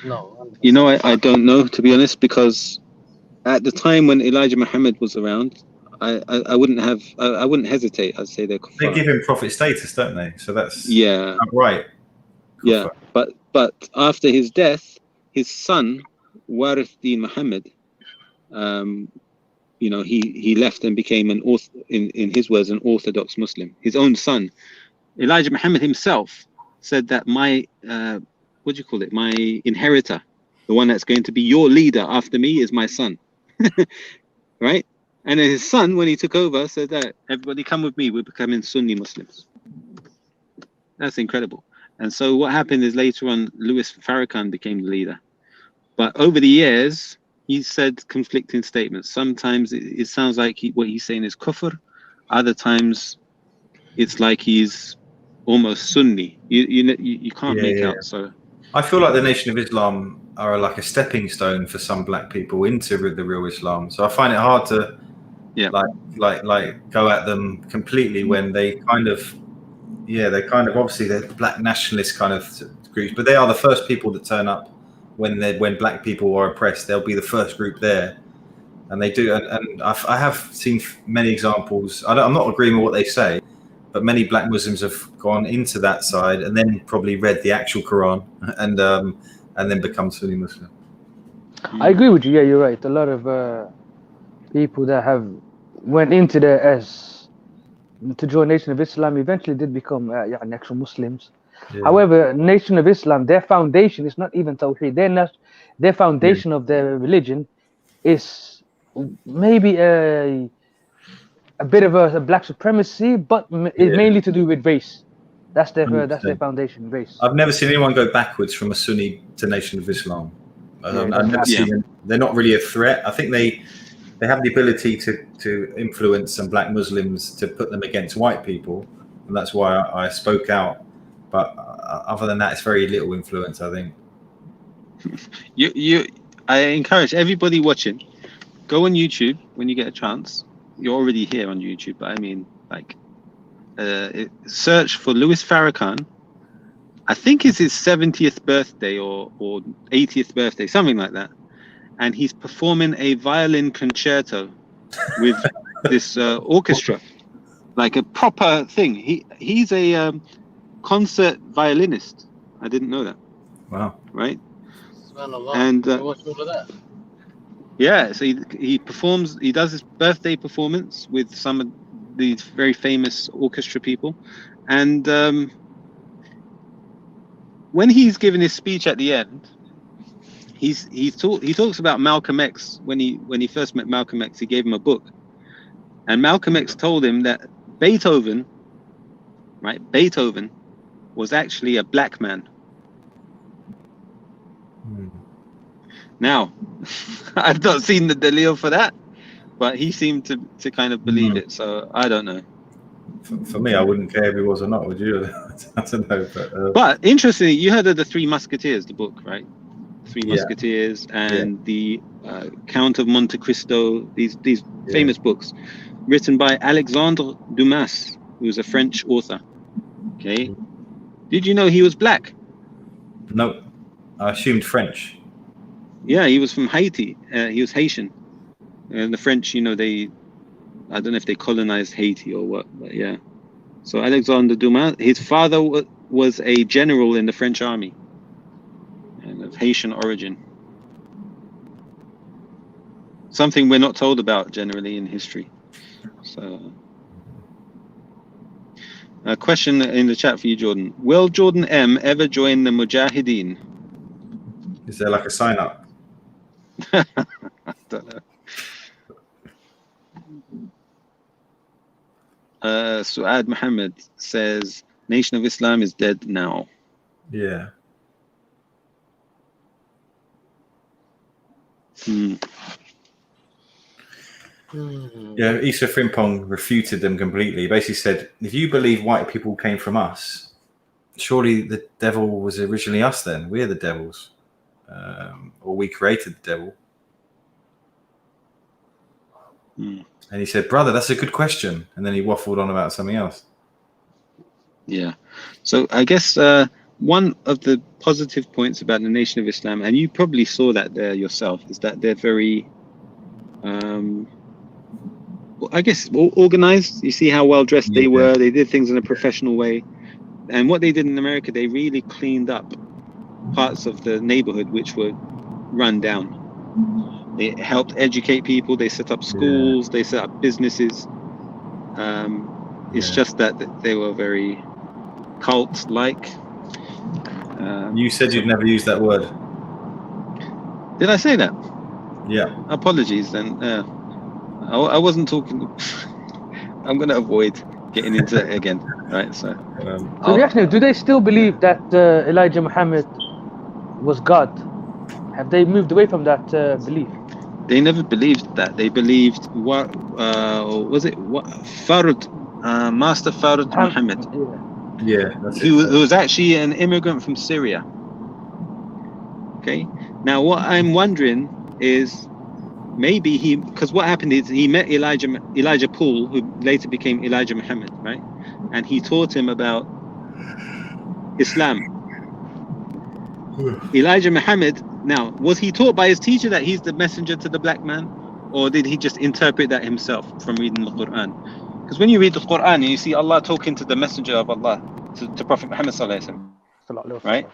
No. You know, I don't know, to be honest, because at the time when Elijah Muhammad was around, I wouldn't hesitate. I'd say they're kuffar. They give him prophet status, don't they? So that's right. Yeah, but after his death, his son Warith Muhammad, you know, he left and became an in his words, an Orthodox Muslim. His own son, Elijah Muhammad himself, said that my what do you call it? My inheritor, the one that's going to be your leader after me, is my son. Right? And then his son, when he took over, said that everybody come with me, we're becoming Sunni Muslims. That's incredible. And so what happened is later on, Louis Farrakhan became the leader. But over the years, he said conflicting statements. Sometimes it sounds like what he's saying is kufr. Other times, it's like he's almost Sunni. You can't make out. So I feel like the Nation of Islam are like a stepping stone for some black people into the real Islam. So I find it hard to like go at them completely when they kind of obviously they're black nationalist kind of groups, but they are the first people that turn up when black people are oppressed. They'll be the first group there, and they do. And I have seen many examples. I'm not agreeing with what they say, but many black Muslims have gone into that side and then probably read the actual Quran and then become Sunni Muslim. I agree with you. Yeah, you're right. A lot of people that have went into to join Nation of Islam eventually did become actual Muslims. Yeah. However, Nation of Islam, their foundation is not even Tawheed. Their foundation of their religion is maybe a bit of a black supremacy, but it's mainly to do with race. That's their foundation, race. I've never seen anyone go backwards from a Sunni to Nation of Islam. I've never seen them. They're not really a threat. I think they have the ability to influence some black Muslims to put them against white people, and that's why I spoke out. But other than that, it's very little influence, I think. I encourage everybody watching, go on YouTube when you get a chance. You're already here on YouTube, but I mean, like, search for Louis Farrakhan. I think it's his 70th birthday or 80th birthday, something like that. And he's performing a violin concerto with this orchestra, like a proper thing. He's a concert violinist. I didn't know that. Wow. Right? And yeah, so he performs. He does his birthday performance with some of these very famous orchestra people, and when he's giving his speech at the end, he talks about Malcolm X. When he first met Malcolm X, he gave him a book, and Malcolm X told him that Beethoven was actually a black man. Now, I've not seen the dalil for that, but he seemed to kind of believe it. So I don't know. For me, I wouldn't care if he was or not. Would you? I don't know. But interestingly, you heard of the Three Musketeers, the book, right? Three Musketeers and the Count of Monte Cristo. These famous books, written by Alexandre Dumas, who was a French author. Okay, did you know he was black? No, I assumed French. Yeah, he was from Haiti. He was Haitian, and the French, I don't know if they colonized Haiti or what, but yeah. So Alexandre Dumas, his father was a general in the French army, and of Haitian origin. Something we're not told about generally in history. So, a question in the chat for you, Jordan. Will Jordan M ever join the Mujahideen? Is there like a sign up? I don't know. Suad Muhammad says Nation of Islam is dead now. Yeah. Yeah, Issa Frimpong refuted them completely. He basically said, if you believe white people came from us, surely the devil was originally us then. We're the devils. Or we created the devil. And he said, brother, that's a good question. And then he waffled on about something else. Yeah. So I guess one of the positive points about the Nation of Islam, and you probably saw that there yourself, is that they're very, I guess, organized. You see how well dressed they were. They did things in a professional way. And what they did in America, they really cleaned up parts of the neighborhood which were run down. They helped educate people. They set up schools. They set up businesses. It's just that they were very cult-like. You said you'd never use that word. Did I say that? Yeah. Apologies then. I wasn't talking. I'm going to avoid getting into it again. Right. So actually, do they still believe that Elijah Muhammad was God? Have they moved away from that belief? They never believed that. They believed what was it? What Master Farad Muhammad? Yeah, that's Who was actually an immigrant from Syria. Okay. Now, what I'm wondering is maybe because what happened is he met Elijah Paul, who later became Elijah Muhammad, right? And he taught him about Islam. Elijah Muhammad. Now, was he taught by his teacher that he's the messenger to the black man, or did he just interpret that himself from reading the Quran? Because when you read the Quran and you see Allah talking to the messenger of Allah, to Prophet Muhammad sallallahu alaihi wasallam, right?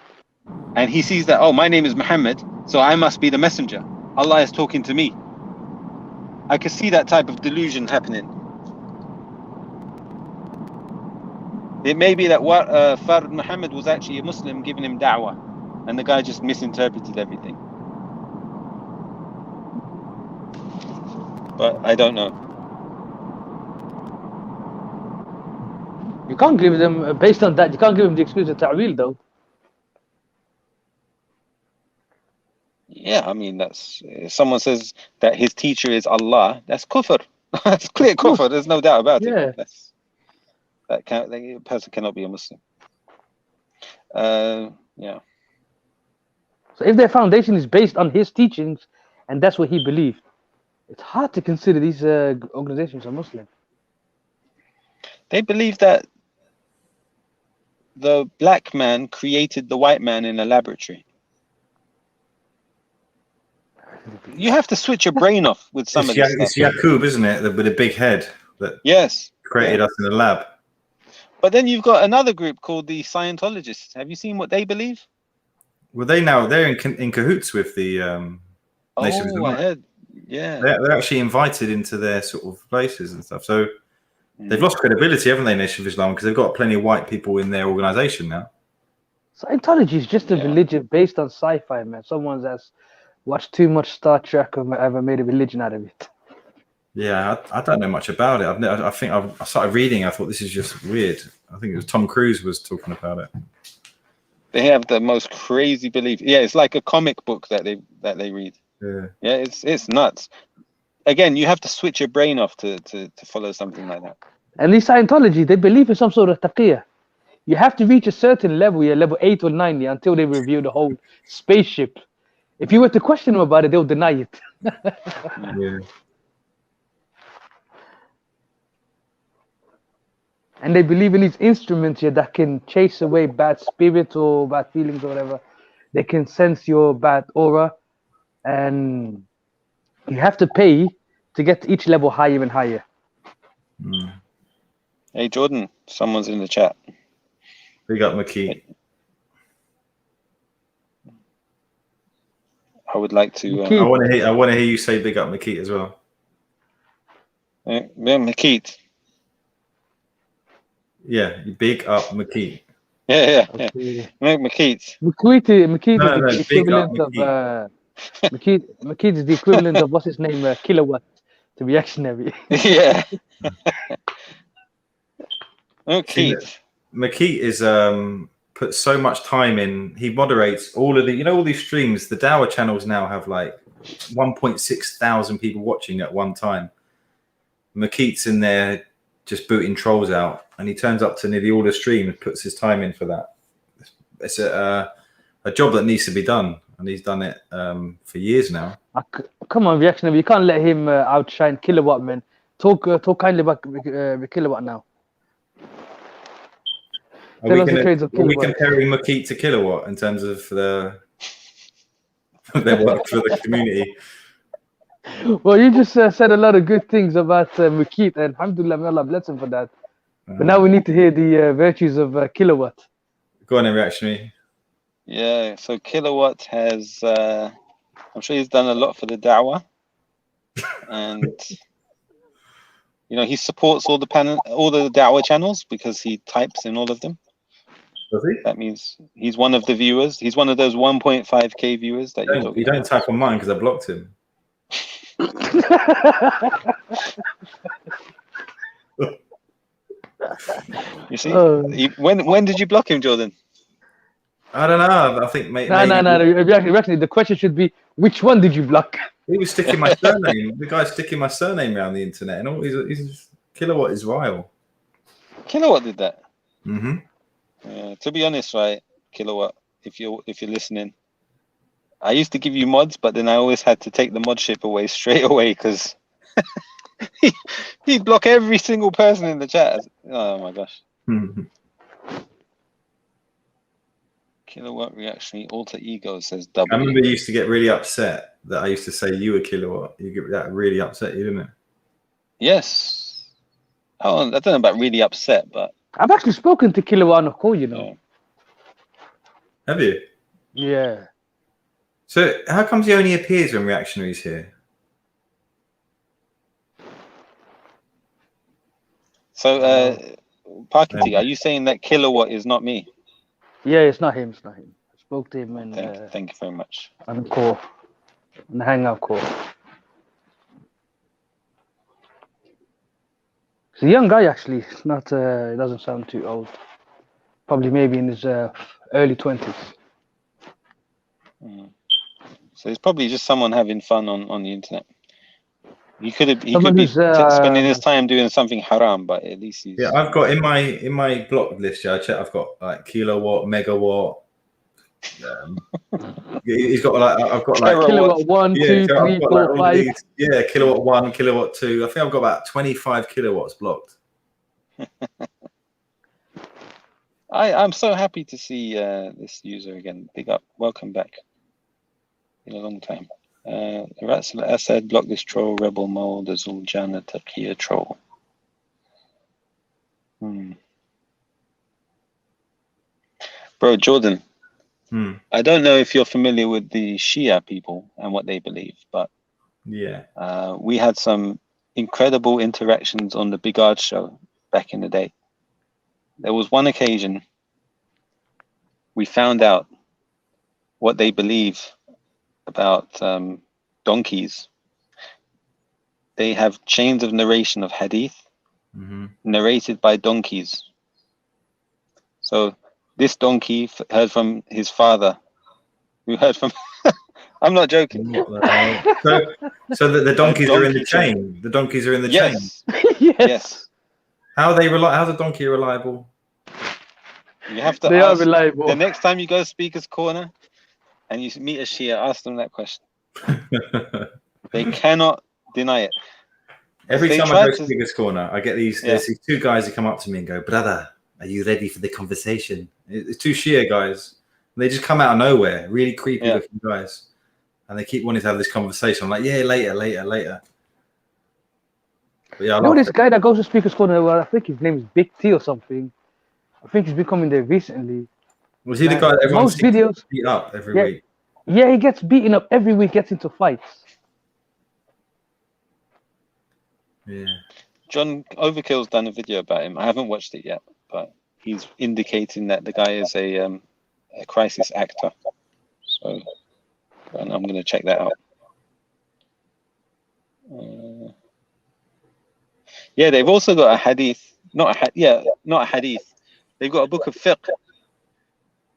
And he sees that, oh, my name is Muhammad, so I must be the messenger. Allah is talking to me. I could see that type of delusion happening. It may be that Farad Muhammad was actually a Muslim giving him da'wah, and the guy just misinterpreted everything. But I don't know. You can't give them, based on that, you can't give them the excuse of ta'wil though. Yeah, I mean, that's if someone says that his teacher is Allah, that's kufr. That's clear kufr. There's no doubt about it. That person cannot be a Muslim. Yeah. So if their foundation is based on his teachings, and that's what he believed, it's hard to consider these organizations are Muslim. They believe that the black man created the white man in a laboratory. You have to switch your brain off with some of this stuff. It's Yaqub, isn't it? With a big head that created us in the lab. But then you've got another group called the Scientologists. Have you seen what they believe? Well, they're in cahoots with the Nation of Islam. I heard. Yeah. They're actually invited into their sort of places and stuff. So they've lost credibility, haven't they, Nation of Islam? Because they've got plenty of white people in their organization now. Scientology is just a religion based on sci-fi, man. Someone that's watched too much Star Trek or ever made a religion out of it. Yeah, I don't know much about it. I think I started reading. I thought this is just weird. I think it was Tom Cruise was talking about it. They have the most crazy belief. Yeah, it's like a comic book that they read. Yeah, it's nuts. Again, you have to switch your brain off to follow something like that. And these Scientology, they believe in some sort of taqiyya. You have to reach a certain level, level 8 or 9, until they review the whole spaceship. If you were to question them about it, they'll deny it. Yeah. And they believe in these instruments that can chase away bad spirits or bad feelings or whatever. They can sense your bad aura, and you have to pay to get to each level higher and higher. Hey Jordan, someone's in the chat. We got McKee. I would like to. I want to hear you say big up McKee as well. Yeah, McKee. Yeah, big up McKee. Yeah. Okay. McKee. McKee is the equivalent of McKee is the equivalent of what's his name, Kilowatt, to be reactionary. Yeah. Okay. McKee is put so much time in. He moderates all of all these streams. The Dawah channels now have like 1.6 thousand people watching at one time. McKee's in there just booting trolls out, and he turns up to nearly all the streams, puts his time in for that. It's a job that needs to be done, and he's done it for years now. Come on, reactionary! You can't let him outshine Kilowatt, man. Talk kindly about Kilowatt now. Are we comparing McKee to Kilowatt in terms of their work for the community? Well, you just said a lot of good things about McKee, and alhamdulillah, may Allah bless him for that. But now we need to hear the virtues of Kilowatt. Go on, reactionary. Yeah, so Kilowatt has I'm sure he's done a lot for the Dawah, and he supports all the Dawah channels because he types in all of them. Does he? That means he's one of the viewers. He's one of those 1.5K viewers that you're talking You don't type on mine because I blocked him. You see, when did you block him, Jordan? I don't know. I think maybe. No. Actually, the question should be, which one did you block? He was sticking my surname. The guy's sticking my surname around the internet, and all he's Kilowatt is vile. Kilowatt did that. Mm-hmm. To be honest, right, Kilowatt, if you're listening, I used to give you mods, but then I always had to take the modship away straight away because he'd block every single person in the chat. Oh my gosh. Kilowatt reactionary alter ego says W. I remember you used to get really upset that I used to say you were Kilowatt. You get that really upset, didn't it? Yes. Oh, I don't know about really upset, but I've actually spoken to Kilowatt on a call, you know. Have you? Yeah. So how comes he only appears when reactionary's here? So, Parkinson, are you saying that Kilowatt is not me? Yeah, it's not him. It's not him. I spoke to him and thank you very much. On the call, on the hangout call. He's a young guy, actually. It's not. He doesn't sound too old. Probably maybe in his early 20s. So it's probably just someone having fun on the internet. He could be spending his time doing something haram, but at least he's. Yeah, I've got in my block list. Yeah, I checked. I've got like Kilowatt, Megawatt. He's got like I've got like Kilowatt 1, 2, 3, 4, 5. Yeah, Kilowatt 1, Kilowatt 2. I think I've got about 25 kilowatts blocked. I'm so happy to see this user again. Big up, welcome back. In a long time. Ratsal Asad, block this troll, Rebel Mold, Azul Jana, Takia troll. Bro, Jordan, I don't know if you're familiar with the Shia people and what they believe, but yeah, we had some incredible interactions on the Big Ard show back in the day. There was one occasion we found out what they believe about donkeys. They have chains of narration of hadith narrated by donkeys. So this donkey heard from his father, who heard from. I'm not joking. So the donkeys are in the chain. The donkeys are in the chain. Yes. How are they how's a donkey reliable? You have to. They are reliable. The next time you go Speaker's Corner, and you meet a Shia, ask them that question. They cannot deny it. Every time I go to Speaker's Corner, I get there's these two guys who come up to me and go, "Brother, are you ready for the conversation?" It's two Shia guys. And they just come out of nowhere, really creepy looking guys. And they keep wanting to have this conversation. I'm like, yeah, later. But yeah, this guy that goes to Speaker's Corner, well, I think his name is Big T or something. I think he's been coming there recently. Was he the guy that everyone videos beat up every week? Yeah, he gets beaten up every week, gets into fights. Yeah. John Overkill's done a video about him. I haven't watched it yet, but he's indicating that the guy is a crisis actor. So and I'm going to check that out. Yeah, they've also got a hadith. Not a hadith. They've got a book of fiqh.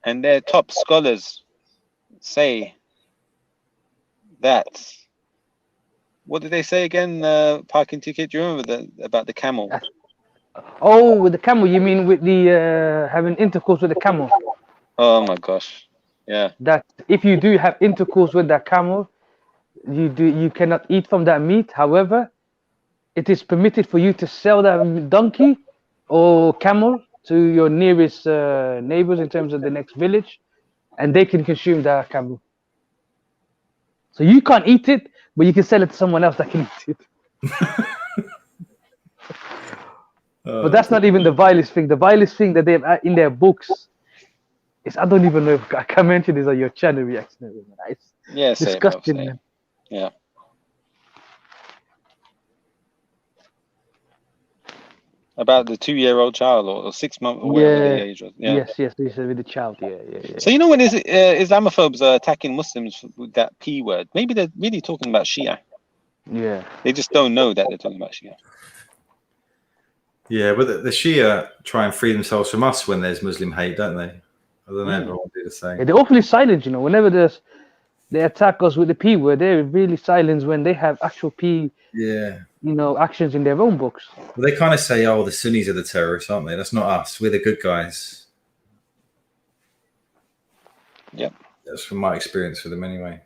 And their top scholars say that. What did they say again, parking ticket? Do you remember about the camel? Oh, with the camel, you mean with the having intercourse with the camel? Oh my gosh. Yeah. That if you do have intercourse with that camel, you cannot eat from that meat. However, it is permitted for you to sell that donkey or camel to your nearest neighbors in terms of the next village, and they can consume that camel. So you can't eat it, but you can sell it to someone else that can eat it. But that's not even the vilest thing. The vilest thing that they have in their books is, I don't even know if I can mention this on your channel reaction. Yeah, say it, bro. Disgusting, Say it. man. Yeah. About the 2-year-old child or 6 month or whatever the age was. Yeah. Yes, he said with the child. Yeah. So you know when Islamophobes are attacking Muslims with that P word, maybe they're really talking about Shia. Yeah. They just don't know that they're talking about Shia. Yeah, but the Shia try and free themselves from us when there's Muslim hate, don't they? I don't know if I want to do the same. Yeah, they're awfully silent, you know. Whenever they attack us with the P word, they're really silent when they have actual P, actions in their own books. Well, they kind of say, "Oh, the Sunnis are the terrorists, aren't they? That's not us. We're the good guys." Yep. That's from my experience with them, anyway.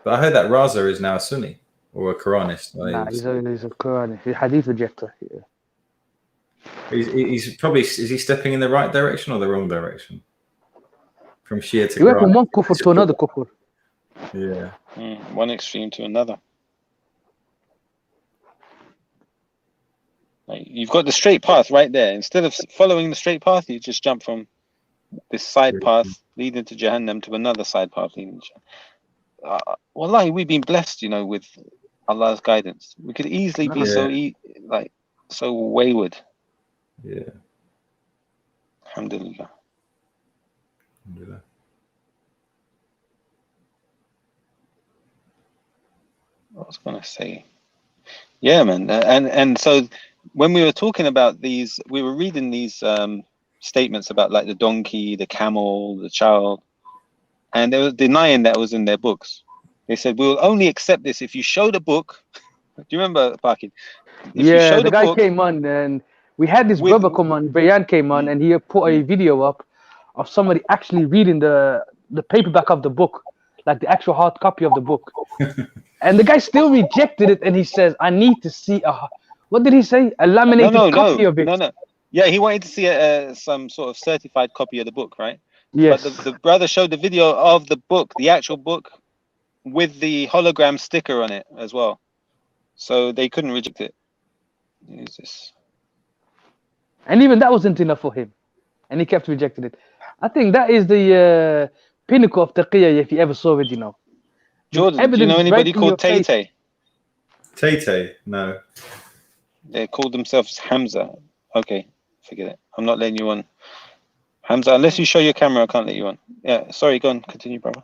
But I heard that Raza is now a Sunni or a Quranist. Nah, he's a Quranist. He's a Hadith rejector. Yeah. He's probably, is he stepping in the right direction or the wrong direction? From Shia to He went from Quran. one kufr to another kufr. Yeah. One extreme to another. Like, you've got the straight path right there. Instead of following the straight path, you just jump from this side path leading to Jahannam to another side path leading to Jahannam. Wallahi, we've been blessed, with Allah's guidance. We could easily be so wayward. Yeah. Alhamdulillah. Alhamdulillah. What was I going to say? Yeah, man. And so when we were talking about these, we were reading these statements about like the donkey, the camel, the child, and they were denying that was in their books. They said, we will only accept this if you show the book. Do you remember, Parkin? Yeah, the guy came on and we had this brother come on, Bayan came on, and he put a video up of somebody actually reading the paperback of the book, like the actual hard copy of the book. And the guy still rejected it, and he says, I need to see what did he say? A laminated copy of it. No. Yeah, he wanted to see some sort of certified copy of the book, right? Yes. But the brother showed the video of the book, the actual book, with the hologram sticker on it as well. So they couldn't reject it. Who's this? And even that wasn't enough for him. And he kept rejecting it. I think that is the pinnacle of taqiyya, if you ever saw it, Jordan, do you know anybody called Tay Tay? Tay Tay? No. They called themselves Hamza. Okay, forget it. I'm not letting you on. Hamza, unless you show your camera, I can't let you on. Yeah, sorry, go on. Continue, brother.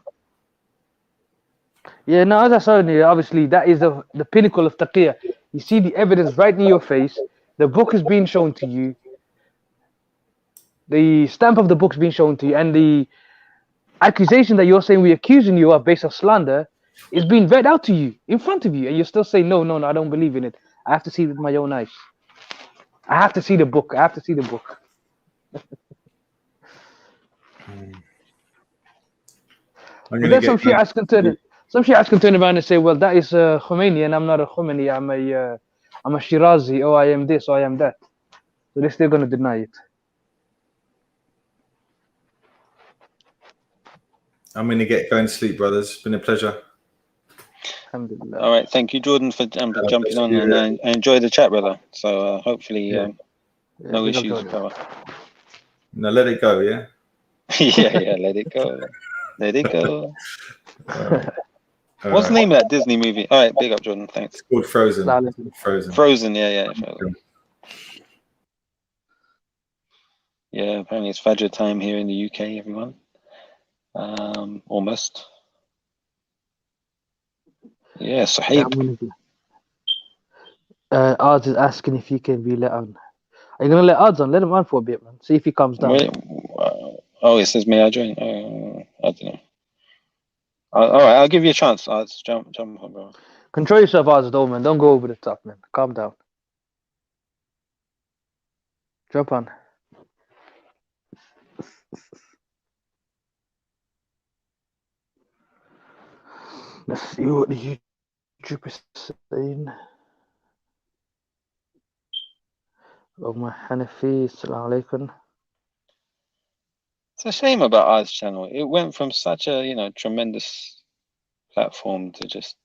Yeah, no, as I said, obviously, that is the pinnacle of taqiyya. You see the evidence right in your face. The book is being shown to you. The stamp of the book is being shown to you. And the accusation that you're saying we're accusing you of based on slander is being read out to you in front of you. And you're still saying, no, I don't believe in it. I have to see it with my own eyes. I have to see the book. But then some Shiites can turn around and say, well, that is Khomeini, and I'm not a Khomeini. I'm a Shirazi, or I am this, or I am that. So they're still going to deny it. I'm going to get going to sleep, brothers. It's been a pleasure. Alhamdulillah. All right, thank you, Jordan, for jumping on, and I enjoyed the chat, brother. So hopefully, no issues, brother. No, let it go, yeah? yeah, let it go. Let it go. What's the name of that Disney movie? All right, big up, Jordan. Thanks. It's called Frozen. Frozen, yeah. Yeah, apparently it's Fajr time here in the UK, everyone. Almost. Yeah, Sahib. Ards is asking if he can be let on. Are you going to let Ards on? Let him on for a bit, man. See if he comes down. It says, may I join? I don't know. All right, I'll give you a chance. Ards, jump on, bro. Control yourself, Ards, though, man. Don't go over the top, man. Calm down. Jump on. Let's see what the YouTube is saying. Oh, my Hanafi, assalamu alaikum. It's a shame about Ards channel. It went from such a tremendous platform to just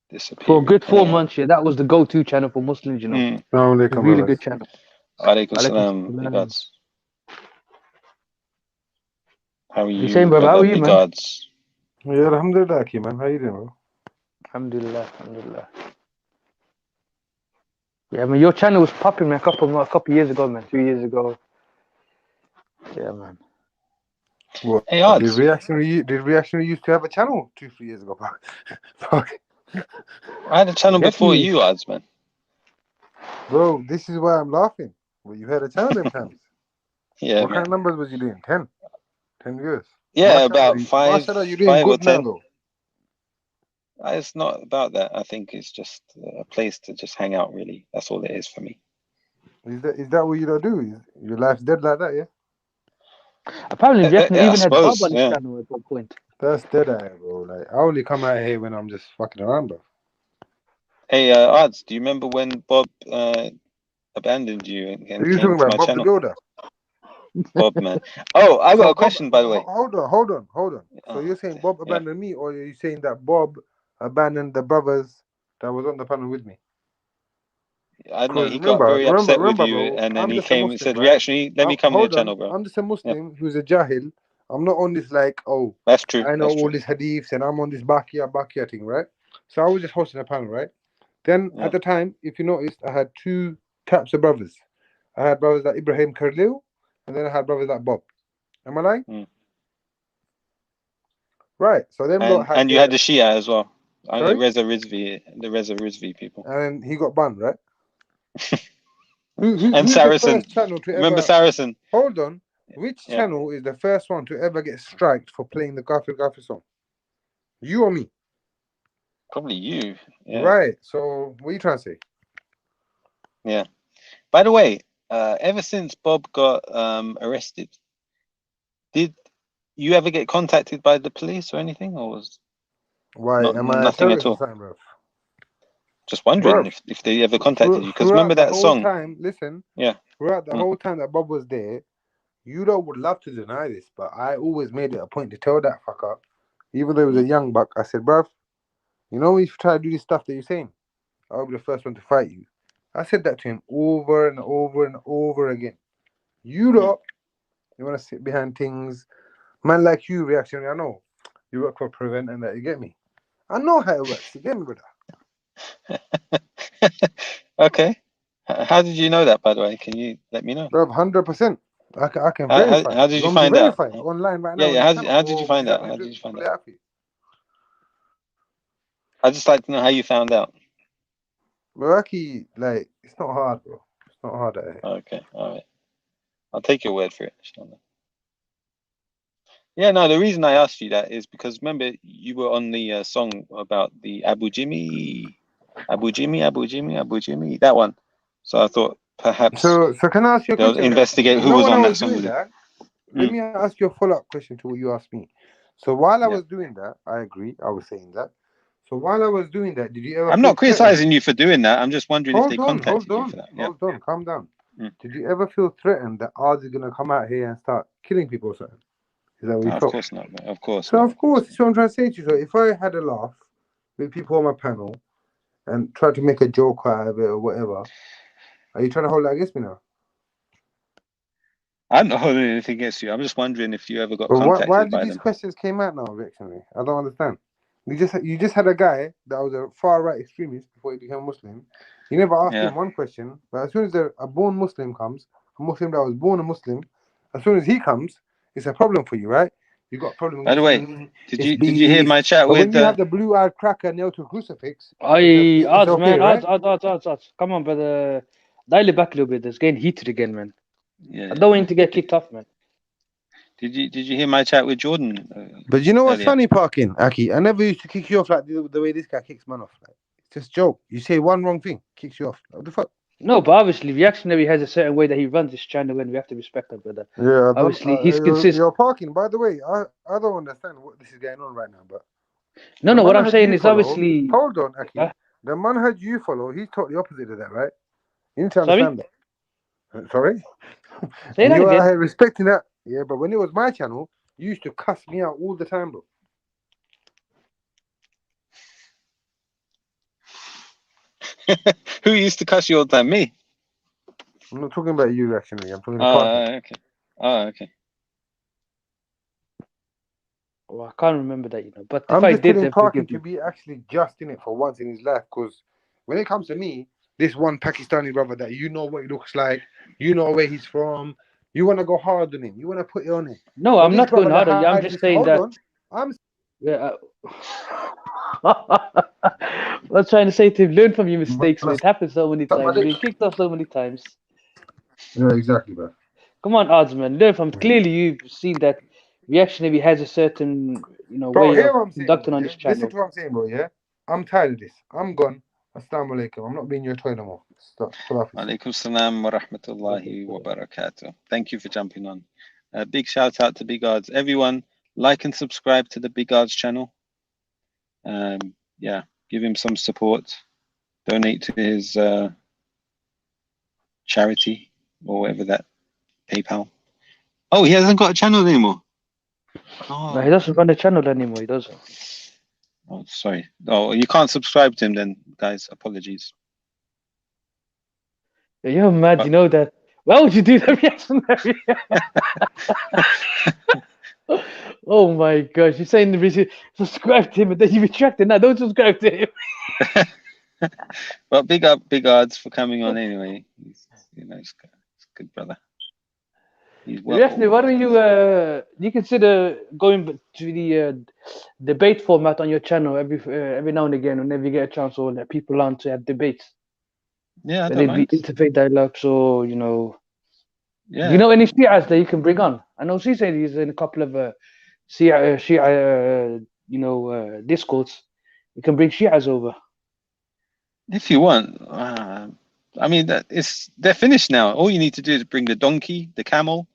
disappear. For a good 4 months, that was the go-to channel for Muslims, A really good channel. Alaikum salam, regards. How are you? Same, brother. How are you, man? Regards. Yeah, alhamdulillah, Aki, man. How you doing, bro? Alhamdulillah, alhamdulillah. Yeah, I mean, your channel was popping, man, a couple years ago, man, 2 years ago. Yeah, man. What? Hey, Did Arts. we actually used to have a channel 2-3 years ago? Fuck. I had a channel Get before me. you, Arts, man. Bro, this is why I'm laughing. Well, you had a channel them times. Yeah, What man. kind of numbers was you doing? 10 years. Yeah, Mashallah, about five, mashallah, you're doing 5 or good now, 10. though. It's not about that. I think it's just a place to just hang out, really. That's all it is for me. Is that what you don't do? Your life's dead like that, yeah? Apparently, Reaction I even had Bob suppose, on his yeah. channel at one point. That's dead eye, bro. Like, I only come out here when I'm just fucking around, bro. Hey, Arts, do you remember when Bob abandoned you and Are you came talking to about my Bob the channel? Builder? Bob, man. Oh, I got So a question, by the way. Hold on. So you're saying Bob abandoned me, or are you saying that Bob abandoned the brothers that was on the panel with me? I don't know. He got Remember, very upset with you, bro, and then I'm he just a came and Muslim, said, right? "Reactionary, let me come to your channel, bro." I'm just a Muslim who's a jahil. I'm not on this like, oh, That's true. I know That's all true. these hadiths and I'm on this bakia thing, right? So I was just hosting a panel, right? Then at the time, if you noticed, I had 2 types of brothers. I had brothers like Ibrahim Karlil, and then I had brothers like Bob. Am I lying? Right. So them lot had And you had the Shia as well. Sorry? The Reza Rizvi people. And he got banned, right? And Who's Saracen. the first channel to Remember ever... Saracen? Hold on. Which channel is the first one to ever get striked for playing the Gafir song? You or me? Probably you. Yeah. Right. So what are you trying to say? Yeah. By the way, ever since Bob got arrested, did you ever get contacted by the police or anything, or was Am I a nothing at terrorist or all? something, bro? Just wondering if they ever contacted you, because remember that song? Time, listen. Yeah. Throughout the whole time that Bob was there, you lot would love to deny this, but I always made it a point to tell that fucker, even though he was a young buck, I said, bruv, you know, if you try to do this stuff that you're saying, I'll be the first one to fight you. I said that to him over and over and over again. You lot, you want to sit behind things. Man like you, reactionary, I know. You work for Prevent and that, you get me? I know how it works, you get me, brother? Okay. How did you know that, by the way? Can you let me know? Bruv, 100%. I can verify. How did you want me to find out? verify it online right now? Yeah. How did you find out? How did you find out? I'd just like to know how you found out. Meraki, like, it's not hard, bro. It's not hard. Okay, all right. I'll take your word for it. Yeah, no, the reason I asked you that is because remember you were on the song about the Abu Jimmy, that one. So I thought perhaps So can I ask you a they'll question? investigate who was on that song with you. Let me ask you a follow-up question to what you asked me. So while I was doing that, I agree, I was saying that. So while I was doing that, did you ever... I'm not criticizing you for doing that. I'm just wondering if they contacted you for that. Hold on, calm down. Did you ever feel threatened that ours is going to come out here and start killing people or something? Is that what you felt? Of course not, man. Of course. So of course, that's what I'm trying to say to you. So if I had a laugh with people on my panel and tried to make a joke out of it or whatever, are you trying to hold that against me now? I'm not holding anything against you. I'm just wondering if you ever got contacted why by did these them. questions came out now, Reactionary? I don't understand. You just had a guy that was a far right extremist before he became Muslim. You never asked him one question, but as soon as a born Muslim comes, a Muslim that was born a Muslim, as soon as he comes, it's a problem for you, right? You got a problem with... By the way, did you hear my chat with... when you have the blue-eyed cracker nailed to a crucifix, Odds, okay, man, right? odds. Come on, brother. Dial it back a little bit. It's getting heated again, man. Yeah. I don't want him to get kicked off, man. Did you hear my chat with Jordan? But you know what's funny, Parkin, Aki? I never used to kick you off like the way this guy kicks man off. Like, it's just a joke. You say one wrong thing, kicks you off. What the fuck? No, but obviously, Reactionary has a certain way that he runs his channel, and we have to respect that, brother. Yeah, obviously, he's consistent. You're Parkin, by the way. I don't understand what this is going on right now, but... No, what I'm saying is obviously... Hold on, Aki. The manhaj you follow, he's totally opposite of that, right? You need to understand that. Sorry? Say that again. You are respecting that. Yeah, but when it was my channel, you used to cuss me out all the time, bro. Who used to cuss you all the time? Me? I'm not talking about you, actually. I'm talking about... Okay. Oh, okay. Well, I can't remember that, you know. But if I'm I just did, telling then Parkin forgive to me. be actually just in it for once in his life, because when it comes to me, this one Pakistani brother that you know what he looks like, you know where he's from, you want to go hard on him, you want to put it on him. No, But I'm this not going brother that hard on you. I'm hides just his, saying hold that. on, I'm Yeah. I was trying to say to him, learn from your mistakes, man. It happens so many times. You've been kicked off so many times. yeah, exactly, bro. Come on, odds, man. Learn from. Clearly, you've seen that reactionary has a certain, you know, Bro, way hear of what I'm saying, conducting bro, on yeah? this Listen channel. to what I'm saying, bro, yeah? I'm tired of this. I'm gone. Assalamu alaikum. I'm not being your toy no more. Stop. Alaikum salam wa rahmatullahi wa barakatuh. Thank you for jumping on. Big shout out to Big Odds. Everyone, like and subscribe to the Big Odds channel. Yeah, give him some support. Donate to his charity or whatever that PayPal. Oh, he hasn't got a channel anymore. No, he doesn't run the channel anymore. He doesn't. Oh, sorry. Oh, you can't subscribe to him then, guys. Apologies. Yeah, you're mad, you know that. Why would you do that reactionary? Oh my gosh, you're saying subscribe to him and then you retract it. Now don't subscribe to him. But big up Big Odds for coming on anyway. He's, you know, he's a good brother. He's Reactionary, why don't you consider going to the debate format on your channel every now and again whenever you get a chance, or let people on to have debates? Yeah, I Then don't it'd be mind. interfaith dialogue, so you know. Yeah. Do you know any Shias that you can bring on? I know she said he's in a couple of Shia discords. You can bring Shias over. If you want. I mean, they're finished now. All you need to do is bring the donkey, the camel,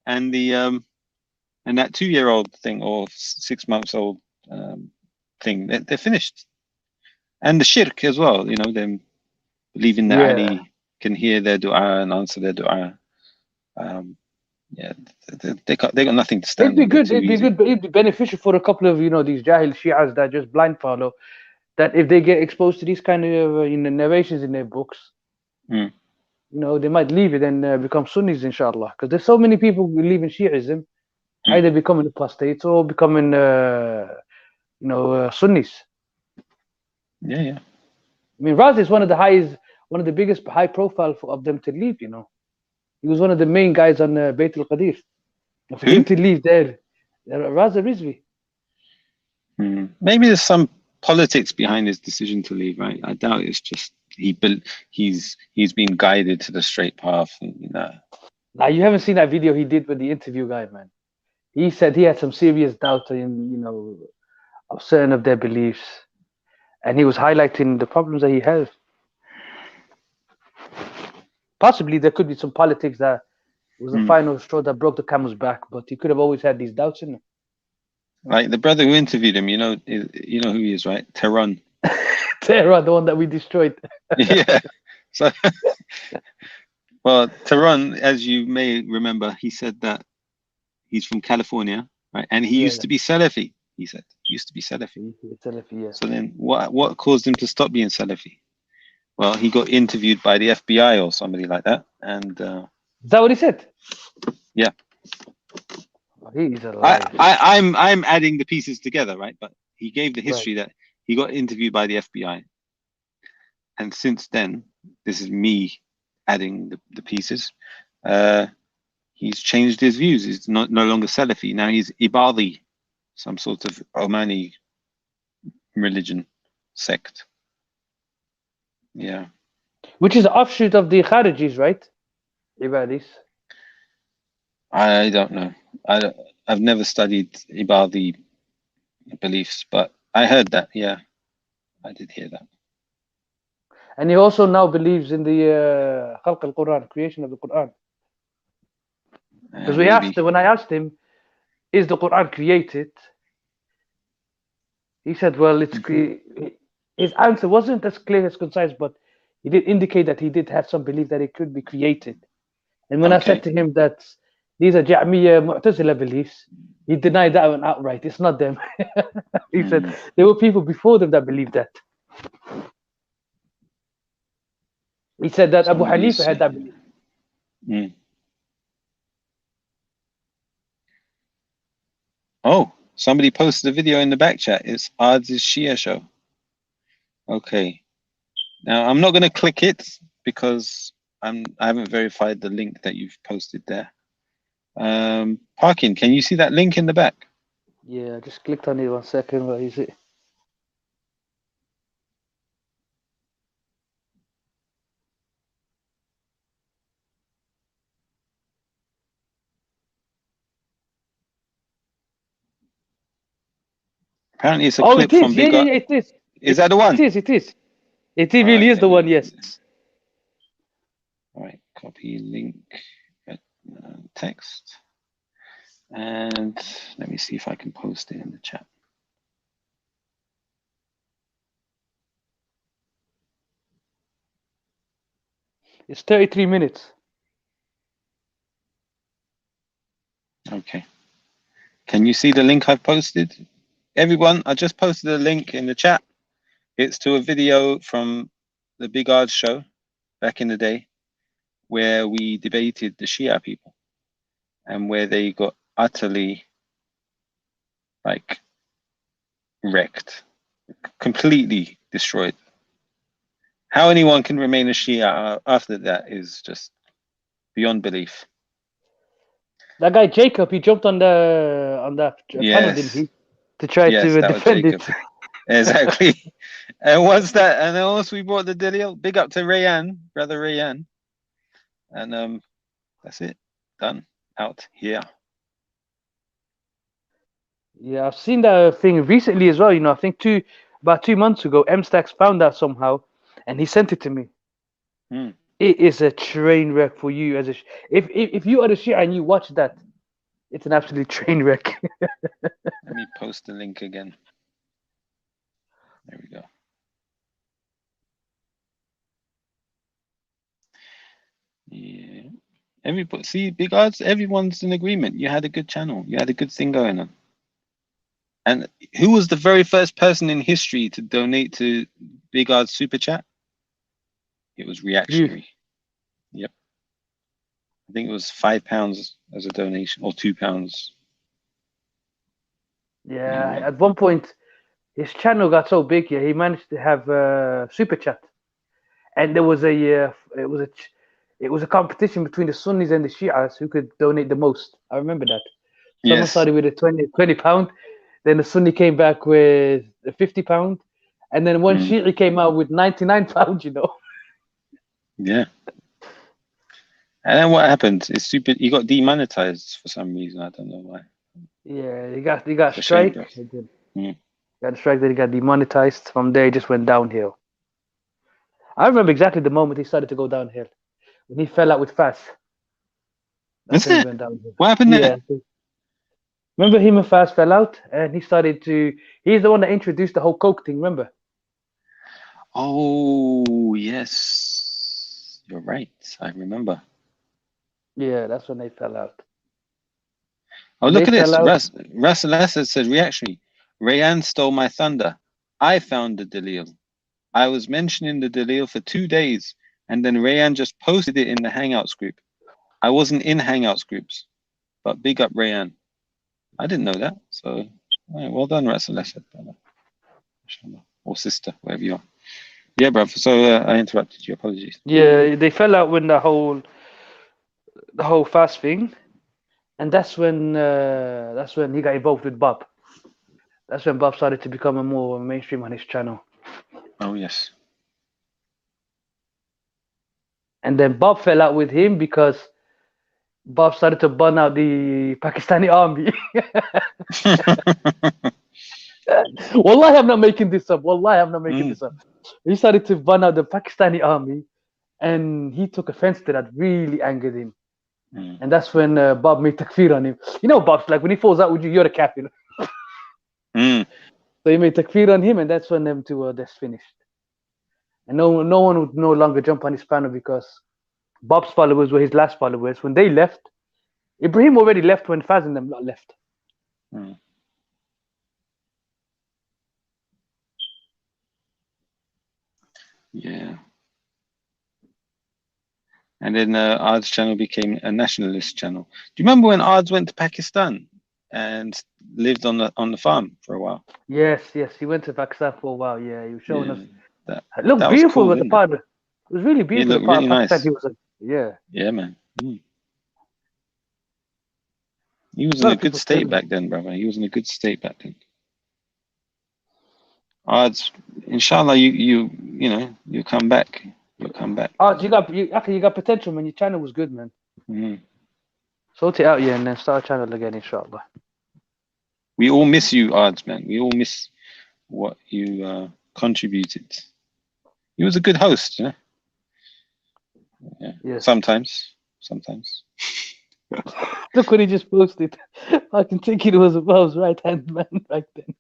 and the and that 2-year-old thing or 6 months old thing. They're finished. And the shirk as well. You know, them believing that Yeah. Ali can hear their du'a and answer their du'a. Yeah, they got nothing to stand It'd be on. They're good. too It'd be easy. good, but it'd be beneficial for a couple of these Jahil Shias that just blind follow. That if they get exposed to these kind of narrations in their books, they might leave it and become Sunnis, inshallah. Because there's so many people who believe in Shiism, either becoming apostates or becoming Sunnis. Yeah. I mean, Raz is one of the biggest high profile of them to leave. He was one of the main guys on Bayt al-Qadir. For him to leave there, Raz Rizvi. Maybe there's some politics behind his decision to leave, right? I doubt it's just he's been guided to the straight path. Now you haven't seen that video he did with the interview guy, man. He said he had some serious doubt in of certain of their beliefs, and he was highlighting the problems that he has. Possibly there could be some politics that was the final straw that broke the camel's back, but he could have always had these doubts in him. Like the brother who interviewed him, you know who he is, right? Tehran. Tehran, the one that we destroyed. Yeah. So, well, Tehran, as you may remember, he said that he's from California, right? And he used to be Salafi. He said he used to be Salafi. Salafi, yeah. So then, what caused him to stop being Salafi? Well, he got interviewed by the FBI or somebody like that, and is that what he said? Yeah. He's a liar. I'm adding the pieces together, right? But he gave the history that he got interviewed by the FBI, and since then, this is me adding the pieces. He's changed his views. He's no longer Salafi. Now he's Ibadi, some sort of Omani religion sect. Yeah. Which is an offshoot of the Kharijis, right? Ibadis. I don't know. I've never studied Ibadi beliefs, but I heard that. Yeah, I did hear that. And he also now believes in the Khalq al-Quran, creation of the Quran. Because when I asked him, is the Quran created? He said, well, it's his answer wasn't as clear as concise, but he did indicate that he did have some belief that it could be created. And when I said to him that these are Ja'miya Mu'tazila beliefs, he denied that one outright. It's not them. He said there were people before them that believed that. He said that Abu Hanifa had that belief. Oh, Somebody posted a video in the back chat. It's Ad's Shia show. Okay. Now I'm not going to click it because I haven't verified the link that you've posted there. Parkin, can you see that link in the back? Yeah, I just clicked on it 1 second. Where is it? Apparently it's a clip from Big Yeah, it is. Is that the one? It is. It really is the one, yes. All right, copy link, text. And let me see if I can post it in the chat. It's 33 minutes. Okay. Can you see the link I've posted? Everyone, I just posted a link in the chat. It's to a video from the Big Odds show back in the day where we debated the Shia people and where they got utterly like wrecked, completely destroyed. How anyone can remain a Shia after that is just beyond belief. That guy Jacob, he jumped on that panel, didn't he? To try to defend it. Exactly. And once that, and then once we brought the Dalil, big up to Rayan, brother Rayan. And that's it. Done. Out here. Yeah, I've seen that thing recently as well. You know, I think about 2 months ago, M-Stacks found that somehow, and he sent it to me. It is a train wreck for you as a. If you are the Shia and you watch that, it's an absolute train wreck. Let me post the link again. There we go. Yeah. Everybody, see, Big Odds, everyone's in agreement. You had a good channel. You had a good thing going on. And who was the very first person in history to donate to Big Odds Super Chat? It was Reactionary. Yep. I think it was £5 as a donation or £2. Yeah, at one point, his channel got so big. Yeah, he managed to have Super Chat, and there was it was a competition between the Sunnis and the Shias who could donate the most. I remember that. Someone started with a 20 pound, then the Sunni came back with a 50 pound, and then one Shi'i came out with 99 pounds. You know. Yeah. And then what happened? It's stupid. He got demonetized for some reason. I don't know why. Yeah, he got strike. Got strike. Then he got demonetized. From there, he just went downhill. I remember exactly the moment he started to go downhill when he fell out with Faz. That's when it. He went downhill. What happened there? Remember him and Faz fell out, and he started to. He's the one that introduced the whole coke thing. Remember? Oh yes, you're right. I remember. Yeah, that's when they fell out. Oh, look at this. Russell Asad says, reactionary. Rayan stole my thunder. I found the Dalil. I was mentioning the Dalil for 2 days, and then Rayan just posted it in the Hangouts group. I wasn't in Hangouts groups, but big up Rayan. I didn't know that. So, well done, Russell Asad, brother. Or sister, wherever you are. Yeah, brother. So I interrupted you. Apologies. Yeah, they fell out when the whole fast thing. And that's when he got involved with Bob. That's when Bob started to become a more mainstream on his channel. Oh yes. And then Bob fell out with him because Bob started to burn out the Pakistani army. Wallahi, I'm not making this up. Wallahi, I'm not making this up. He started to burn out the Pakistani army, and he took offense to that. Really angered him. And that's when Bob made takfir on him. You know, Bob's like, when he falls out with you, you're the kafir. So he made takfir on him, and that's when them two were just finished. And no one would no longer jump on his panel because Bob's followers were his last followers. When they left, Ibrahim already left when Faz and them lot left. Yeah. And then Ard's channel became a nationalist channel. Do you remember when Ards went to Pakistan and lived on the farm for a while. Yes, he went to Pakistan for a while. Yeah, he was showing us. That It looked that was beautiful cool, with the didn't it? part. It was really beautiful. looked The part really of Pakistan nice. he was in. Yeah. Yeah, man. He was A lot in a of good people state saying back then, brother. He was in a good state back then. Odds, inshallah, you know, you come back. You'll come back. Oh, you got potential, man. Your channel was good, man. Sort it out, yeah, and then start a channel again, inshallah. We all miss you, Odds, man. We all miss what you contributed. He was a good host, you know? Yeah. Yes. Sometimes. Look what he just posted. I can think it was Bob's right hand man back then.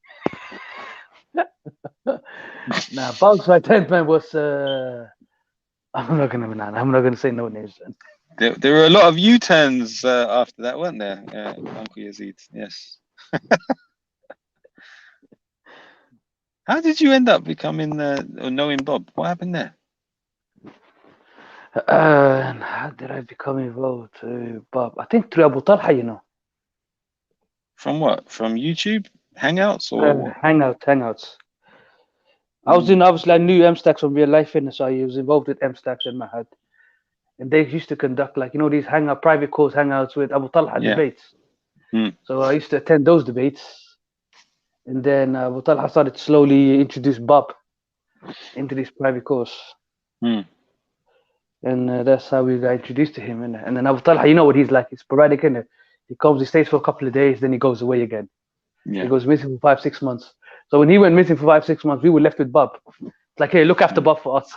Nah, Bob's right hand man was. I'm not gonna say no names. Then. There were a lot of U-turns after that, weren't there, Uncle Yazid? Yes. How did you end up becoming or knowing Bob? What happened there? How did I become involved, Bob? I think through Abu Talha, you know. From what? From YouTube Hangouts or what? Hangouts. I I knew M-Stacks from real life, and so I was involved with M-Stacks in Mahad. And they used to conduct these private course hangouts with Abu Talha debates. So I used to attend those debates. And then Abu Talha started to slowly introduce Bob into this private course. And that's how we got introduced to him. And then Abu Talha, you know what he's like. He's sporadic, and he comes, he stays for a couple of days, then he goes away again. Yeah. He goes missing for 5-6 months. So when he went missing for 5-6 months, we were left with Bob. It's like, hey, look after Bob for us.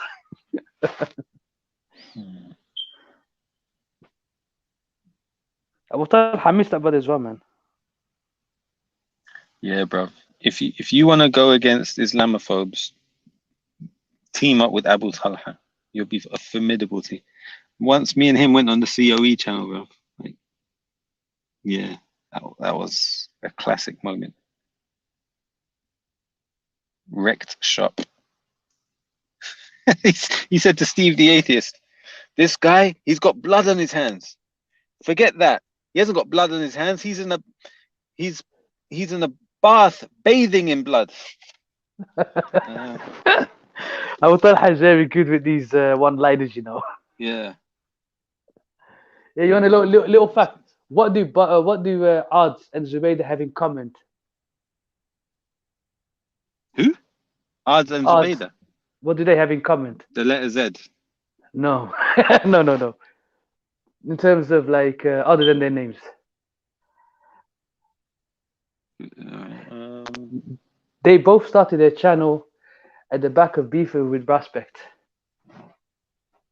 Abu Talha missed that brother as well, man. Yeah, bro. If you want to go against Islamophobes, team up with Abu Talha. You'll be a formidable team. Once me and him went on the COE channel, bro. Like, yeah, that was a classic moment. Wrecked shop. He said to Steve the Atheist, "This guy, he's got blood on his hands. Forget that. He hasn't got blood on his hands. He's in a bath bathing in blood." Abu Talha is very good with these one-liners, you know. Yeah. Yeah, you want a little fact? What do Odds and Zubaydah have in common? Who? Odds and Zubaydah. What do they have in common? The letter Z. No, no. In terms of other than their names. They both started their channel at the back of beefing with Prospect.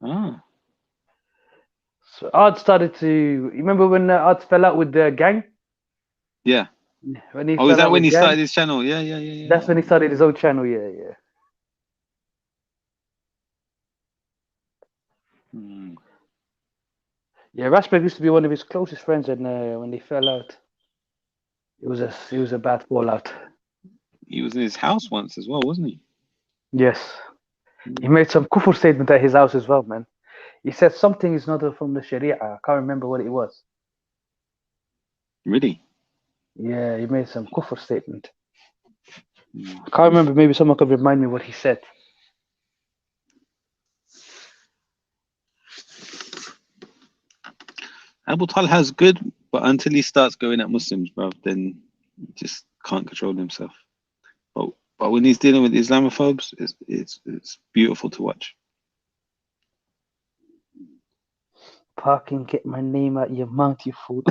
Oh. So Art started to. You remember when Art fell out with the gang? Yeah. When he is that when he started his channel? Yeah. That's when he started his own channel. Yeah. Yeah, Prospect used to be one of his closest friends, and when they fell out, it was a bad fallout. He was in his house once as well, wasn't he? Yes. He made some kufr statement at his house as well, man. He said something is not from the Sharia. I can't remember what it was. Really? Yeah, he made some kufr statement. I can't remember. Maybe someone could remind me what he said. Abu Talha's good, but until he starts going at Muslims, bro, then he just can't control himself. But when he's dealing with Islamophobes, it's beautiful to watch. Parking, get my name out your mouth, you fool.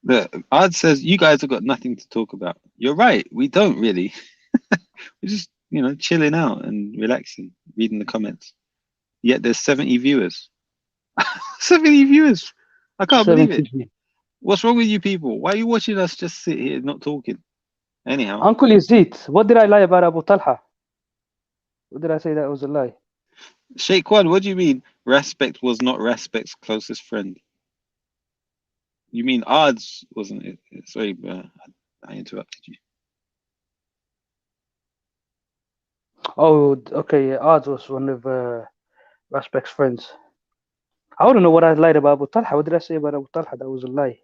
The Ard says you guys have got nothing to talk about. You're right, we don't really. We're just chilling out and relaxing, reading the comments. Yet there's 70 viewers. 70 viewers. I can't believe it. What's wrong with you people? Why are you watching us just sit here not talking? Anyhow. Uncle Yazid, what did I lie about Abu Talha? What did I say that was a lie? Sheikh Kwan, what do you mean Respect was not Respect's closest friend? You mean Ard's, wasn't it? Sorry, I interrupted you. Oh, okay. Ard was one of Respect's friends. I don't know what I lied about Abu Talha. What did I say about Abu Talha? That was a lie.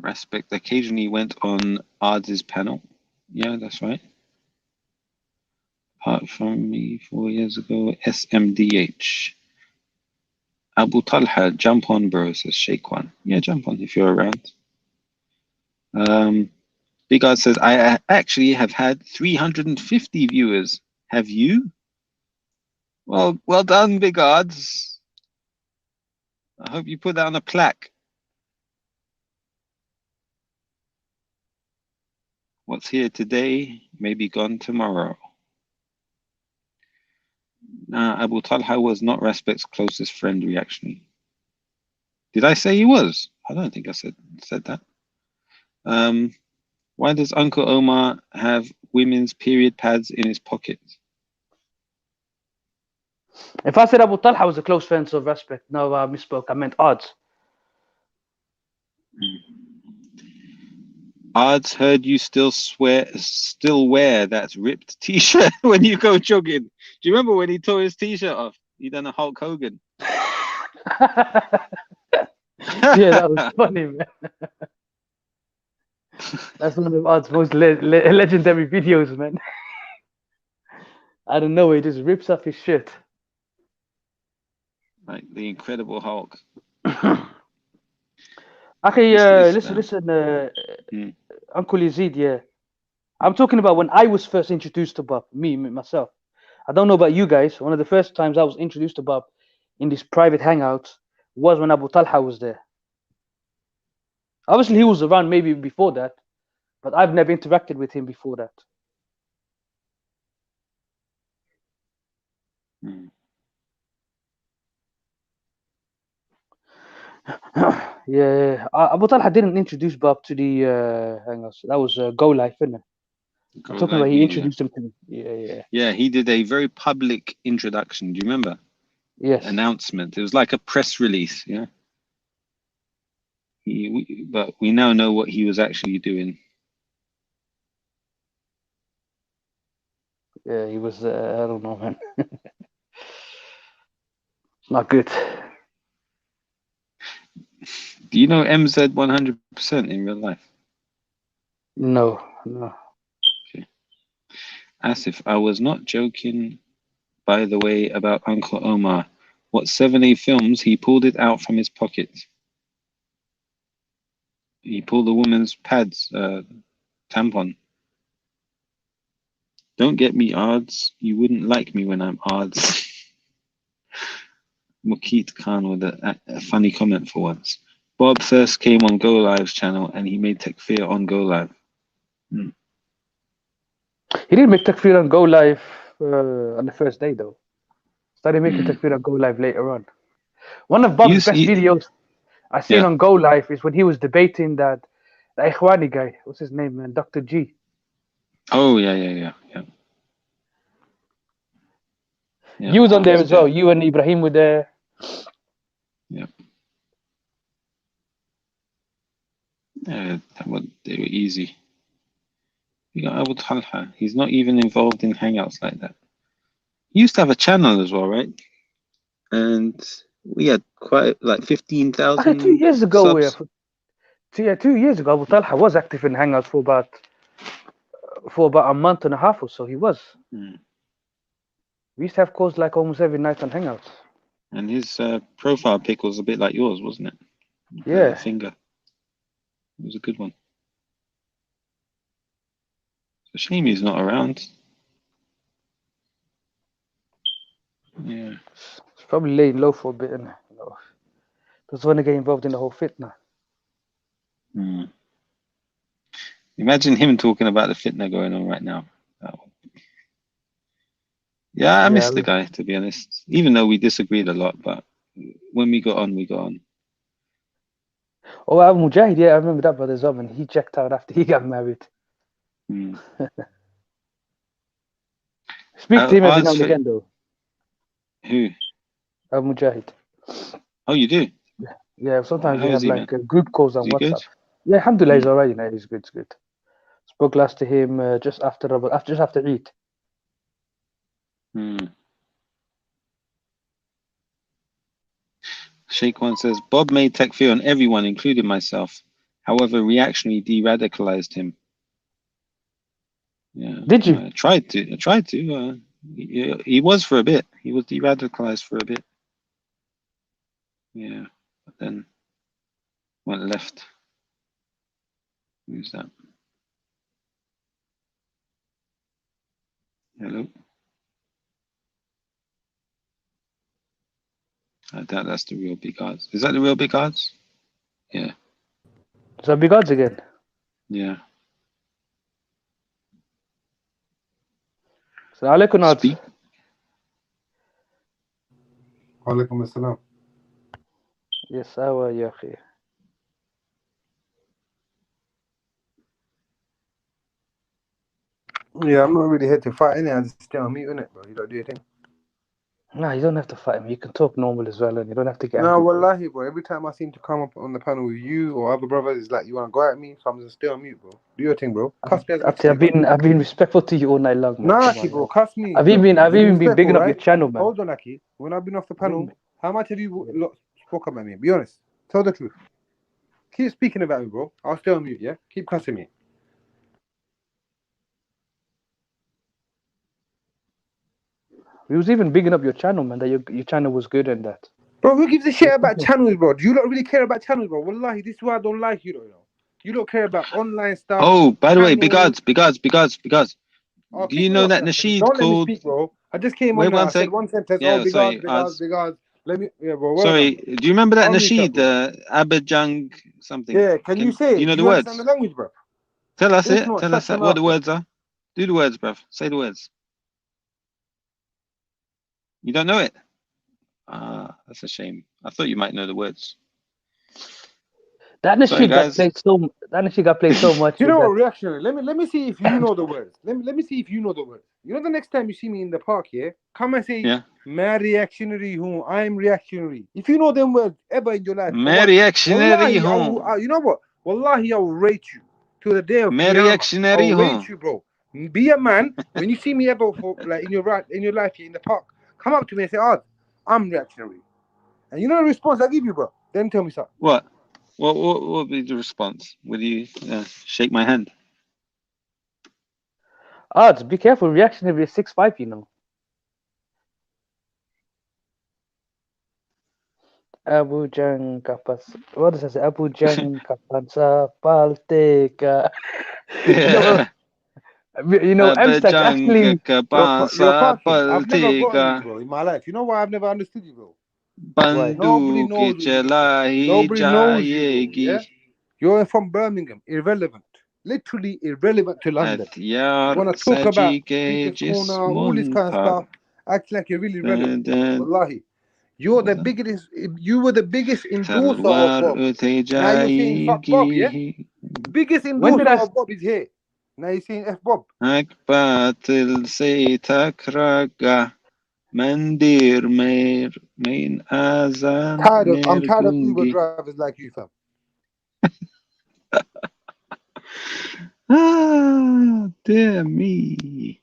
Respect occasionally went on Ard's panel. Yeah, that's right. Apart from me 4 years ago, SMDH. Abu Talha, jump on, bro, says Shake One. Yeah, jump on if you're around. Big Ard says, I actually have had 350 viewers. Have you? Well done, Big Ards. I hope you put that on a plaque. What's here today may be gone tomorrow. Abu Talha was not Respect's closest friend, reaction. Did I say he was? I don't think I said that. Why does Uncle Omar have women's period pads in his pockets? If I said Abu Talha was a close friend of Respect, no, I misspoke. I meant Odds. Odds heard you still wear that ripped t-shirt when you go jogging. Do you remember when he tore his t-shirt off? He done a Hulk Hogan. Yeah, that was funny, man. That's one of Odds' most legendary videos, man. I don't know, he just rips off his shirt. Like the Incredible Hulk. Okay, listen, Uncle Yazid, yeah. I'm talking about when I was first introduced to Bob, myself. I don't know about you guys. One of the first times I was introduced to Bob in this private hangout was when Abu Talha was there. Obviously, he was around maybe before that, but I've never interacted with him before that. Yeah, Abu Talha didn't introduce Bob to the hangouts. That was Go Life, isn't it? I'm talking about he introduced him to me. Yeah. Yeah, he did a very public introduction. Do you remember? Yes. Announcement. It was like a press release. Yeah. But we now know what he was actually doing. Yeah, he was. I don't know, man. Not good. Do you know MZ 100% in real life? No. Okay. Asif, I was not joking, by the way, about Uncle Omar. What 7A films, he pulled it out from his pocket. He pulled the woman's pads, tampon. Don't get me odds. You wouldn't like me when I'm odds. Mukit Khan with a funny comment for once. Bob first came on Go Live's channel and he made Takfir on Go Live. He didn't make Takfir on Go Live on the first day, though. Started making Takfir on Go Live later on. One of Bob's best videos I seen on Go Live is when he was debating that the Ikhwani guy. What's his name, man? Dr. G. Oh, yeah. You was on there as well. You and Ibrahim were there. Yeah. They were easy. You got Abu Talha. He's not even involved in hangouts like that. He used to have a channel as well, right? And we had quite like 15,000. 2 years ago, subs. 2 years ago, Abu Talha was active in hangouts for about a month and a half or so. He was. We used to have calls like almost every night on hangouts. And his profile pic was a bit like yours, wasn't it? Yeah. Finger. It was a good one. It's a shame he's not around. Yeah. It's probably laying low for a bit, and doesn't want to get involved in the whole fitna. Imagine him talking about the fitna going on right now. Yeah, I miss the guy, to be honest. Even though we disagreed a lot, but when we got on, we got on. Oh, Abu Mujahid, yeah, I remember that brother's up, and he checked out after he got married. Speak to him every now and again, though. Who? Abu Mujahid. Oh, you do? Yeah, sometimes we have like group calls on WhatsApp. Good? Yeah, alhamdulillah, he's alright, he's good, Spoke last to him just after Eid. Sheikh One says, Bob made takfir on everyone, including myself. However, reactionary de-radicalized him. Yeah. Did you? I tried to. He was for a bit. He was de-radicalized for a bit. Yeah. But then went left. Who's that? Hello? I doubt that's the real big odds. Is that the real big odds? Yeah. Is that big odds again? Yeah. Assalamu alaikum, odds. Speak. Walaikum assalam. Yes, how are you, akhi? Yeah, I'm not really here to fight any. I just stay on mute, innit, bro. You don't do your thing. No, you don't have to fight him. You can talk normal as well, and you don't have to get No, angry. wallahi, bro. Every time I seem to come up on the panel with you or other brothers, it's like you want to go at me, so I'm just stay on mute, bro. Do your thing, bro. Cuss me as much as you want. I've been respectful to you all night long, man. Nah, Come Aki, on, bro. man. Cuss me. I've even been respectful, bigging up right? your channel, man. Hold on, Aki. When I've been off the panel, how much have you spoke about me? Be honest. Tell the truth. Keep speaking about me, bro. I'll stay on mute, yeah? Keep cussing me. We was even bigging up your channel, man. That your channel was good and that. Bro, who gives a shit about channels, bro? Do you not really care about channels, bro? Wallahi, this is why I don't like you, though. You don't care about online stuff. Oh, by the way, big channels. odds. Oh, Do you know that Nasheed don't called? let me speak, bro. I just came Wait on now. one I said sec. one sentence. Yeah, Oh, big sorry, odds. Let me, yeah, bro. Well sorry, done, bro. do you remember that I'll mute Nasheed, up, Abajang something? Yeah, can you say it? Do you know Do the you words? understand the language, bro? Tell us If it. not, Tell shut us your what the mouth, words are. Do the words, bruv. Say the words. You don't know it? Ah, that's a shame. I thought you might know the words. That Nasheed got played so much. Do you know what, reactionary? Let me see if you know the words. Let me see if you know the words. You know, the next time you see me in the park, yeah, come and say, "My reactionary who I'm reactionary." If you know them words ever in your life, My reactionary wallahi, you know what? Wallahi, I will rate you to the day of My Qiyamah. reactionary I'll rate you, bro. Be a man. When you see me ever like in your life here in the park, come up to me and say, "Oh, I'm reactionary," and you know the response I give you, bro. Then tell me something. What? What will be the response? Will you shake my hand? Odds, be careful. Reactionary is 6'5", you know. Abu Jang kapas. What does it say? Abu Jang kapansa palteka. You know, MStack actually. You're parking. I've never gotten you, bro, in my life. You know why I've never understood you, bro? Why? Nobody knows you. Nobody knows you, bro, yeah? You're from Birmingham. Irrelevant. Literally irrelevant to London. You want to talk about Speaker's Corner, all this kind of stuff. Act like you're really relevant. Wallahi. You were the biggest endorser of Bob. Now you're saying fuck Bob, yeah? Biggest endorser of Bob is here. Now you're saying F Bob. باطل سيتكرك مندير مير من أزان I'm tired of Uber drivers like you, fam. Dear me.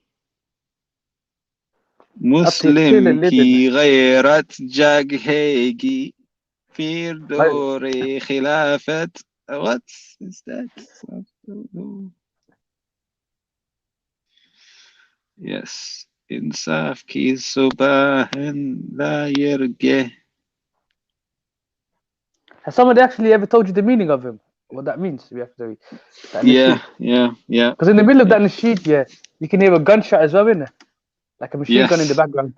مسلم کی غیرت جگهگی پیر دور خلافت. What is that? I don't know. Yes. إنصاف کی صباحن لا يرجع. Has somebody actually ever told you the meaning of him? What that means? We have to. Yeah. Because in the middle of that nasheed, yeah, you can hear a gunshot as well, innit? Like a machine gun in the background.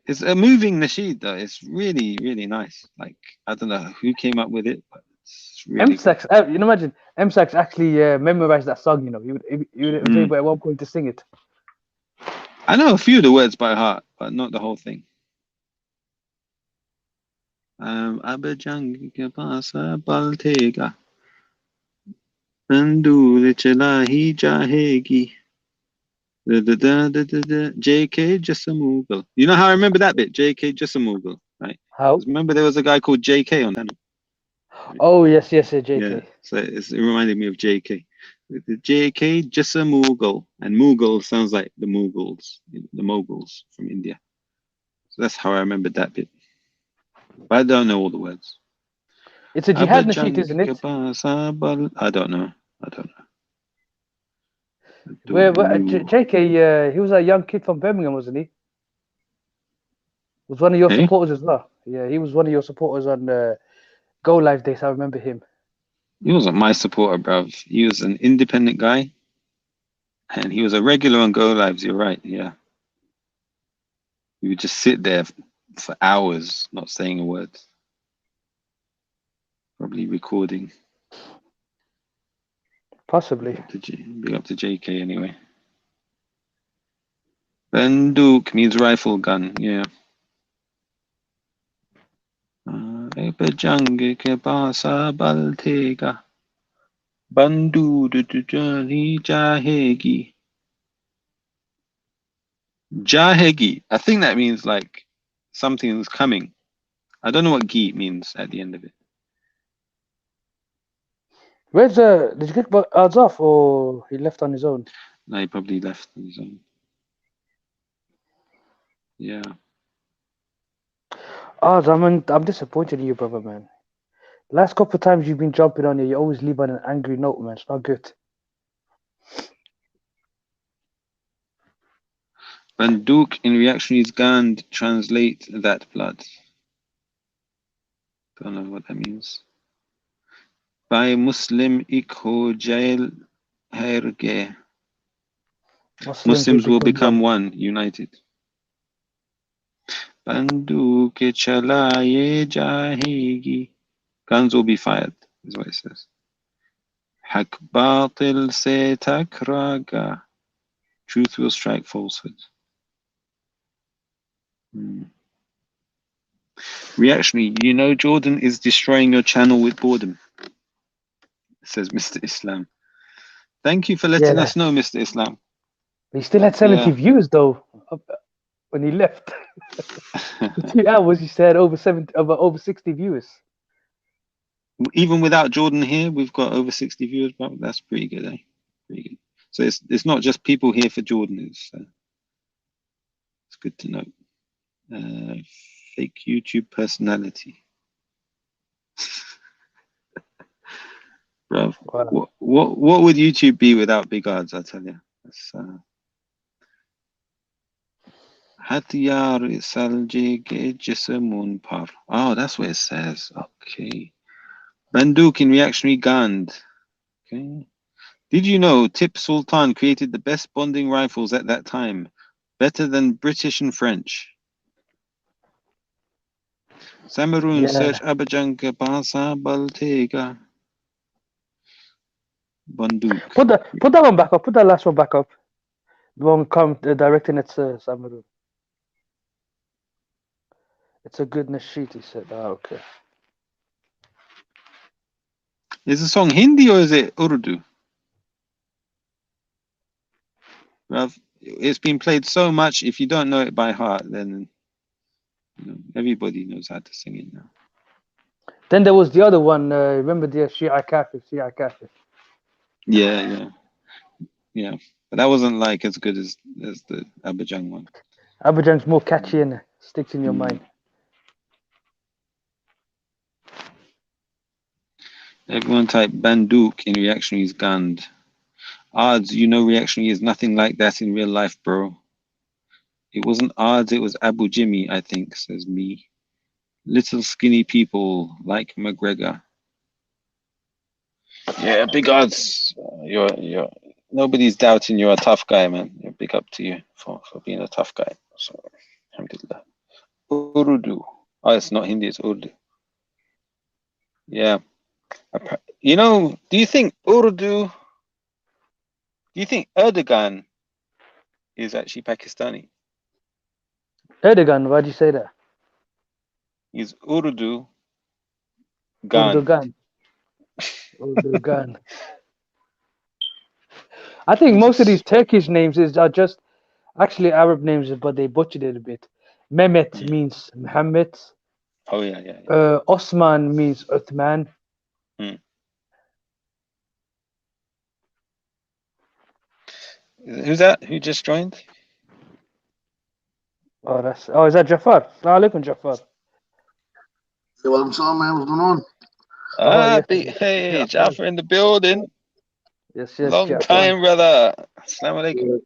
It's a moving nasheed, though. It's really, really nice. Like, I don't know who came up with it, but it's really MStack, you know, imagine MStack actually memorized that song. You know, he was able at one point to sing it. I know a few of the words by heart, but not the whole thing. Abajang ke paasa baltega, Andu chala hi jahegi. JK Jessamoogle. You know how I remember that bit? JK Jessamoogle, right? How? Remember there was a guy called JK on channel. Right? Oh yes, JK. Yeah, so it reminded me of JK. The JK Jessamoogle, and Mughal sounds like the Mughals, the Moguls from India. That's how I remembered that bit. But I don't know all the words. It's a jihad nasheed, isn't it? I don't know. Where JK, he was a young kid from Birmingham, wasn't he? Was one of your Hey? supporters as well. Yeah, he was one of your supporters on Go Live Days. I remember him. He wasn't my supporter, bruv. He was an independent guy. And he was a regular on Go Lives, you're right, yeah. He would just sit there for hours, not saying a word. Probably recording. Possibly. Big up to JK anyway. Banduk means rifle gun, yeah. Ebajang ke basa baltega. Bandu dujani jahegi. Jahegi. I think that means like something's coming. I don't know what gi means at the end of it. Where's did you get odds off or he left on his own? No, he probably left on his own. Yeah. Odds, I'm disappointed in you, brother, man. Last couple of times you've been jumping on you always leave on an angry note, man. It's not good. Banduk in reactionary's Gand translate that blood. Don't know what that means. By Muslim ikho jail herge. Muslims will become one, united. Banduk chalaye jahegi. Guns will be fired, is what it says. Hak batil se takraga. Truth will strike falsehood. Reactionary, you know Jordan is destroying your channel with boredom, says Mr. Islam. Thank you for letting us know, Mr. Islam. He still had 70 views though when he left. For 2 hours he said over 60 viewers. Even without Jordan here, we've got over 60 viewers, but that's pretty good, eh? Pretty good. So it's not just people here for Jordan, it's good to know. Fake YouTube personality. Bro, wow. What would YouTube be without big odds? I tell you, Hatiyar saljege jisamun par. Oh, that's what it says. Okay. Banduk in reactionary Gand. Okay. Did you know Tip Sultan created the best bonding rifles at that time, better than British and French? Samaroon search Abajanga Basa Baltega. Banduk. Put that one back up. Put that last one back up. The one directing at Samaroon. It's a good nasheed, he said. Okay. Is the song Hindi or is it Urdu? It's been played so much. If you don't know it by heart, then everybody knows how to sing it now. Then there was the other one. Remember the Shia Kafir? Yeah. But that wasn't like as good as the Abajang one. Abajang's more catchy and sticks in your mind. Everyone type Banduk in reactionary's Gand. Odds, reactionary is nothing like that in real life, bro. It wasn't Odds, it was Abu Jimmy, I think, says me. Little skinny people like McGregor. Yeah, big odds. You're nobody's doubting you're a tough guy, man. Big up to you for being a tough guy. So, alhamdulillah. Urdu. Oh, it's not Hindi, it's Urdu. Yeah. Do you think Urdu, Erdogan is actually Pakistani? Erdogan, why'd you say that? He's Urdu. Urdugan. I think most of these Turkish names are just actually Arab names, but they butchered it a bit. Mehmet means Muhammad. Oh yeah. Osman means Uthman. Who's that? Who just joined? Oh, is that Jafar? Assalamu alaikum, Jafar. Hey, welcome, son, man. What's going on? Yes, Hey, Jafar. Jafar in the building. Yes, Long Jafar. time, brother. Assalamu alaikum.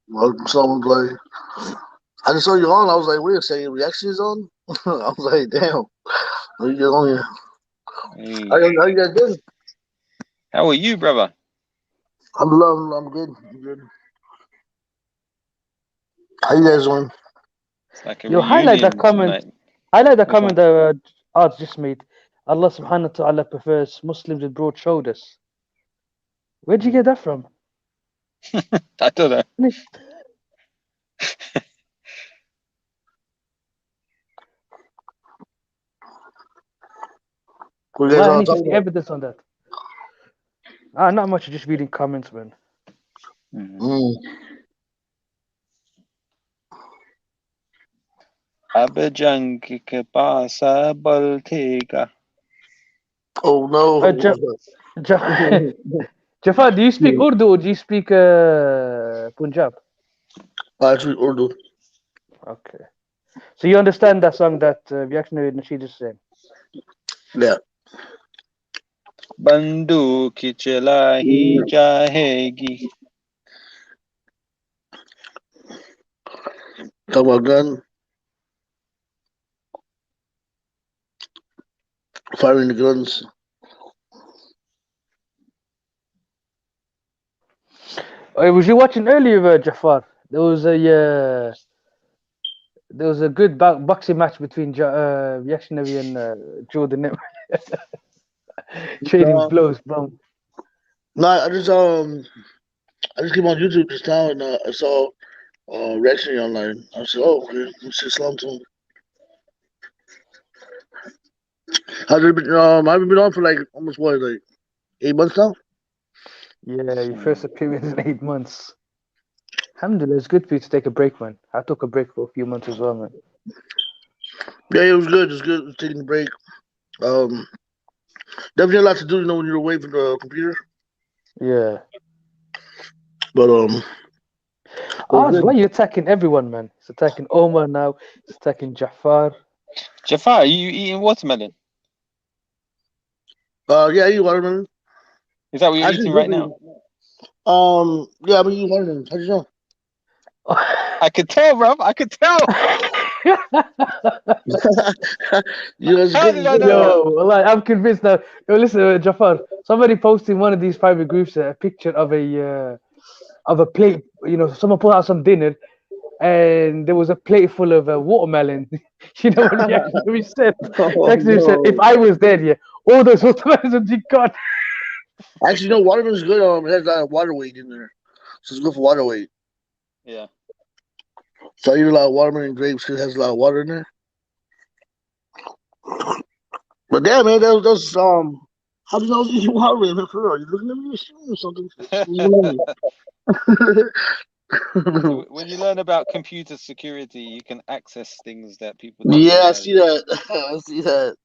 Welcome, son. Like, I just saw you on. I was like, wait a second, reactions on? I was like, damn. How you get on here? Hey. How you guys doing? How are you, brother? I'm good. I'm good. How you guys doing? It's like a You highlight that reunion comment. tonight. Highlight that Which comment that Art just made. Allah subhanahu wa ta'ala prefers Muslims with broad shoulders. Where'd you get that from? I don't know. What you guys I want need to to talk see about? evidence on that. Not much, just reading comments, man. अब जंग के पास बलथेगा. Oh no. Jafar, do you speak Urdu or do you speak Punjab? I speak Urdu. Okay. So you understand that song that Reactionary Nasheed is saying? Yeah. बंदूक चला ही जाएगी. Talk about gun. Firing the guns. Was you watching earlier, Jafar? There was a good boxing match between Reactionary and Jordan. Trading blows, bro. No, I just came on YouTube just now and I saw Reactionary online. I said, oh, okay, let's see Islam too. I've been on for like almost 8 months now? Yeah, your first appearance in 8 months. Alhamdulillah, it's good for you to take a break, man. I took a break for a few months as well, man. Yeah, it was good. It was good. It was taking a break. Definitely a lot to do, when you're away from the computer. Yeah. But why are you attacking everyone, man? It's attacking Omar now. It's attacking Jafar. Jafar, are you eating watermelon? Yeah, I eat watermelon. Is that what you're eating right now? Yeah, I'm eating watermelon. How'd you know? I could tell, bro. I could tell. I'm convinced now. Yo, listen, Jafar. Somebody posted in one of these private groups a picture of a plate. Someone put out some dinner, and there was a plate full of watermelon. You know what Reactionary said? Reactionary said, "If I was there, yeah, all those watermelons would be gone." Actually, watermelon's good. It has a lot of water weight in there, so it's good for water weight. Yeah. So I eat a lot of watermelon and grapes because it has a lot of water in there. But damn, man, that was how did I was eating watermelon for real? You looking at me or something? When you learn about computer security, you can access things that people don't Yeah, I realize. see that. I see that.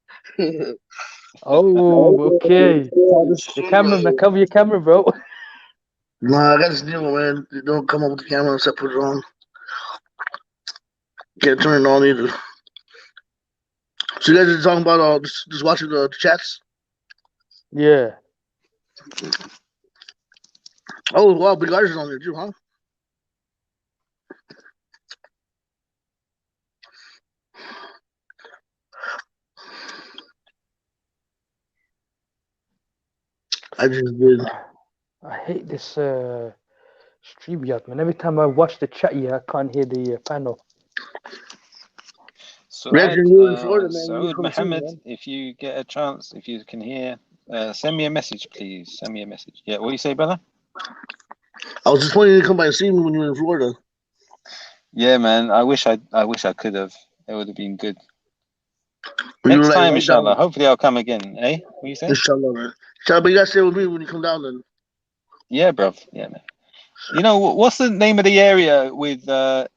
Oh, okay. The camera, cover your camera, bro. Nah, I got this new one, man. You don't come up with the camera unless I put it on. Can't turn it on either. So you guys are talking about just watching the chats? Yeah. Oh, wow, Big Eyes is on there too, huh? I just did. I hate this StreamYard, man. Every time I watch the chat, I can't hear the panel. So, Saud Mohammed, if you get a chance, if you can hear, send me a message, please. Send me a message. Yeah, what do you say, brother? I was just wanting you to come by and see me when you were in Florida. Yeah, man. I wish I could have. It would have been good. Next time, inshallah. Hopefully, I'll come again. Eh? What you say? Inshallah, man. Inshallah, but you gotta stay with me when you come down then. Yeah, bro. Yeah, man. What's the name of the area with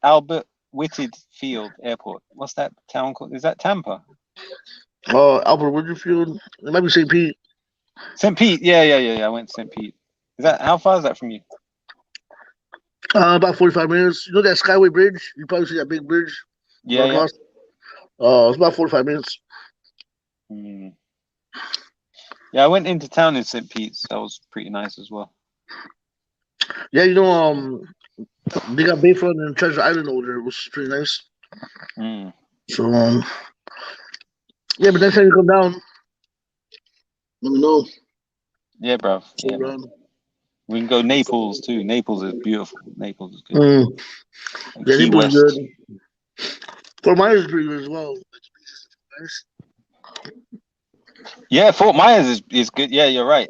Albert Whitted Field Airport? What's that town called? Is that Tampa? Albert Whitted Field. It might be St. Pete. St. Pete. Yeah. I went to St. Pete. How far is that from you? About 45 minutes. You know that Skyway Bridge? You probably see that big bridge. Yeah, yeah. It's about 45 minutes. Mm. Yeah, I went into town in St. Pete's. That was pretty nice as well. Yeah, they got Bayfront and Treasure Island over there, which is pretty nice. Mm. So, yeah, but next time you come down, let me know. Yeah, bro. Yeah, man. We can go Naples too. Naples is beautiful. Naples is good. Yeah, Key Naples is West. good. Fort Myers is pretty good as well. Yeah, Fort Myers is good. Yeah, you're right.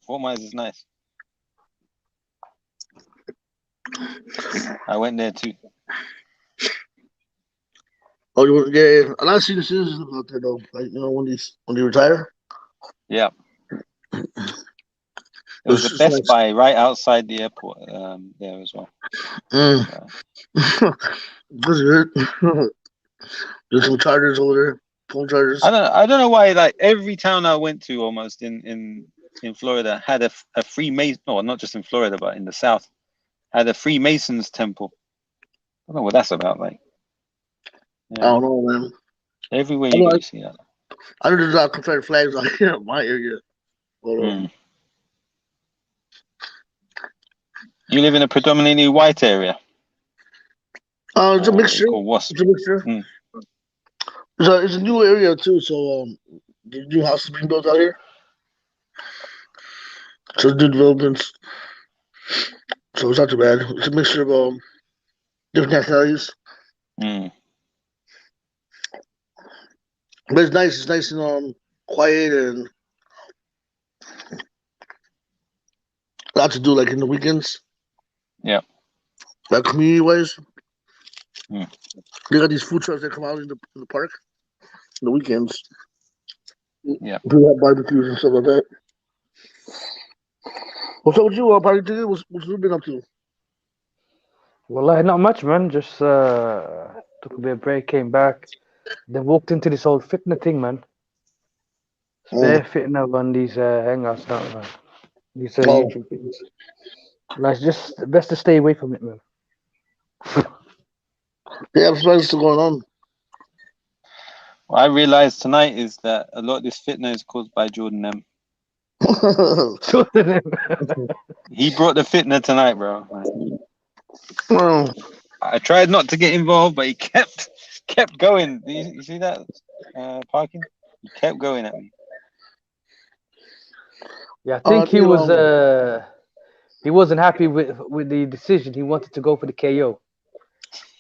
Fort Myers is nice. I went there too. Oh, yeah. A lot of senior citizens live out there though. Like when they retire. Yeah. There was a Best Buy right outside the airport there as well. That's good. There's some chargers over there, phone chargers. I don't know why. Like every town I went to, almost in Florida, had a Freemason. No, not just in Florida, but in the South, had a Freemasons temple. I don't know what that's about. Like, yeah. I don't know, man. Everywhere you go, you see that. I know there's a lot of Confederate flags out here in my area. But, you live in a predominantly white area? It's a mixture. It's a mixture. It's a new area too, so the new houses being built out here. So new developments. So it's not too bad. It's a mixture of different nationalities. But it's nice. It's nice and quiet and a lot to do, like in the weekends. Yeah. Like community wise. They got these food trucks that come out in the park in the weekends. Yeah. People have barbecues and stuff like that. What's up with you, Party Ticket? What's you been up to? Well, not much, man. Just took a bit of break, came back, then walked into this whole fitness thing, man. Bare fitness on these hangouts now, man. These YouTube things. Like, just best to stay away from it, man. Yeah, what's still going on? What I realized tonight is that a lot of this fitness is caused by Jordan M. Jordan M. He brought the fitness tonight, bro. I tried not to get involved, but he kept going. You see that parking? He kept going at me. Yeah, I think he wasn't happy with the decision. He wanted to go for the KO.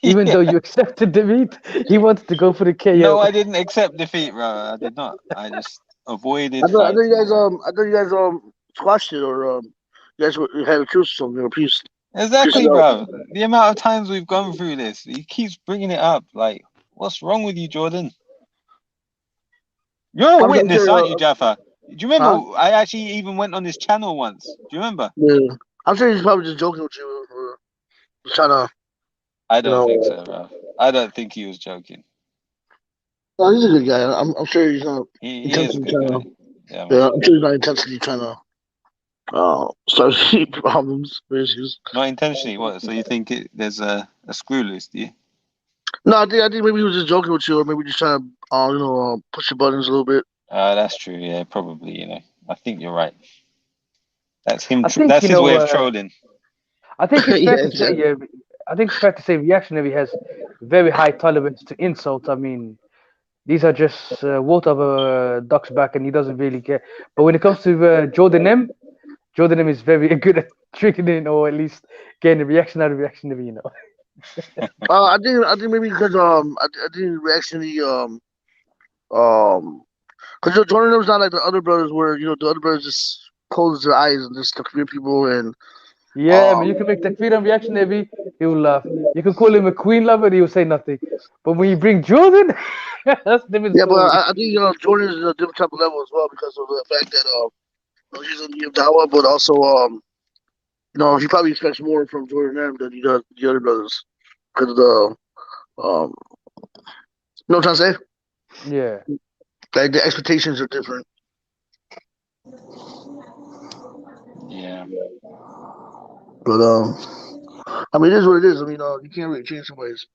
Even though you accepted defeat, he wanted to go for the KO. No, I didn't accept defeat, bro. I did not. I just avoided. I thought you guys squashed it, or you guys had a truce or something, or peace. Exactly, bro. The amount of times we've gone through this, he keeps bringing it up. Like, what's wrong with you, Jordan? You're a witness, aren't you, Jaffa? Do you remember? Huh? I actually even went on his channel once. Do you remember? Yeah, I'm sure he's probably just joking with you, or trying to. I don't think so, bro. I don't think he was joking. No, he's a good guy. I'm sure he's not. He is a good guy. Yeah, I'm sure he's not intentionally trying to start problems or issues. Not intentionally. What? So you think there's a screw loose? Do you? No, I think maybe he was just joking with you, or maybe just trying to push your buttons a little bit. That's true. Yeah, probably. I think you're right. That's him. That's his way of trolling. I think it's fair to say. I think it's fair to say Reactionary has very high tolerance to insults. I mean, these are just water over duck's back, and he doesn't really care. But when it comes to Jordan M is very good at triggering, or at least getting a reaction out of Reactionary. I think maybe because I think Reactionary because Jordan M's not like the other brothers, where the other brothers just close their eyes and just fear people and. Yeah, man, you can make that feed on Reactionary, he will laugh. You can call him a queen lover, he will say nothing. But when you bring Jordan, that's different. Yeah, but I think Jordan is a different type of level as well, because of the fact that he's on the Dawah, but also he probably expects more from Jordan M than he does the other brothers, because of the you know what I'm trying to say? Yeah. Like the expectations are different. Yeah. But I mean, it is what it is. I mean, you can't really change somebody's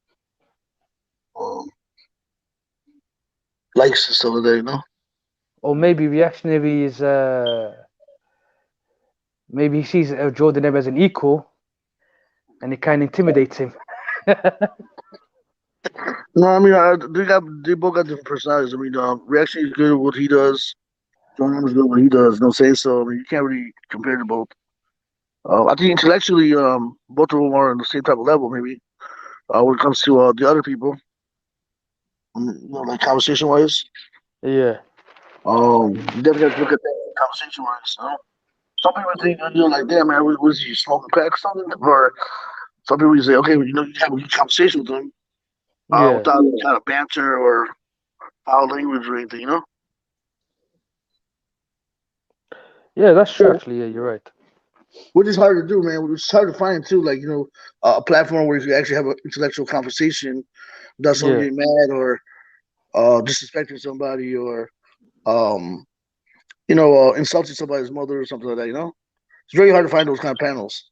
likes and stuff like that, you know. Or maybe reactionary is maybe he sees Jordan M as an equal, and it kind of intimidates him. No, I mean they both got different personalities. I mean, reaction is good at what he does. Jordan M is good at what he does. You know, say so. I mean, you can't really compare the both. I think intellectually, both of them are on the same type of level. Maybe when it comes to the other people, you know, like conversation wise. Yeah. You definitely have to look at that conversation wise. You know? Some people think, you know, like, damn, man, was he smoking crack or something? Or some people say, okay, you know, you have a good conversation with them Yeah. without any kind of banter or foul language or anything, you know? Yeah, that's true. Actually, yeah, you're right. Which is hard to do, man. It's hard to find, too, like, you know, a platform where you can actually have an intellectual conversation without someone Yeah. getting mad or disrespecting somebody or, um, you know, insulting somebody's mother or something like that, you know? It's very hard to find those kind of panels.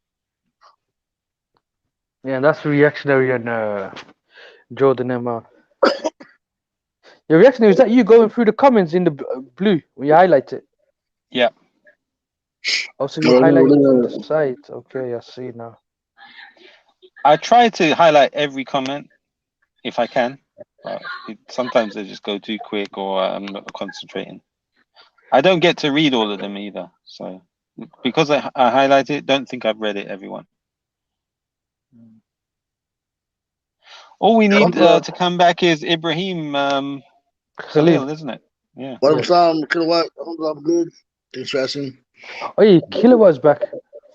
Yeah, that's reactionary and Jordan M. Your reactionary, is that you going through the comments in the blue when you highlight it? Yeah. Also, you highlight it from the side. Okay, I see now. I try to highlight every comment if I can, but sometimes they just go too quick or I'm not concentrating. I don't get to read all of them either. So because I highlight it, don't think I've read it, everyone. All we need to come back is Ibrahim Khalil, isn't it? Yeah. Kilowatt, I'm good. Thanks for asking. Oh, yeah, Kilowatt's back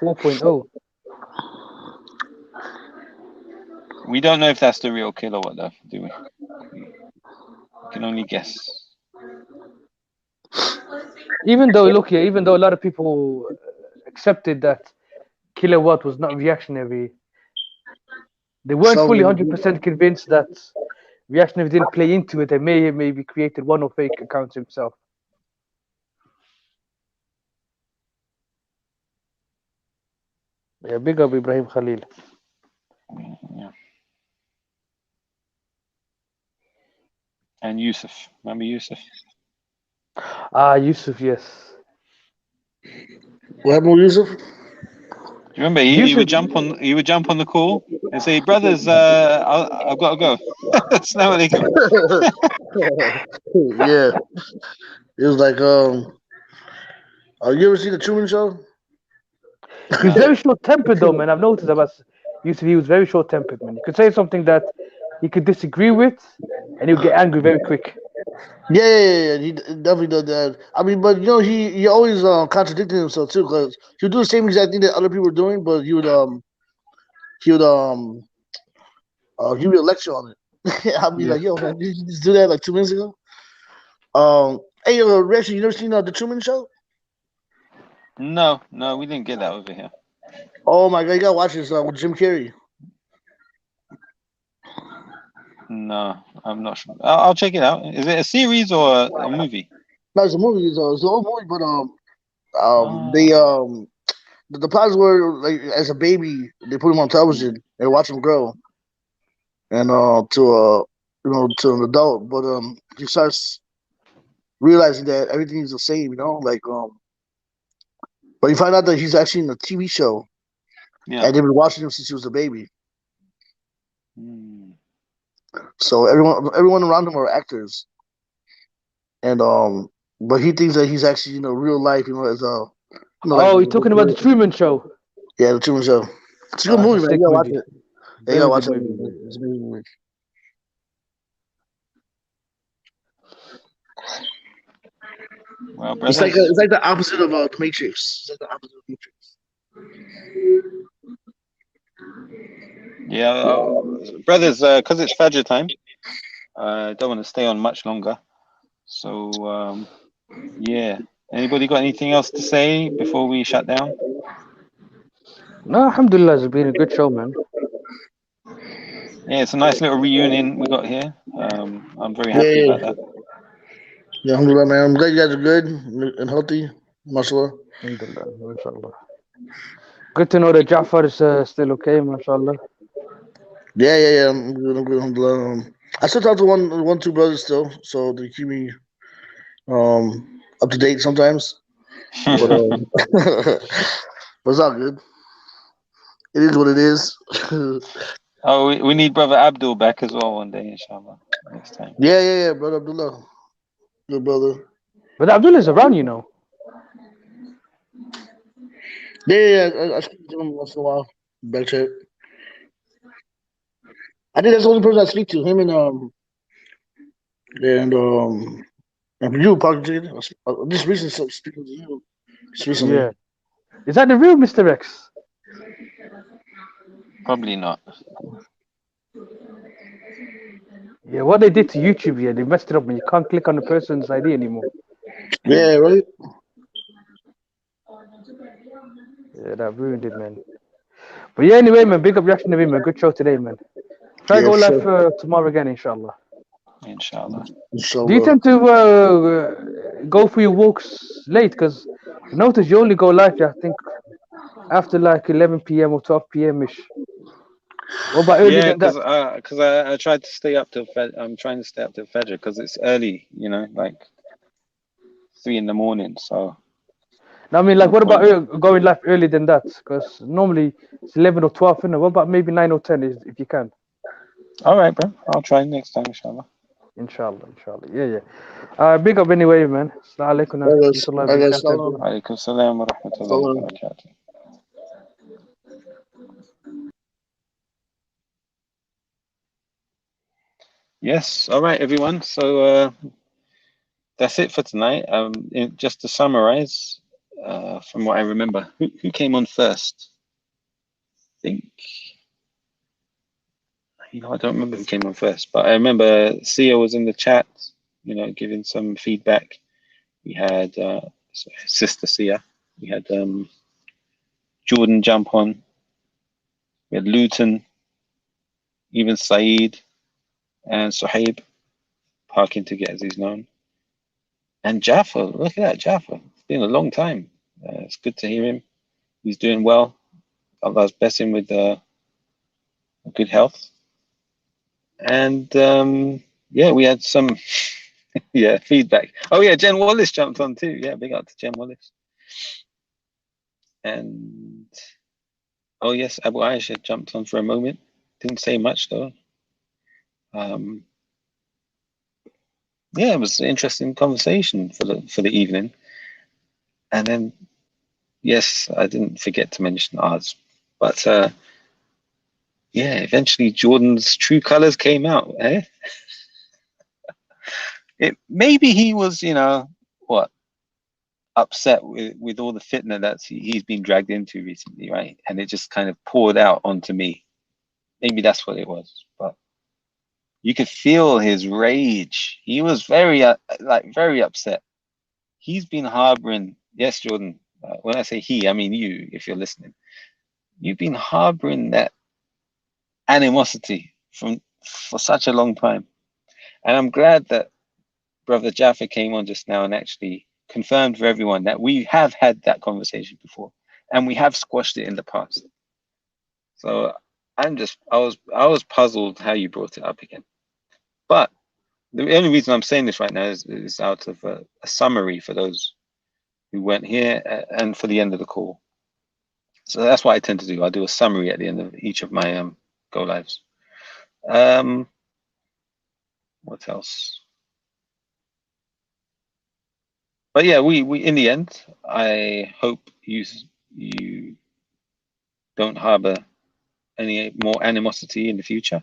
4.0. We don't know if that's the real Kilowatt, though, do we? We can only guess. Even though, look here, even though a lot of people accepted that Kilowatt was not reactionary, they weren't fully 100% convinced that reactionary didn't play into it and maybe created one or fake accounts himself. Yeah, big up Ibrahim Khalil. Yeah. And Yusuf. Remember Yusuf? Yusuf, yes. What happened with Yusuf? Do you remember he would jump on the call and say, "Brothers, I've got to go." Assalamu alaikum. Yeah. It was like you ever seen the Truman Show? He's very short-tempered though, man. I've noticed about Yusuf. He was very short-tempered, man. You could say something that he could disagree with, and he'll get angry very quick. Yeah. He definitely does that. I mean, but you know, he always contradicted himself too, because he would do the same exact thing that other people were doing, but he would lecture on it. I'd be like, yo, man, did you just do that like 2 minutes ago? Hey, Reggie, you never seen the Truman Show? No, we didn't get that over here. Oh my god, you gotta watch this with Jim Carrey. No, I'm not sure. I'll check it out. Is it a series or a movie? No, it's a movie. It's an old movie, but the plots were like as a baby they put him on television and watch him grow, and to an adult, but he starts realizing that everything's the same, you know, like but you find out that he's actually in a TV show, and they've been watching him since he was a baby. So everyone around him are actors, and but he thinks that he's actually real life, as you're talking about the Truman Show. Yeah, the Truman Show. It's a good movie, man. You gotta watch it. You gotta watch it. It's a good movie. Well, it's like the opposite of the Matrix. It's like the opposite of Matrix. Yeah, brothers, because it's Fajr time, I don't want to stay on much longer. So, yeah. Anybody got anything else to say before we shut down? No, alhamdulillah, it's been a good show, man. Yeah, it's a nice little reunion we got here. I'm very happy about that. Yeah, alhamdulillah, man. I'm glad you guys are good and healthy. Mashallah. Alhamdulillah, mashallah. Good to know that Jafar is still okay, mashallah. Yeah. I'm good, alhamdulillah. I still talk to one, two brothers still, so they keep me up to date sometimes. But but it's all good. It is what it is. Oh, we need brother Abdul back as well one day, inshallah. Next time. Yeah, brother Abdullah, good brother. But Abdullah's around, you know. Yeah. I speak to him once in a while. Back chat. I think that's the only person I speak to. Him and you, probably. Just recently speaking to you. Just recently. Yeah. Is that the real Mr. X? Probably not. Yeah, what they did to YouTube, yeah, they messed it up and you can't click on the person's ID anymore. Yeah, right? Yeah, that ruined it, man. But yeah, anyway, man, big up reaction to me, man. Good show today, man. Try Yeah, go live sure. tomorrow again, inshallah. Inshallah. Do you tend to go for your walks late? Because I noticed you only go live, I think, after like 11 p.m. or 12 p.m. ish. What about earlier Yeah, than that? because I tried to stay up till I'm trying to stay up till Fajr because it's early, you know, like 3 in the morning. So No, I mean, like, no what point. about going live earlier than that? Because normally it's 11 or 12, isn't it? What about maybe 9 or 10 if you can? All right, bro. I'll try next time, inshallah. Inshallah. Yeah. Big up anyway, man. Assalamu alaikum wa rahmatullahi wa barakatuh. Alaikum salam wa rahmatullahi wa barakatuh. Yes, all right, everyone. So that's it for tonight. Just to summarize, from what I remember, who came on first? I think, I don't remember who came on first, but I remember Sia was in the chat, giving some feedback. We had Sister Sia. We had Jordan jump on. We had Luton, even Saeed and Suhaib parking to get as he's known. And Jaffa, look at that, Jaffa. It's been a long time. It's good to hear him. He's doing well. Allah's blessing with good health. And we had some feedback. Oh yeah, Jen Wallace jumped on too. Yeah, big up to Jen Wallace. And oh yes, Abu Aisha jumped on for a moment. Didn't say much though. It was an interesting conversation for the evening. And then, yes, I didn't forget to mention ours, but eventually Jordan's true colors came out. Maybe he was, upset with all the fitna that he's been dragged into recently, right? And it just kind of poured out onto me. Maybe that's what it was, but you could feel his rage. He was very upset. He's been harboring, yes, Jordan, when I say he, I mean you, if you're listening. You've been harboring that animosity for such a long time. And I'm glad that Brother Jaffa came on just now and actually confirmed for everyone that we have had that conversation before and we have squashed it in the past. So I was puzzled how you brought it up again. But the only reason I'm saying this right now is out of a summary for those who weren't here and for the end of the call. So that's what I tend to do. I do a summary at the end of each of my go lives. What else? But yeah, we in the end, I hope you don't harbor any more animosity in the future,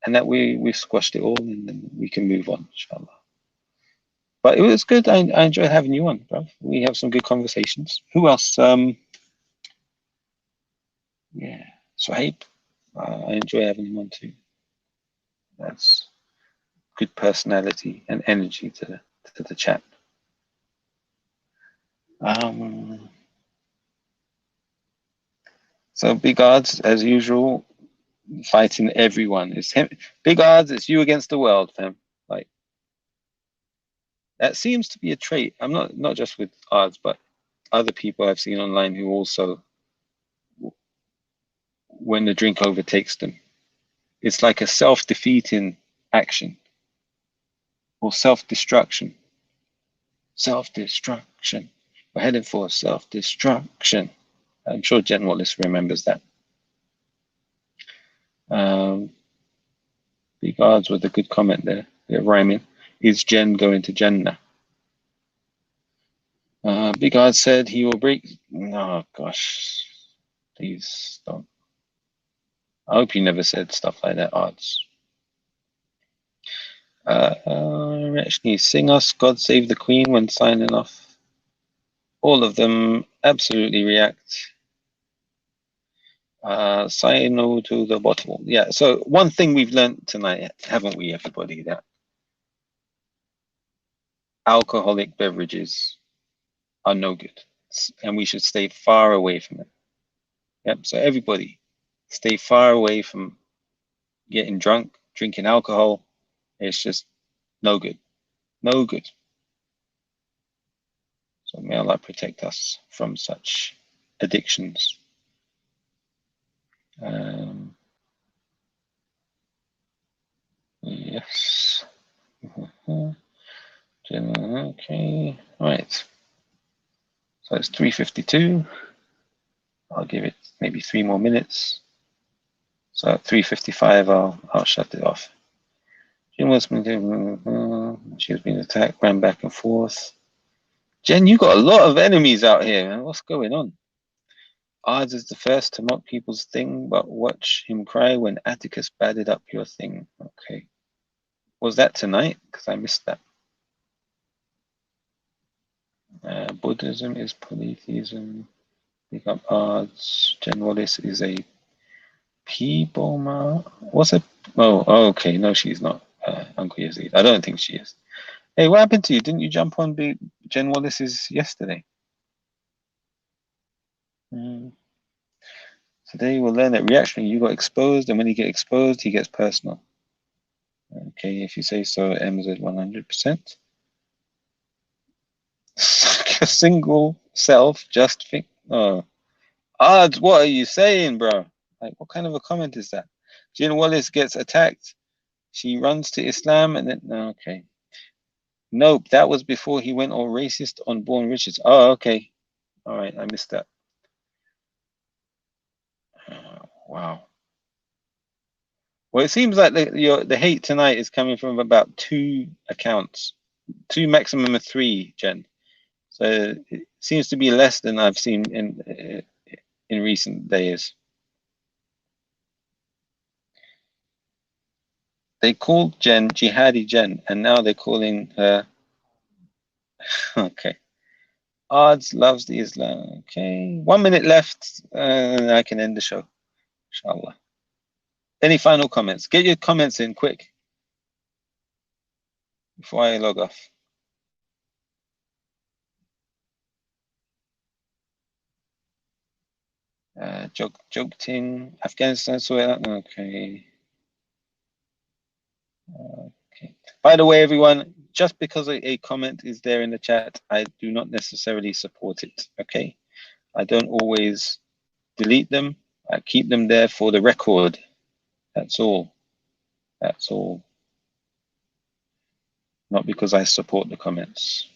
and that we've squashed it all and then we can move on, inshallah. But it was good. I enjoyed having you on, bro. We have some good conversations. Who else? Suhaib. I enjoy having him on too. That's good personality and energy to the chat. So big odds as usual, fighting everyone. It's him. Big odds. It's you against the world, fam. Like that seems to be a trait. I'm not just with odds, but other people I've seen online who also, when the drink overtakes them, it's like a self-defeating action, or self-destruction. Self-destruction. We're heading for self-destruction. I'm sure Jen Wallace remembers that. Big odds with a good comment there. They're rhyming. Is Jen going to Jannah? Big odds said he will break. No, gosh. Please don't. I hope you never said stuff like that, odds. Actually, sing us God Save the Queen when signing off. All of them absolutely react. Say no to the bottle. Yeah, so one thing we've learned tonight, haven't we, everybody, that alcoholic beverages are no good, and we should stay far away from it. Yep, so everybody, stay far away from getting drunk, drinking alcohol. It's just no good. No good. So may Allah protect us from such addictions. Yes. Okay. Right. So it's 3:52. I'll give it maybe 3 more minutes. So at 3:55, I'll shut it off. She was being attacked, ran back and forth. Jen, you got a lot of enemies out here, man. What's going on? Odds is the first to mock people's thing, but watch him cry when Atticus batted up your thing. Okay. Was that tonight? Because I missed that. Buddhism is polytheism. Pick up odds. Jen Wallace is a people ma. What's a? Oh, okay. No, she's not. Uncle Yazid. I don't think she is. Hey, what happened to you? Didn't you jump on Jen Wallace's yesterday? Today we'll learn that reactionary, you got exposed, and when you get exposed, he gets personal. Okay, if you say so, MZ 100%. A single self, just think. Oh, odds, what are you saying, bro? Like, what kind of a comment is that? Jen Wallace gets attacked. She runs to Islam, and then okay. Nope, that was before he went all racist on Born Richards. Oh, okay. All right, I missed that. Wow. Well, it seems like the hate tonight is coming from about 2 accounts, 2 maximum of 3, Jen. So it seems to be less than I've seen in recent days. They called Jen Jihadi Jen, and now they're calling her. Okay. Odds loves the Islam. Okay. 1 minute left, and I can end the show. Inshallah. Any final comments? Get your comments in quick before I log off. Joking. Afghanistan, so okay. Okay. By the way, everyone, just because a comment is there in the chat, I do not necessarily support it. Okay. I don't always delete them. I keep them there for the record. That's all. That's all. Not because I support the comments.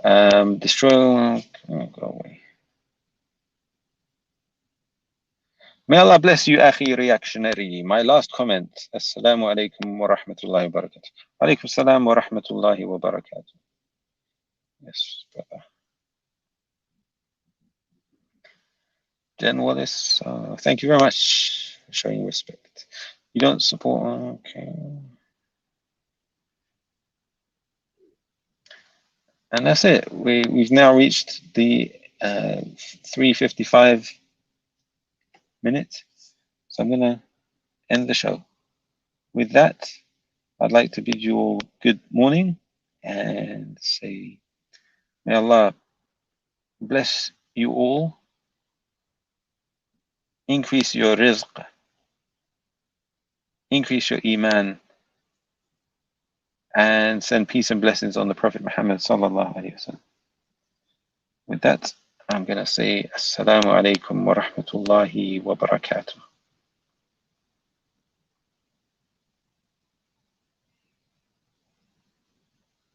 Destroy. Oh, go away. May Allah bless you, Akhi Reactionary. My last comment. Assalamu alaikum wa rahmatullahi wa barakatuh. Alaikum salam wa rahmatullahi wa barakatuh. Yes, brother. Jen Wallace, thank you very much for showing respect. You don't support, okay. And that's it. We've now reached the 3:55 minute. So I'm gonna end the show. With that, I'd like to bid you all good morning and say, may Allah bless you all, increase your rizq, increase your iman, and send peace and blessings on the Prophet Muhammad sallallahu alaihi wasallam. With that, I'm going to say Assalamu alaikum wa rahmatullahi wa barakatuh.